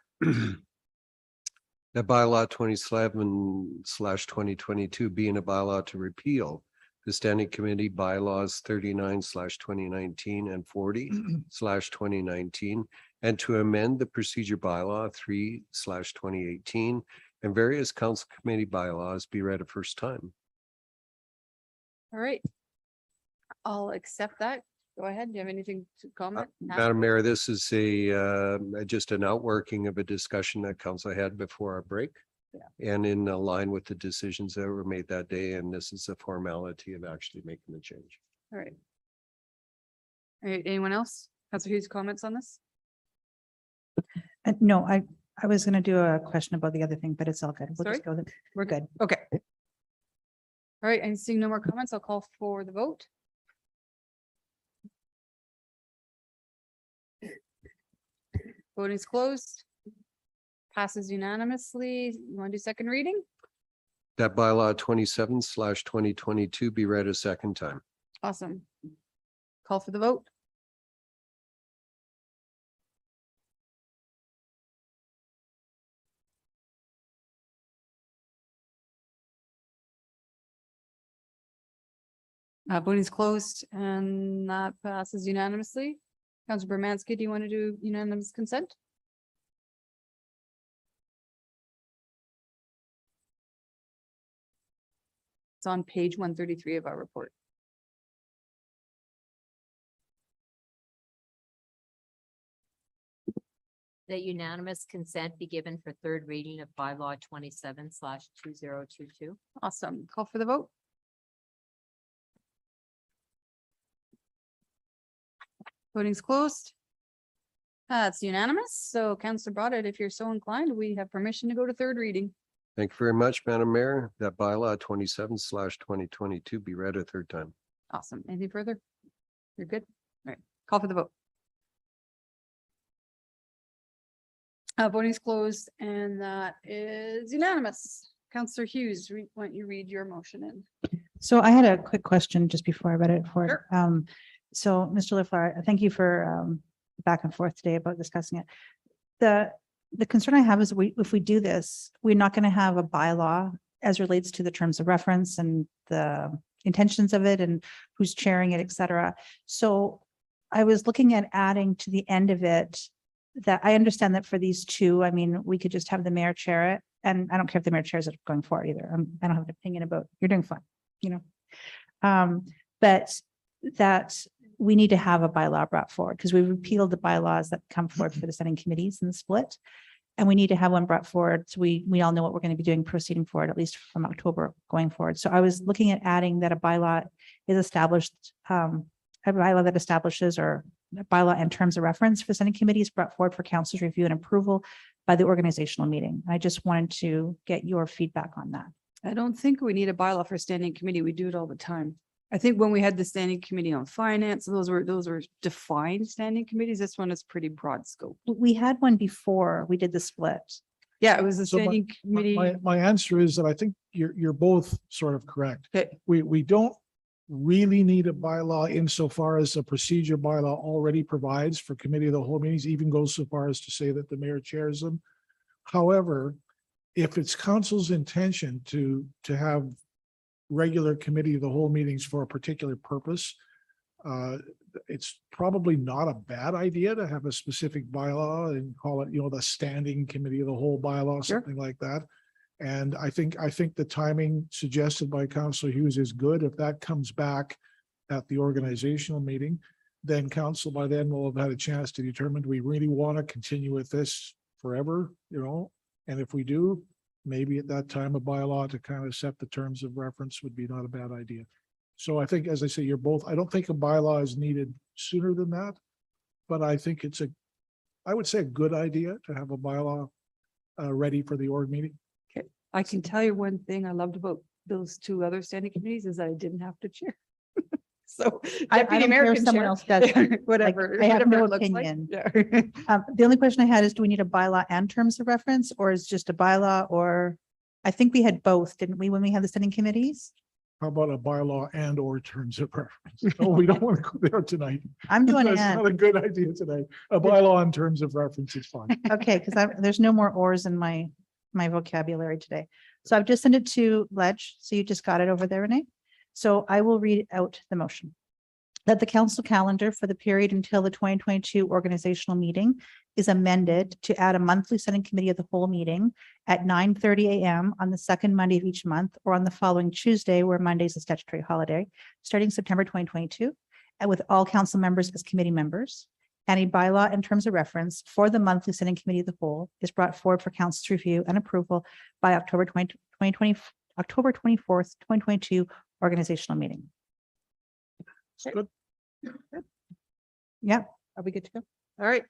That bylaw 27/2022 being a bylaw to repeal the standing committee bylaws 39/2019 and 40/2019, and to amend the procedure bylaw 3/2018 and various council committee bylaws be read a first time. All right. I'll accept that. Go ahead. Do you have anything to comment? Madam Mayor, this is just an outworking of a discussion that council had before our break. and in line with the decisions that were made that day. And this is a formality of actually making the change. All right. All right, anyone else? Councilor Hughes, comments on this? No, I was gonna do a question about the other thing, but it's all good. We'll just go, we're good. Okay. All right, and seeing no more comments, I'll call for the vote. Voting is closed. Passes unanimously. You want to do second reading? That bylaw 27/2022 be read a second time. Awesome. Call for the vote. Voting is closed and that passes unanimously. Councilor Bermansky, do you want to do unanimous consent? It's on page 133 of our report. That unanimous consent be given for third reading of bylaw 27/2022. Awesome. Call for the vote. Voting's closed. It's unanimous. So Councillor Broadhead, if you're so inclined, we have permission to go to third reading. Thank you very much, Madam Mayor. That bylaw 27/2022 be read a third time. Awesome. Anything further? You're good? All right. Call for the vote. Voting's closed and that is unanimous. Councillor Hughes, why don't you read your motion in? So I had a quick question just before I read it for, Sure. So Mr. Lafleur, thank you for, back and forth today about discussing it. The concern I have is if we do this, we're not going to have a bylaw as relates to the terms of reference and the intentions of it and who's chairing it, et cetera. So I was looking at adding to the end of it that I understand that for these two, I mean, we could just have the mayor chair it. And I don't care if the mayor chairs it going forward either. I don't have an opinion about, you're doing fine, you know. But that we need to have a bylaw brought forward because we repealed the bylaws that come forward for the standing committees and the split. And we need to have one brought forward. So we all know what we're going to be doing proceeding forward, at least from October going forward. So I was looking at adding that a bylaw is established, a bylaw that establishes or a bylaw and terms of reference for standing committees brought forward for council's review and approval by the organizational meeting. I just wanted to get your feedback on that. I don't think we need a bylaw for standing committee. We do it all the time. I think when we had the standing committee on finance, those were defined standing committees. This one is pretty broad scope. We had one before we did the split. Yeah, it was the So standing committee. My answer is that I think you're both sort of correct. Okay. We don't really need a bylaw insofar as the procedure bylaw already provides for committee of the whole meetings, even goes so far as to say that the mayor chairs them. However, if it's council's intention to have regular committee of the whole meetings for a particular purpose, it's probably not a bad idea to have a specific bylaw and call it, you know, the standing committee of the whole bylaw, something like that. And I think the timing suggested by Councillor Hughes is good. If that comes back at the organizational meeting, then council by then will have had a chance to determine, do we really want to continue with this forever, you know? And if we do, maybe at that time a bylaw to kind of set the terms of reference would be not a bad idea. So I think, as I say, you're both, I don't think a bylaw is needed sooner than that, but I think it's I would say a good idea to have a bylaw ready for the org meeting. Okay. I can tell you one thing I loved about those two other standing committees is that I didn't have to chair. So I deputy don't mayor care if can someone chair. else does. Whatever. I have whatever no it looks like. opinion. Yeah. The only question I had is, do we need a bylaw and terms of reference, or is just a bylaw? Or I think we had both, didn't we, when we had the standing committees? How about a bylaw and or terms of reference? No, we don't want to go there tonight. I'm doing That's and. not a good idea tonight. A bylaw and terms of reference is fine. Okay, because there's no more ors in my vocabulary today. So I've just sent it to Ledge. So you just got it over there, Renee. So I will read out the motion. That the council calendar for the period until the 2022 organizational meeting is amended to add a monthly standing committee of the whole meeting at 9:30 a.m. on the second Monday of each month or on the following Tuesday, where Monday is a statutory holiday, starting September 2022, and with all council members as committee members. and a bylaw in terms of reference for the monthly sitting committee of the whole is brought forward for council's review and approval by October 2020, October 24th, 2022 organizational meeting. Good. Yeah, are we good to go? All right.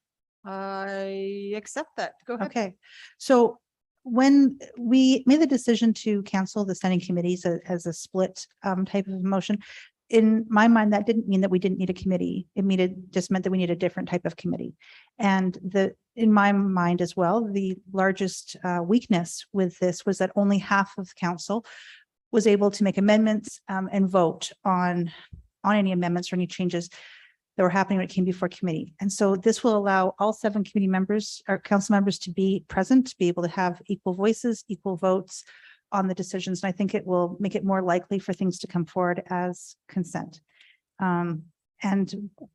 I accept that. Go ahead. Okay, so when we made the decision to cancel the standing committees as a split type of motion, in my mind, that didn't mean that we didn't need a committee. It just meant that we need a different type of committee. And in my mind as well, the largest weakness with this was that only half of council was able to make amendments and vote on any amendments or any changes that were happening when it came before committee. And so this will allow all 7 committee members or council members to be present, to be able to have equal voices, equal votes on the decisions. And I think it will make it more likely for things to come forward as consent. And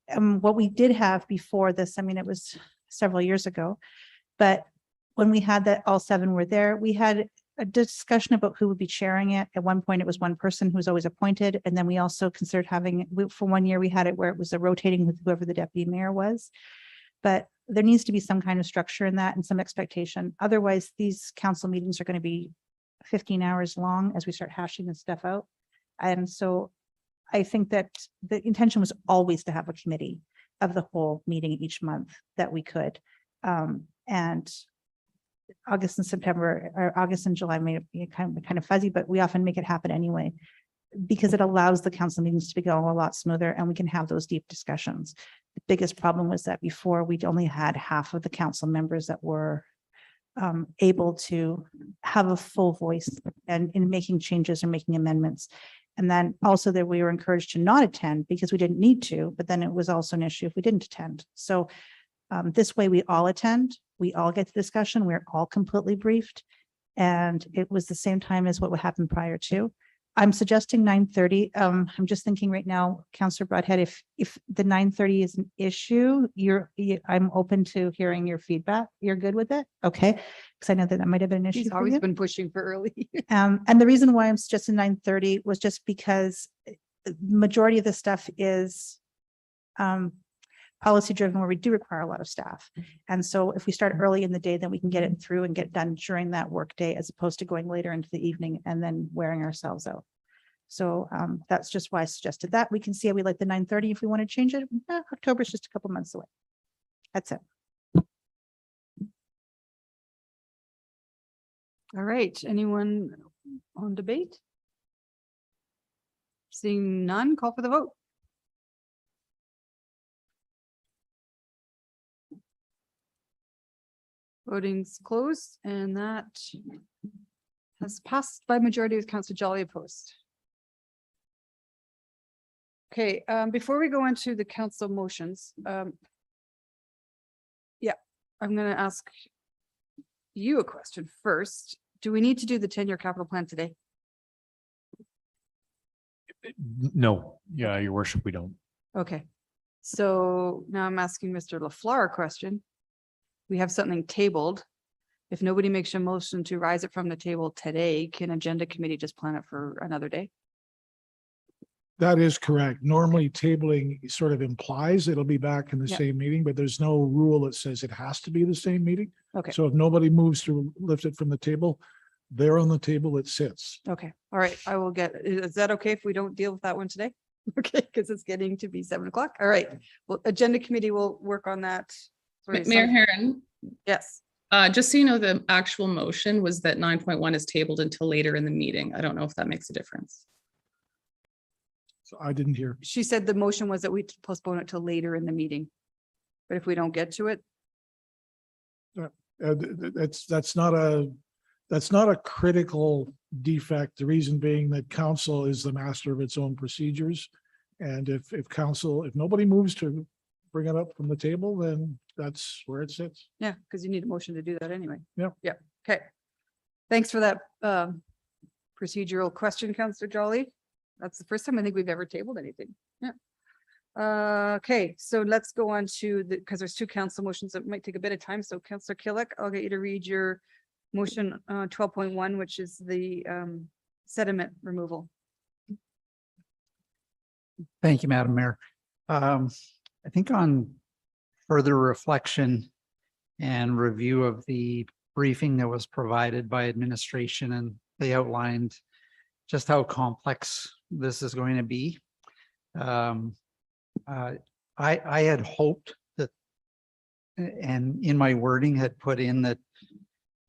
what we did have before this, I mean, it was several years ago, but when we had that all 7 were there, we had a discussion about who would be chairing it. At one point, it was one person who was always appointed. And then we also considered having, for 1 year, we had it where it was a rotating with whoever the deputy mayor was. But there needs to be some kind of structure in that and some expectation. Otherwise, these council meetings are going to be 15 hours long as we start hashing this stuff out. And so I think that the intention was always to have a committee of the whole meeting each month that we could. And August and September, or August and July may be kind of fuzzy, but we often make it happen anyway, because it allows the council meetings to go a lot smoother and we can have those deep discussions. The biggest problem was that before we'd only had half of the council members that were able to have a full voice and in making changes or making amendments. And then also that we were encouraged to not attend because we didn't need to, but then it was also an issue if we didn't attend. So this way we all attend, we all get the discussion, we're all completely briefed. And it was the same time as what would happen prior to. I'm suggesting 9:30. I'm just thinking right now, Councillor Broadhead, if the 9:30 is an issue, I'm open to hearing your feedback. You're good with it? Okay. Because I know that might have been an issue. He's for always you. been pushing for early. And the reason why I'm suggesting 9:30 was just because the majority of the stuff is policy driven, where we do require a lot of staff. And so if we start early in the day, then we can get it through and get it done during that work day, as opposed to going later into the evening and then wearing ourselves out. So that's just why I suggested that. We can see how we like the 9:30 if we want to change it. October is just a couple months away. That's it. All right, anyone on debate? Seeing none, call for the vote. Voting's closed and that has passed by majority with Councillor Jolly opposed. Okay, before we go into the council motions, yeah, I'm gonna ask you a question first. Do we need to do the 10-year capital plan today? No, yeah, your worship, we don't. Okay, so now I'm asking Mr. LaFleur a question. We have something tabled. If nobody makes a motion to rise it from the table today, can agenda committee just plan it for another day? That is correct. Normally tabling sort of implies it'll be back in the Yeah. same meeting, but there's no rule that says it has to be the same meeting. Okay, So if nobody moves to lift it from the table, there on the table it sits. okay, all right, I will get, is that okay if we don't deal with that one today? Okay, because it's getting to be 7 o'clock. All right, well, agenda committee will work on that. Sorry, Mayor some- Herron, Yes, just so you know, the actual motion was that 9.1 is tabled until later in the meeting. I don't know if that makes a difference. So I didn't hear. she said the motion was that we postpone it till later in the meeting. But if we don't get to it, That's not a critical defect. The reason being that council is the master of its own procedures. And if nobody moves to bring it up from the table, then that's where it sits. yeah, because you need a motion to do that anyway. Yeah. Yeah, okay. Thanks for that procedural question, Councillor Jolly. That's the first time I think we've ever tabled anything. Yeah. Okay, so let's go on to because there's 2 council motions that might take a bit of time. So Councillor Killick, I'll get you to read your motion 12.1, which is the sediment removal. Thank you, Madam Mayor. I think on further reflection and review of the briefing that was provided by administration, and they outlined just how complex this is going to be. I had hoped that, and in my wording had put in that,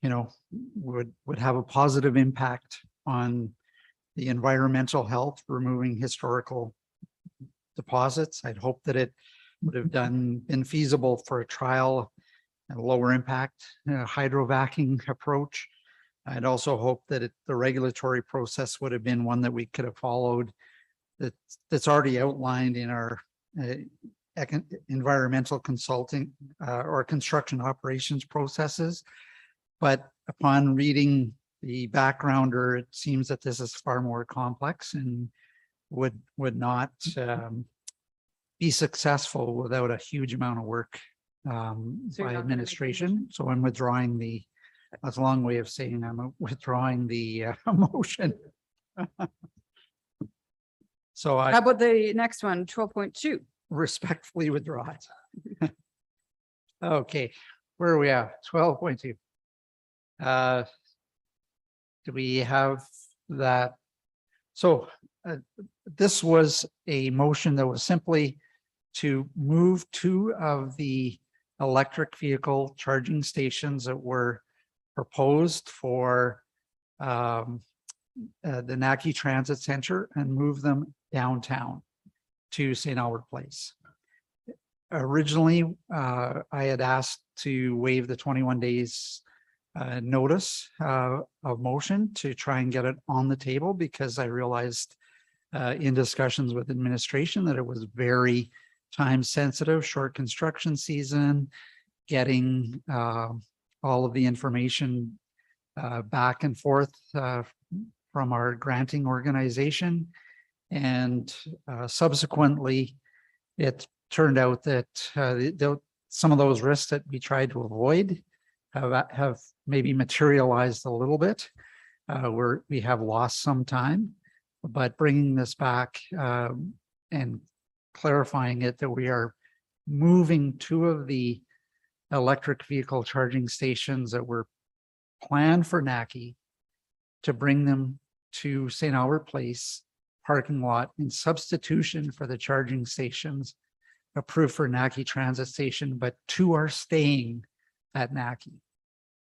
you know, would have a positive impact on the environmental health, removing historical deposits. I'd hoped that it would have been feasible for a trial and lower impact hydrovacking approach. I'd also hoped that the regulatory process would have been one that we could have followed, that's already outlined in our environmental consulting or construction operations processes. But upon reading the backgrounder, it seems that this is far more complex and would not be successful without a huge amount of work by administration. So I'm withdrawing that's a long way of saying I'm withdrawing the motion. So How about the next one, 12.2? Respectfully withdraw it. Okay, where are we at? 12.2. Do we have that? So this was a motion that was simply to move 2 of the electric vehicle charging stations that were proposed for the Naki Transit Center and move them downtown to St. Albert Place. Originally, I had asked to waive the 21 days notice of motion to try and get it on the table, because I realized in discussions with administration that it was very time sensitive, short construction season, getting all of the information back and forth from our granting organization. And subsequently, it turned out that some of those risks that we tried to avoid have maybe materialized a little bit, where we have lost some time. But bringing this back and clarifying it, that we are moving 2 of the electric vehicle charging stations that were planned for Naki to bring them to St. Albert Place parking lot in substitution for the charging stations approved for Naki Transit Station, but 2 are staying at Naki.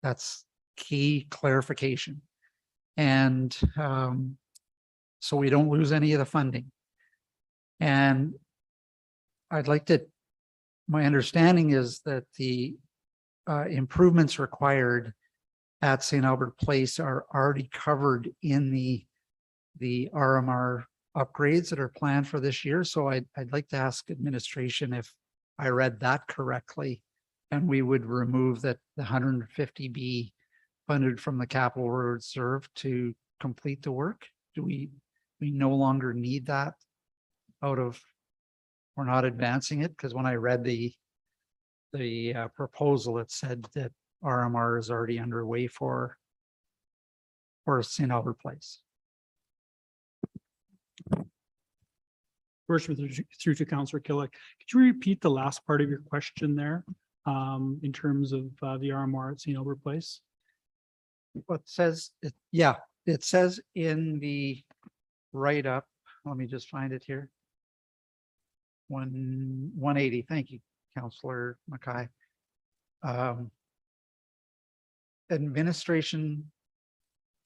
That's key clarification. And so we don't lose any of the funding. And I'd like to, my understanding is that the improvements required at St. Albert Place are already covered in the RMR upgrades that are planned for this year. So I'd like to ask administration if I read that correctly, and we would remove that the 150 be funded from the capital reserve to complete the work. Do we no longer need that we're not advancing it? Because when I read the proposal, it said that RMR is already underway for St. Albert Place. Worship through to Councillor Killick. Could you repeat the last part of your question there in terms of the RMR at St. Albert Place? What says it? Yeah, it says in the write-up. Let me just find it here. 180. Thank you, Councillor Mackay. Administration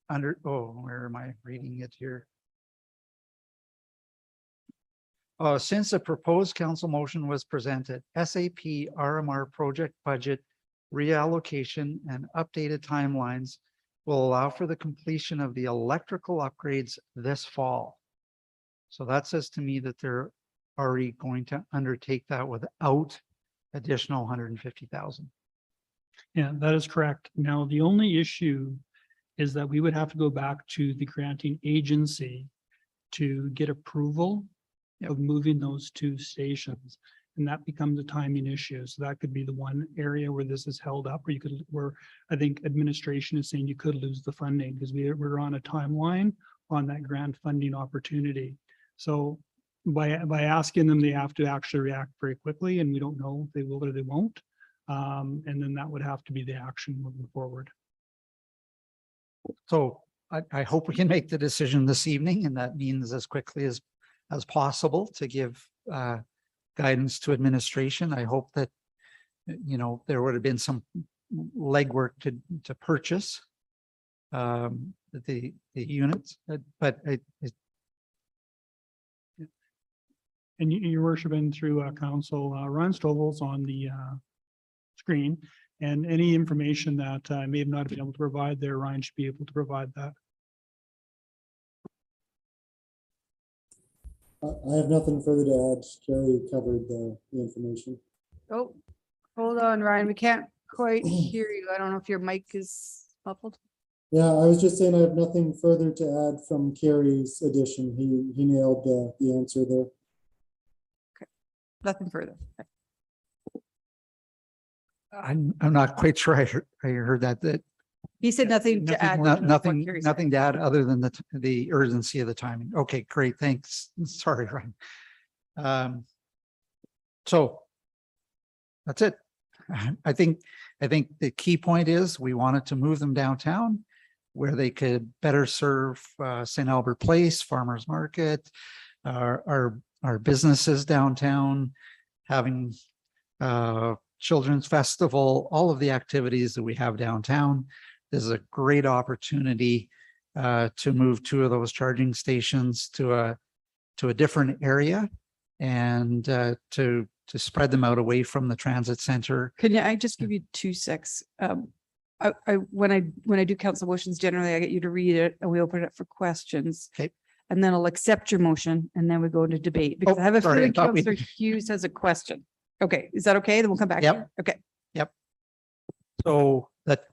where am I reading it here? Since a proposed council motion was presented, SAP RMR project budget reallocation and updated timelines will allow for the completion of the electrical upgrades this fall. So that says to me that they're already going to undertake that without additional 150,000. Yeah, that is correct. Now, the only issue is that we would have to go back to the granting agency to get approval of moving those 2 stations. And that becomes a timing issue. So that could be the one area where this is held up, where I think administration is saying you could lose the funding, because we're on a timeline on that grant funding opportunity. So by asking them, they have to actually react very quickly, and we don't know if they will or they won't. And then that would have to be the action moving forward. So I hope we can make the decision this evening, and that means as quickly as possible to give guidance to administration. I hope that, you know, there would have been some legwork to purchase the units, but And your worship, and through council, Ron Stovall's on the screen, and any information that I may have not been able to provide there, Ryan should be able to provide that. I have nothing further to add. Carrie covered the information. Oh, hold on, Ryan. We can't quite hear you. I don't know if your mic is muffled. Yeah, I was just saying I have nothing further to add from Carrie's addition. He nailed the answer there. Okay, nothing further. Okay. I'm not quite sure I heard that He said nothing to add. nothing to add other than the urgency of the timing. Okay, great. Thanks. Sorry, Ryan. So that's it. I think the key point is we wanted to move them downtown where they could better serve St. Albert Place, Farmers Market, our businesses downtown, having Children's Festival, all of the activities that we have downtown. This is a great opportunity to move 2 of those charging stations to a different area and to spread them out away from the transit center. Can I just give you 2 secs? When I do council motions, generally I get you to read it and we open it up for questions. Okay. And then I'll accept your motion and then we go into debate because I have a feeling Councillor Hughes has a question. Okay, is that okay? Then we'll come back. Yep. Here. Okay. Yep. So that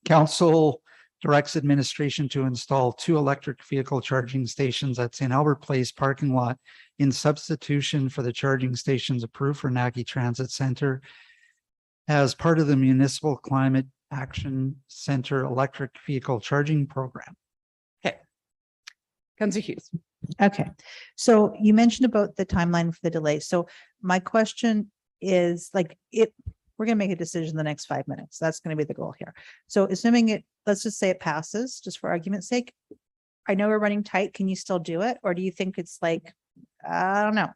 council directs administration to install 2 electric vehicle charging stations at St. Albert Place parking lot in substitution for the charging stations approved for Naki Transit Center as part of the Municipal Climate Action Center electric vehicle charging program. Okay. Councillor Hughes. Okay, so you mentioned about the timeline for the delay. So my question is like, we're gonna make a decision in the next 5 minutes. That's gonna be the goal here. So assuming let's just say it passes, just for argument's sake. I know we're running tight. Can you still do it? Or do you think it's like, I don't know.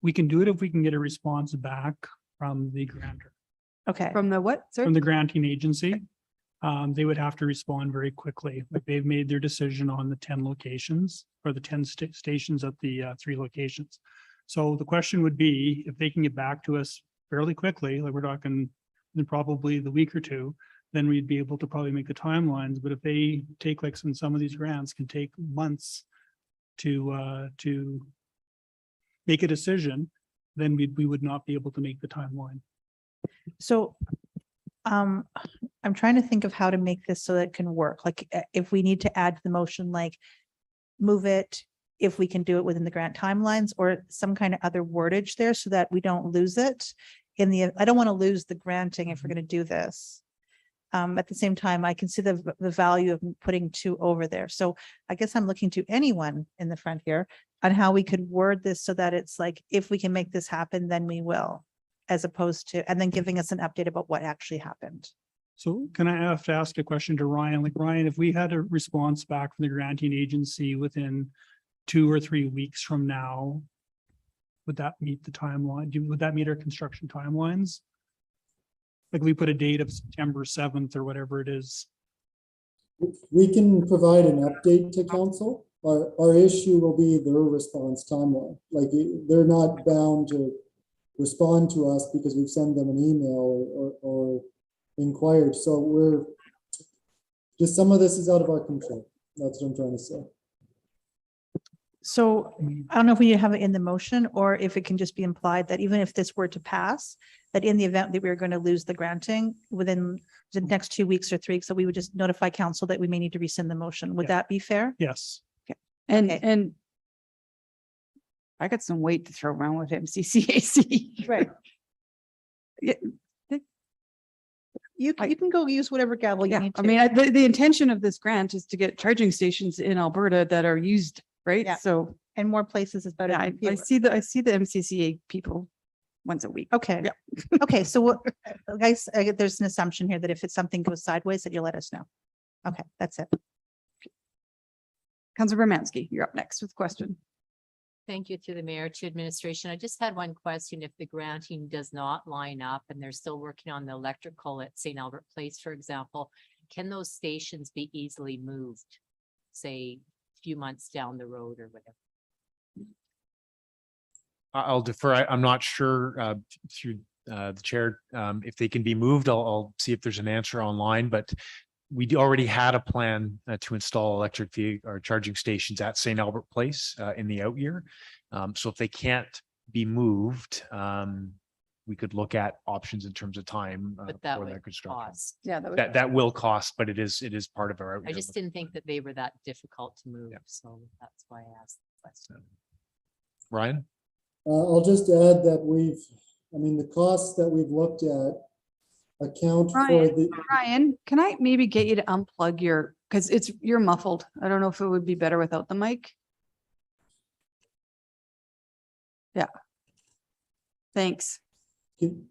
We can do it if we can get a response back from the grantor. Okay. From the what, sir? From the granting agency. They would have to respond very quickly. Like they've made their decision on the 10 locations or the 10 stations at the 3 locations. So the question would be if they can get back to us fairly quickly, like we're talking in probably the week or 2, then we'd be able to probably make the timelines. But if they take like some of these grants can take months to make a decision, then we would not be able to make the timeline. So I'm trying to think of how to make this so that it can work. Like if we need to add to the motion, like move it, if we can do it within the grant timelines or some kind of other wordage there so that we don't lose it I don't want to lose the granting if we're going to do this. At the same time, I can see the value of putting 2 over there. So I guess I'm looking to anyone in the front here on how we could word this so that it's like, if we can make this happen, then we will, as opposed to, and then giving us an update about what actually happened. So can I have to ask a question to Ryan? Like Ryan, if we had a response back from the granting agency within 2 or 3 weeks from now, would that meet the timeline? Would that meet our construction timelines? Like we put a date of September 7th or whatever it is. We can provide an update to council. Our issue will be their response timeline. Like they're not bound to respond to us because we've sent them an email or inquired. So some of this is out of our control. That's what I'm trying to say. So I don't know if we need to have it in the motion or if it can just be implied that even if this were to pass, that in the event that we are going to lose the granting within the next 2 weeks or 3 weeks, so we would just notify council that we may need to rescind the motion. Would that be fair? Yes. Okay. And I got some weight to throw around with MCCAC. Right. Yeah. You can go use whatever gavel you need to. I mean, the intention of this grant is to get charging stations in Alberta that are used, right? Yeah. So and more places is better. Yeah, than I fewer. I see the MCCA people once a week. Okay. Yeah. Okay, so what, guys, there's an assumption here that if it's something goes sideways, that you'll let us know. Okay, that's it. Councilor Bermansky, you're up next with a question. Thank you to the mayor, to administration. I just had one question. If the granting does not line up and they're still working on the electrical at St. Albert Place, for example, can those stations be easily moved, say, a few months down the road or whatever? I'll defer. I'm not sure through the chair if they can be moved. I'll see if there's an answer online, but we already had a plan to install electric vehicle or charging stations at St. Albert Place in the out year. So if they can't be moved, we could look at options in terms of time But that for would that construction. cost. Yeah, That will cost, but it is part of our out I year. just didn't think that they were that difficult to move, so that's why I asked the question. Ryan? I'll just add that the costs that we've looked at account for the. Ryan, can I maybe get you to unplug because you're muffled. I don't know if it would be better without the mic. Yeah. Thanks. Can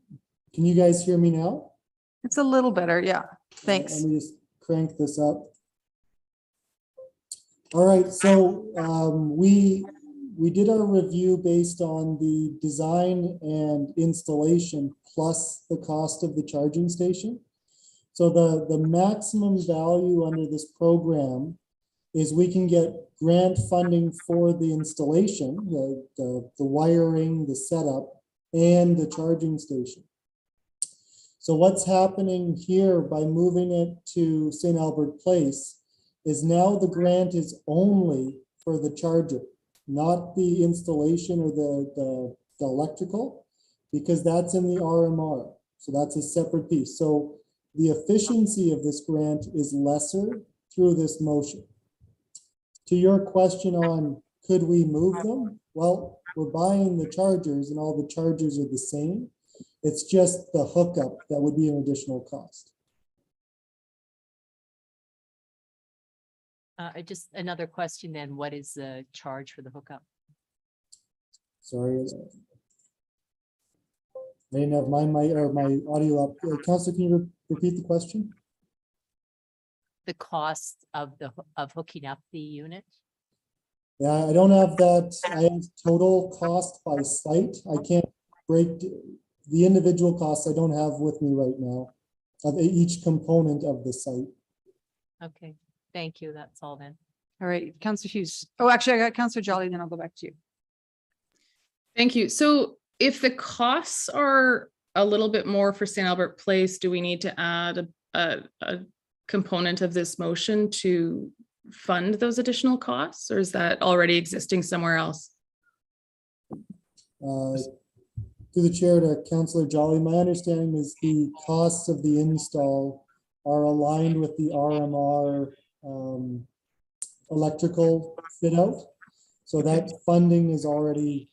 you guys hear me now? It's a little better. Yeah. Thanks. Let me just crank this up. All right, so we did our review based on the design and installation plus the cost of the charging station. So the maximum value under this program is we can get grant funding for the installation, the wiring, the setup, and the charging station. So what's happening here by moving it to St. Albert Place is now the grant is only for the charger, not the installation or the electrical, because that's in the RMR. So that's a separate piece. So the efficiency of this grant is lesser through this motion. To your question on could we move them? Well, we're buying the chargers and all the chargers are the same. It's just the hookup that would be an additional cost. Just another question then, what is the charge for the hookup? Sorry. I didn't have my audio up. Councilor, can you repeat the question? The cost of hooking up the unit? Yeah, I don't have that. I have total cost by site. I can't break the individual costs. I don't have with me right now of each component of the site. Okay, thank you. That's all then. All right, Councilor Hughes. Oh, actually, I got Councilor Jolly, then I'll go back to you. Thank you. So if the costs are a little bit more for St. Albert Place, do we need to add a component of this motion to fund those additional costs, or is that already existing somewhere else? Through the chair to Councilor Jolly, my understanding is the costs of the install are aligned with the RMR electrical fit out. So that funding is already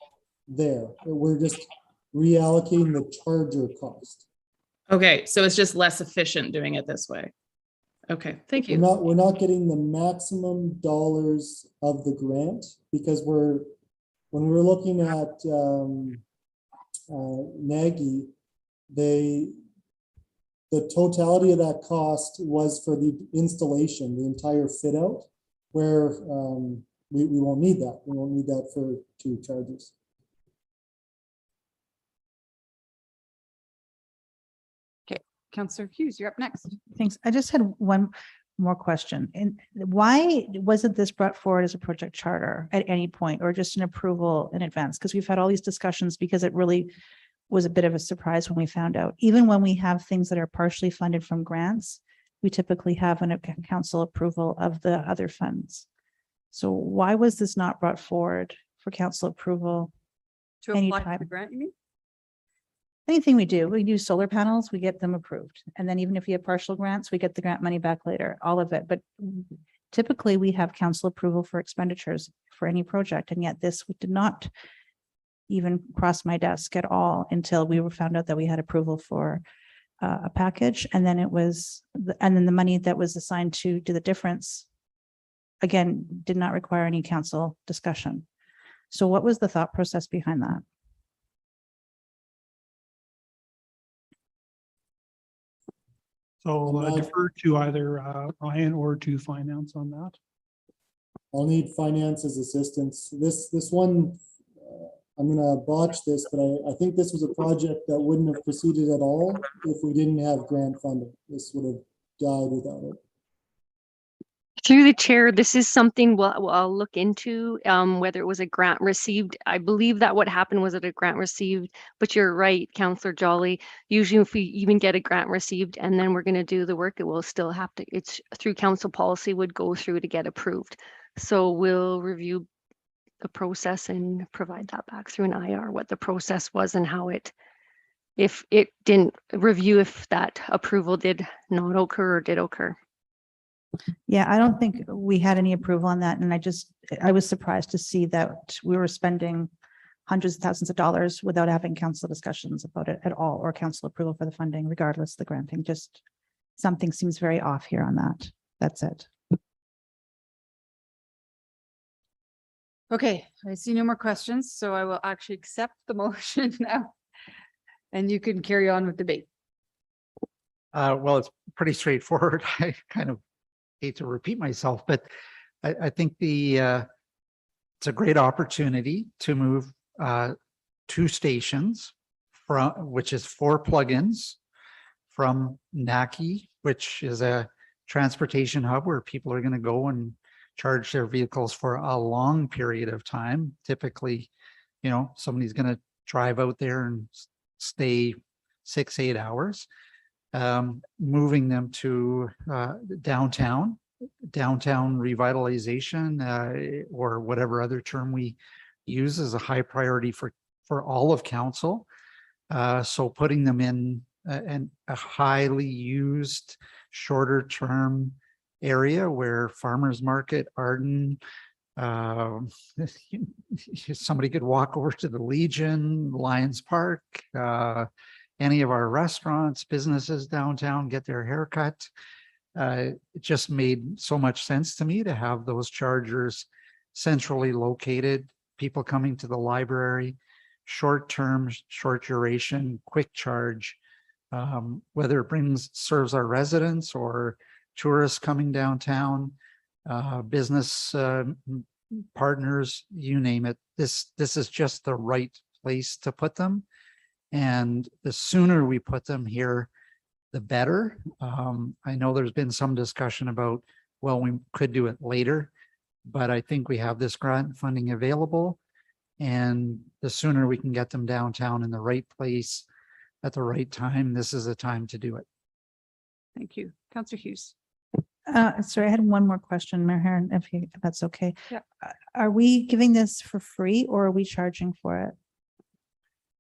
there. We're just reallocating the charger cost. Okay, so it's just less efficient doing it this way. Okay, thank you. We're not getting the maximum dollars of the grant because when we're looking at NAGI, the totality of that cost was for the installation, the entire fit out, where we won't need that. We won't need that for 2 chargers. Councilor Hughes, you're up next. Thanks. I just had one more question. And why wasn't this brought forward as a project charter at any point or just an approval in advance? Because we've had all these discussions because it really was a bit of a surprise when we found out. Even when we have things that are partially funded from grants, we typically have a council approval of the other funds. So why was this not brought forward for council approval? To apply for anytime? the grant, you mean? Anything we do solar panels, we get them approved. And then even if you have partial grants, we get the grant money back later, all of it. But typically we have council approval for expenditures for any project. And yet this did not even cross my desk at all until we were found out that we had approval for a package. And then and then the money that was assigned to do the difference, again, did not require any council discussion. So what was the thought process behind that? So I'm not- defer to either Ryan or to finance on that. I'll need finance's assistance. This one, I'm gonna botch this, but I think this was a project that wouldn't have proceeded at all if we didn't have grant funding. This would have died without it. Through the chair, this is something I'll look into, whether it was a grant received. I believe that what happened was that a grant received, but you're right, Councillor Jolly. Usually if we even get a grant received and then we're going to do the work, it will still have to, it's through council policy would go through to get approved. So we'll review the process and provide that back through an IR, what the process was and how it, if it didn't review if that approval did not occur or did occur. Yeah, I don't think we had any approval on that. And I was surprised to see that we were spending hundreds of thousands of dollars without having council discussions about it at all, or council approval for the funding, regardless of the granting. Just something seems very off here on that. That's it. Okay, I see no more questions, so I will actually accept the motion now. And you can carry on with debate. Well, it's pretty straightforward. I kind of hate to repeat myself, but I think it's a great opportunity to move 2 stations from, which is 4 plugins from NACI, which is a transportation hub where people are going to go and charge their vehicles for a long period of time. Typically, you know, somebody's going to drive out there and stay 6-8 hours. Moving them to downtown revitalization, or whatever other term we use, is a high priority for all of council. So putting them in a highly used, shorter term area where farmers market, Arden, somebody could walk over to the Legion, Lions Park, any of our restaurants, businesses downtown, get their haircut. It just made so much sense to me to have those chargers centrally located, people coming to the library, short term, short duration, quick charge, whether it serves our residents or tourists coming downtown, business partners, you name it. This is just the right place to put them. And the sooner we put them here, the better. I know there's been some discussion about, well, we could do it later, but I think we have this grant funding available. And the sooner we can get them downtown in the right place at the right time, this is the time to do it. Thank you. Councillor Hughes. Sorry, I had one more question, Mayor Herron, if that's okay. Yeah. Are we giving this for free or are we charging for it?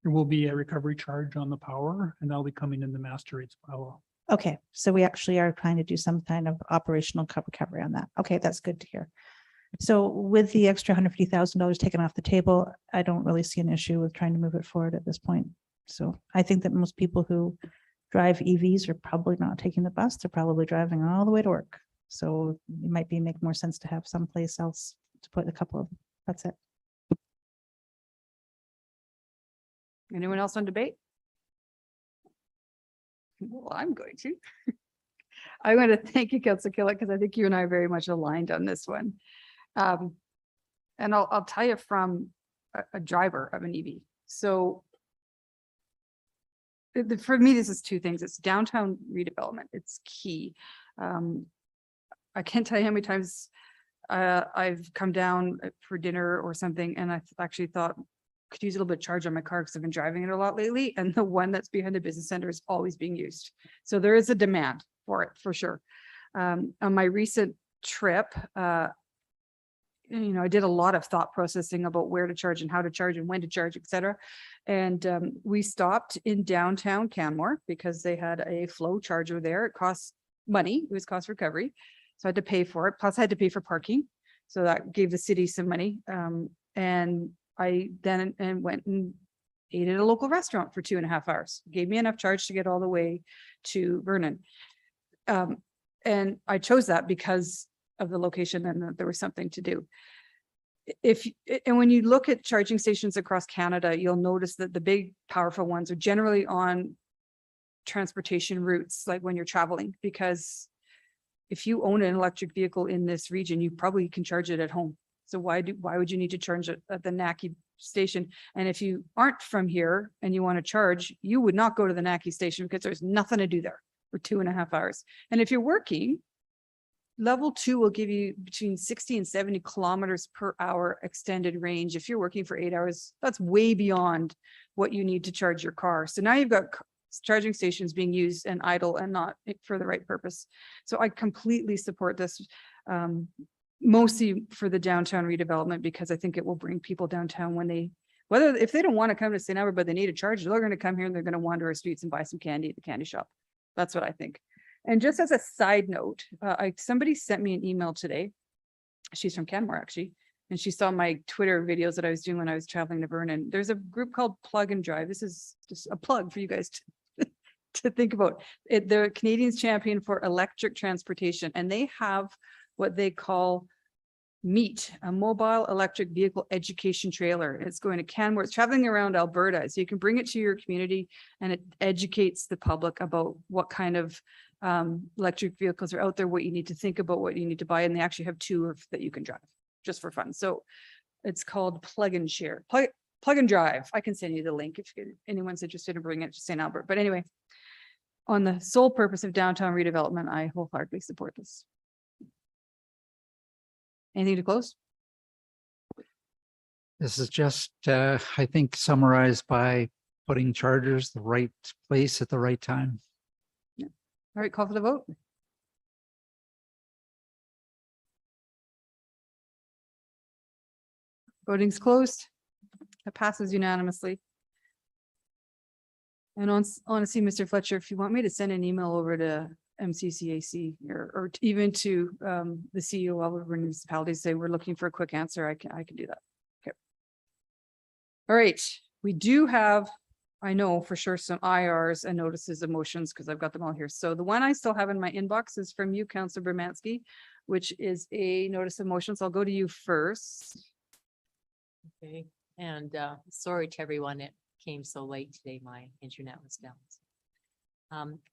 There will be a recovery charge on the power, and that'll be coming in the master rates bylaw. Okay, so we actually are trying to do some kind of operational recovery on that. Okay, that's good to hear. So with the extra $150,000 taken off the table, I don't really see an issue with trying to move it forward at this point. So I think that most people who drive EVs are probably not taking the bus. They're probably driving all the way to work. So it might make more sense to have someplace else to put a couple of, that's it. Anyone else on debate? Well, I'm going to. I want to thank you, Councillor Killick, because I think you and I are very much aligned on this one. And I'll tell you from a driver of an EV. So for me, this is 2 things. It's downtown redevelopment. It's key. I can't tell you how many times I've come down for dinner or something, and I actually thought, could use a little bit of charge on my car because I've been driving it a lot lately. And the one that's behind the business center is always being used. So there is a demand for it for sure. On my recent trip, I did a lot of thought processing about where to charge and how to charge and when to charge, et cetera. And we stopped in downtown Canmore because they had a flow charger there. It costs money. It was cost recovery. So I had to pay for it. Plus I had to pay for parking. So that gave the city some money. And I then went and ate at a local restaurant for 2.5 hours. Gave me enough charge to get all the way to Vernon. And I chose that because of the location and that there was something to do. and when you look at charging stations across Canada, you'll notice that the big powerful ones are generally on transportation routes, like when you're traveling, because if you own an electric vehicle in this region, you probably can charge it at home. So why would you need to charge it at the NACI station? And if you aren't from here and you want to charge, you would not go to the NACI station because there's nothing to do there for 2.5 hours. And if you're working, level 2 will give you between 60 and 70 kilometers per hour extended range. If you're working for 8 hours, that's way beyond what you need to charge your car. So now you've got charging stations being used and idle and not for the right purpose. So I completely support this, mostly for the downtown redevelopment, because I think it will bring people downtown when if they don't want to come to St. Albert, but they need a charge, they're going to come here and they're going to wander our streets and buy some candy at the candy shop. That's what I think. And just as a side note, somebody sent me an email today. She's from Canmore, actually. And she saw my Twitter videos that I was doing when I was traveling to Vernon. There's a group called Plug and Drive. This is just a plug for you guys to think about. They're Canadians champion for electric transportation, and they have what they call MEET, a mobile electric vehicle education trailer. It's going to Canmore. It's traveling around Alberta, so you can bring it to your community, and it educates the public about what kind of electric vehicles are out there, what you need to think about, what you need to buy, and they actually have 2 that you can drive just for fun. So it's called Plug and Share, Plug and Drive. I can send you the link if anyone's interested in bringing it to St. Albert. But anyway, on the sole purpose of downtown redevelopment, I wholeheartedly support this. Anything to close? This is just, I think, summarized by putting chargers the right place at the right time. Yeah. All right, call for the vote. Voting's closed. It passes unanimously. And honestly, Mr. Fletcher, if you want me to send an email over to MCCAC or even to the CEO of our municipalities, say we're looking for a quick answer, I can do that. Okay. All right, we do have, I know for sure, some IRs and notices of motions because I've got them all here. So the one I still have in my inbox is from you, Councillor Bermansky, which is a notice of motions. I'll go to you first. Okay, and sorry to everyone, it came so late today, my internet was down.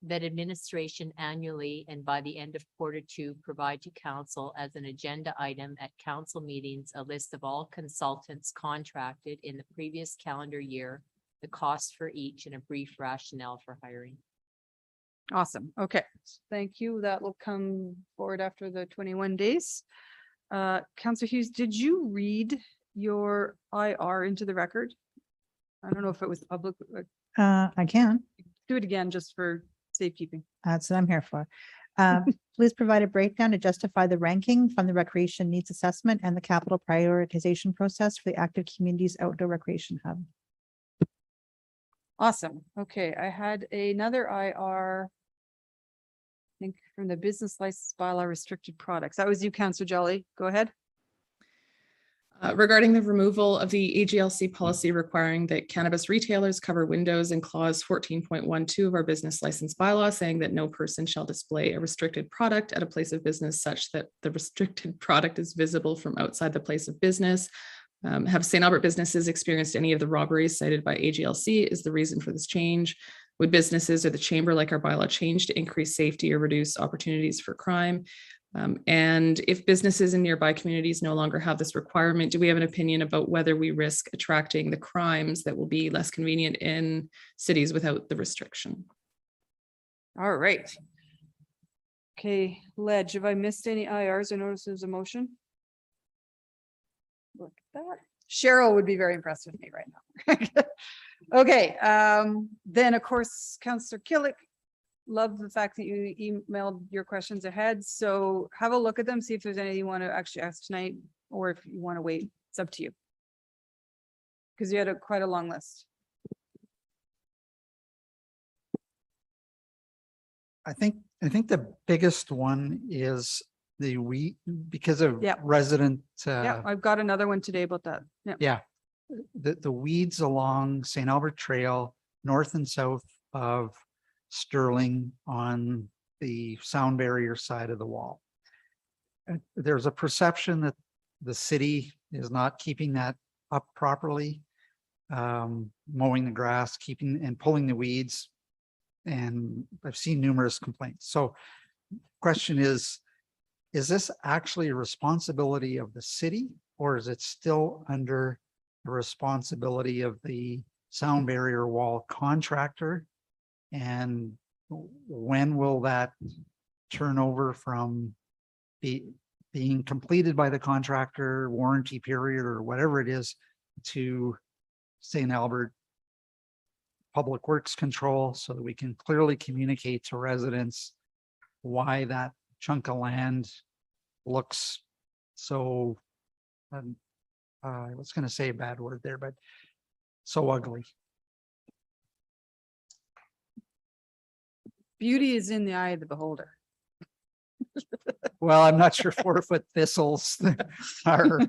That administration annually and by the end of Q2 provide to council as an agenda item at council meetings a list of all consultants contracted in the previous calendar year, the cost for each, and a brief rationale for hiring. Awesome. Okay, thank you. That will come forward after the 21 days. Councillor Hughes, did you read your IR into the record? I don't know if it was public. I can. Do it again just for safekeeping. That's what I'm here for. Please provide a breakdown to justify the ranking from the recreation needs assessment and the capital prioritization process for the active communities outdoor recreation hub. Awesome. Okay, I had another IR, I think from the business license bylaw restricted products. That was you, Councillor Jolly. Go ahead. Regarding the removal of the AGLC policy requiring that cannabis retailers cover windows in clause 14.12 of our business license bylaw, saying that no person shall display a restricted product at a place of business such that the restricted product is visible from outside the place of business. Have St. Albert businesses experienced any of the robberies cited by AGLC? Is the reason for this change? Would businesses or the chamber like our bylaw change to increase safety or reduce opportunities for crime? And if businesses in nearby communities no longer have this requirement, do we have an opinion about whether we risk attracting the crimes that will be less convenient in cities without the restriction? All right. Okay, Ledge, have I missed any IRs or notices of motion? Look at that. Cheryl would be very impressed with me right now. Okay, then of course, Councillor Killick, love the fact that you emailed your questions ahead. So have a look at them, see if there's anything you want to actually ask tonight, or if you want to wait, it's up to you. Because you had quite a long list. I think the biggest one is the weed because of resident. Yeah, I've got another one today about that. Yeah. The weeds along St. Albert Trail, north and south of Sterling on the sound barrier side of the wall. There's a perception that the city is not keeping that up properly. Mowing the grass, keeping and pulling the weeds. And I've seen numerous complaints. So question is this actually a responsibility of the city, or is it still under the responsibility of the sound barrier wall contractor? And when will that turn over from being completed by the contractor, warranty period, or whatever it is, to St. Albert Public Works Control, so that we can clearly communicate to residents why that chunk of land looks so, I was going to say a bad word there, but so ugly. Beauty is in the eye of the beholder. Well, I'm not sure 4-foot thistles are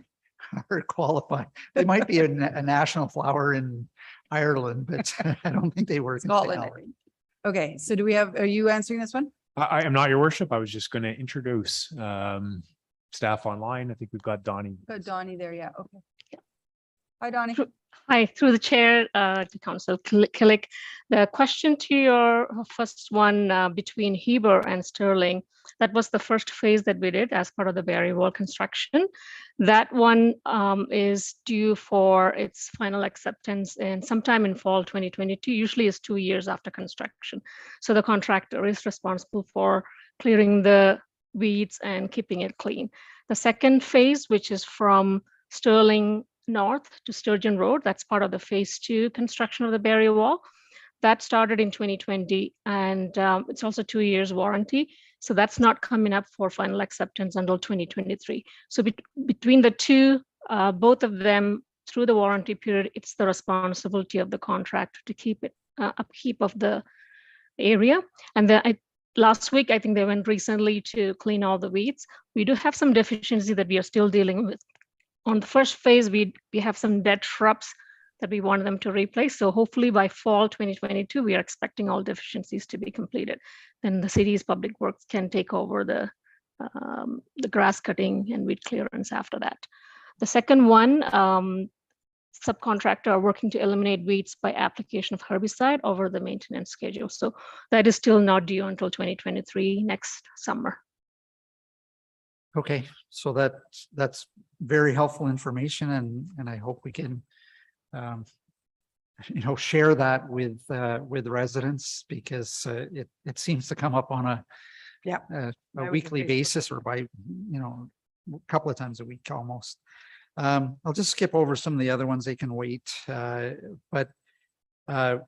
qualified. They might be a national flower in Ireland, but I don't think they work in Scotland, I St. think. Okay, so do we have, are you answering this one? I am not, your worship. I was just going to introduce staff online. I think we've got Donnie. Got Donnie there, yeah, okay. Hi, Donnie. Hi, through the chair to Councillor Killick. The question to your first one between Heber and Sterling, that was the first phase that we did as part of the barrier wall construction. That one is due for its final acceptance in sometime in fall 2022, usually is 2 years after construction. So the contractor is responsible for clearing the weeds and keeping it clean. The second phase, which is from Sterling North to Sturgeon Road, that's part of the phase 2 construction of the barrier wall. That started in 2020, and it's also 2 years warranty. So that's not coming up for final acceptance until 2023. So between the two, both of them through the warranty period, it's the responsibility of the contractor to keep it upkeep of the area. And then last week, I think they went recently to clean all the weeds. We do have some deficiency that we are still dealing with. On the first phase, we have some dead shrubs that we want them to replace. So hopefully by fall 2022, we are expecting all deficiencies to be completed. Then the city's public works can take over the grass cutting and weed clearance after that. The second one, subcontractor are working to eliminate weeds by application of herbicide over the maintenance schedule. So that is still not due until 2023, next summer. Okay, so that's very helpful information, and I hope we can share that with residents, because it seems to come up on a weekly basis, or by a couple of times a week almost. I'll just skip over some of the other ones, they can wait, but the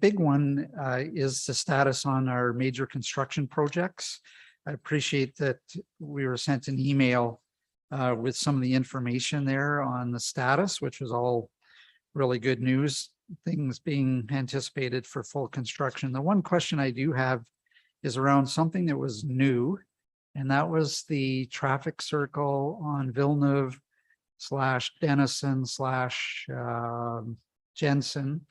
big one is the status on our major construction projects. I appreciate that we were sent an email with some of the information there on the status, which was all really good news, things being anticipated for full construction. The one question I do have is around something that was new, and that was the traffic circle on Villeneuve / Denison / Jensen,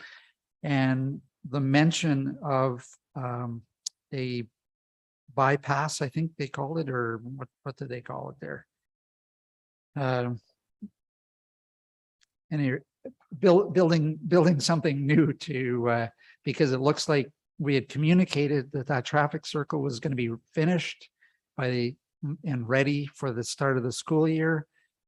and the mention of a bypass, I think they called it, or what did they call it there? Anyway, building something new to because it looks like we had communicated that traffic circle was going to be finished and ready for the start of the school year.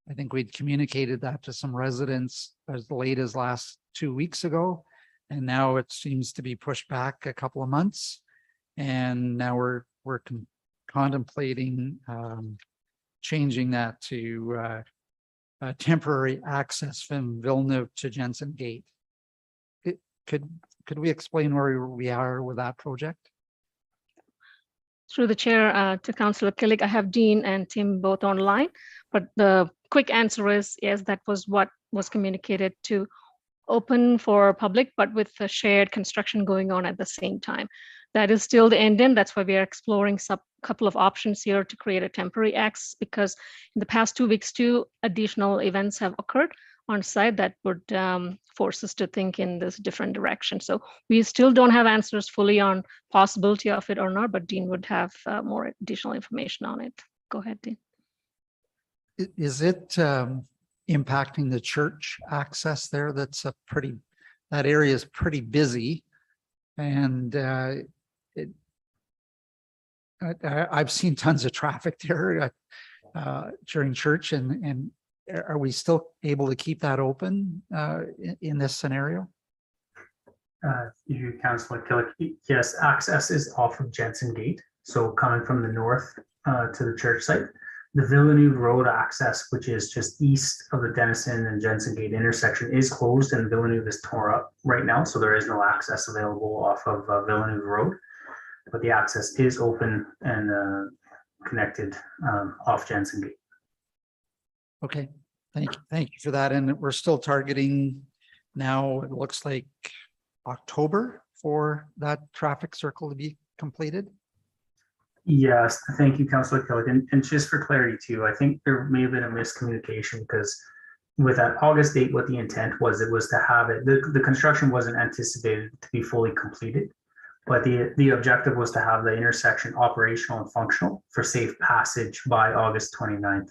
I think we'd communicated that to some residents as late as last 2 weeks ago, and now it seems to be pushed back a couple of months. And now we're contemplating changing that to temporary access from Villeneuve to Jensen Gate. Could we explain where we are with that project? Through the chair to Councillor Killick, I have Dean and Tim both online, but the quick answer is yes, that was what was communicated, to open for public, but with the shared construction going on at the same time. That is still the end. That's why we are exploring a couple of options here to create a temporary access, because in the past 2 weeks, 2 additional events have occurred on site that would force us to think in this different direction. So we still don't have answers fully on possibility of it or not, but Dean would have more additional information on it. Go ahead, Dean. Is it impacting the church access there. That's a pretty, that area is pretty busy. And I've seen tons of traffic there during church, and are we still able to keep that open in this scenario? You, Councillor Killick, yes, access is off of Jensen Gate. So coming from the north to the church site, the Villeneuve Road access, which is just east of the Denison and Jensen Gate intersection, is closed, and Villeneuve is torn up right now. So there is no access available off of Villeneuve Road, but the access is open and connected off Jensen Gate. Okay, thank you for that. And we're still targeting now, it looks like October for that traffic circle to be completed. Yes, thank you, Councillor Killick. And just for clarity too, I think there may have been a miscommunication, because with that August date, what the intent was, it was to have it, the construction wasn't anticipated to be fully completed, but the objective was to have the intersection operational and functional for safe passage by August 29th.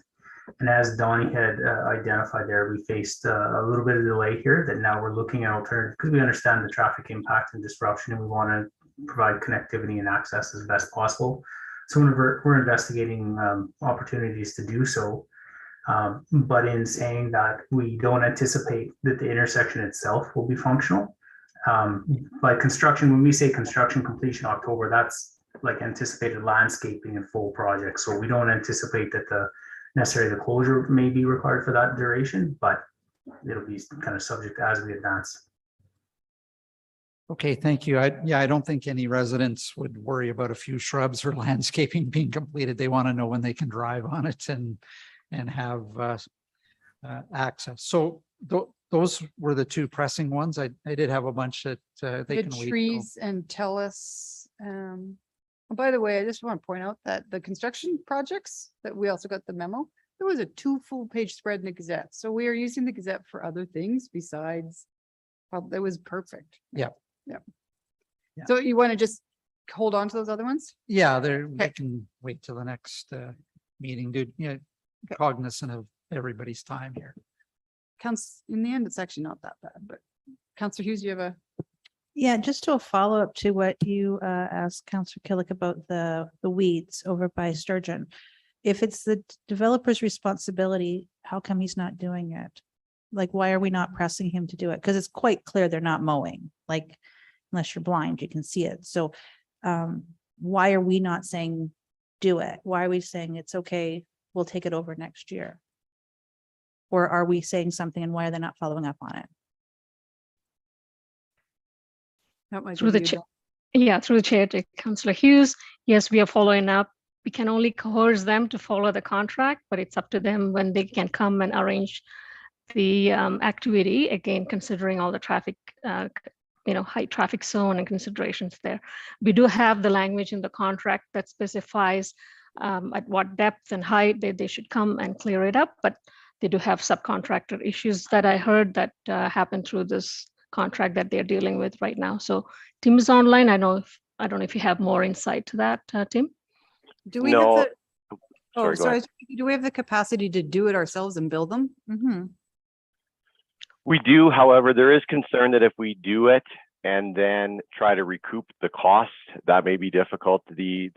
And as Donnie had identified there, we faced a little bit of delay here, that now we're looking at alternatives, because we understand the traffic impact and disruption, and we want to provide connectivity and access as best possible. So we're investigating opportunities to do so. But in saying that, we don't anticipate that the intersection itself will be functional. By construction, when we say construction completion October, that's like anticipated landscaping and full project. So we don't anticipate that necessarily the closure may be required for that duration, but it'll be kind of subject as we advance. Okay, thank you. I don't think any residents would worry about a few shrubs or landscaping being completed. They want to know when they can drive on it and have access. So those were the two pressing ones. I did have a bunch that they can wait. Trees and tell us. By the way, I just want to point out that the construction projects that we also got the memo, there was a 2 full-page spread in the Gazette. So we are using the Gazette for other things besides. Well, that was perfect. Yeah. Yeah. Yeah. So you want to just hold on to those other ones? Yeah, they can wait till the next meeting, dude. Yeah, cognizant of everybody's time here. Counts in the end, it's actually not that bad, but Councillor Hughes, you have a. Yeah, just to a follow-up to what you asked Councillor Killick about the weeds over by Sturgeon. If it's the developer's responsibility, how come he's not doing it? Like, why are we not pressing him to do it? Because it's quite clear they're not mowing, like, unless you're blind, you can see it. So why are we not saying do it? Why are we saying it's okay, we'll take it over next year? Or are we saying something, and why are they not following up on it? Through the chair to Councillor Hughes. Yes, we are following up. We can only coerce them to follow the contract, but it's up to them when they can come and arrange the activity, again, considering all the traffic, high traffic zone and considerations there. We do have the language in the contract that specifies at what depth and height they should come and clear it up, but they do have subcontractor issues that I heard that happen through this contract that they're dealing with right now. So Tim is online. I don't know if you have more insight to that, Tim. Do we have the, sorry, do we have the capacity to do it ourselves and build them? We do, however, there is concern that if we do it and then try to recoup the cost, that may be difficult. The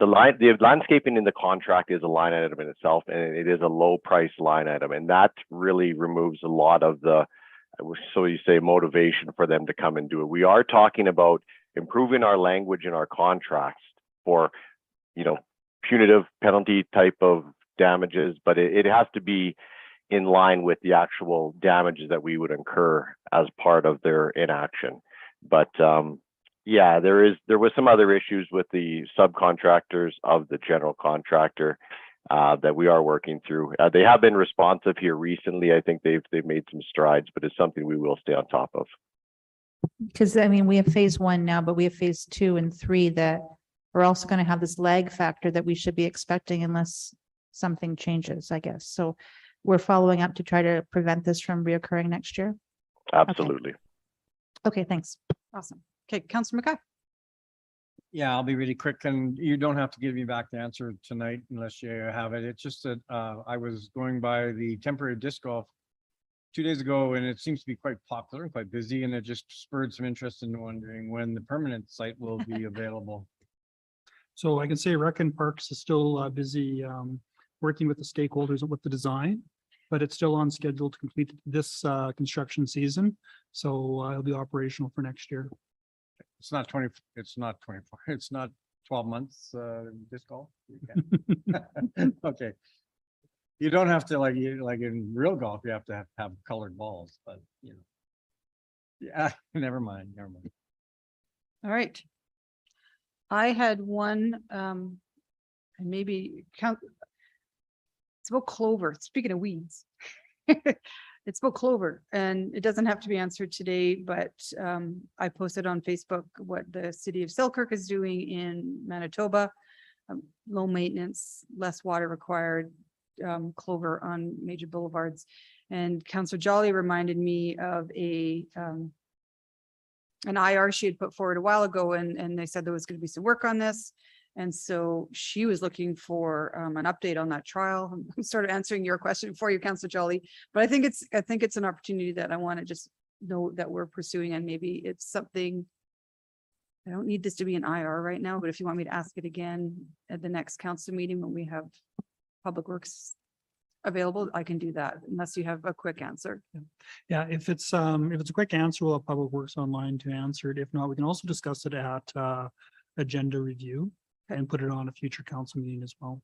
landscaping in the contract is a line item in itself, and it is a low price line item, and that really removes a lot of the, so you say, motivation for them to come and do it. We are talking about improving our language in our contracts for, punitive penalty type of damages, but it has to be in line with the actual damages that we would incur as part of their inaction. But yeah, there was some other issues with the subcontractors of the general contractor that we are working through. They have been responsive here recently. I think they've made some strides, but it's something we will stay on top of. Because I mean, we have phase 1 now, but we have phase 2 and 3 that we're also going to have this lag factor that we should be expecting unless something changes, I guess. So we're following up to try to prevent this from reoccurring next year. Absolutely. Okay, thanks. Awesome. Okay, Councillor McKay. Yeah, I'll be really quick, and you don't have to give me back the answer tonight unless you have it. It's just that I was going by the temporary disc golf 2 days ago, and it seems to be quite popular and quite busy, and it just spurred some interest in wondering when the permanent site will be available. So I can say Rec and Parks is still busy working with the stakeholders with the design, but it's still on schedule to complete this construction season. So it'll be operational for next year. It's not 24, it's not 12 months, disc golf. Okay. You don't have to like in real golf, you have to have colored balls, but you know. Yeah, never mind. All right. I had one, and maybe count. It's about clover. Speaking of weeds. It's about clover, and it doesn't have to be answered today, but I posted on Facebook what the city of Selkirk is doing in Manitoba. Low maintenance, less water required, clover on major boulevards. And Councillor Jolly reminded me of an IR she had put forward a while ago, and they said there was going to be some work on this. And so she was looking for an update on that trial. I'm sort of answering your question for you, Councillor Jolly, but I think it's an opportunity that I want to just know that we're pursuing, and maybe it's something. I don't need this to be an IR right now, but if you want me to ask it again at the next council meeting when we have Public Works available, I can do that unless you have a quick answer. Yeah, if it's a quick answer, we'll have Public Works online to answer it. If not, we can also discuss it at agenda review and put it on a future council meeting as well.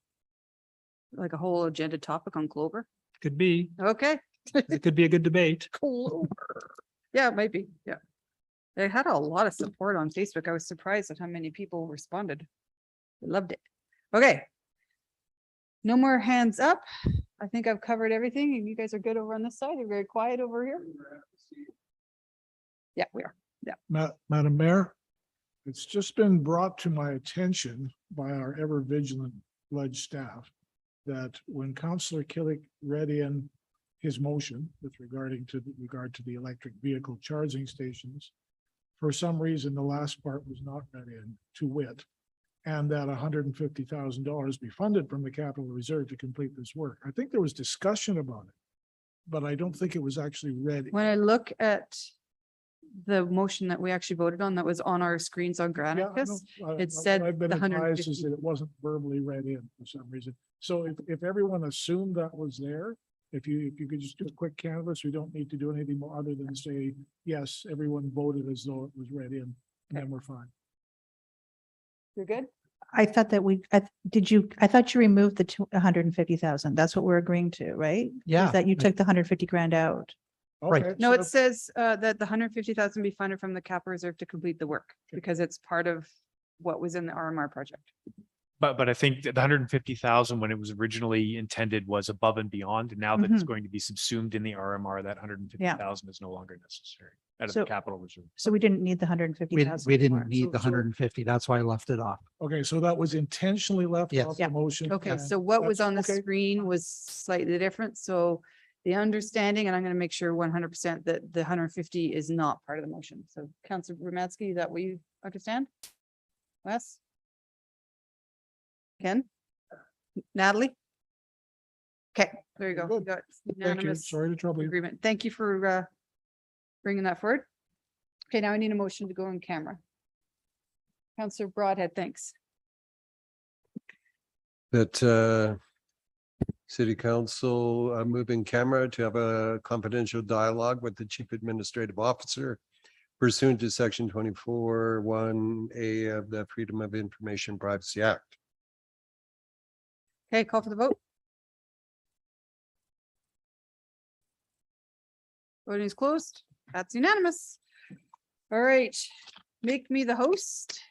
Like a whole agenda topic on clover? Could be. Okay. It could be a good debate. Clover. Yeah, it might be. Yeah. They had a lot of support on Facebook. I was surprised at how many people responded. They loved it. Okay. No more hands up. I think I've covered everything, and you guys are good over on this side. You're very quiet over here. Yeah, we are. Yeah. Madam Mayor, it's just been brought to my attention by our ever vigilant ledge staff that when Councillor Killick read in his motion with regard to the electric vehicle charging stations, for some reason, the last part was not read in, to wit, and that $150,000 be funded from the capital reserve to complete this work. I think there was discussion about it, but I don't think it was actually read. When I look at the motion that we actually voted on, that was on our screens on Granicus, it said I've been the advised 150. is that it wasn't verbally read in for some reason. So if everyone assumed that was there, if you could just do a quick canvas, we don't need to do anything more other than say, yes, everyone voted as though it was read in, and then we're fine. You're good? I thought that I thought you removed the 150,000. That's what we're agreeing to, right? Yeah. Is that you took the 150 grand out? Okay, No, so it says that the 150,000 be funded from the capital reserve to complete the work because it's part of what was in the RMR project. But I think that the 150,000 when it was originally intended was above and beyond. And now that it's going to be subsumed in the RMR, that 150,000 is no longer necessary out of the capital reserve. So we didn't need the 150,000. We didn't need the 150. That's why I left it off. Okay, so that was intentionally left Yes. off the motion. Okay, and so what was that's on the okay. screen was slightly different. So the understanding, and I'm going to make sure 100% that the 150 is not part of the motion. So Councillor Romansky, is that what you understand? Wes? Ken? Natalie? Okay, there you go. Good. We got Thank you. unanimous Sorry to trouble you. agreement. Thank you for bringing that forward. Okay, now I need a motion to go on camera. Councillor Broadhead, thanks. That City Council moving camera to have a confidential dialogue with the Chief Administrative Officer pursuant to Section 24(1)(a) of the Freedom of Information Privacy Act. Okay, call for the vote. Voting is closed. That's unanimous. All right, make me the host.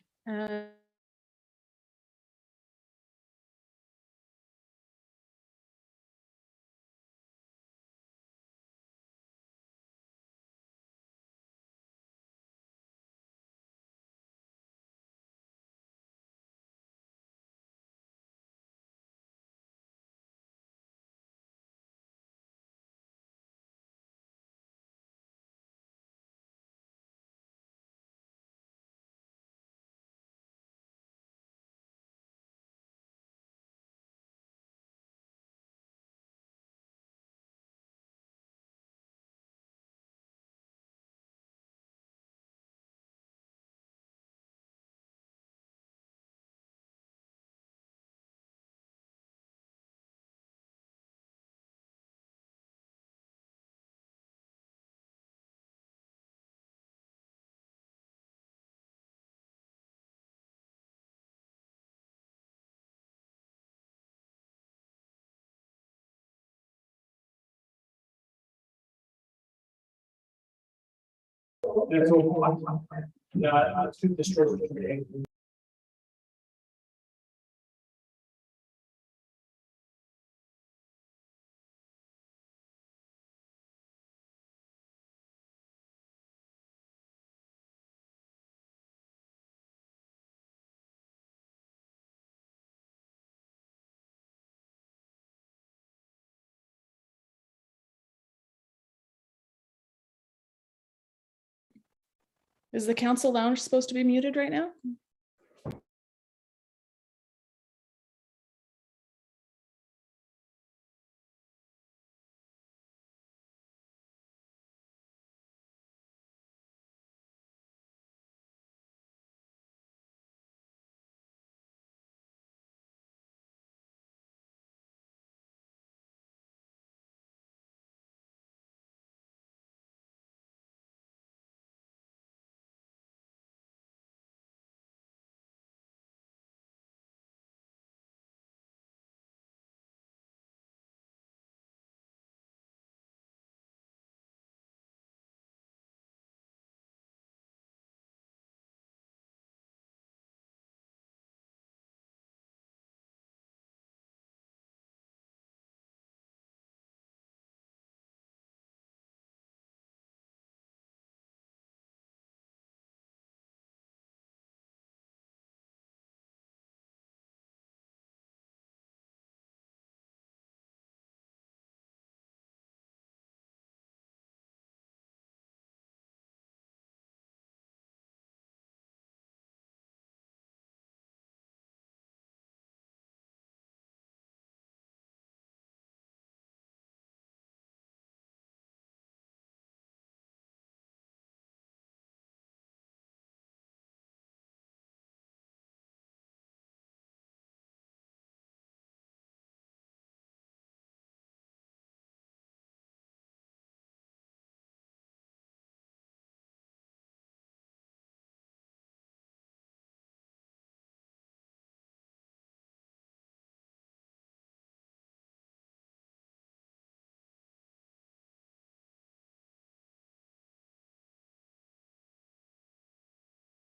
Is the council lounge supposed to be muted right now?